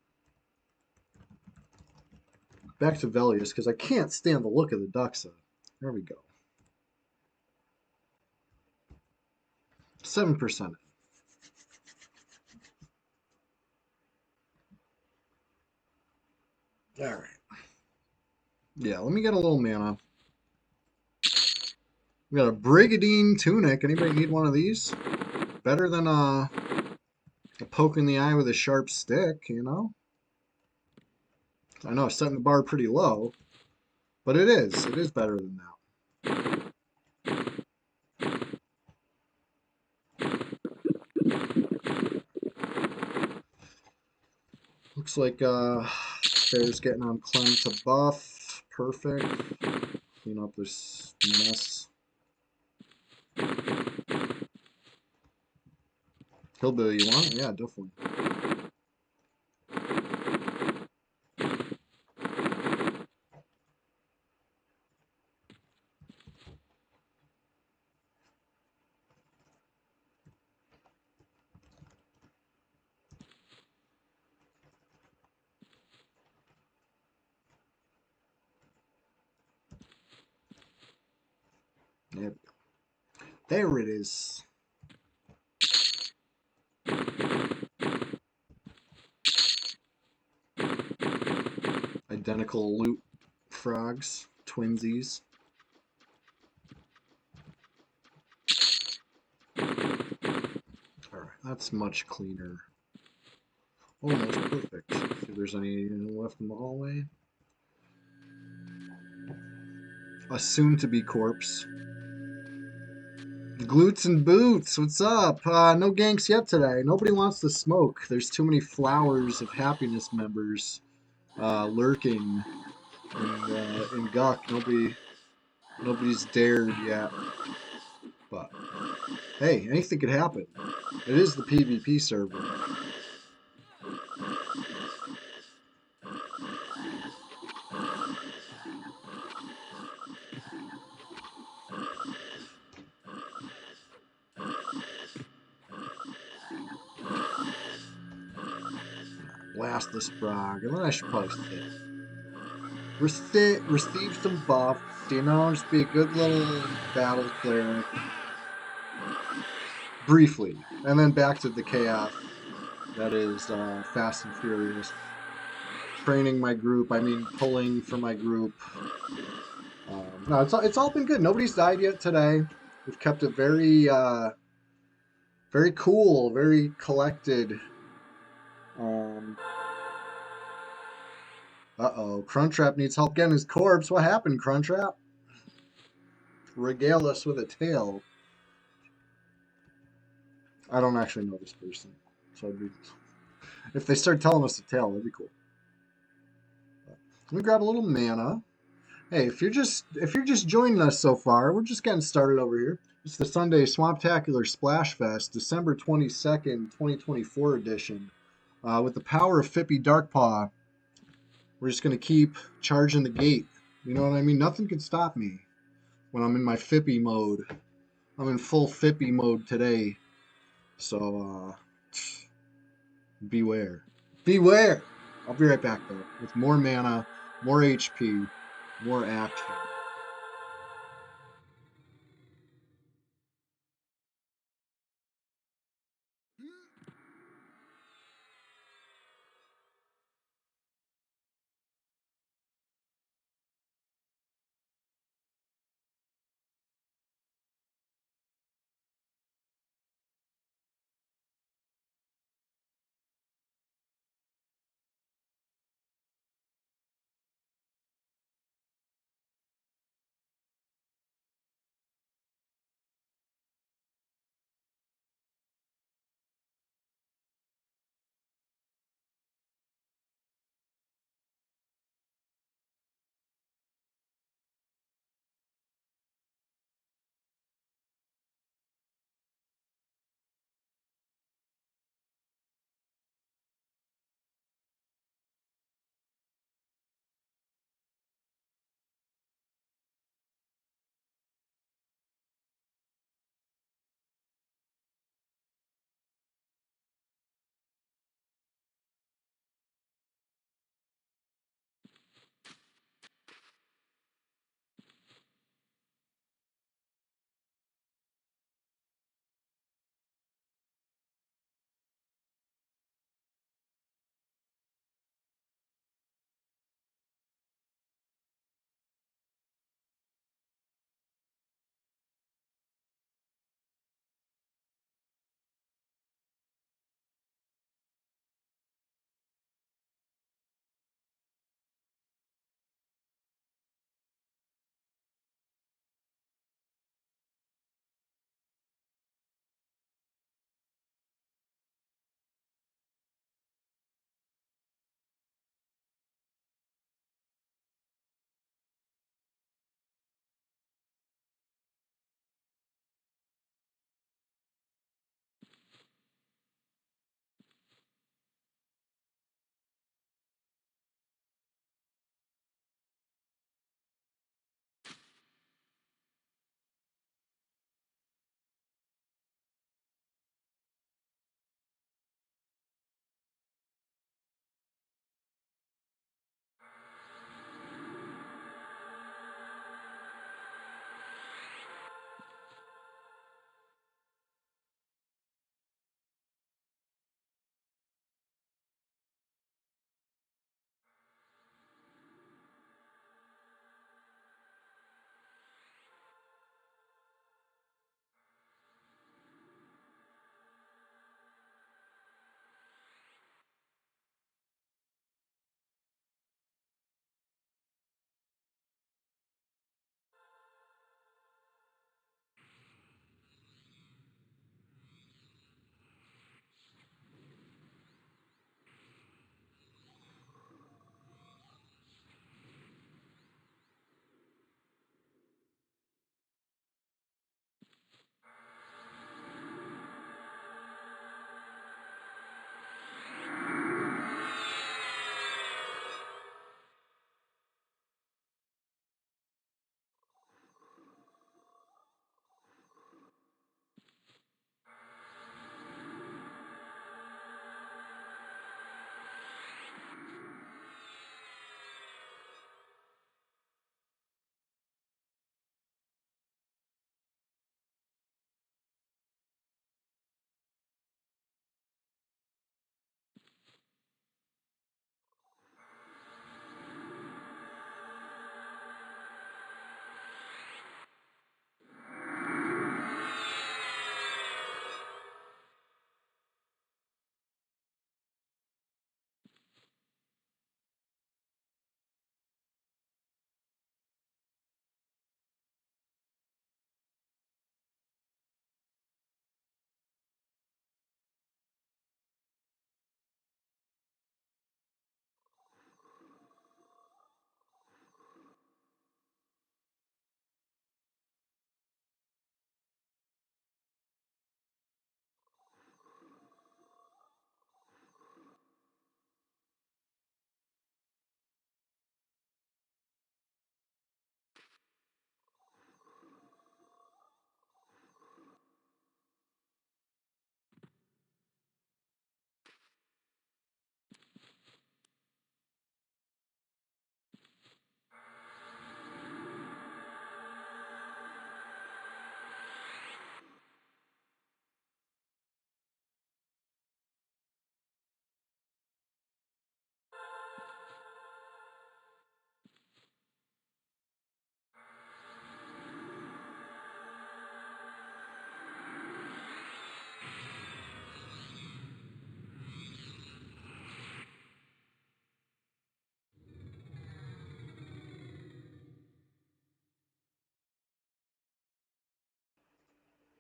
Back to Velius because I can't stand the look of the Duxa. There we go. 7%. All right. Yeah, let me get a little mana. We got a Brigadine Tunic. Anybody need one of these? Better than a poke in the eye with a sharp stick, you know? I know, setting the bar pretty low, but it is. It is better than that. Looks like Bear's getting on Clem to buff. Perfect. Clean up this mess. Hillbilly, you want it? Yeah, definitely. Yep. There it is. Identical loot frogs, twinsies. Alright, that's much cleaner. Almost perfect. See if there's any left in the hallway. A soon-to-be corpse. Glutes and boots, what's up? No ganks yet today. Nobody wants to smoke. There's too many flowers of happiness members lurking in Guk. Nobody's dared yet. But hey, anything could happen. It is the PvP server. Blast the Sprog, and then I should post it. Receive some buffs. You know, just be a good little battle cleric briefly, and then back to the chaos that is Fast and Furious. Training my group, I mean, pulling for my group. No, it's all been good. Nobody's died yet today. We've kept it very very cool, very collected. Um, uh-oh, Cruntrap needs help getting his corpse. What happened, Cruntrap? Regale us with a tale. I don't actually know this person, so if they start telling us a tale, that'd be cool. Let me grab a little mana. Hey, if you're just joining us so far, we're just getting started over here. It's the Sunday Swamptacular Splash Fest, December 22nd, 2024 edition. With the power of Fippy Darkpaw, we're just gonna keep charging the gate. You know what I mean? Nothing can stop me when I'm in my Fippy mode. I'm in full Fippy mode today. So beware. Beware! I'll be right back though, with more mana, more HP, more action.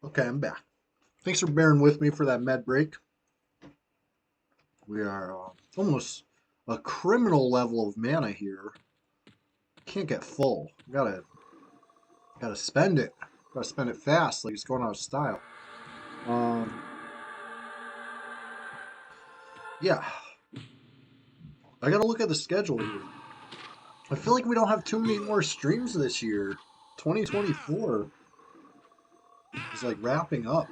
Okay, I'm back. Thanks for bearing with me for that med break. We are almost a criminal level of mana here. Can't get full. Gotta spend it. Gotta spend it fast, like it's going out of style. Um, yeah, I gotta look at the schedule here. I feel like we don't have too many more streams this year. 2024 is like wrapping up.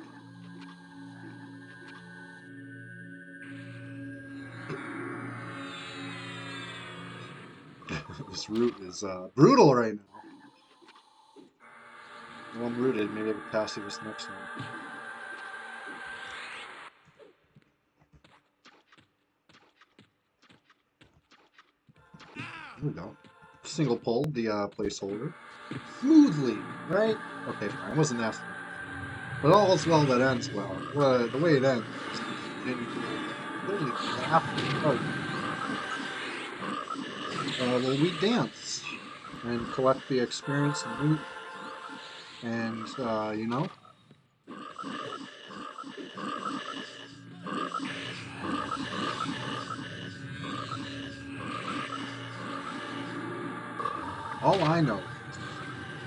This route is brutal right now. Well, I'm rooted. Maybe I can pass you this next one. There we go. Single pulled the placeholder. Smoothly, right? Okay, fine. I wasn't asking. But all's well that ends well. Well, the way it ends is holy crap. Well, we dance and collect the experience and loot. And, you know, all I know,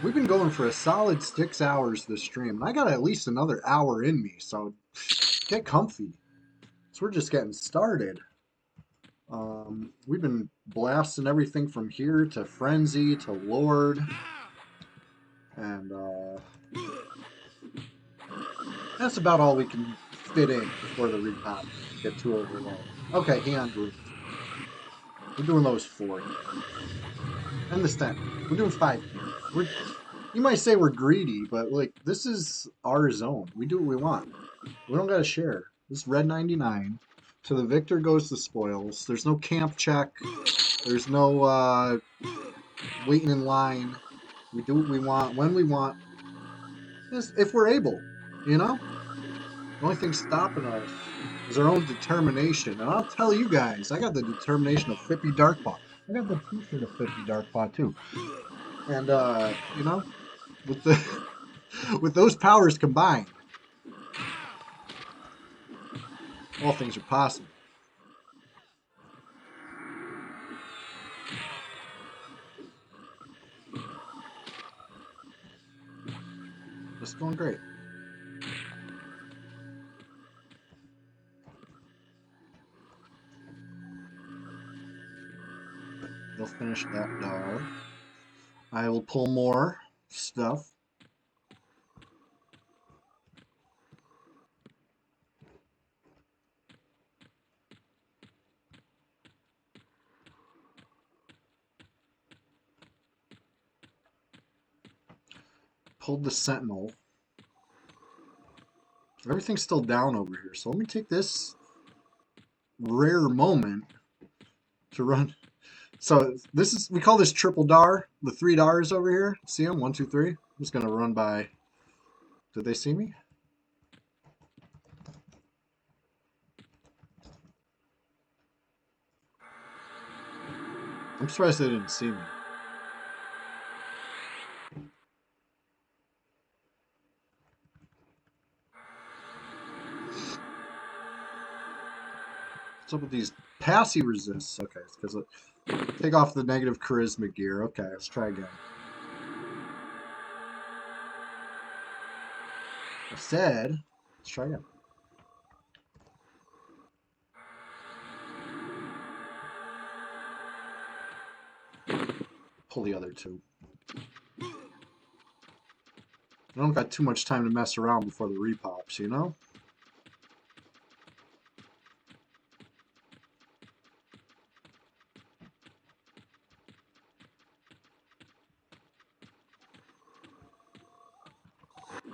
we've been going for a solid 6 hours this stream. And I got at least another hour in me, so get comfy. So we're just getting started. We've been blasting everything from here to Frenzy to Lord. And that's about all we can fit in before the repop get too overwhelmed. Okay, hand group. We're doing those 4. And the stent. We're doing 5 cans. You might say we're greedy, but like this is our zone. We do what we want. We don't gotta share. This is red 99. To the victor goes the spoils. There's no camp check. There's no waiting in line. We do what we want when we want. If we're able, you know? The only thing stopping us is our own determination. And I'll tell you guys, I got the determination of Fippy Darkpaw. I got the t-shirt of Fippy Darkpaw too. And you know, with the with those powers combined, all things are possible. It's going great. They'll finish that dog. I will pull more stuff. Pulled the sentinel. Everything's still down over here, so let me take this rare moment to run. So this is, we call this triple dar. The 3 dars over here. See them? 1, 2, 3. I'm just gonna run by. Did they see me? I'm surprised they didn't see me. What's up with these passy resists? Okay, it's because take off the negative charisma gear. Okay, let's try again. I said, let's try again. Pull the other 2. I don't got too much time to mess around before the repops, you know?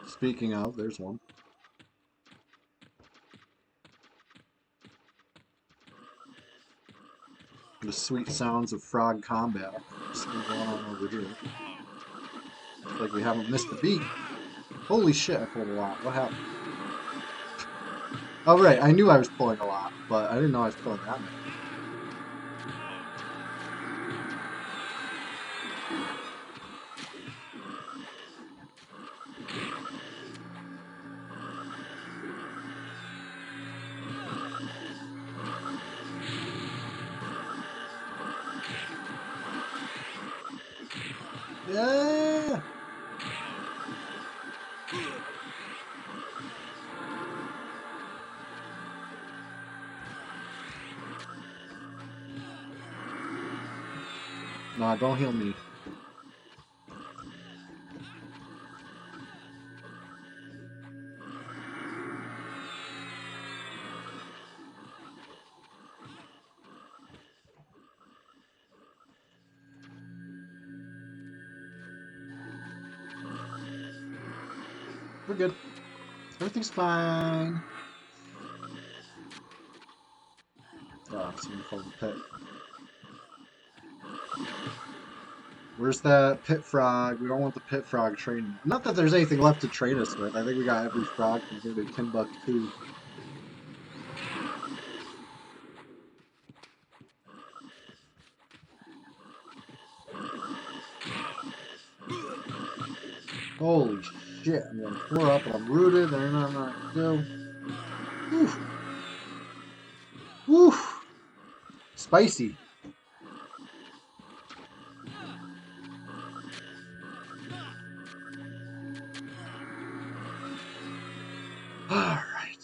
Speaking of, there's one. The sweet sounds of frog combat. What's going on over here? Looks like we haven't missed a beat. Holy shit, I pulled a lot. What happened? Oh, right, I knew I was pulling a lot, but I didn't know I was pulling that many. Nah, don't heal me. We're good. Everything's fine. Oh, someone fell in the pit. Where's that pit frog? We don't want the pit frog training. Not that there's anything left to train us with. I think we got every frog from here to Timbuktu. Holy shit, I'm going 4 up and I'm rooted. They're not gonna go. Whew. Whew. Spicy. Alright.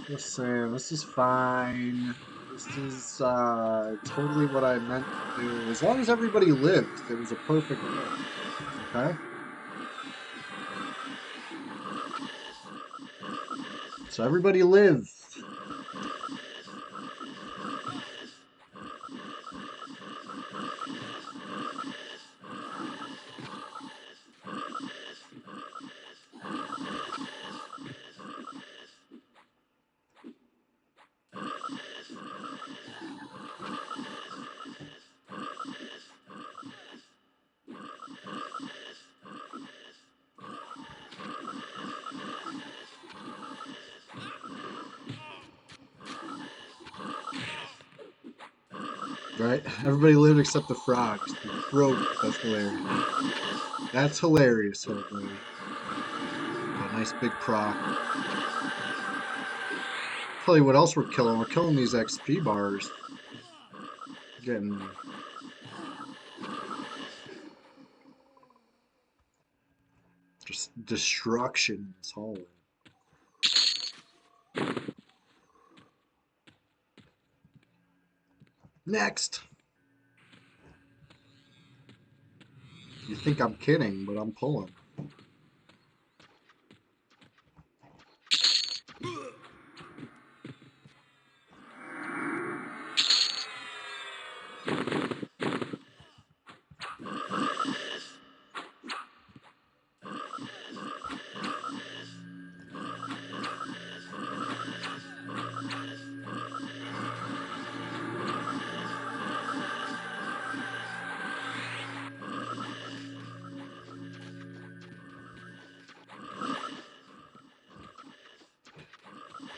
Listen, this is fine. This is totally what I meant to do. As long as everybody lived, it was a perfect world. Okay? So everybody lived. Right? Everybody lived except the frogs. The frogs. That's hilarious. That's hilarious, hillbilly. Oh, nice big proc. Tell you what else we're killing. We're killing these XP bars. Getting just destruction in this hallway. Next. You think I'm kidding, but I'm pulling.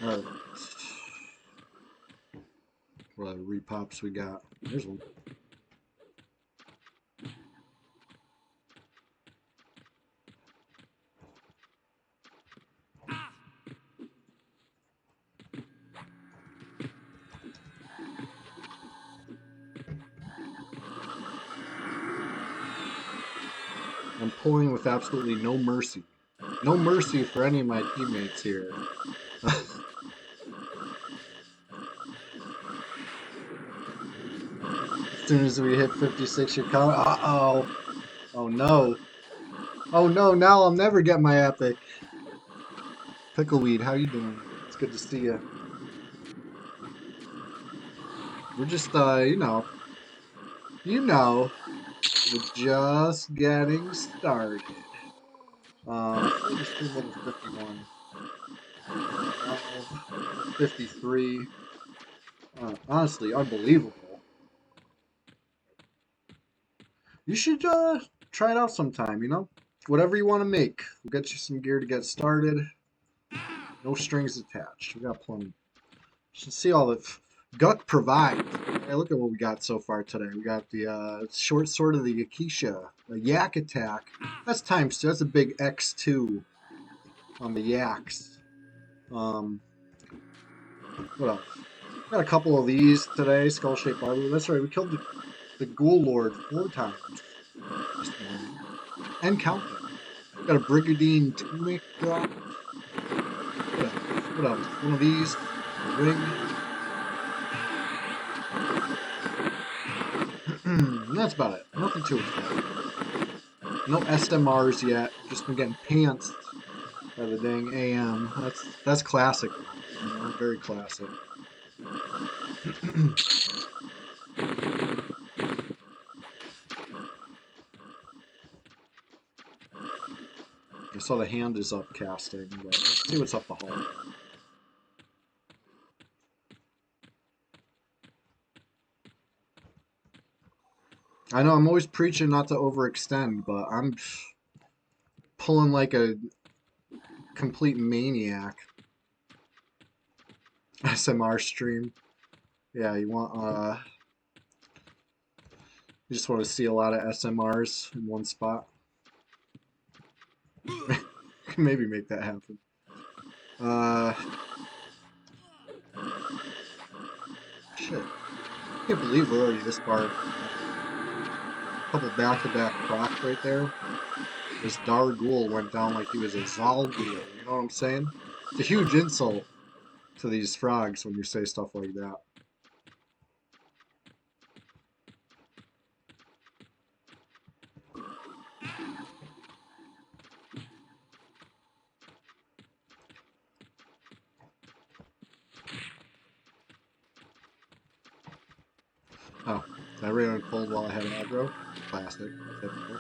Alright. What other repops we got? There's one. I'm pulling with absolutely no mercy. No mercy for any of my teammates here. As soon as we hit 56, you're coming. Uh-oh. Oh no. Oh no, now I'll never get my epic. Pickleweed, how you doing? It's good to see you. We're just, we're just getting started. Just level 51. 53. Honestly, unbelievable. You should try it out sometime, you know? Whatever you want to make. We'll get you some gear to get started. No strings attached. We got plenty. You should see all the Guck provides. Hey, look at what we got so far today. We got the short sword of the Yakisha, the Yak attack. That's times 2. That's a big X2 on the Yaks. What else? Got a couple of these today. Skull-shaped barber. That's right. We killed the Ghoul Lord 4 times this morning. And counting. Got a Brigadine tunic drop. What else? One of these. A ring. that's about it. Nothing too exciting. No SMRs yet. Just been getting pantsed by the dang AM. That's classic though. You know, very classic. I saw the hand is up casting, but let's see what's up the hall. I know I'm always preaching not to overextend, but I'm pulling like a complete maniac. SMR stream. Yeah, you just want to see a lot of SMRs in one spot. Maybe make that happen. Shit. I can't believe we're already this far. A couple back-to-back proc right there. This Dargul went down like he was a Zalgul. You know what I'm saying? It's a huge insult to these frogs when you say stuff like that. Oh, I ran and pulled while I had aggro. Classic. Typical.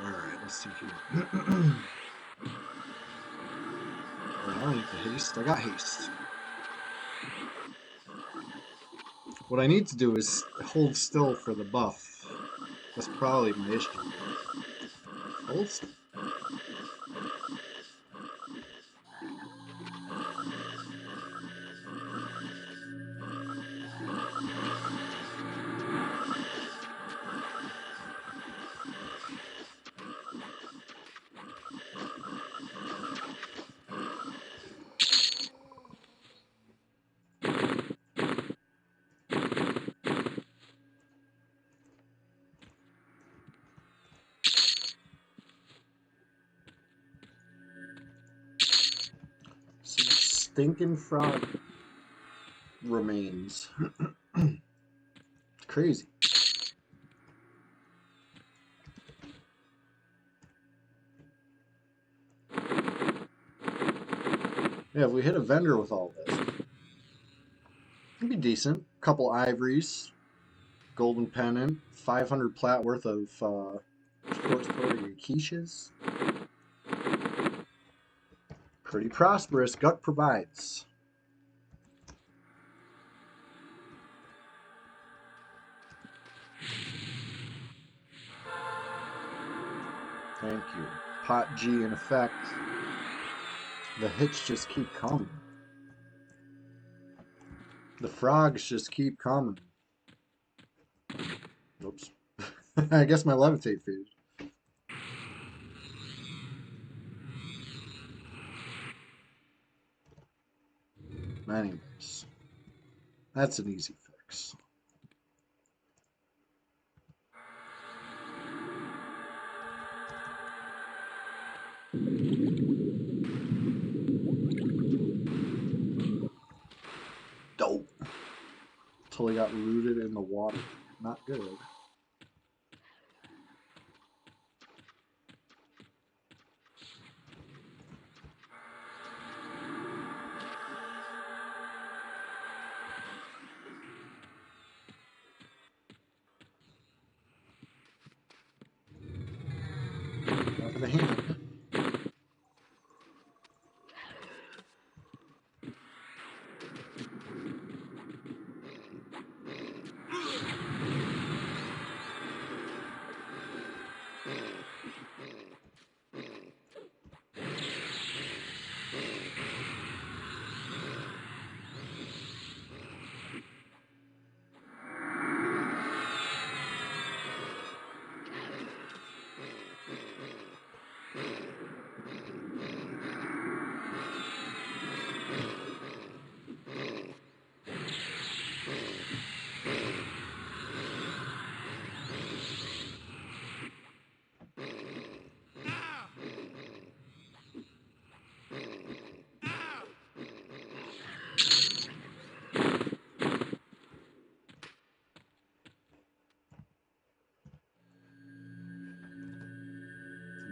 Alright, let's see here. I don't need the haste. I got haste. What I need to do is hold still for the buff. That's probably my issue. Hold still. Some stinking frog remains. It's crazy. Yeah, if we hit a vendor with all this, it'd be decent. Couple ivories, golden pennant, 500 plat worth of short story quiches. Pretty prosperous. Gut provides. Thank you. Pot G in effect. The hits just keep coming. The frogs just keep coming. Oops. I guess my levitate faded. Anyways, that's an easy fix. Dope. Until he got rooted in the water. Not good. Up in the hand.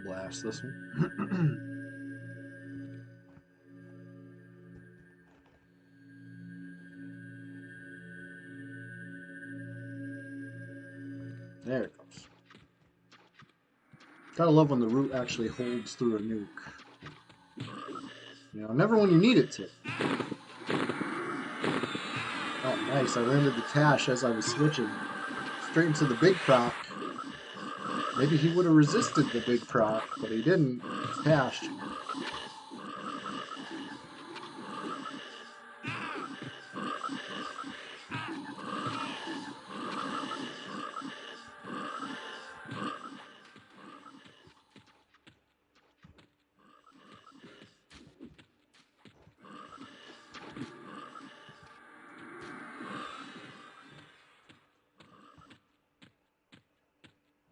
blast this one. There it goes. Gotta love when the root actually holds through a nuke. You know, never when you need it to. Oh, nice. I landed the Tash as I was switching. Straight into the big proc. Maybe he would have resisted the big proc, but he didn't. It's Tash.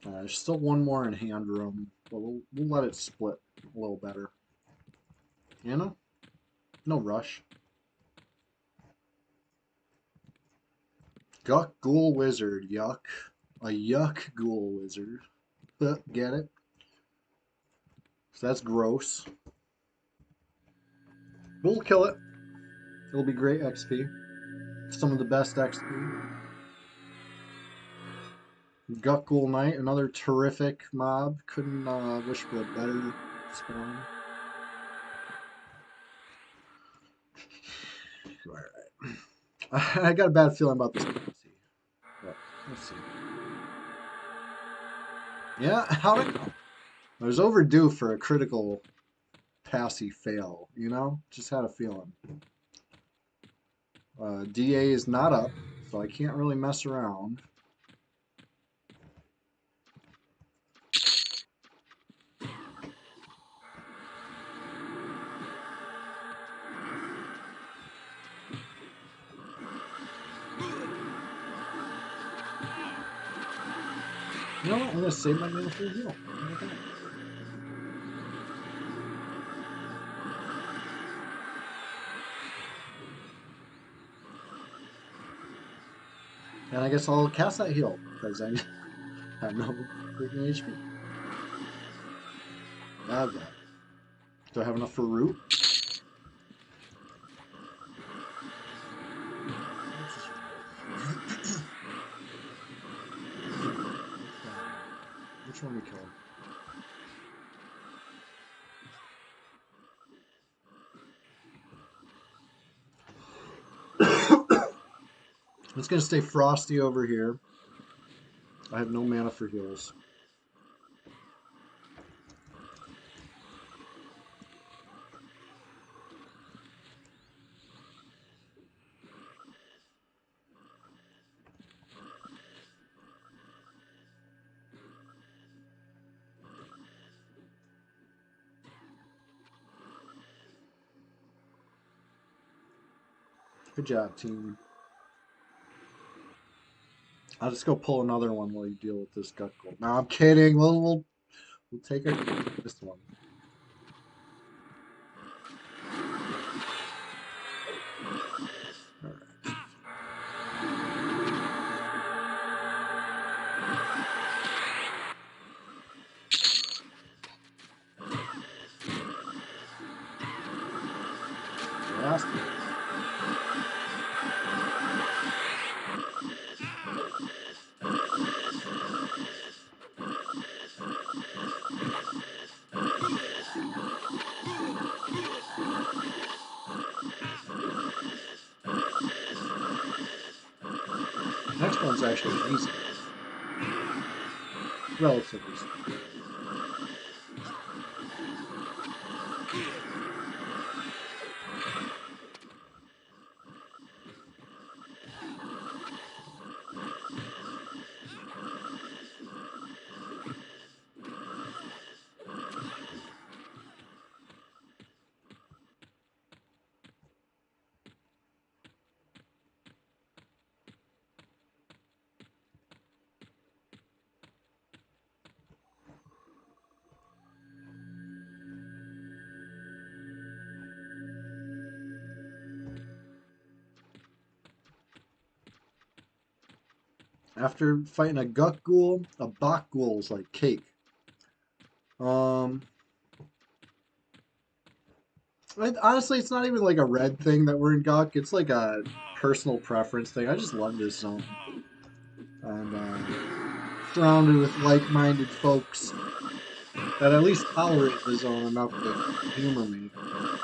There's still one more in hand room, but we'll let it split a little better. You know? No rush. Guck Ghoul Wizard. Yuck. A yuck Ghoul Wizard. Get it? So that's gross. We'll kill it. It'll be great XP. Some of the best XP. Guck Ghoul Knight, another terrific mob. Couldn't wish for a better spawn. Alright. I got a bad feeling about this. Let's see. Yeah, how'd it go? I was overdue for a critical passy fail, you know? Just had a feeling. DA is not up, so I can't really mess around. You know what? I'm going to save my mana for a heal. And I guess I'll cast that heal, because I have no freaking HP. Okay. Do I have enough for root? Which one we kill? It's going to stay frosty over here. I have no mana for heals. Good job, team. I'll just go pull another one while you deal with this gut gold. No, I'm kidding. We'll take it. This one. All right. Last one. Next one's actually easy. Relatively easy. After fighting a Guck Ghoul, a Bok Ghoul is like cake. Um, Honestly, it's not even like a red thing that we're in Guk. It's like a personal preference thing. I just love this zone. And surrounded with like-minded folks that at least tolerate the zone enough to humor me.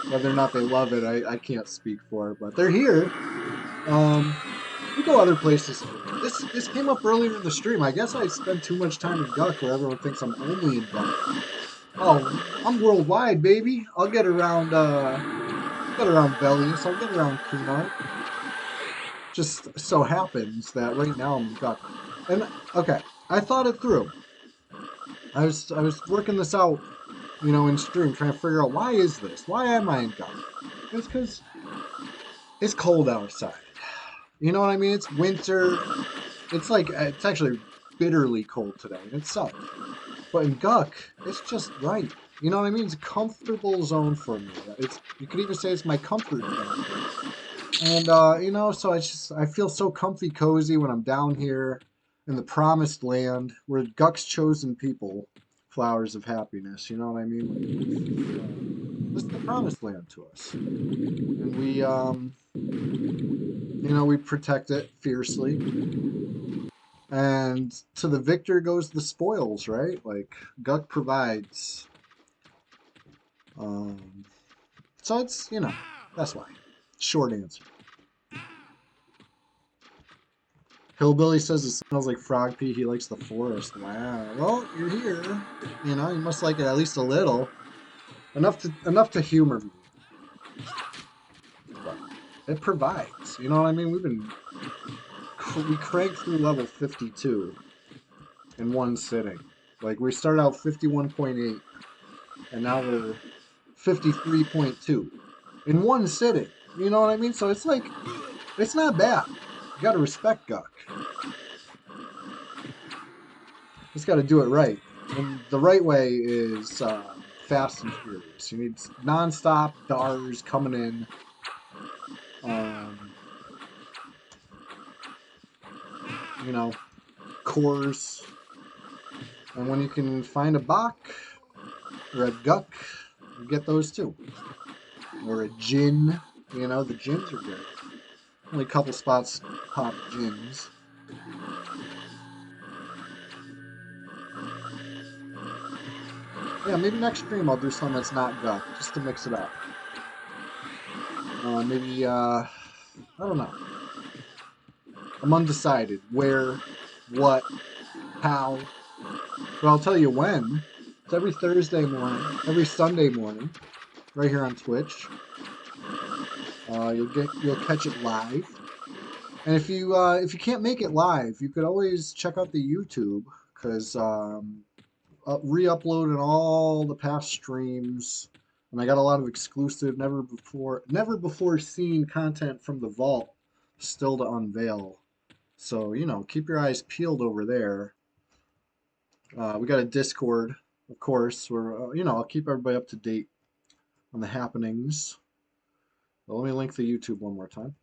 Whether or not they love it, I can't speak for, but they're here. Um, we go other places too. This came up earlier in the stream. I guess I spend too much time in Guk where everyone thinks I'm only in Guk. Oh, I'm worldwide, baby. I'll get around Velius, I'll get around Kunart. Just so happens that right now I'm in Guk. And okay, I thought it through. I was working this out, in stream, trying to figure out why is this? Why am I in Guk? It's because it's cold outside. You know what I mean? It's winter. It's actually bitterly cold today, and it sucks. But in Guk, it's just right. You know what I mean? It's a comfortable zone for me. You could even say it's my comfort zone. And so I feel so comfy cozy when I'm down here in the promised land where Guk's chosen people, flowers of happiness. You know what I mean? This is the promised land to us, and we protect it fiercely. And to the victor goes the spoils, right? Like Guk provides. Um, so that's why. Short answer. Hillbilly says it smells like frog pee. He likes the forest. Wow. Well, you're here. You must like it at least a little. Enough to humor me. But it provides. You know what I mean? We cranked through level 52 in one sitting. Like we started out 51.8 and now we're 53.2 in one sitting. You know what I mean? So it's not bad. You got to respect Guk. Just got to do it right. And the right way is fast and furious. You need nonstop DARs coming in. Um, you know, cores. And when you can find a Bach or a Guk, you get those too. Or a Jin. The Jins are good. Only a couple spots pop Jins. Yeah, maybe next stream I'll do something that's not Guk, just to mix it up. Maybe, I don't know. I'm undecided. Where, what, how. But I'll tell you when. It's every Thursday morning, every Sunday morning, right here on Twitch. You'll catch it live. And if you can't make it live, you could always check out the YouTube because re-uploading all the past streams, and I got a lot of exclusive, never before seen content from the vault still to unveil. So keep your eyes peeled over there. We got a Discord, of course, where I'll keep everybody up to date on the happenings. But let me link the YouTube one more time.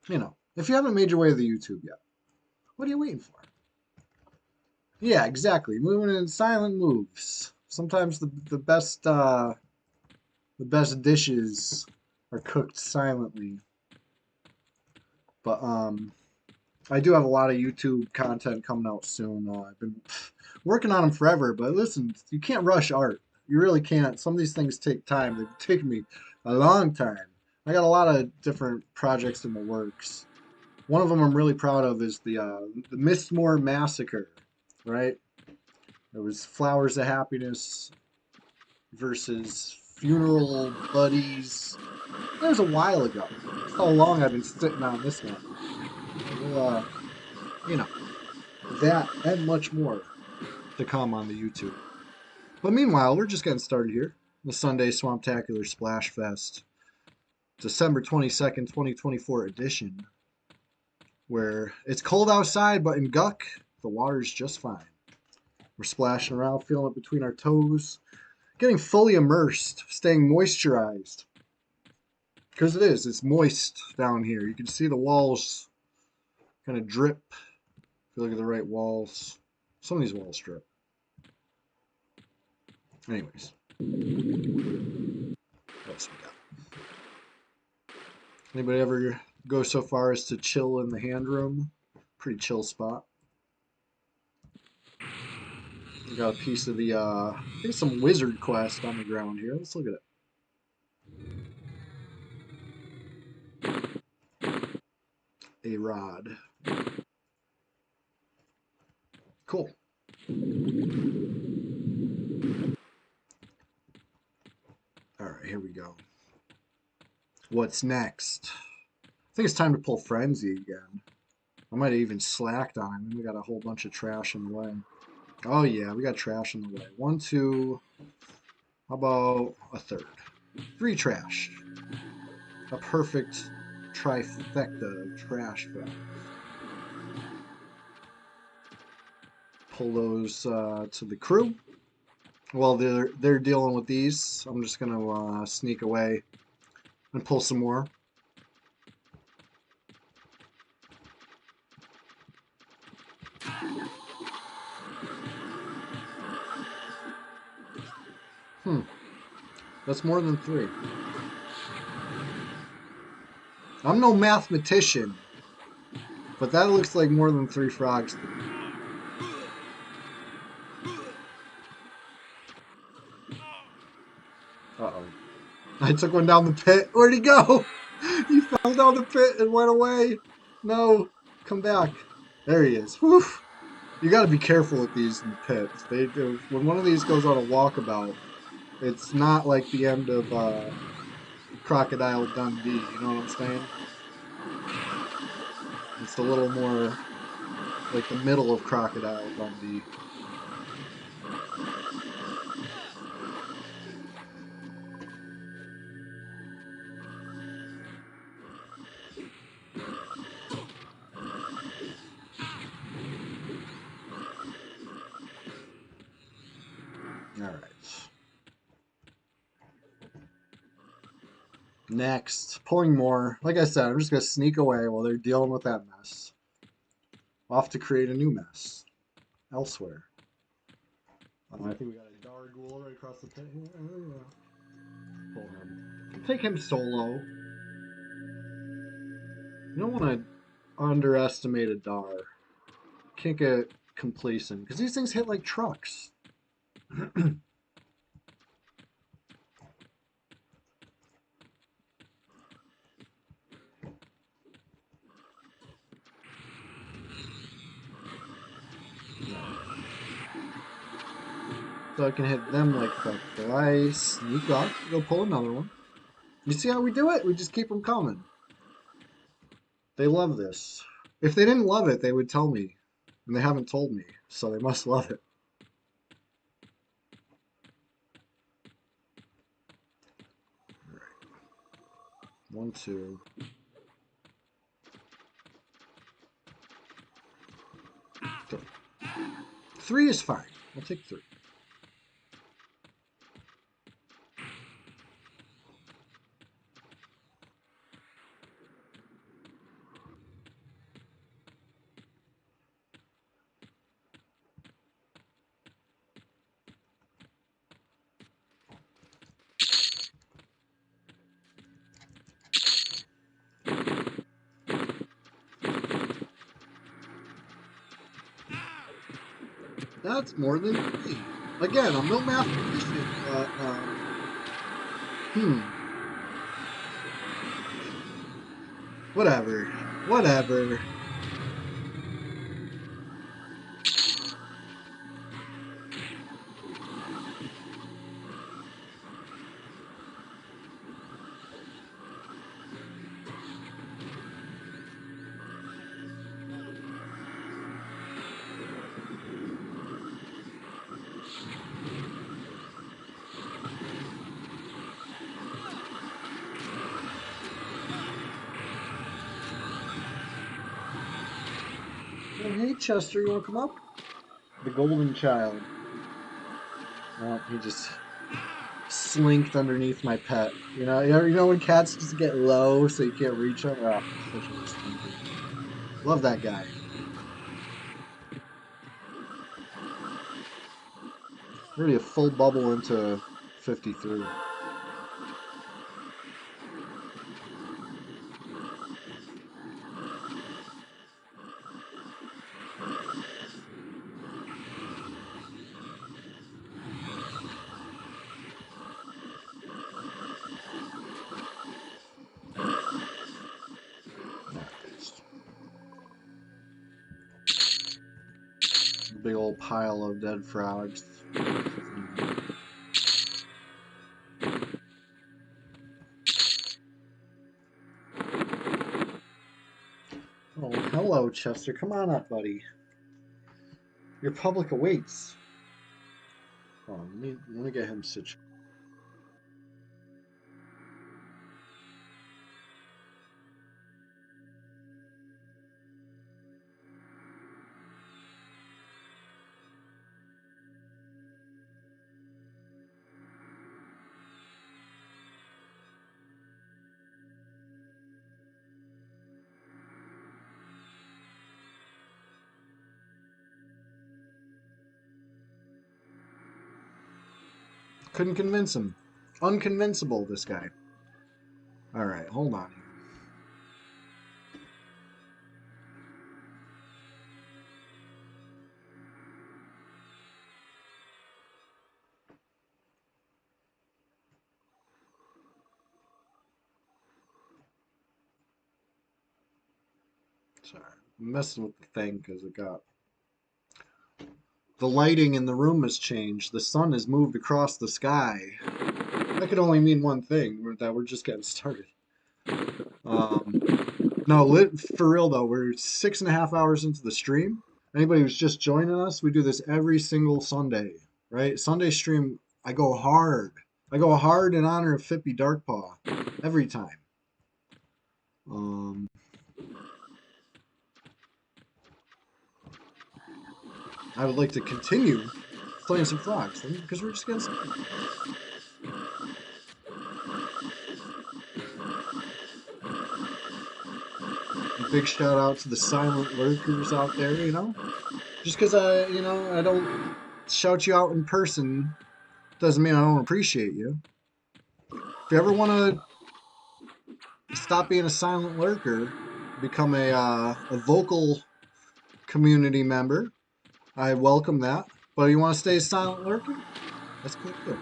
If you haven't made your way to the YouTube yet, what are you waiting for? Yeah, exactly. Moving in silent moves. Sometimes the best dishes are cooked silently. But I do have a lot of YouTube content coming out soon. I've been working on them forever, but listen, you can't rush art. You really can't. Some of these things take time. They've taken me a long time. I got a lot of different projects in the works. One of them I'm really proud of is the Mistmore Massacre, right? There was Flowers of Happiness versus Funeral Buddies. That was a while ago. That's how long I've been sitting on this one. Well, you know, that and much more to come on the YouTube. But meanwhile, we're just getting started here. The Sunday Swamptacular Splash Fest, December 22nd, 2024 edition, where it's cold outside, but in Guk, the water's just fine. We're splashing around, feeling it between our toes, getting fully immersed, staying moisturized. Because it's moist down here. You can see the walls kind of drip. If you look at the right walls, some of these walls drip. Anyways, what else we got? Anybody ever go so far as to chill in the hand room? Pretty chill spot. We got a piece of the, I think some wizard quest on the ground here. Let's look at it. A rod. Cool. Alright, here we go. What's next? I think it's time to pull Frenzy again. I might have even slacked on him. We got a whole bunch of trash in the way. Oh yeah, we got trash in the way. 1, 2, how about a third? 3 trash. A perfect trifecta of trash bags. Pull those to the crew. While they're dealing with these, I'm just gonna sneak away and pull some more. That's more than 3. I'm no mathematician, but that looks like more than 3 frogs to me. Uh-oh. I took one down the pit. Where'd he go? He fell down the pit and went away. No, come back. There he is. Whew. You got to be careful with these in the pits. When one of these goes on a walkabout, it's not like the end of Crocodile Dundee. You know what I'm saying? It's a little more like the middle of Crocodile Dundee. Alright. Next, pulling more. Like I said, I'm just going to sneak away while they're dealing with that mess. Off to create a new mess elsewhere. I think we got a Gargoyle right across the pit here. Pull him. Take him solo. You don't want to underestimate a Dar. Can't get complacent because these things hit like trucks. So I can hit them like that. So I sneak off, go pull another one. You see how we do it? We just keep them coming. They love this. If they didn't love it, they would tell me. And they haven't told me, so they must love it. All right. 1, 2. Th 3 is fine. I'll take 3. That's more than 3. Again, I'm no mathematician, but, whatever. Whatever. Hey, Chester, you want to come up? The golden child. Well, he just slinked underneath my pet. You know when cats just get low so you can't reach them? Oh, such a stinker. Love that guy. Already a full bubble into 53. Nice. Big old pile of dead frogs. Oh, hello, Chester. Come on up, buddy. Your public awaits. Oh, let me get him situated. Couldn't convince him. Unconvincible, this guy. All right, hold on. Sorry, I'm messing with the thing because it got the lighting in the room has changed. The sun has moved across the sky. That could only mean one thing: that we're just getting started. No, for real though, we're 6.5 hours into the stream. Anybody who's just joining us, we do this every single Sunday, right? Sunday stream, I go hard. I go hard in honor of Fippy Darkpaw every time. Um, I would like to continue playing some frogs because we're just getting started. Big shout out to the silent lurkers out there, Just because I don't shout you out in person doesn't mean I don't appreciate you. If you ever want to stop being a silent lurker, become a vocal community member, I welcome that. But you want to stay a silent lurker? That's cool too.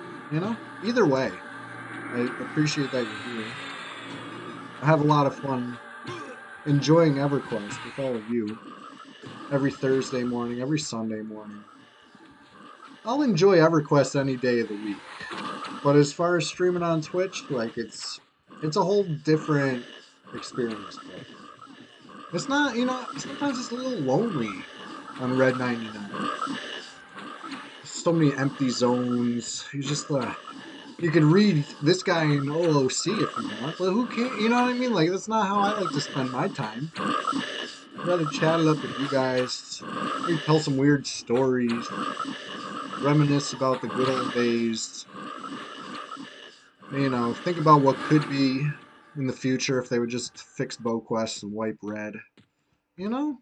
Either way, I appreciate that you're here. I have a lot of fun enjoying EverQuest with all of you every Thursday morning, every Sunday morning. I'll enjoy EverQuest any day of the week. But as far as streaming on Twitch, like it's a whole different experience. But it's not, sometimes it's a little lonely on Red 99. So many empty zones. You could read this guy in OOC if you want, but who can't? You know what I mean? Like that's not how I like to spend my time. I'd rather chat it up with you guys. Maybe tell some weird stories, reminisce about the good old days. Think about what could be in the future if they would just fix BowQuest and wipe red. You know?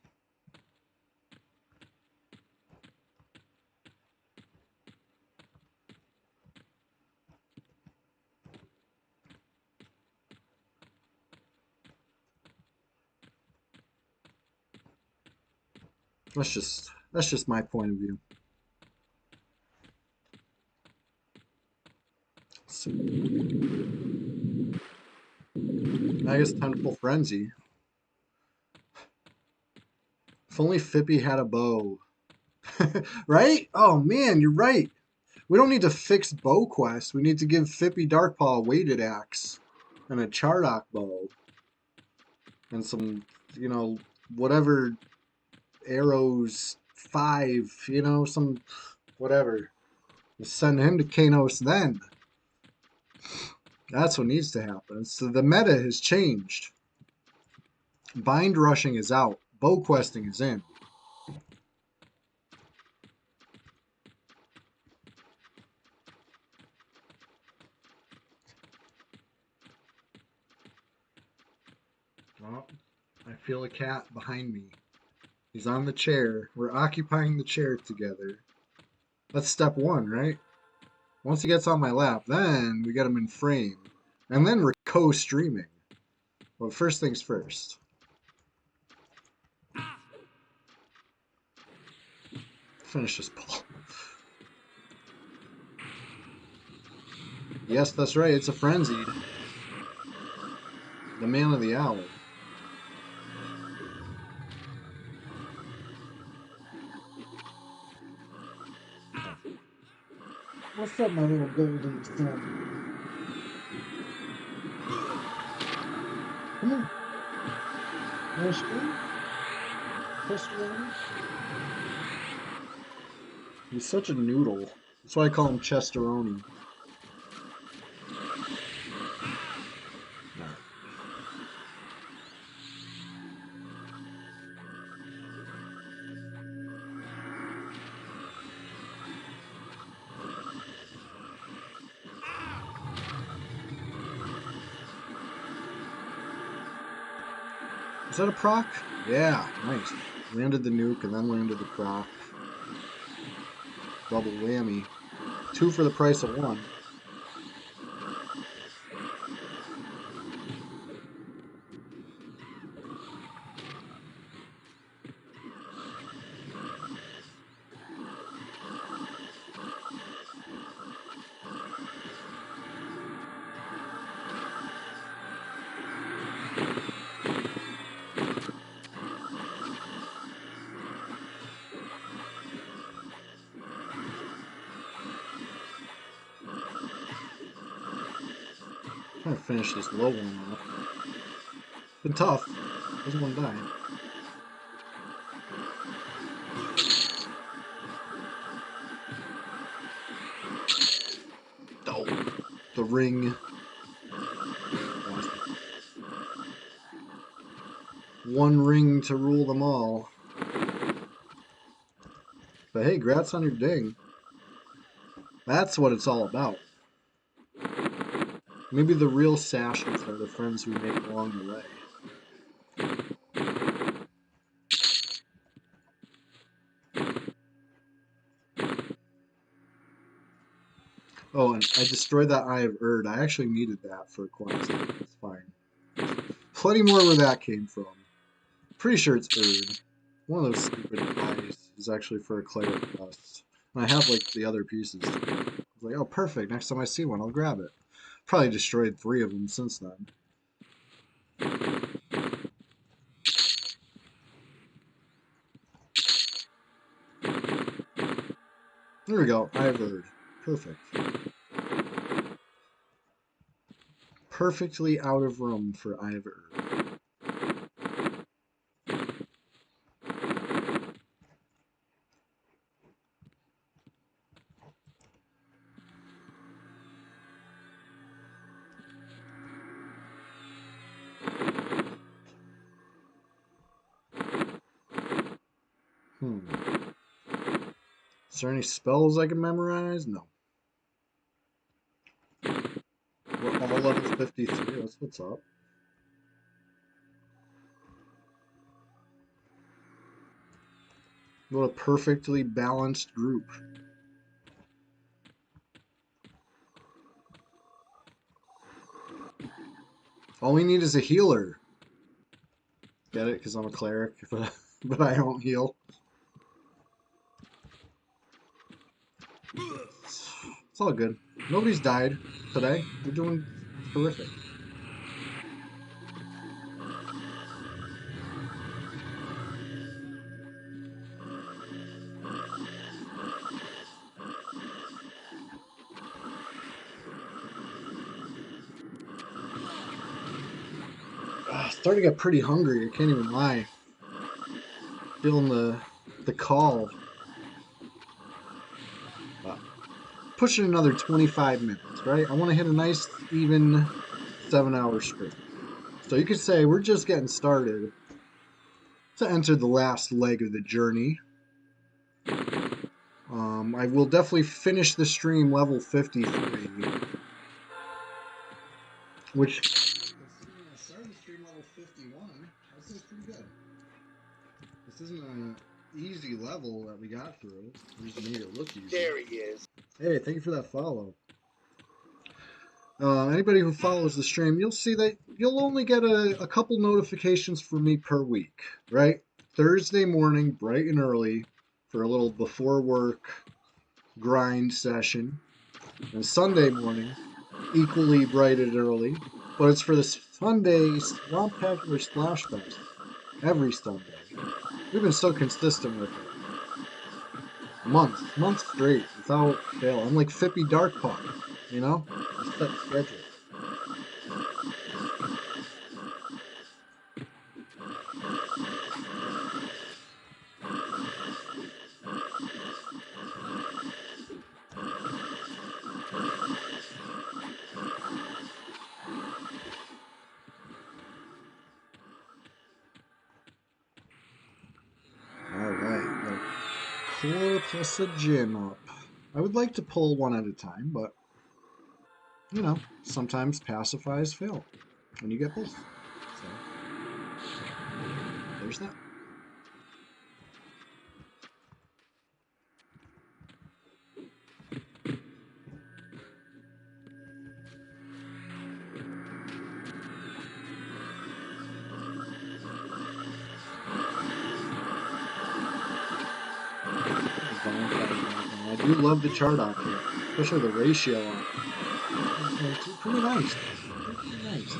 That's just my point of view. So, I guess time to pull Frenzy. If only Fippy had a bow. Right? Oh man, you're right. We don't need to fix BowQuest. We need to give Fippy Darkpaw a weighted axe and a Chardock bow and some, whatever arrows 5, some whatever. Send him to Kanos then. That's what needs to happen. So the meta has changed. Bind rushing is out. Bow questing is in. Oh, I feel a cat behind me. He's on the chair. We're occupying the chair together. That's step one, right? Once he gets on my lap, then we get him in frame. And then we're co-streaming. But first things first. Finish this pull. Yes, that's right. It's a frenzied. The man of the hour. What's up, my little golden son? Come on. Want to scream? Chesteroni? He's such a noodle. That's why I call him Chesteroni. Alright. Is that a proc? Yeah, nice. Landed the nuke and then landed the proc. Double whammy. Two for the price of one. Trying to finish this low one off. It's been tough. Doesn't want to die. Oh, the ring. One ring to rule them all. But hey, grats on your ding. That's what it's all about. Maybe the real sashes are the friends we make along the way. Oh, and I destroyed that Eye of Erd. I actually needed that for a quest. It's fine. Plenty more where that came from. Pretty sure it's Erd. One of those stupid eyes is actually for a cleric quest. And I have like the other pieces. I was like, oh, perfect. Next time I see one, I'll grab it. Probably destroyed 3 of them since then. There we go. Eye of Erd. Perfect. Perfectly out of room for Eye of Erd. Is there any spells I can memorize? No. We're all level 53. That's what's up. What a perfectly balanced group. All we need is a healer. Get it? Because I'm a cleric, but I don't heal. It's all good. Nobody's died today. We're doing terrific. Starting to get pretty hungry. I can't even lie. Feeling the call. Pushing another 25 minutes, right? I want to hit a nice, even 7-hour stream. So you could say we're just getting started to enter the last leg of the journey. I will definitely finish the stream level 53, which, considering I started the stream level 51, I'd say it's pretty good. This isn't a easy level that we got through. We just made it look easy. There he is. Hey, thank you for that follow. Anybody who follows the stream, you'll see that you'll only get a couple notifications from me per week, right? Thursday morning, bright and early, for a little before work grind session, and Sunday morning, equally bright and early, but it's for the Sunday Swamptacular Splash Fest every Sunday. We've been so consistent with it. Months straight, without fail. I'm like Fippy Dark Puck, you know? A set schedule. Alright, got a core plus a gym up. I would like to pull one at a time, but, you know, sometimes pacifies fail. And you get both. So, there's that. I do love the chart on here, especially the ratio on it. It's pretty nice. Pretty nice.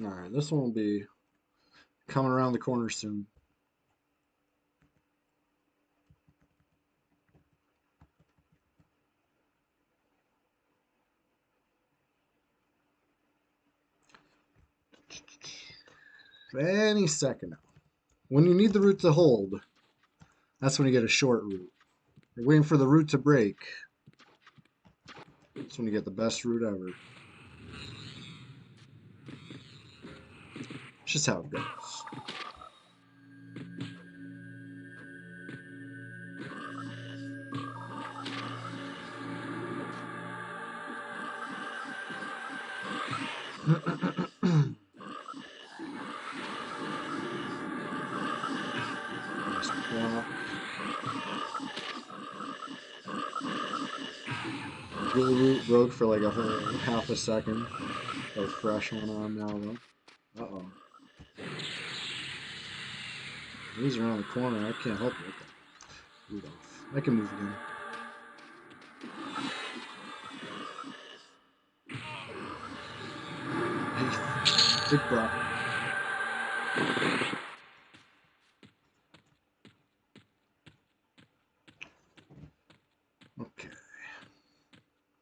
Alright, this one will be coming around the corner soon. Any second now. When you need the root to hold, that's when you get a short root. You're waiting for the root to break. That's when you get the best root ever. It's just how it goes. Nice block. Dual root broke for like a whole half a second. Got a fresh one on now though. Uh-oh. He's around the corner. I can't help it. Root off. I can move again. Big block. Okay.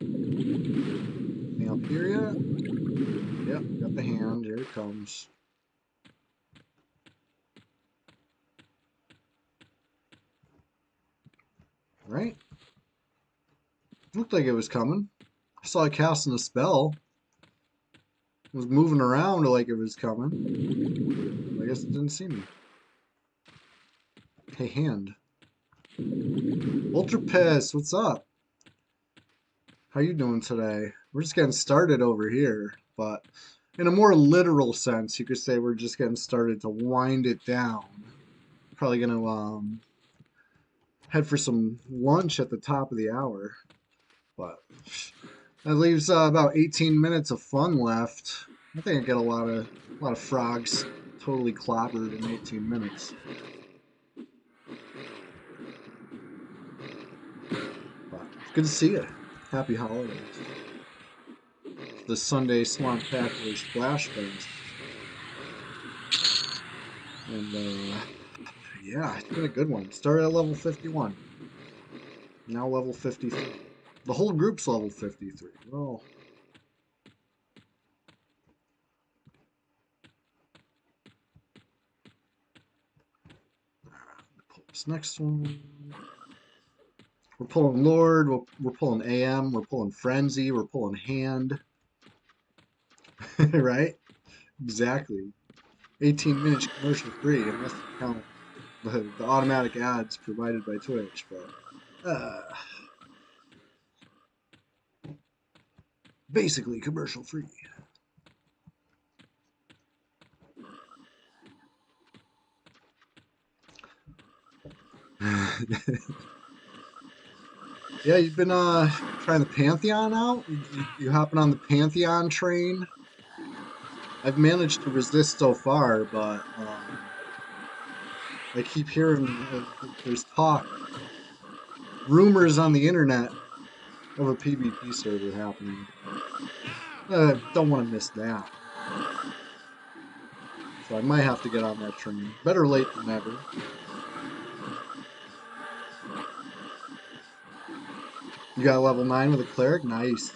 Anything up here yet? Yep, got the hand. Here it comes. Right? Looked like it was coming. I saw it casting a spell. It was moving around like it was coming. I guess it didn't see me. Hey, hand. Ultra Piss, what's up? How you doing today? We're just getting started over here, but in a more literal sense, you could say we're just getting started to wind it down. Probably gonna head for some lunch at the top of the hour, but that leaves about 18 minutes of fun left. I think I get a lot of frogs totally clobbered in 18 minutes. But it's good to see you. Happy holidays. The Sunday Swamptacular Splash Fest. And yeah, it's been a good one. Started at level 51. Now level 53. The whole group's level 53. Well, This next one, we're pulling Lord, we're pulling AM, we're pulling Frenzy, we're pulling Hand, right? Exactly. 18 minutes commercial free, unless you count the automatic ads provided by Twitch, but basically commercial free. Yeah, you've been trying the Pantheon out? You hopping on the Pantheon train? I've managed to resist so far, but I keep hearing there's talk, rumors on the internet of a PvP server happening. Don't want to miss that. So I might have to get on that train. Better late than never. You got level 9 with a cleric? Nice.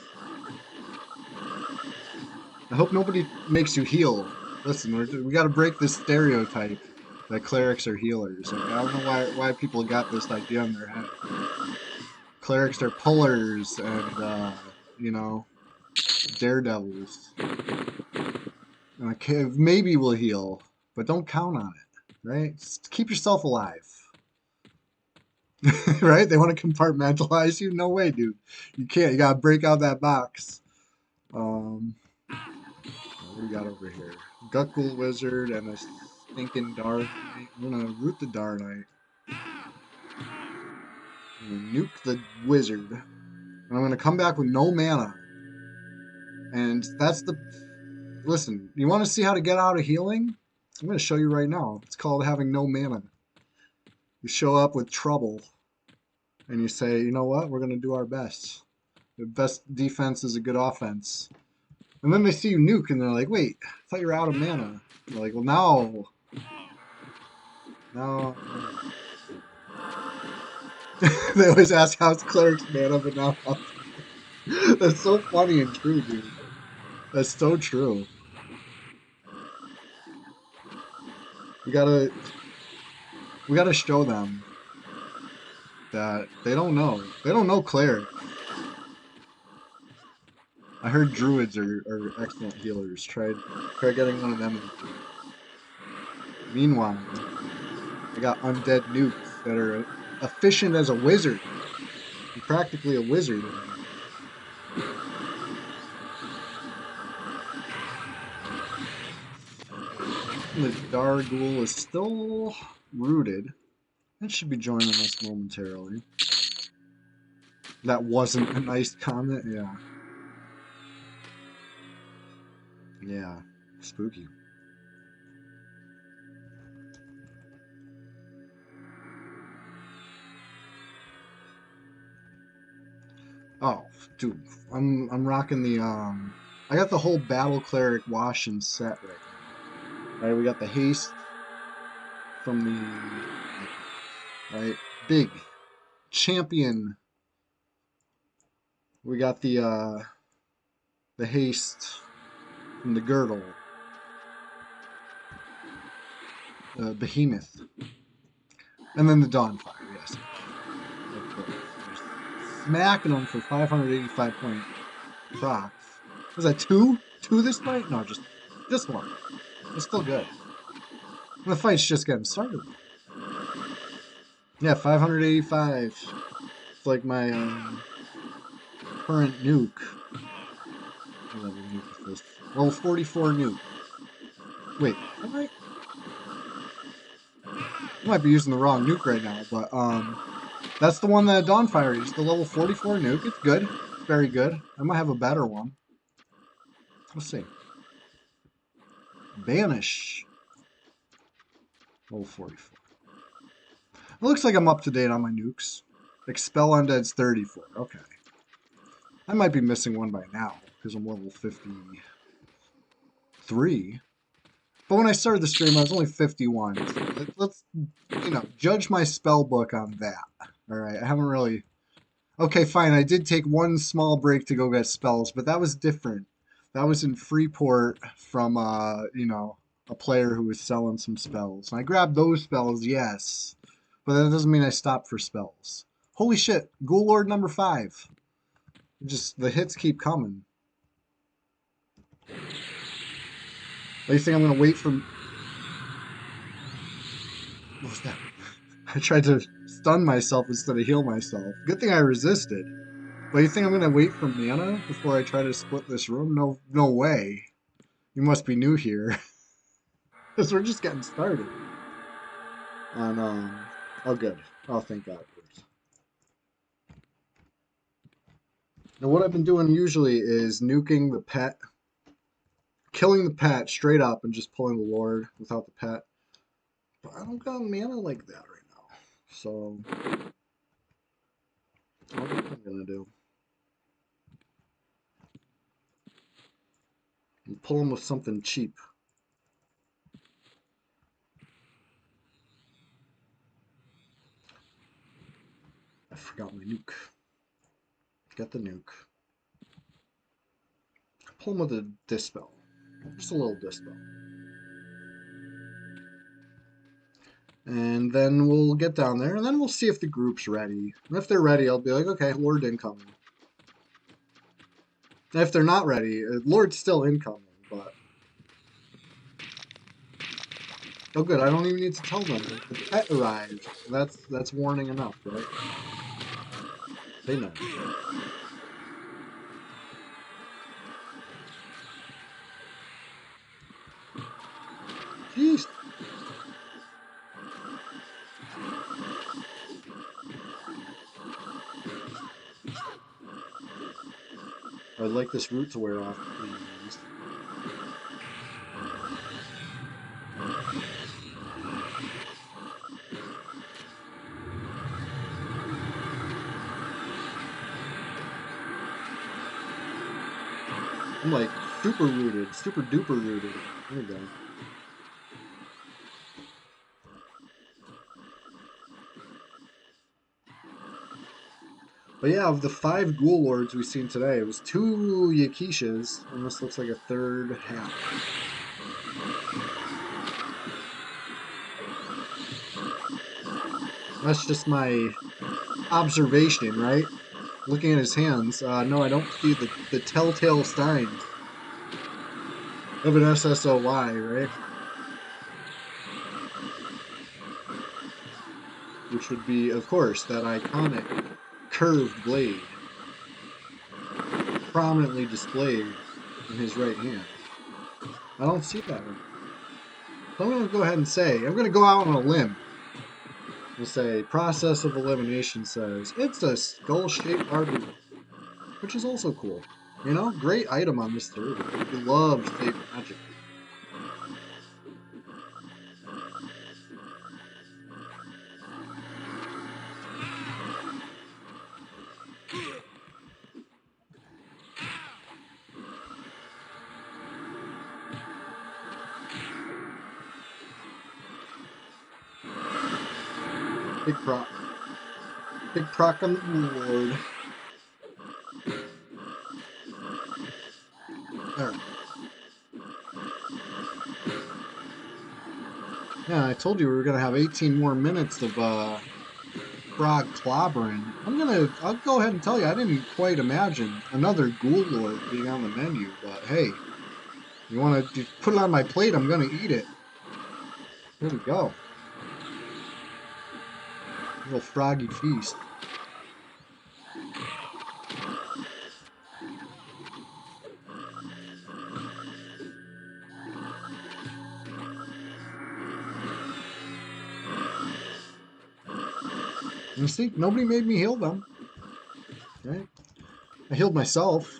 I hope nobody makes you heal. Listen, we got to break this stereotype that clerics are healers. Like, I don't know why people got this idea in their head. Clerics are pullers and, you know, daredevils. And maybe will heal, but don't count on it, right? Just keep yourself alive. Right? They want to compartmentalize you? No way, dude. You can't. You gotta break out that box. What do we got over here? Guckle Wizard and a stinking Dar Knight. I'm gonna root the Dar Knight. I'm gonna nuke the Wizard. And I'm gonna come back with no mana. And that's the... Listen, you want to see how to get out of healing? I'm gonna show you right now. It's called having no mana. You show up with trouble. And you say, you know what? We're gonna do our best. The best defense is a good offense. And then they see you nuke and they're like, wait, I thought you were out of mana. They're like, well, now... Now... They always ask how's cleric's mana, but now that's so funny and true, dude. That's so true. We gotta show them that they don't know. They don't know cleric. I heard druids are excellent healers. Try getting one of them in the group. Meanwhile, I got undead nukes that are efficient as a wizard. I'm practically a wizard. The Dargul is still rooted. It should be joining us momentarily. That wasn't a nice comment, yeah. Yeah, spooky. Oh, dude, I'm rocking the I got the whole battle cleric wash and set right now. Right, we got the haste from the right big champion. We got the haste from the girdle, behemoth, and then the dawnfire. Yes, of course. Just smacking them for 585 point procs. Was that two? Two this fight? No, just one. It's still good. The fight's just getting started. Yeah, 585. It's like my current nuke. What level nuke is this? Level 44 nuke. Wait, am I? I might be using the wrong nuke right now, but that's the one that Dawnfire used. The level 44 nuke. It's good. It's very good. I might have a better one. Let's see. Banish. Level 44. It looks like I'm up to date on my nukes. Expel Undead's 34. Okay. I might be missing one by now because I'm level 53. But when I started the stream, I was only 51. So let's, judge my spell book on that. All right. I haven't really... Okay, fine. I did take one small break to go get spells, but that was different. That was in Freeport from, a player who was selling some spells. And I grabbed those spells, yes. But that doesn't mean I stop for spells. Holy shit, Ghoul Lord number 5. Just, the hits keep coming. Do you think I'm gonna wait for... What was that? I tried to stun myself instead of heal myself. Good thing I resisted. But you think I'm gonna wait for mana before I try to split this room? No, no way. You must be new here. Because we're just getting started. On, oh good. Oh, thank God. Now what I've been doing usually is nuking the pet, killing the pet straight up and just pulling the Lord without the pet. But I don't got mana like that right now. So, I don't know what I'm gonna do. And pull him with something cheap. I forgot my nuke. Get the nuke. Pull him with a dispel. Just a little dispel. And then we'll get down there, and then we'll see if the group's ready. And if they're ready, I'll be like, okay, Lord incoming. And if they're not ready, Lord's still incoming, but... Oh good, I don't even need to tell them. The pet arrived. That's warning enough, right? They know. Jeez. I'd like this root to wear off, please. I'm like super rooted, super duper rooted. There we go. But yeah, of the 5 Ghoul Lords we've seen today, it was 2 Yakishas, and this looks like a third half. That's just my observation, right? Looking at his hands, no, I don't see the telltale signs of an SSOY, right? Which would be, of course, that iconic curved blade prominently displayed in his right hand. I don't see that one. So I'm going to go ahead and say, I'm going to go out on a limb. We'll say, process of elimination says, it's a skull-shaped arbor, which is also cool. You know, great item on this server. We love fake magic. Big proc. Big proc on the board. Alright. Yeah, I told you we were going to have 18 more minutes of frog clobbering. I'll go ahead and tell you, I didn't quite imagine another Ghoul Lord being on the menu, but hey, you want to put it on my plate, I'm going to eat it. Here we go. A little froggy feast. You see, nobody made me heal them. Right? I healed myself.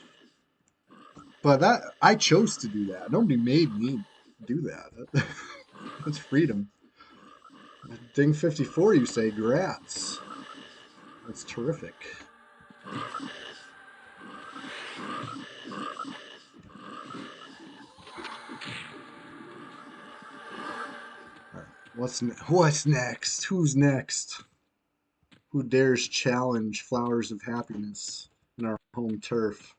But I chose to do that. Nobody made me do that. That's freedom. Ding 54, you say, grats. That's terrific. What's next? Who's next? Who dares challenge Flowers of Happiness in our home turf?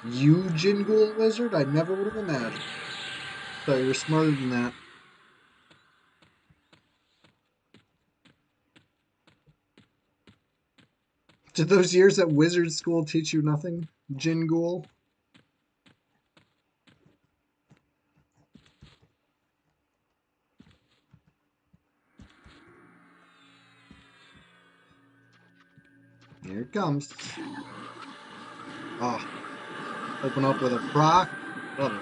You, Jin Ghoul Wizard? I never would have imagined. Thought you were smarter than that. Did those years at wizard school teach you nothing, Jin Ghoul? Here it comes. Ah, open up with a proc. Love it.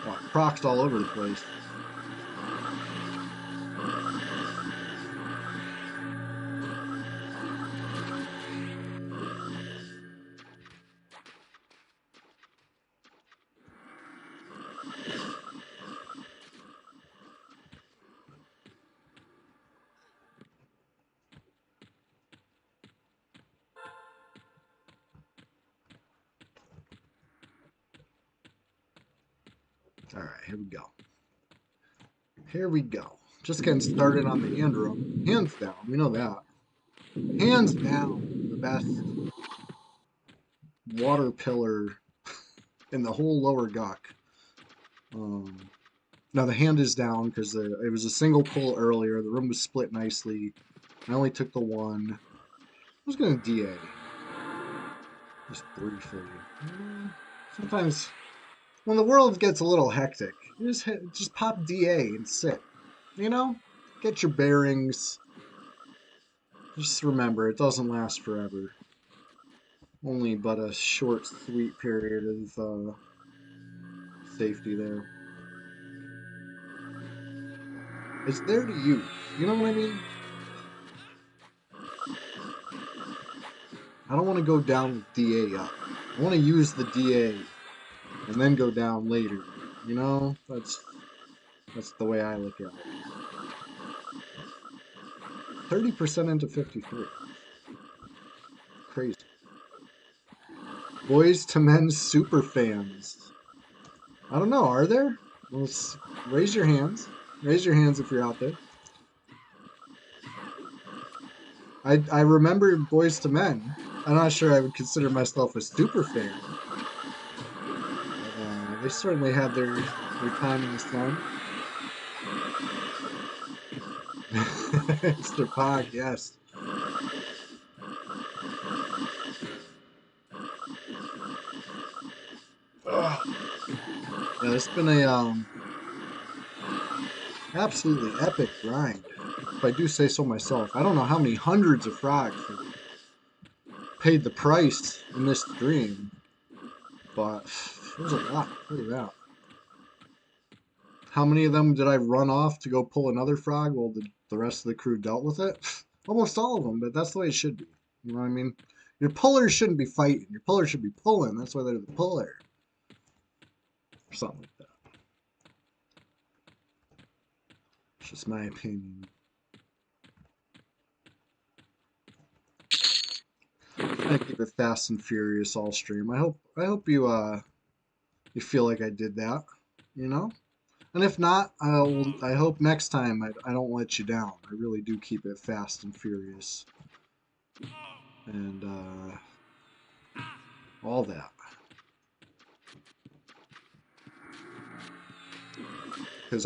Oh, procs all over the place. All right, here we go. Here we go. Just getting started on the hand room. Hands down, we know that. Hands down, the best water pillar in the whole lower Guk. Now the hand is down because it was a single pull earlier. The room was split nicely. I only took the one. I was going to DA. Just briefly. Sometimes when the world gets a little hectic, you just pop DA and sit. You know? Get your bearings. Just remember, it doesn't last forever. Only but a short, sweet period of safety there. It's there to use. You know what I mean? I don't want to go down with DA up. I want to use the DA and then go down later. You know? That's the way I look at it. 30% into 53. Crazy. Boys to Men super fans. I don't know, are there? Well, raise your hands. Raise your hands if you're out there. I remember Boys to Men. I'm not sure I would consider myself a super fan. But, they certainly had their time in the sun. Mr. Pog, yes. Yeah, it's been a absolutely epic grind, if I do say so myself. I don't know how many hundreds of frogs paid the price in this stream, but there's a lot. Look at that. How many of them did I run off to go pull another frog while the rest of the crew dealt with it? Almost all of them, but that's the way it should be. You know what I mean? Your pullers shouldn't be fighting. Your pullers should be pulling. That's why they're the puller. Or something like that. It's just my opinion. I keep it fast and furious all stream. I hope you feel like I did that, you know? And if not, I hope next time I don't let you down. I really do keep it fast and furious. And all that. Because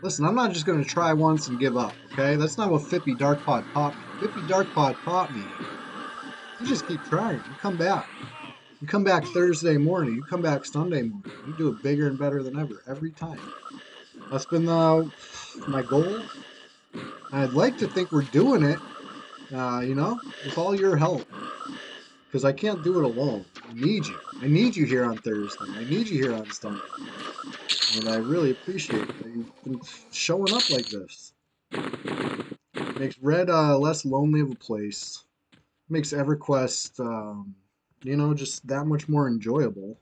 listen, I'm not just going to try once and give up, okay? That's not what Fippy Darkpod taught me. Fippy Darkpod taught me, you just keep trying. You come back. You come back Thursday morning. You come back Sunday morning. You do it bigger and better than ever, every time. That's been my goal. I'd like to think we're doing it, you know, with all your help. Because I can't do it alone. I need you. I need you here on Thursday. I need you here on Sunday. And I really appreciate that you've been showing up like this. Makes Red less lonely of a place. Makes EverQuest, you know, just that much more enjoyable.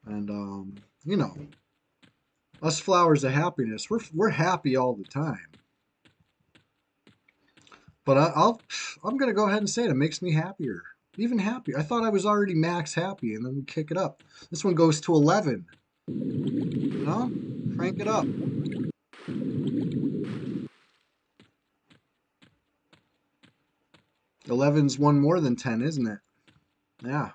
And you know, us flowers of happiness, we're happy all the time. But I'm gonna go ahead and say it makes me happier, even happier. I thought I was already max happy, and then we kick it up. This one goes to 11. You know, crank it up. 11's one more than 10, isn't it? Yeah.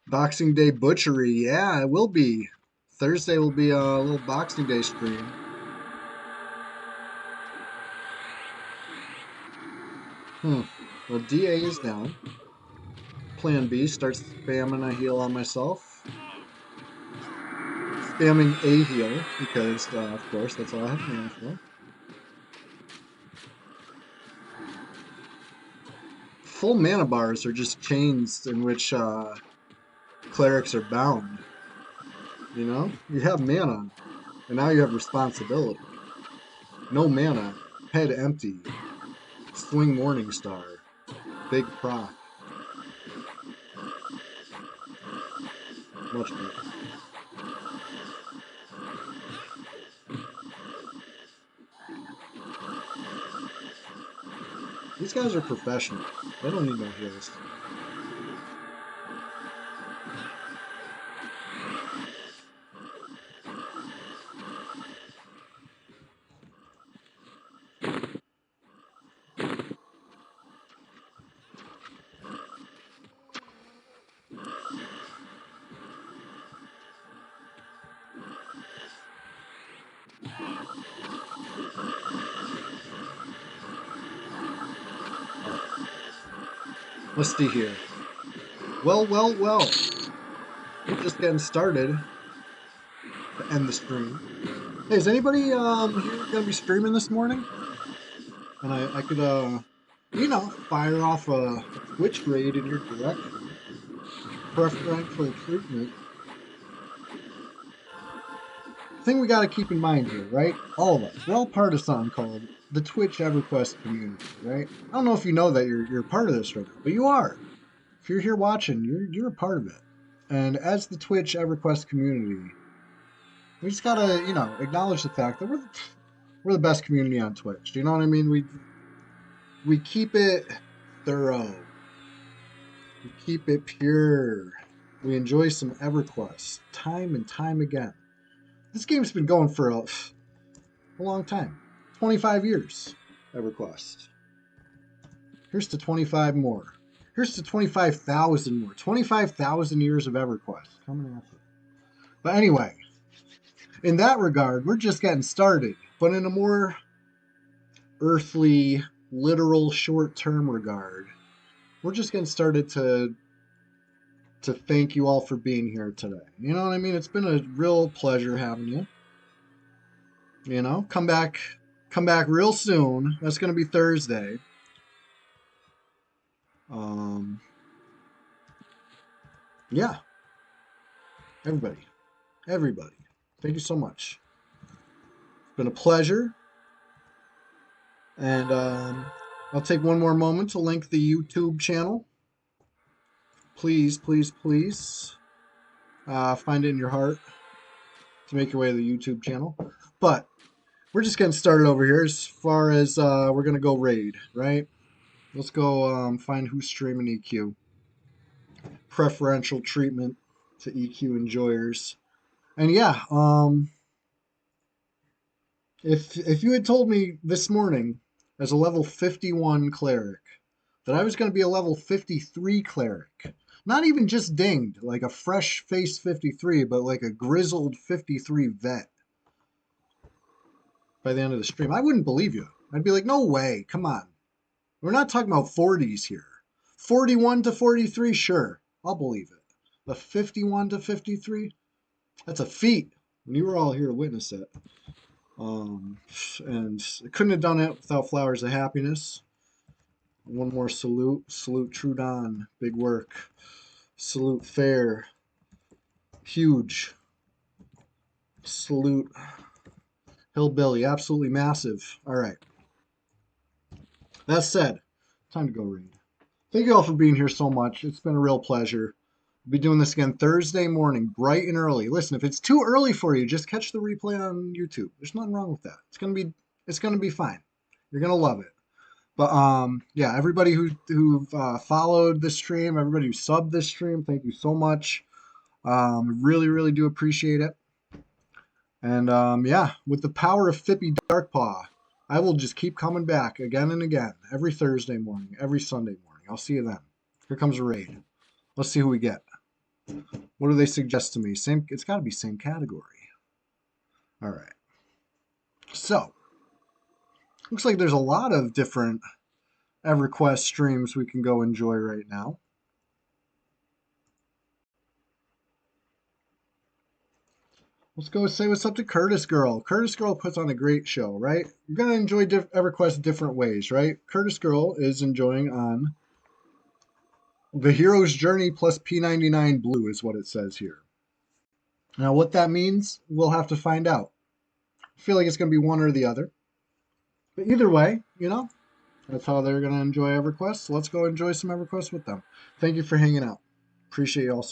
Boxing Day butchery. Yeah, it will be. Thursday will be a little Boxing Day stream. Hmm. Well, DA is down. Plan B starts spamming a heal on myself. Spamming a heal because, of course, that's all I have mana for. Full mana bars are just chains in which clerics are bound. You know, you have mana, and now you have responsibility. No mana, head empty. Swing Morning Star, big proc, much better. These guys are professional. They don't need no heals. Let's see here. Well, well, well. We're just getting started to end the stream. Hey, is anybody here gonna be streaming this morning? And I could fire off a Twitch raid in your direction. Preferential treatment. Thing we got to keep in mind here, right? All of us, we're all part of something called the Twitch EverQuest community, right? I don't know if you know that you're part of this right now, but you are. If you're here watching, you're a part of it. And as the Twitch EverQuest community, we just gotta acknowledge the fact that we're the best community on Twitch. Do you know what I mean? We keep it thorough. We keep it pure. We enjoy some EverQuest time and time again. This game's been going for a long time. 25 years, EverQuest. Here's to 25 more. Here's to 25,000 more. 25,000 years of EverQuest coming at you. But anyway, in that regard, we're just getting started. But in a more earthly, literal, short-term regard, we're just getting started to thank you all for being here today. You know what I mean? It's been a real pleasure having you. You know, come back real soon. That's going to be Thursday. Yeah, everybody, thank you so much. It's been a pleasure, and I'll take one more moment to link the YouTube channel. Please, please, please, find it in your heart to make your way to the YouTube channel. But we're just getting started over here as far as we're gonna go raid, right? Let's go find who's streaming EQ. Preferential treatment to EQ enjoyers. And yeah, if you had told me this morning as a level 51 cleric that I was going to be a level 53 cleric, not even just dinged like a fresh face 53, but like a grizzled 53 vet by the end of the stream, I wouldn't believe you. I'd be like, no way, come on. We're not talking about 40s here. 41 to 43, sure, I'll believe it. But 51 to 53, that's a feat. And you were all here to witness it. And I couldn't have done it without Flowers of Happiness. One more salute. Salute Trudon. Big work. Salute Fair. Huge. Salute Hillbilly. Absolutely massive. All right. That said, time to go read. Thank you all for being here so much. It's been a real pleasure. We'll be doing this again Thursday morning, bright and early. Listen, if it's too early for you, just catch the replay on YouTube. There's nothing wrong with that. It's gonna be fine. You're gonna love it. But yeah, everybody who followed this stream, everybody who subbed this stream, thank you so much. Really, really do appreciate it. And yeah, with the power of Fippy Darkpaw, I will just keep coming back again and again, every Thursday morning, every Sunday morning. I'll see you then. Here comes a raid. Let's see who we get. What do they suggest to me? Same. It's got to be same category. All right. So, looks like there's a lot of different EverQuest streams we can go enjoy right now. Let's go say what's up to Curtis Girl. Curtis Girl puts on a great show, right? You're going to enjoy EverQuest different ways, right? Curtis Girl is enjoying on the Hero's Journey plus P99 Blue is what it says here. Now, what that means, we'll have to find out. I feel like it's going to be one or the other. But either way, that's how they're going to enjoy EverQuest. So let's go enjoy some EverQuest with them. Thank you for hanging out. Appreciate you all